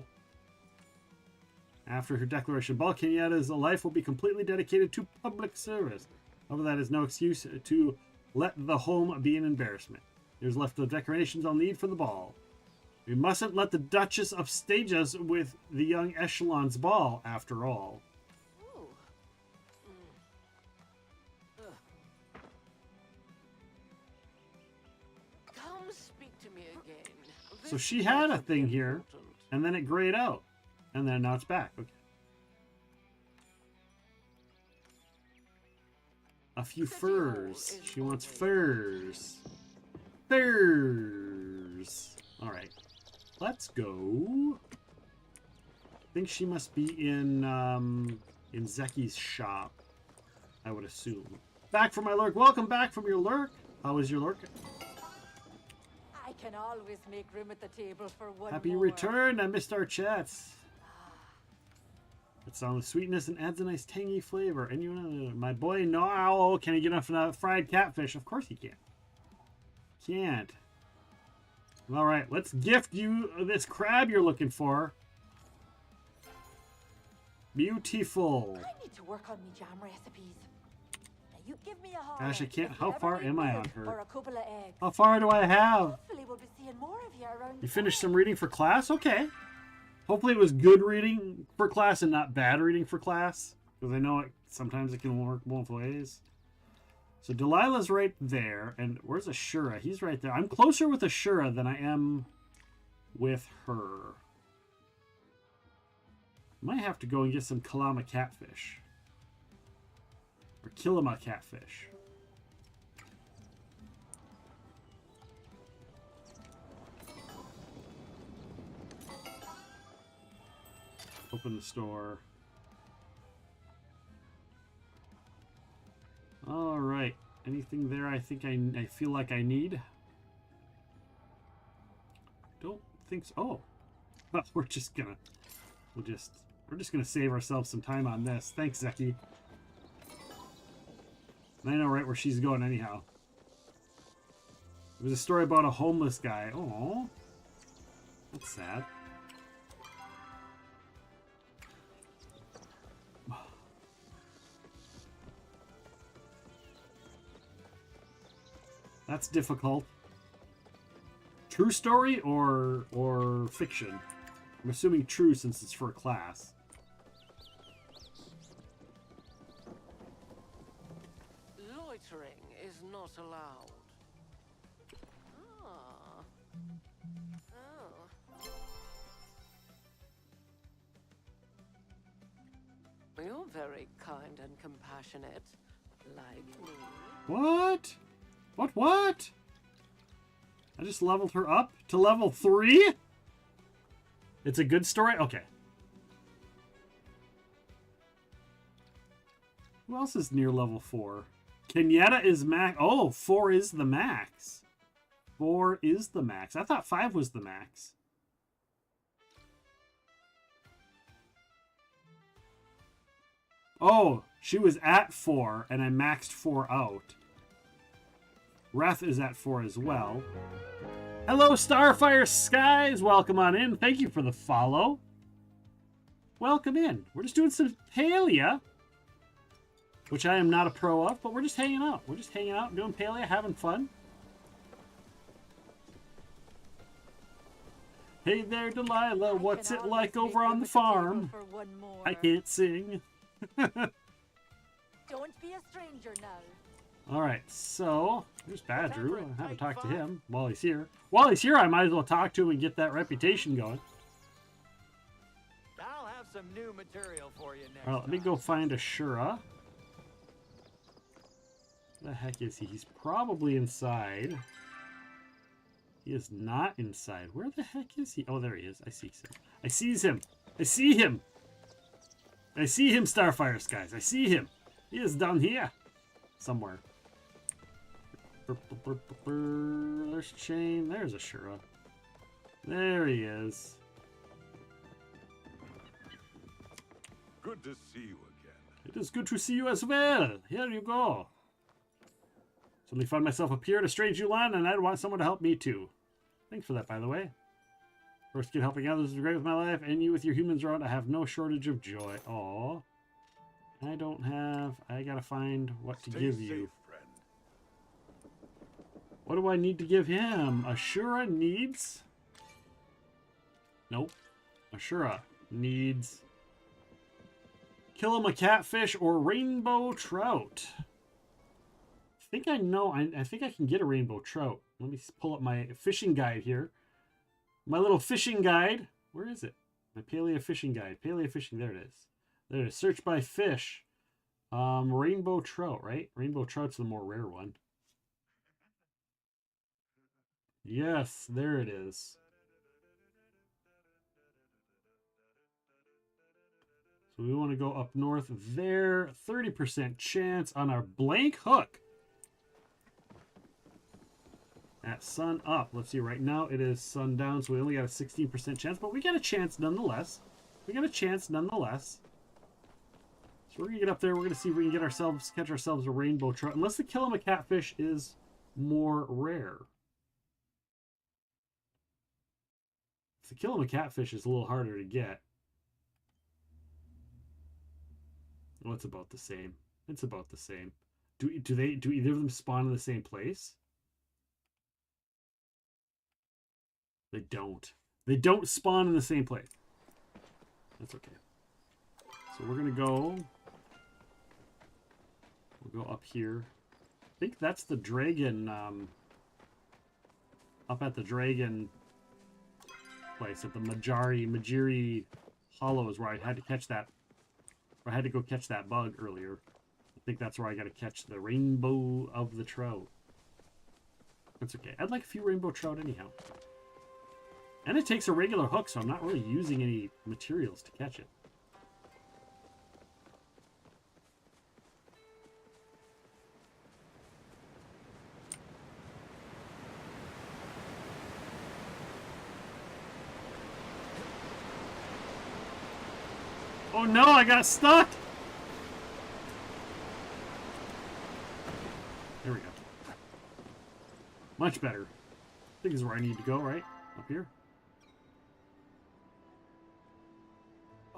After her declaration, Bal Kenyatta's life will be completely dedicated to public service. However, that is no excuse to let the home be an embarrassment. There's left the decorations I'll need for the ball. We mustn't let the Duchess upstage us with the young Echelon's ball, after all. Come speak to me again. So she had a thing here, and then it grayed out. And then now it's back. Okay. A few furs. She wants furs. Furs. Alright. Let's go. I think she must be in Zeki's shop, I would assume. Back from my lurk. Welcome back from your lurk. How was your lurk? I can always make room at the table for one Happy more. return. I missed our chats. It's on the sweetness and adds a nice tangy flavor. And you know, my boy Noel, can he get enough fried catfish? Of course he can. Can't. All right, let's gift you this crab you're looking for. Beautiful. I need to work on me jam recipes. Now you give me a holler. Gosh, I can't. if you How ever far need am I bread on Or her? a couple of eggs. How far do I have? Hopefully we'll be seeing more of you around. You finished some reading for class? Okay. Hopefully it was good reading for class and not bad reading for class. Because I know sometimes it can work both ways. So Delilah's right there. And where's Ashura? He's right there. I'm closer with Ashura than I am with her. Might have to go and get some Kalama catfish. Or Kilima catfish. Open the store. All right. Anything there I think I feel like I need? Don't think so. Oh. We're just gonna save ourselves some time on this. Thanks, Zeki. I know right where she's going anyhow. It was a story about a homeless guy. Oh. That's sad. That's difficult. True story or fiction? I'm assuming true since it's for a class. Loitering is not allowed. Ah. Oh. You're very kind and compassionate, like me. What? What? I just leveled her up to level 3? It's a good story? Okay. Who else is near level 4? Kenyatta is max. Oh, 4 is the max. 4 is the max. I thought 5 was the max. Oh, she was at 4, and I maxed 4 out. Wrath is at 4 as well. Hello, Starfire Skies! Welcome on in. Thank you for the follow. Welcome in. We're just doing some Palia, which I am not a pro of, but we're just hanging out. We're just hanging out, doing Palia, having fun. Hey there, Delilah. What's it like over on the farm? I can't sing. Don't be a stranger now. Alright, so there's Badru. I haven't talked to him while he's here. While he's here, I might as well talk to him and get that reputation going. I'll have some new material for you next Alright, let me go find Ashura. Where the heck is he? He's probably inside. He is not inside. Where the heck is he? Oh, there he is. I see him. I sees him. I see him. I see him, Starfire Skies. I see him. He is down here. Somewhere. There's Chain. There's Ashura. There he is. Good to see you again. It is good to see you as well. Here you go. Suddenly found myself up here in a strange new land, and I'd want someone to help me too. Thanks for that, by the way. First kid helping others is great with my life, and you with your humans around, I have no shortage of joy. Aww. I don't have... I gotta find what to give you. Friend. What do I need to give him? Ashura needs... Nope. Ashura needs... Kill him a catfish or rainbow trout. I think I know. I think I can get a rainbow trout. Let me pull up my fishing guide here. My little fishing guide. Where is it? My Palia fishing guide. Palia fishing. There it is. There it is. Search by fish. Rainbow trout, right? Rainbow trout's the more rare one. Yes, there it is. So we want to go up north there. 30% chance on our blank hook. At sun up. Let's see, right now it is sundown, so we only got a 16% chance, but we got a chance nonetheless. We got a chance nonetheless. So we're gonna get up there, we're gonna see if we can catch ourselves a rainbow trout, unless the kill 'em a catfish is more rare. If the kill 'em a catfish is a little harder to get. Well, it's about the same. It's about the same. Do either of them spawn in the same place? They don't. They don't spawn in the same place. That's okay. So we're gonna go. We'll go up here. I think that's the dragon. Up at the dragon place at the Majiri Hollows where I had to catch that. I had to go catch that bug earlier. I think that's where I got to catch the rainbow of the trout. That's okay. I'd like a few rainbow trout anyhow. And it takes a regular hook, so I'm not really using any materials to catch it. Oh no, I got stuck! There we go. Much better. I think this is where I need to go, right? Up here?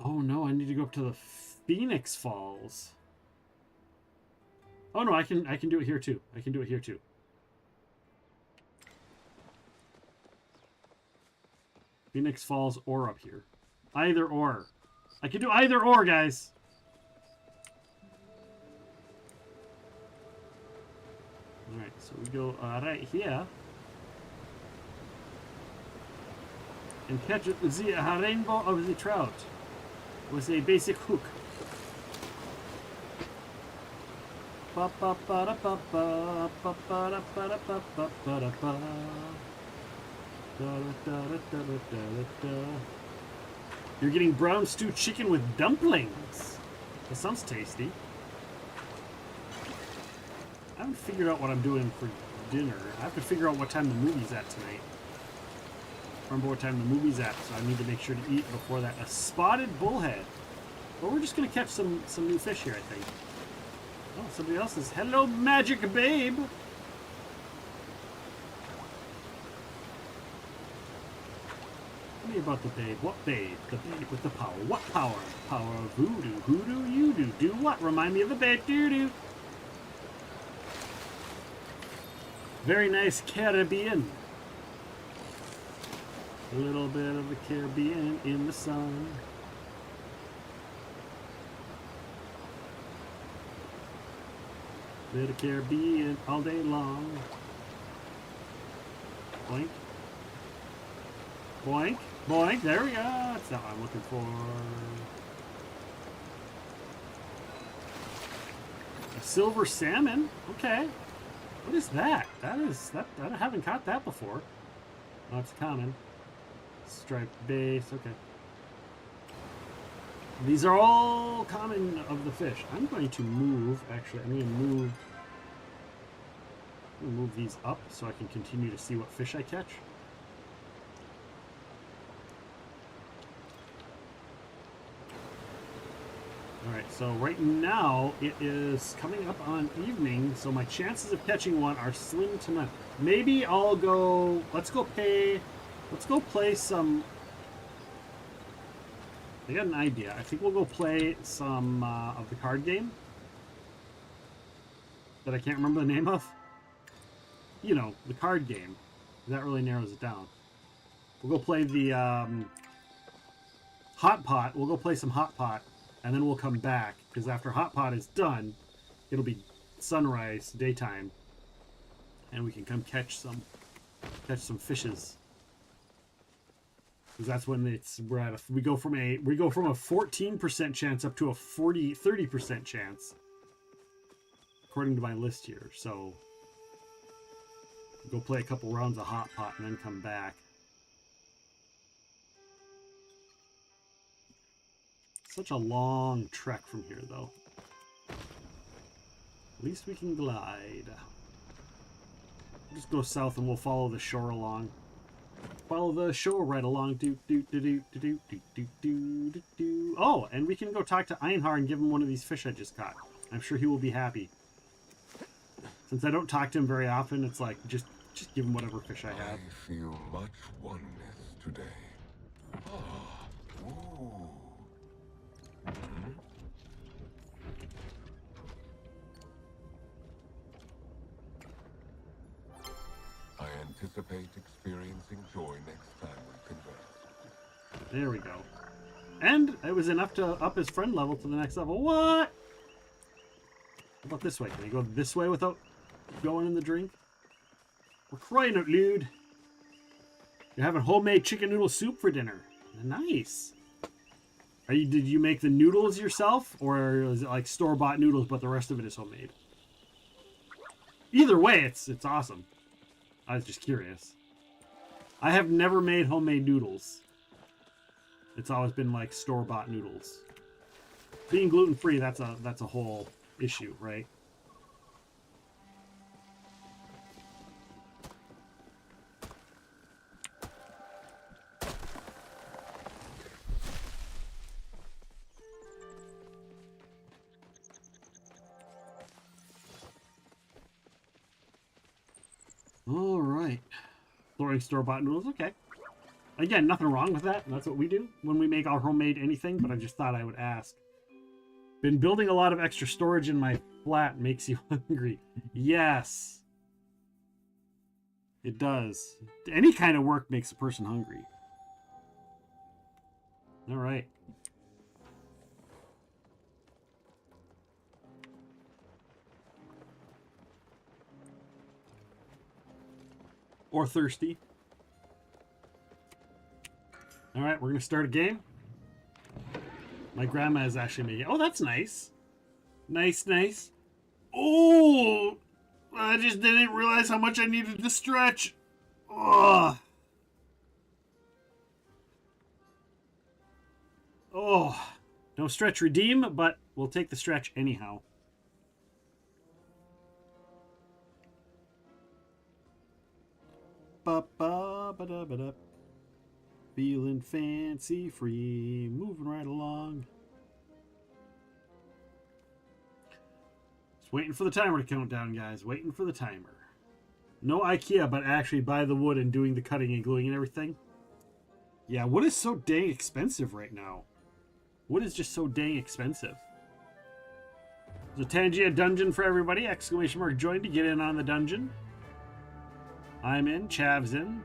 Oh no, I need to go up to the Phoenix Falls. Oh no, I can do it here too. I can do it here too. Phoenix Falls or up here. Either or. I can do either or, guys. Alright, so we go right here. And catch the rainbow of the trout with a basic hook. You're getting brown stew chicken with dumplings. That sounds tasty. I haven't figured out what I'm doing for dinner. I have to figure out what time the movie's at tonight. Remember what time the movie's at, so I need to make sure to eat before that. A spotted bullhead. Well, we're just gonna catch some new fish here, I think. Oh, somebody else says, hello, magic babe. Tell me about the babe. What babe? The babe with the power. What power? Power of voodoo. Who do you do? Do what? Remind me of the babe. Doo-doo. Very nice Caribbean. A little bit of the Caribbean in the sun. Bit of Caribbean all day long. Boink. Boink. Boink. There we go. That's not what I'm looking for. A silver salmon. Okay. What is that? I haven't caught that before. Oh, it's common. Striped bass. Okay. These are all common of the fish. I'm going to move. Actually, I'm going to move these up so I can continue to see what fish I catch. Alright, so right now it is coming up on evening, so my chances of catching one are slim to none. Maybe I'll go, let's go play some, I got an idea. I think we'll go play some of the card game that I can't remember the name of. You know, the card game. That really narrows it down. We'll go play the Hot Pot. We'll go play some Hot Pot, and then we'll come back, because after Hot Pot is done, it'll be sunrise, daytime, and we can come catch some fishes. Because that's when we go from a 14% chance up to a 30% chance, according to my list here. So go play a couple rounds of Hot Pot and then come back. Such a long trek from here, though. At least we can glide. We'll just go south and we'll follow the shore along. Follow the shore right along. Oh, and we can go talk to Einhar and give him one of these fish I just caught. I'm sure he will be happy. Since I don't talk to him very often, it's like, just give him whatever fish I have. I feel much oneness today. Ooh. I anticipate experiencing joy next time we converse. There we go. And it was enough to up his friend level to the next level. What? How about this way? Can I go this way without going in the drink? We're crying out loud. You're having homemade chicken noodle soup for dinner. Nice. Did you make the noodles yourself, or is it like store-bought noodles, but the rest of it is homemade? Either way, it's awesome. I was just curious. I have never made homemade noodles. It's always been like store-bought noodles. Being gluten-free, that's a whole issue, right? All right. Throwing store-bought noodles, okay. Again, nothing wrong with that. That's what we do when we make our homemade anything, but I just thought I would ask. Been building a lot of extra storage in my flat. Makes you hungry. Yes. It does. Any kind of work makes a person hungry. All right. Or thirsty. All right, we're going to start a game. My grandma is actually making... Oh, that's nice. Nice, nice. Oh! I just didn't realize how much I needed to stretch. Oh. Oh. No stretch redeem, but we'll take the stretch anyhow. Ba-ba-ba-da-ba-da. Feeling fancy free, moving right along. Just waiting for the timer to count down, guys. Waiting for the timer. No IKEA, but actually buy the wood and doing the cutting and gluing and everything. Yeah, wood is so dang expensive right now. Wood is just so dang expensive. There's a Tangia dungeon for everybody. Exclamation mark join to get in on the dungeon. I'm in. Chav's in.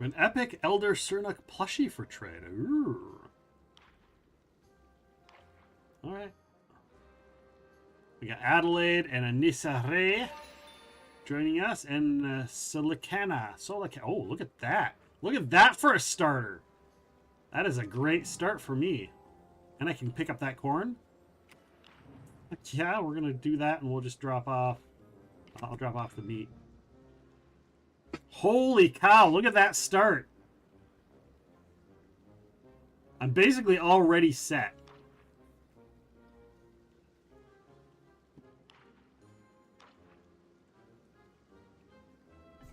An epic Elder Cernuk plushie for trade. Ooh. All right. We got Adelaide and Anissa Ray joining us, and Solicana. Oh, look at that. Look at that for a starter. That is a great start for me. And I can pick up that corn. Yeah, we're going to do that, and we'll just drop off. I'll drop off the meat. Holy cow, look at that start. I'm basically already set.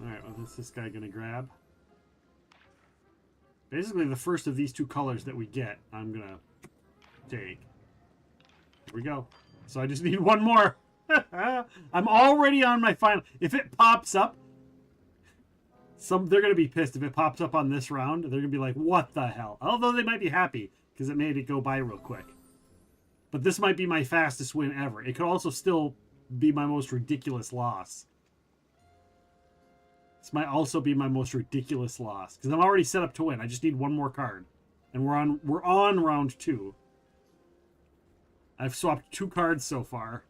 Alright, well, what's this guy going to grab? Basically, the first of these two colors that we get, I'm going to take. Here we go. So I just need one more. I'm already on my final. If it pops up, they're going to be pissed. If it pops up on this round, they're going to be like, what the hell? Although they might be happy because it made it go by real quick. But this might be my fastest win ever. It could also still be my most ridiculous loss. This might also be my most ridiculous loss because I'm already set up to win. I just need one more card, and we're on round 2. I've swapped 2 cards so far.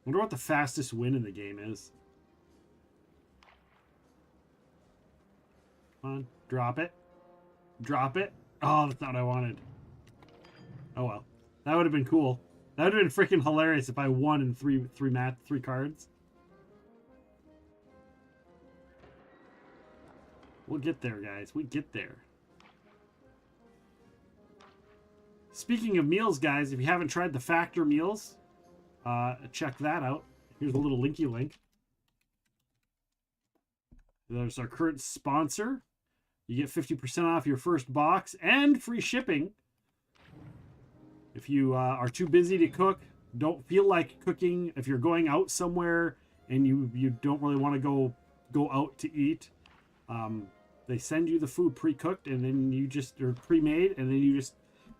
Wonder what the fastest win in the game is. Come on, drop it. Drop it. Oh, that's not what I wanted. Oh well. That would have been cool. That would have been freaking hilarious if I won in three cards. We'll get there, guys. We get there. Speaking of meals, guys, if you haven't tried the Factor meals, check that out. Here's a little linky link. There's our current sponsor. You get 50% off your first box and free shipping. If you are too busy to cook, don't feel like cooking, if you're going out somewhere and you don't really want to go out to eat, they send you the food pre-cooked, and then you just, or pre-made, and then you just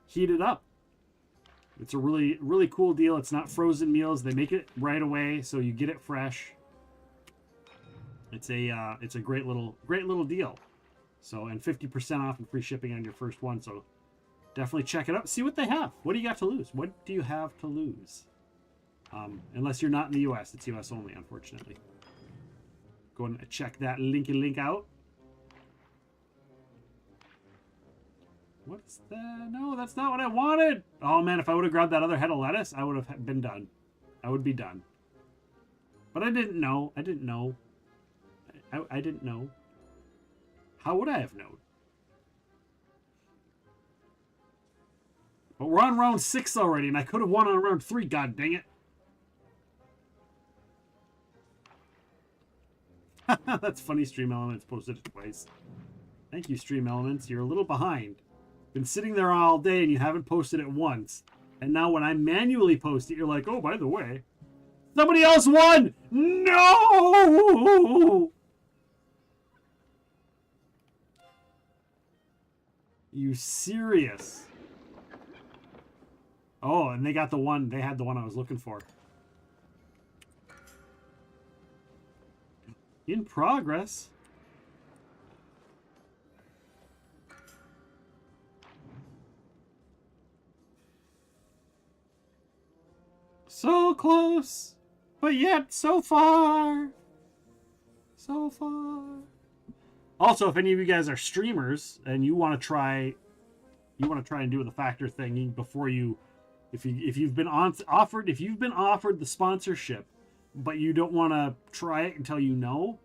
heat it up. It's a really, really cool deal. It's not frozen meals. They make it right away, so you get it fresh. It's a great little deal. So, and 50% off and free shipping on your first one. So definitely check it out. See what they have. What do you got to lose? What do you have to lose? Unless you're not in the US. It's US only, unfortunately. Go and check that link out. What's that? No, that's not what I wanted. Oh, man, if I would have grabbed that other head of lettuce, I would have been done. I would be done. But I didn't know. I didn't know. I didn't know. How would I have known? But we're on round 6 already, and I could have won on round 3, god dang it. That's funny, Stream Elements posted it twice. Thank you, Stream Elements. You're a little behind. Been sitting there all day and you haven't posted it once. And now when I manually post it, you're like, oh, by the way, somebody else won! No! You serious? Oh, and they got the one. They had the one I was looking for. In progress. So close, but yet so far. So far. Also, if any of you guys are streamers and you want to try and do the factor thing before you, if you've been offered the sponsorship, but you don't want to try it until you know,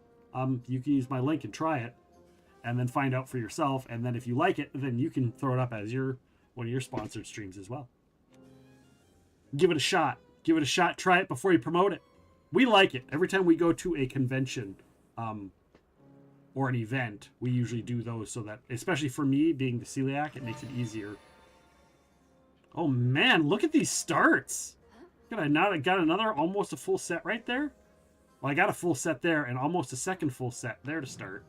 you can use my link and try it, and then find out for yourself. And then if you like it, then you can throw it up as one of your sponsored streams as well. Give it a shot. Give it a shot. Try it before you promote it. We like it. Every time we go to a convention, or an event, we usually do those so that, especially for me being the celiac, it makes it easier. Oh man, look at these starts. I got another almost a full set right there. Well, I got a full set there and almost a second full set there to start.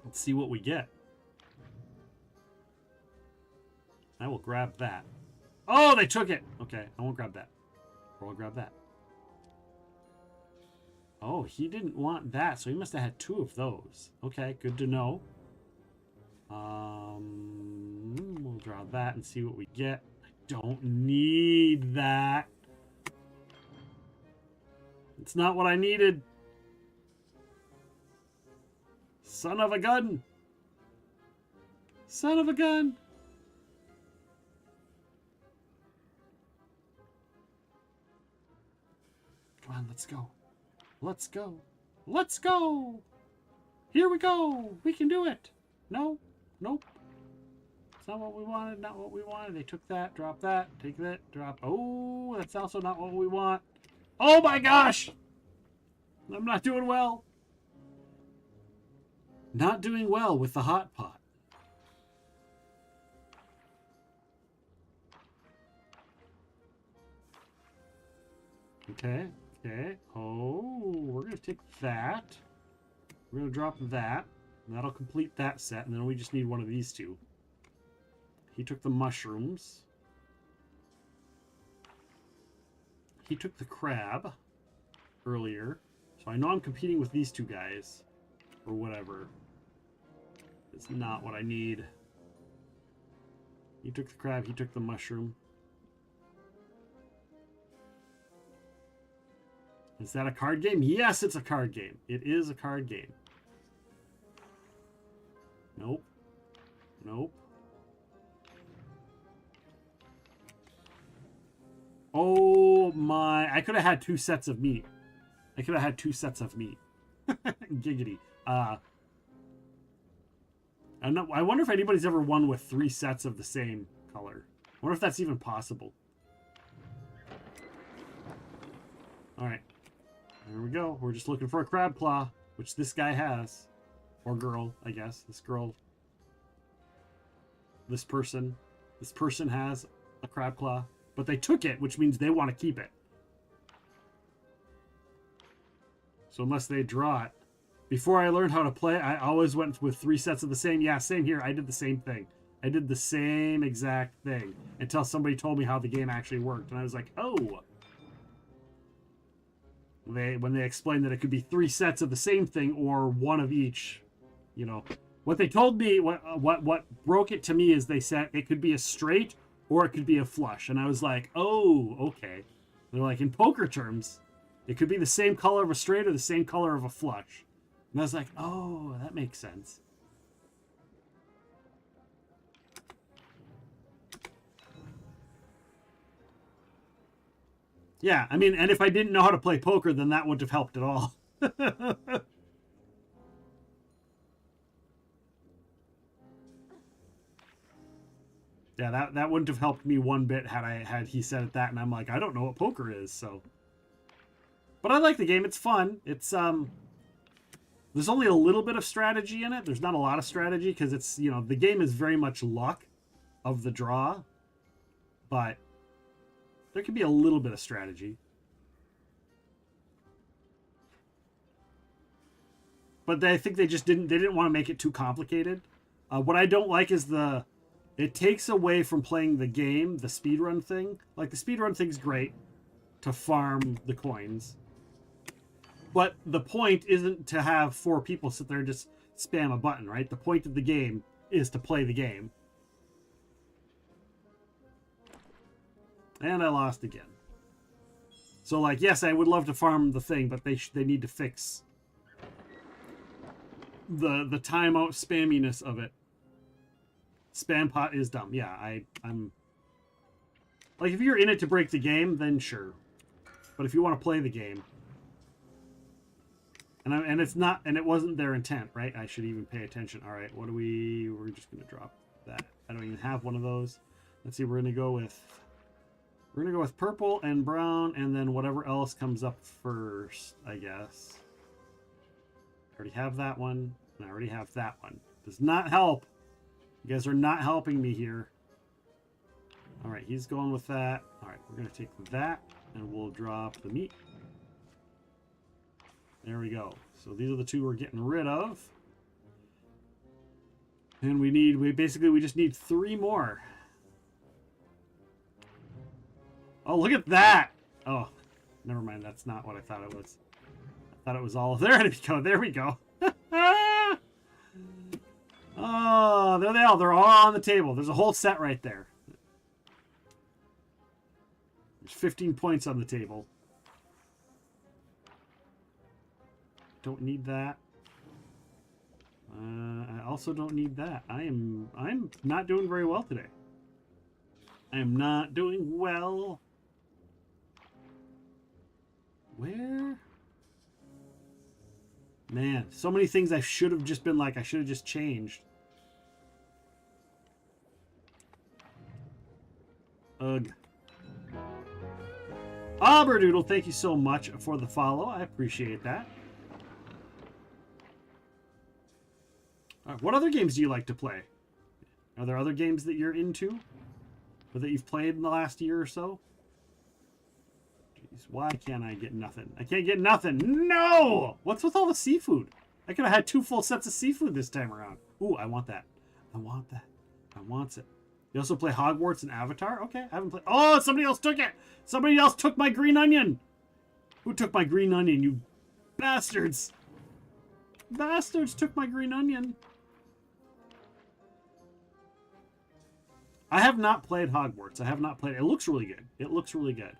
Let's see what we get. I will grab that. Oh, they took it. Okay, I won't grab that. Or I'll grab that. Oh, he didn't want that, so he must have had 2 of those. Okay, good to know. We'll draw that and see what we get. I don't need that. It's not what I needed. Son of a gun. Son of a gun. Come on, let's go. Let's go. Let's go. Here we go. We can do it. No. Nope. It's not what we wanted. Not what we wanted. They took that. Drop that. Take that. Drop. Oh, that's also not what we want. Oh my gosh. I'm not doing well. Not doing well with the hot pot. Okay. Okay. Oh, we're going to take that. We're going to drop that. And that'll complete that set. And then we just need one of these 2. He took the mushrooms. He took the crab earlier. So I know I'm competing with these 2 guys. Or whatever. It's not what I need. He took the crab. He took the mushroom. Is that a card game? Yes, it's a card game. It is a card game. Nope. Nope. Oh my. I could have had 2 sets of meat. I could have had 2 sets of meat. Giggity. I wonder if anybody's ever won with 3 sets of the same color. I wonder if that's even possible. Alright. There we go. We're just looking for a crab claw, which this guy has. Or girl, I guess. This girl. This person has a crab claw. But they took it, which means they want to keep it. So unless they draw it. Before I learned how to play, I always went with 3 sets of the same. Yeah, same here. I did the same thing. I did the same exact thing. Until somebody told me how the game actually worked. And I was like, oh. When they explained that it could be 3 sets of the same thing or 1 of each, you know, what they told me, what broke it to me is they said it could be a straight or it could be a flush, and I was like, oh, okay. They're like, in poker terms, it could be the same color of a straight or the same color of a flush, and I was like, oh, that makes sense. Yeah, I mean, and if I didn't know how to play poker, then that wouldn't have helped at all. Yeah, that wouldn't have helped me one bit had he said it that, and I'm like, I don't know what poker is, so. But I like the game. It's fun. It's there's only a little bit of strategy in it. There's not a lot of strategy because it's, you know, the game is very much luck of the draw, but there can be a little bit of strategy. but I think they didn't want to make it too complicated. What I don't like is it takes away from playing the game, the speedrun thing. Like, the speedrun thing's great to farm the coins. But the point isn't to have 4 people sit there and just spam a button, right? The point of the game is to play the game. And I lost again. So, like, yes, I would love to farm the thing, but they need to fix the timeout spamminess of it. Spam pot is dumb. Yeah, I'm... Like, if you're in it to break the game, then sure. But if you want to play the game... And it's not... And it wasn't their intent, right? I should even pay attention. All right, what do we... We're just going to drop that. I don't even have one of those. Let's see, we're going to go with... We're going to go with purple and brown, and then whatever else comes up first, I guess. I already have that one, and I already have that one. Does not help. You guys are not helping me here. All right, he's going with that. All right, we're going to take that, and we'll drop the meat. There we go. So these are the 2 we're getting rid of. And we just need 3 more. Oh, look at that! Oh, never mind. That's not what I thought it was. I thought it was all... There we go. There we go. Oh, there they are. They're all on the table. There's a whole set right there. There's 15 points on the table. Don't need that. I also don't need that. I'm not doing very well today. I am not doing well. Where? Man, so many things I should have just been like, I should have just changed. Ugh. Aberdoodle, thank you so much for the follow. I appreciate that. All right, what other games do you like to play? Are there other games that you're into? Or that you've played in the last year or so? Jeez, why can't I get nothing? I can't get nothing. No! What's with all the seafood? I could have had 2 full sets of seafood this time around. Ooh, I want that. I want that. I want it. You also play Hogwarts and Avatar? Okay, I haven't played... Oh, somebody else took it! Somebody else took my green onion! Who took my green onion, you bastards? Bastards took my green onion. I have not played Hogwarts. I have not played... It looks really good. It looks really good.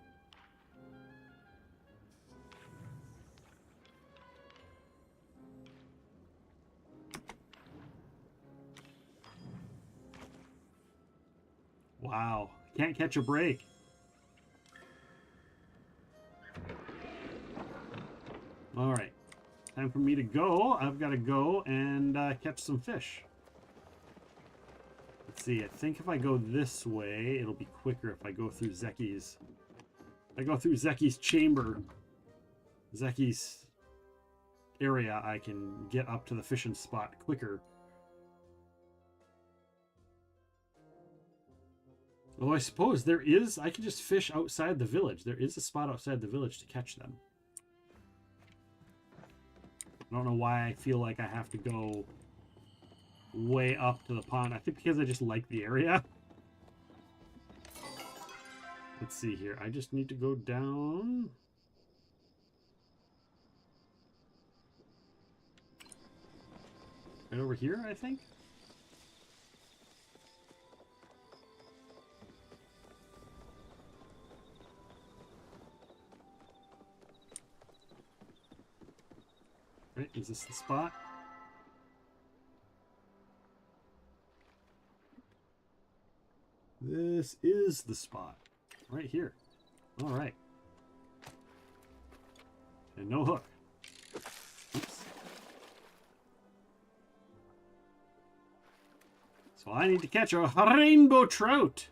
Wow. Can't catch a break. All right. Time for me to go. I've got to go and catch some fish. Let's see. I think if I go this way, it'll be quicker if I go through Zeki's. If I go through Zeki's chamber, Zeki's area, I can get up to the fishing spot quicker. Although I suppose there is... I can just fish outside the village. There is a spot outside the village to catch them. I don't know why I feel like I have to go way up to the pond. I think because I just like the area. Let's see here. I just need to go down. Right over here, I think. Right, is this the spot? This is the spot. Right here. All right. And no hook. Oops. So I need to catch a rainbow trout.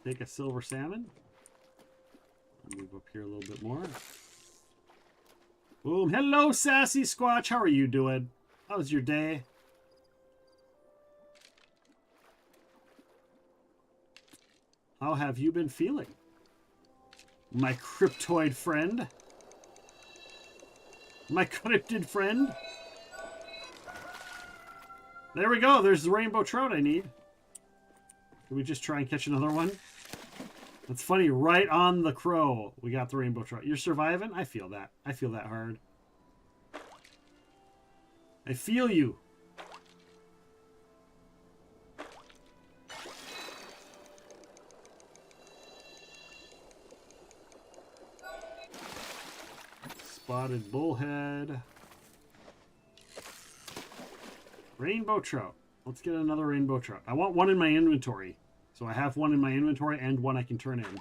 Take a silver salmon. I'll move up here a little bit more. Boom. Hello, Sassy Squatch. How are you doing? How's your day? How have you been feeling? My cryptoid friend? My cryptid friend? There we go. There's the rainbow trout I need. Can we just try and catch another one? That's funny. Right on the crow, we got the rainbow trout. You're surviving? I feel that. I feel that hard. I feel you. Spotted bullhead. Rainbow trout. Let's get another rainbow trout. I want one in my inventory. So I have one in my inventory and one I can turn in.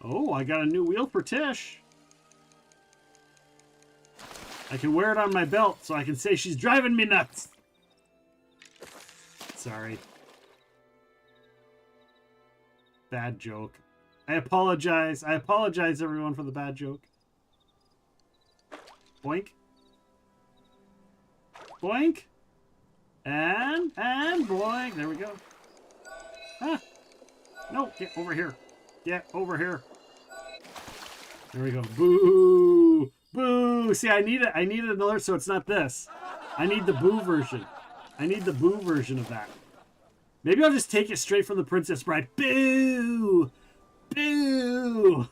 Oh, I got a new wheel for Tish. I can wear it on my belt so I can say she's driving me nuts. Sorry. Bad joke. I apologize. I apologize, everyone, for the bad joke. Boink. Boink. And boink. There we go. Ah. No, get over here. Get over here. There we go. Boo. Boo. See, I need it. I need an alert so it's not this. I need the boo version. I need the boo version of that. Maybe I'll just take it straight from the Princess Bride. Boo. Boo.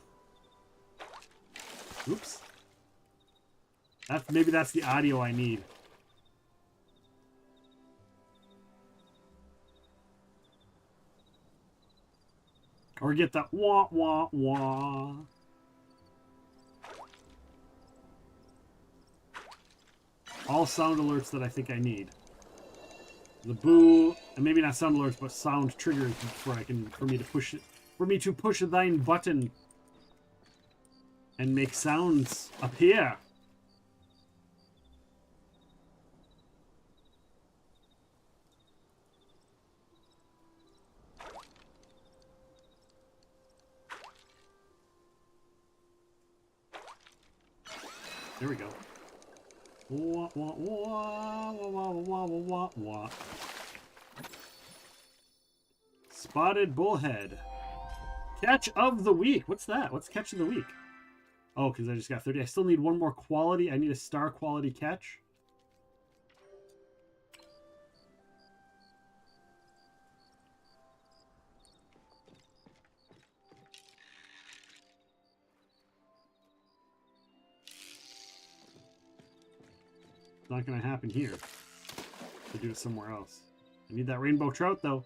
Oops. Maybe that's the audio I need. Or get that wah wah wah. All sound alerts that I think I need. The boo, and maybe not sound alerts, but sound triggers for me to push thine button and make sounds appear. There we go. Wah, wah, wah, wah, wah, wah, wah, wah, wah. Spotted bullhead. Catch of the week. What's that? What's catch of the week? Oh, because I just got 30. I still need one more quality. I need a star quality catch. It's not going to happen here. To do it somewhere else. I need that rainbow trout, though.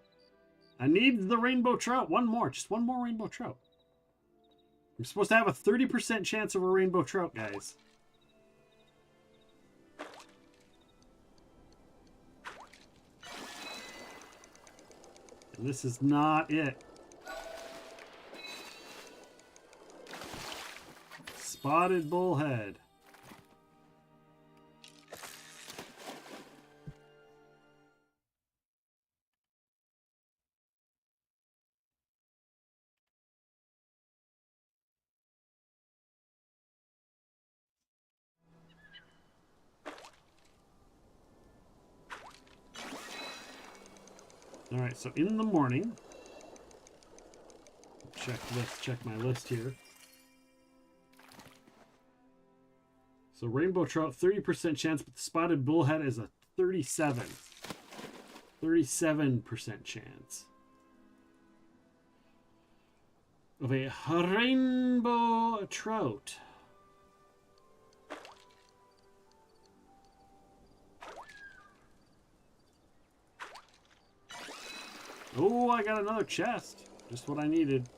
I need the rainbow trout. One more. Just one more rainbow trout. I'm supposed to have a 30% chance of a rainbow trout, guys. And this is not it. Spotted bullhead. All right, so in the morning, check my list here. So rainbow trout, 30% chance, but the spotted bullhead is a 37% chance of a rainbow trout. Oh, I got another chest. Just what I needed.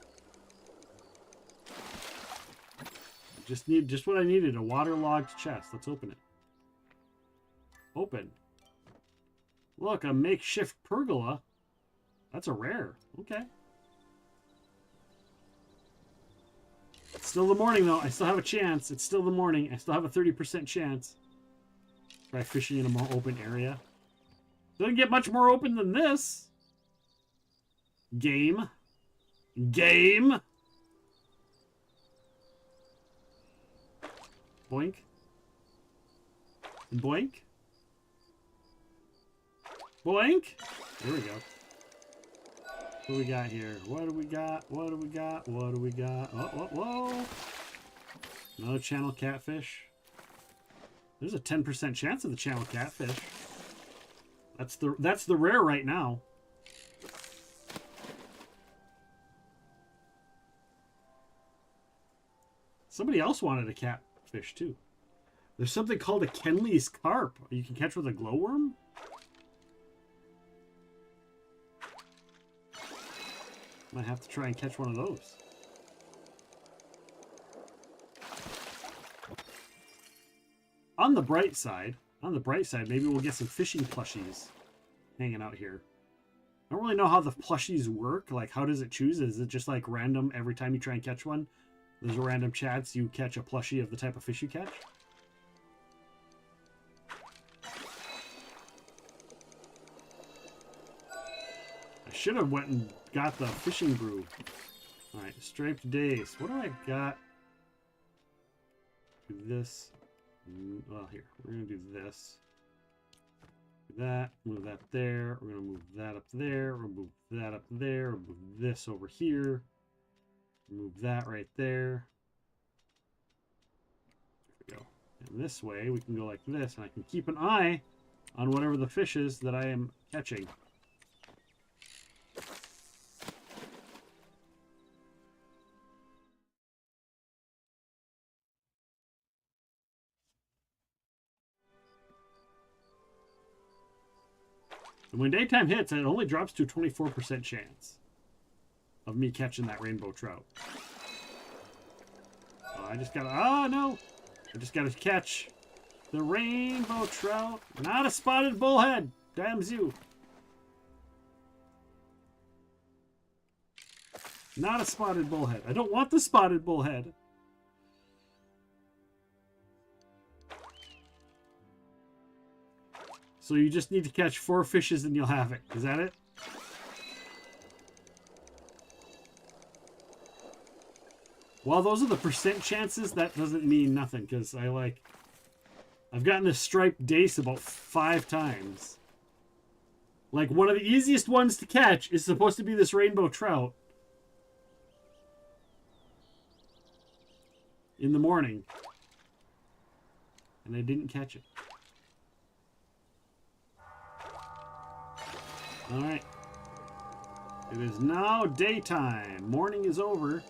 Just what I needed, a waterlogged chest. Let's open it. Open. Look, a makeshift pergola. That's a rare. Okay. It's still the morning, though. I still have a chance. It's still the morning. I still have a 30% chance. Try fishing in a more open area. Doesn't get much more open than this. Game. Game. Boink. Boink. Boink! Here we go. What do we got here? What do we got? What do we got? What do we got? Oh, whoa, whoa! Another channel catfish. There's a 10% chance of the channel catfish. That's the rare right now. Somebody else wanted a catfish too. There's something called a Kenley's carp you can catch with a glowworm. Might have to try and catch one of those. On the bright side, maybe we'll get some fishing plushies hanging out here. I don't really know how the plushies work. Like, how does it choose? Is it just like random every time you try and catch one? There's a random chance you catch a plushie of the type of fish you catch? I should have went and got the fishing brew. Alright, striped dace. What do I got? Do this. Well, here. We're going to do this. Do that. Move that there. We're going to move that up there. We're going to move that up there. We'll move this over here. Move that right there. There we go. And this way, we can go like this, and I can keep an eye on whatever the fish is that I am catching. And when daytime hits, it only drops to a 24% chance of me catching that rainbow trout. Oh, I just gotta... Oh, no! I just gotta catch the rainbow trout. Not a spotted bullhead! Damn you! Not a spotted bullhead. I don't want the spotted bullhead. So you just need to catch 4 fishes and you'll have it. Is that it? While those are the percent chances, that doesn't mean nothing, because I've gotten this striped dace about 5 times. Like, one of the easiest ones to catch is supposed to be this rainbow trout. In the morning. And I didn't catch it. Alright. It is now daytime. Morning is over.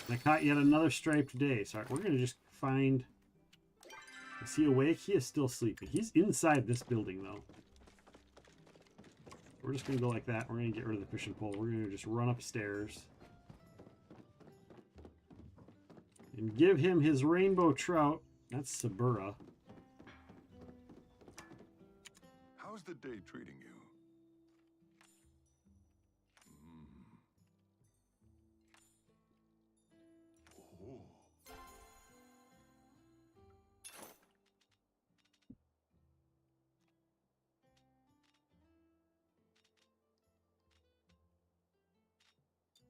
I caught yet another striped dace. Alright, we're going to just find... Is he awake? He is still sleeping. He's inside this building, though. We're just going to go like that. We're going to get rid of the fishing pole. We're going to just run upstairs. And give him his rainbow trout. That's Sabura. How's the day treating you?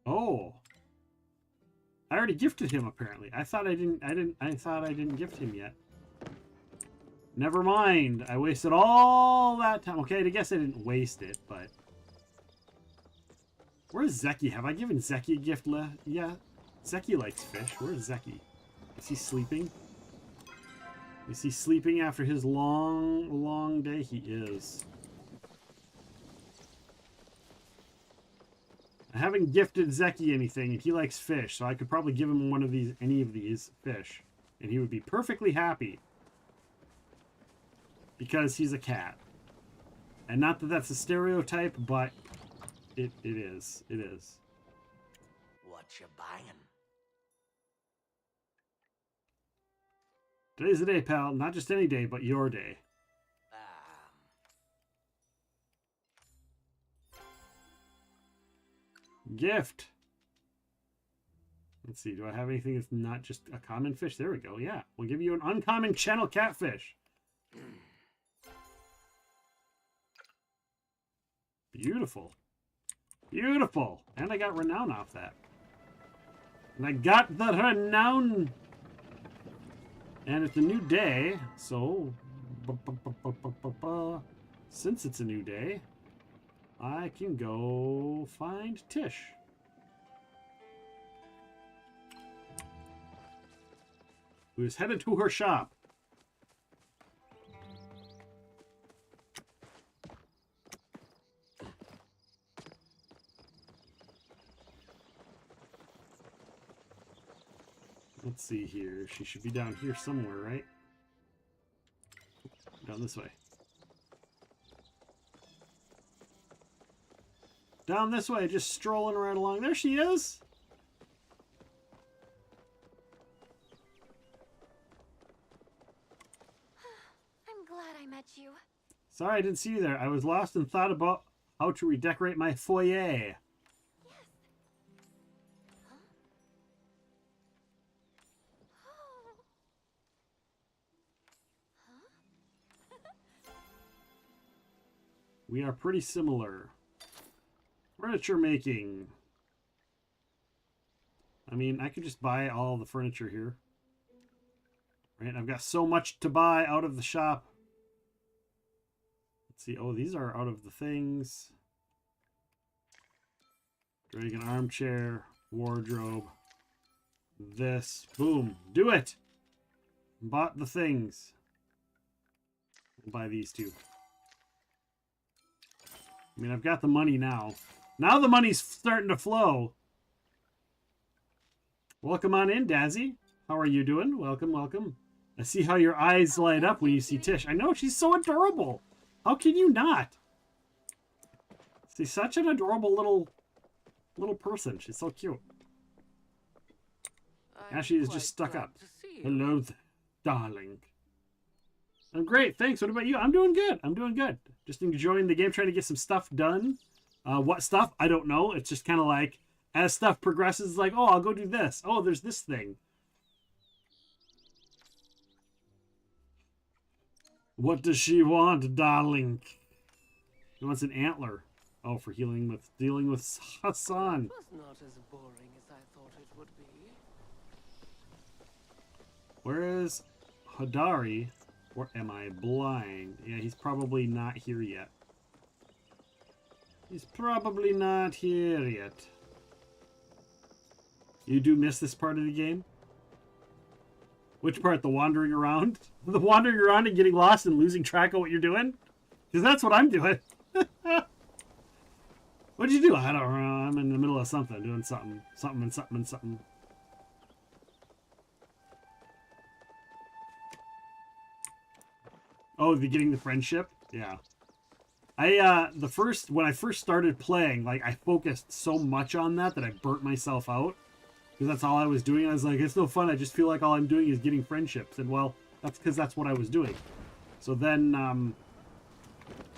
Oh. I already gifted him apparently. I thought I didn't gift him yet. Never mind. I wasted all that time. Okay, I guess I didn't waste it, but where's Zeki? Have I given Zeki a gift? Yeah. Zeki likes fish. Where's Zeki? Is he sleeping? Is he sleeping after his long, long day? He is. I haven't gifted Zeki anything, and he likes fish, so I could probably give him any of these fish, and he would be perfectly happy. Because he's a cat. And not that that's a stereotype, but it is. It is. What you buying? Today's the day, pal. Not just any day, but your day. Gift. Let's see. Do I have anything that's not just a common fish? There we go. Yeah. We'll give you an uncommon channel catfish. Beautiful. Beautiful. And I got renown off that. And I got the renown. And it's a new day. So since it's a new day, I can go find Tish. Who is headed to her shop. Let's see here. She should be down here somewhere, right? Down this way. Down this way, just strolling right along. There she is! I'm glad I met you. Sorry I didn't see you there. I was lost and thought about how to redecorate my foyer. We are pretty similar. Furniture making. I mean, I could just buy all the furniture here. Right? I've got so much to buy out of the shop. Let's see. Oh, these are out of the things. Dragon armchair, wardrobe. This. Boom. Do it! Bought the things. We'll buy these two. I mean, I've got the money now. Now the money's starting to flow. Welcome on in, Dazzy. How are you doing? Welcome, welcome. I see how your eyes light up when you see Tish. I know, she's so adorable. How can you not? She's such an adorable little person. She's so cute. Now she is just stuck up. Hello, darling. I'm great, thanks. What about you? I'm doing good. I'm doing good. Just enjoying the game, trying to get some stuff done. What stuff? I don't know. It's just kind of like, as stuff progresses, it's like, oh, I'll go do this. Oh, there's this thing. What does she want, darling? She wants an antler. Oh, for dealing with Hassan. It was not as boring as I thought it would be. Where is Hadari? Or am I blind? Yeah, he's probably not here yet. He's probably not here yet. You do miss this part of the game? Which part? The wandering around? The wandering around and getting lost and losing track of what you're doing? Because that's what I'm doing. What'd you do? I don't know. I'm in the middle of something, doing something. Something and something and something. Oh, getting the friendship? Yeah. When I first started playing, like, I focused so much on that I burnt myself out. Because that's all I was doing. I was like, it's no fun. I just feel like all I'm doing is getting friendships. And, well, that's because that's what I was doing. So then,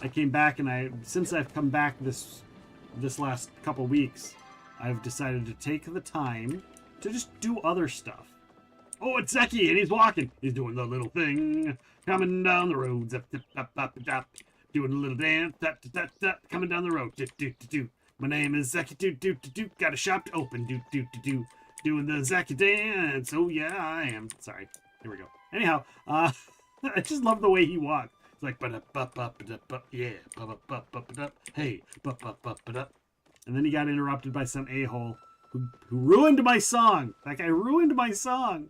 I came back, and since I've come back this last couple weeks, I've decided to take the time to just do other stuff. Oh, it's Zeki, and he's walking. He's doing the little thing. Coming down the road. Zap, zap, zap, zap, zap. Doing a little dance. Zap, zap, zap, coming down the road. Do, do, do, do. My name is Zeki. Do, do, do, do. Got a shop to open. Do, do, do, do. Doing the Zeki dance. Oh, yeah, I am. Sorry. Here we go. Anyhow, I just love the way he walks. It's like, yeah, hey, and then he got interrupted by some a-hole who ruined my song. That guy ruined my song.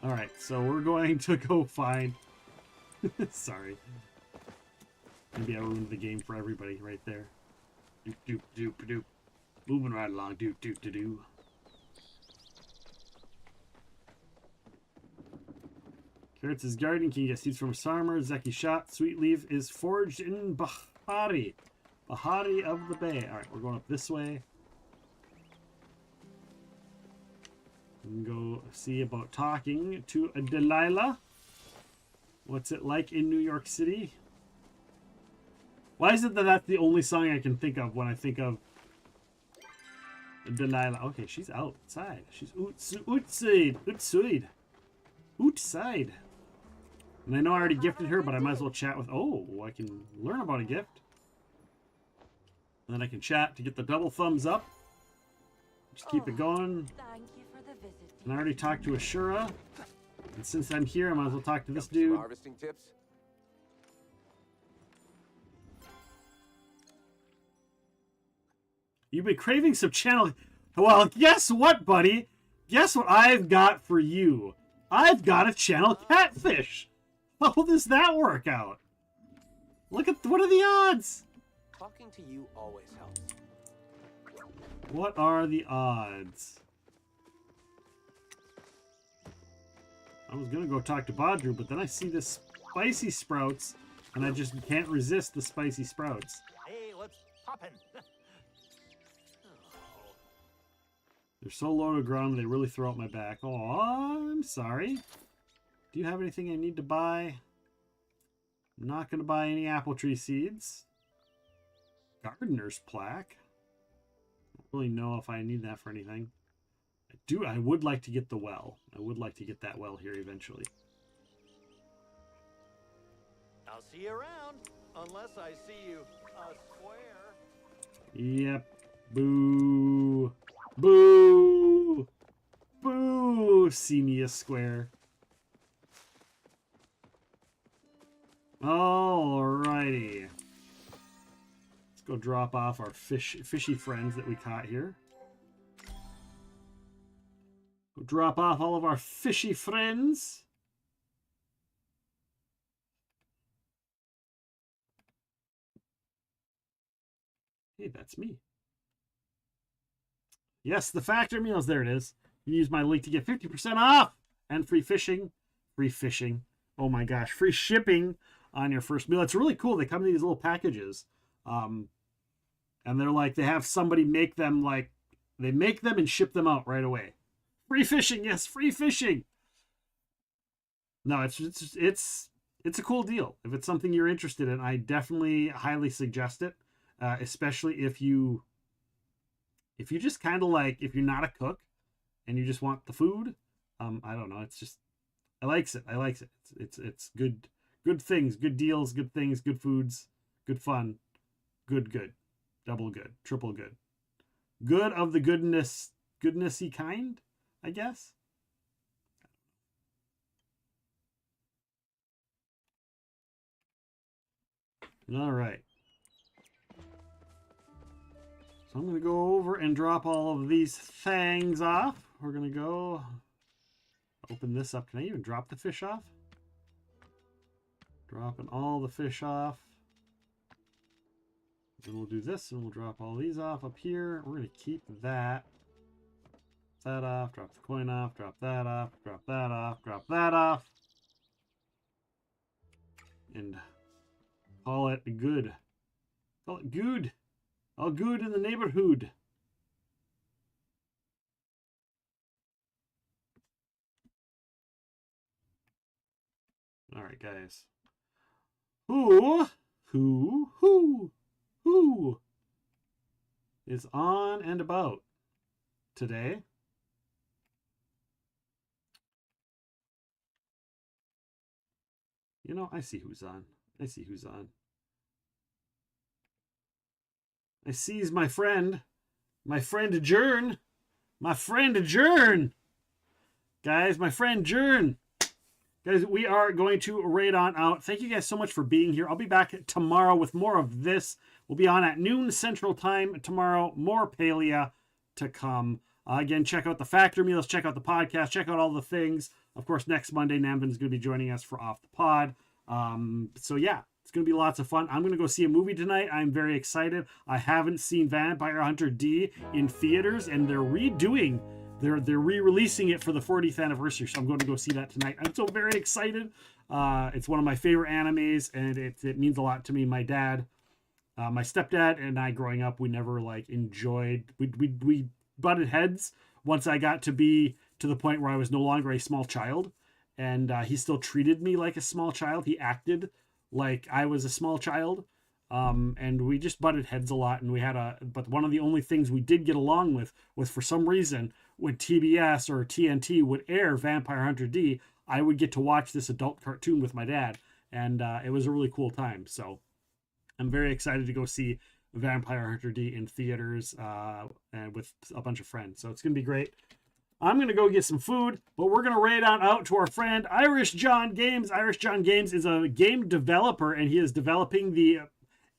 All right, so we're going to go find. Sorry. Maybe I ruined the game for everybody right there. Doop doop doop doop. Moving right along. Doop doop doop doop. Carrots' garden. Can you get seeds from a farmer? Zeki shot. Sweet leaf is forged in Bahari. Bahari of the Bay. Alright, we're going up this way. We can go see about talking to Delilah. What's it like in New York City? Why is it that that's the only song I can think of when I think of Delilah? Okay, she's outside. She's outside. Outside. Outside. And I know I already gifted her, but I might as well chat with... Oh, I can learn about a gift. And then I can chat to get the double thumbs up. Just keep it going. Thank you for the visit. And I already talked to Ashura. And since I'm here, I might as well talk to this Some dude. harvesting tips? You've been craving some channel. Well, guess what, buddy? Guess what I've got for you? I've got a channel catfish. How does that work out? Look at what are the odds? Talking to you always helps. What are the odds? I was gonna go talk to Badru, but then I see the spicy sprouts, and I just can't resist the spicy sprouts. Hey, what's poppin'? They're so low to the ground, they really throw out my back. Oh, I'm sorry. Do you have anything I need to buy? I'm not going to buy any apple tree seeds. Gardener's plaque. I don't really know if I need that for anything. I would like to get the well. I would like to get that well here eventually. I'll see you around, unless I see you a square. Yep. Boo. Boo. Boo. See me a square. Alrighty. Let's go drop off our fishy friends that we caught here. Go drop off all of our fishy friends. Hey, that's me. Yes, the factor meals. There it is. You use my link to get 50% off and free fishing. Free fishing. Oh my gosh. Free shipping on your first meal. It's really cool. They come in these little packages. And they're like, they have somebody make them like, they make them and ship them out right away. Free fishing. Yes, free fishing. No, it's a cool deal. If it's something you're interested in, I definitely highly suggest it. Especially if you just kind of like, if you're not a cook and you just want the food, I don't know. It's just, I likes it. It's good things, good deals, good things, good foods, good fun, good, double good, triple good, good of the goodnessy kind, I guess. All right. So I'm going to go over and drop all of these things off. We're going to go open this up. Can I even drop the fish off? Dropping all the fish off. Then we'll do this and we'll drop all these off up here. We're going to keep that. That off, drop the coin off, drop that off, drop that off, drop that off. And call it good. Call it good. All good in the neighborhood. All right, guys. Who is on and about today? You know, I see who's on. I see who's on. I sees my friend Adjourn. My friend Adjourn. Guys, my friend Adjourn. Guys, we are going to raid on out. Thank you guys so much for being here. I'll be back tomorrow with more of this. We'll be on at noon Central Time tomorrow. More Palia to come. Again, check out the Factor Meals. Check out the podcast. Check out all the things. Of course, next Monday, Namvin is going to be joining us for Off the Pod. So, yeah. It's going to be lots of fun. I'm going to go see a movie tonight. I'm very excited. I haven't seen Vampire Hunter D in theaters, and they're re-releasing it for the 40th anniversary, so I'm going to go see that tonight. I'm so very excited. It's one of my favorite animes, and it means a lot to me. My dad, my stepdad, and I growing up, we never like enjoyed. We butted heads once I got to be to the point where I was no longer a small child, and he still treated me like a small child. He acted like I was a small child, and we just butted heads a lot, and but one of the only things we did get along with was, for some reason, when TBS or TNT would air Vampire Hunter D, I would get to watch this adult cartoon with my dad, and it was a really cool time. So I'm very excited to go see Vampire Hunter D in theaters and with a bunch of friends. So it's going to be great. I'm going to go get some food, but we're going to raid on out to our friend Irish John Games. Irish John Games is a game developer, and he is developing the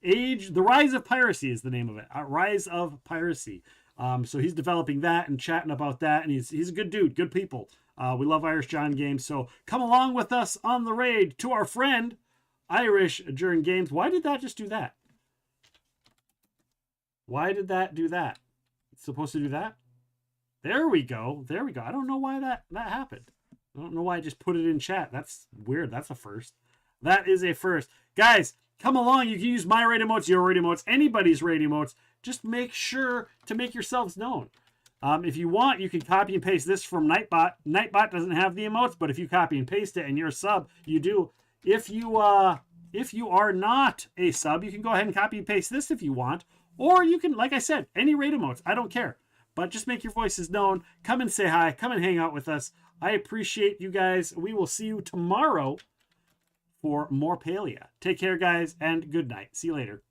Rise of Piracy is the name of it. Rise of Piracy. So he's developing that and chatting about that, and he's a good dude, good people. We love Irish John Games, so come along with us on the raid to our friend Irish John Games. Why did that just do that? Why did that do that? It's supposed to do that? There we go. There we go. I don't know why that happened. I don't know why I just put it in chat. That's weird. That's a first. That is a first. Guys, come along. You can use my raid emotes, your raid emotes, anybody's raid emotes. Just make sure to make yourselves known. If you want, you can copy and paste this from Nightbot. Nightbot doesn't have the emotes, but if you copy and paste it and you're a sub, you do. If you are not a sub, you can go ahead and copy and paste this if you want. Or you can, like I said, any raid emotes. I don't care. But just make your voices known. Come and say hi. Come and hang out with us. I appreciate you guys. We will see you tomorrow for more Palia. Take care, guys, and good night. See you later.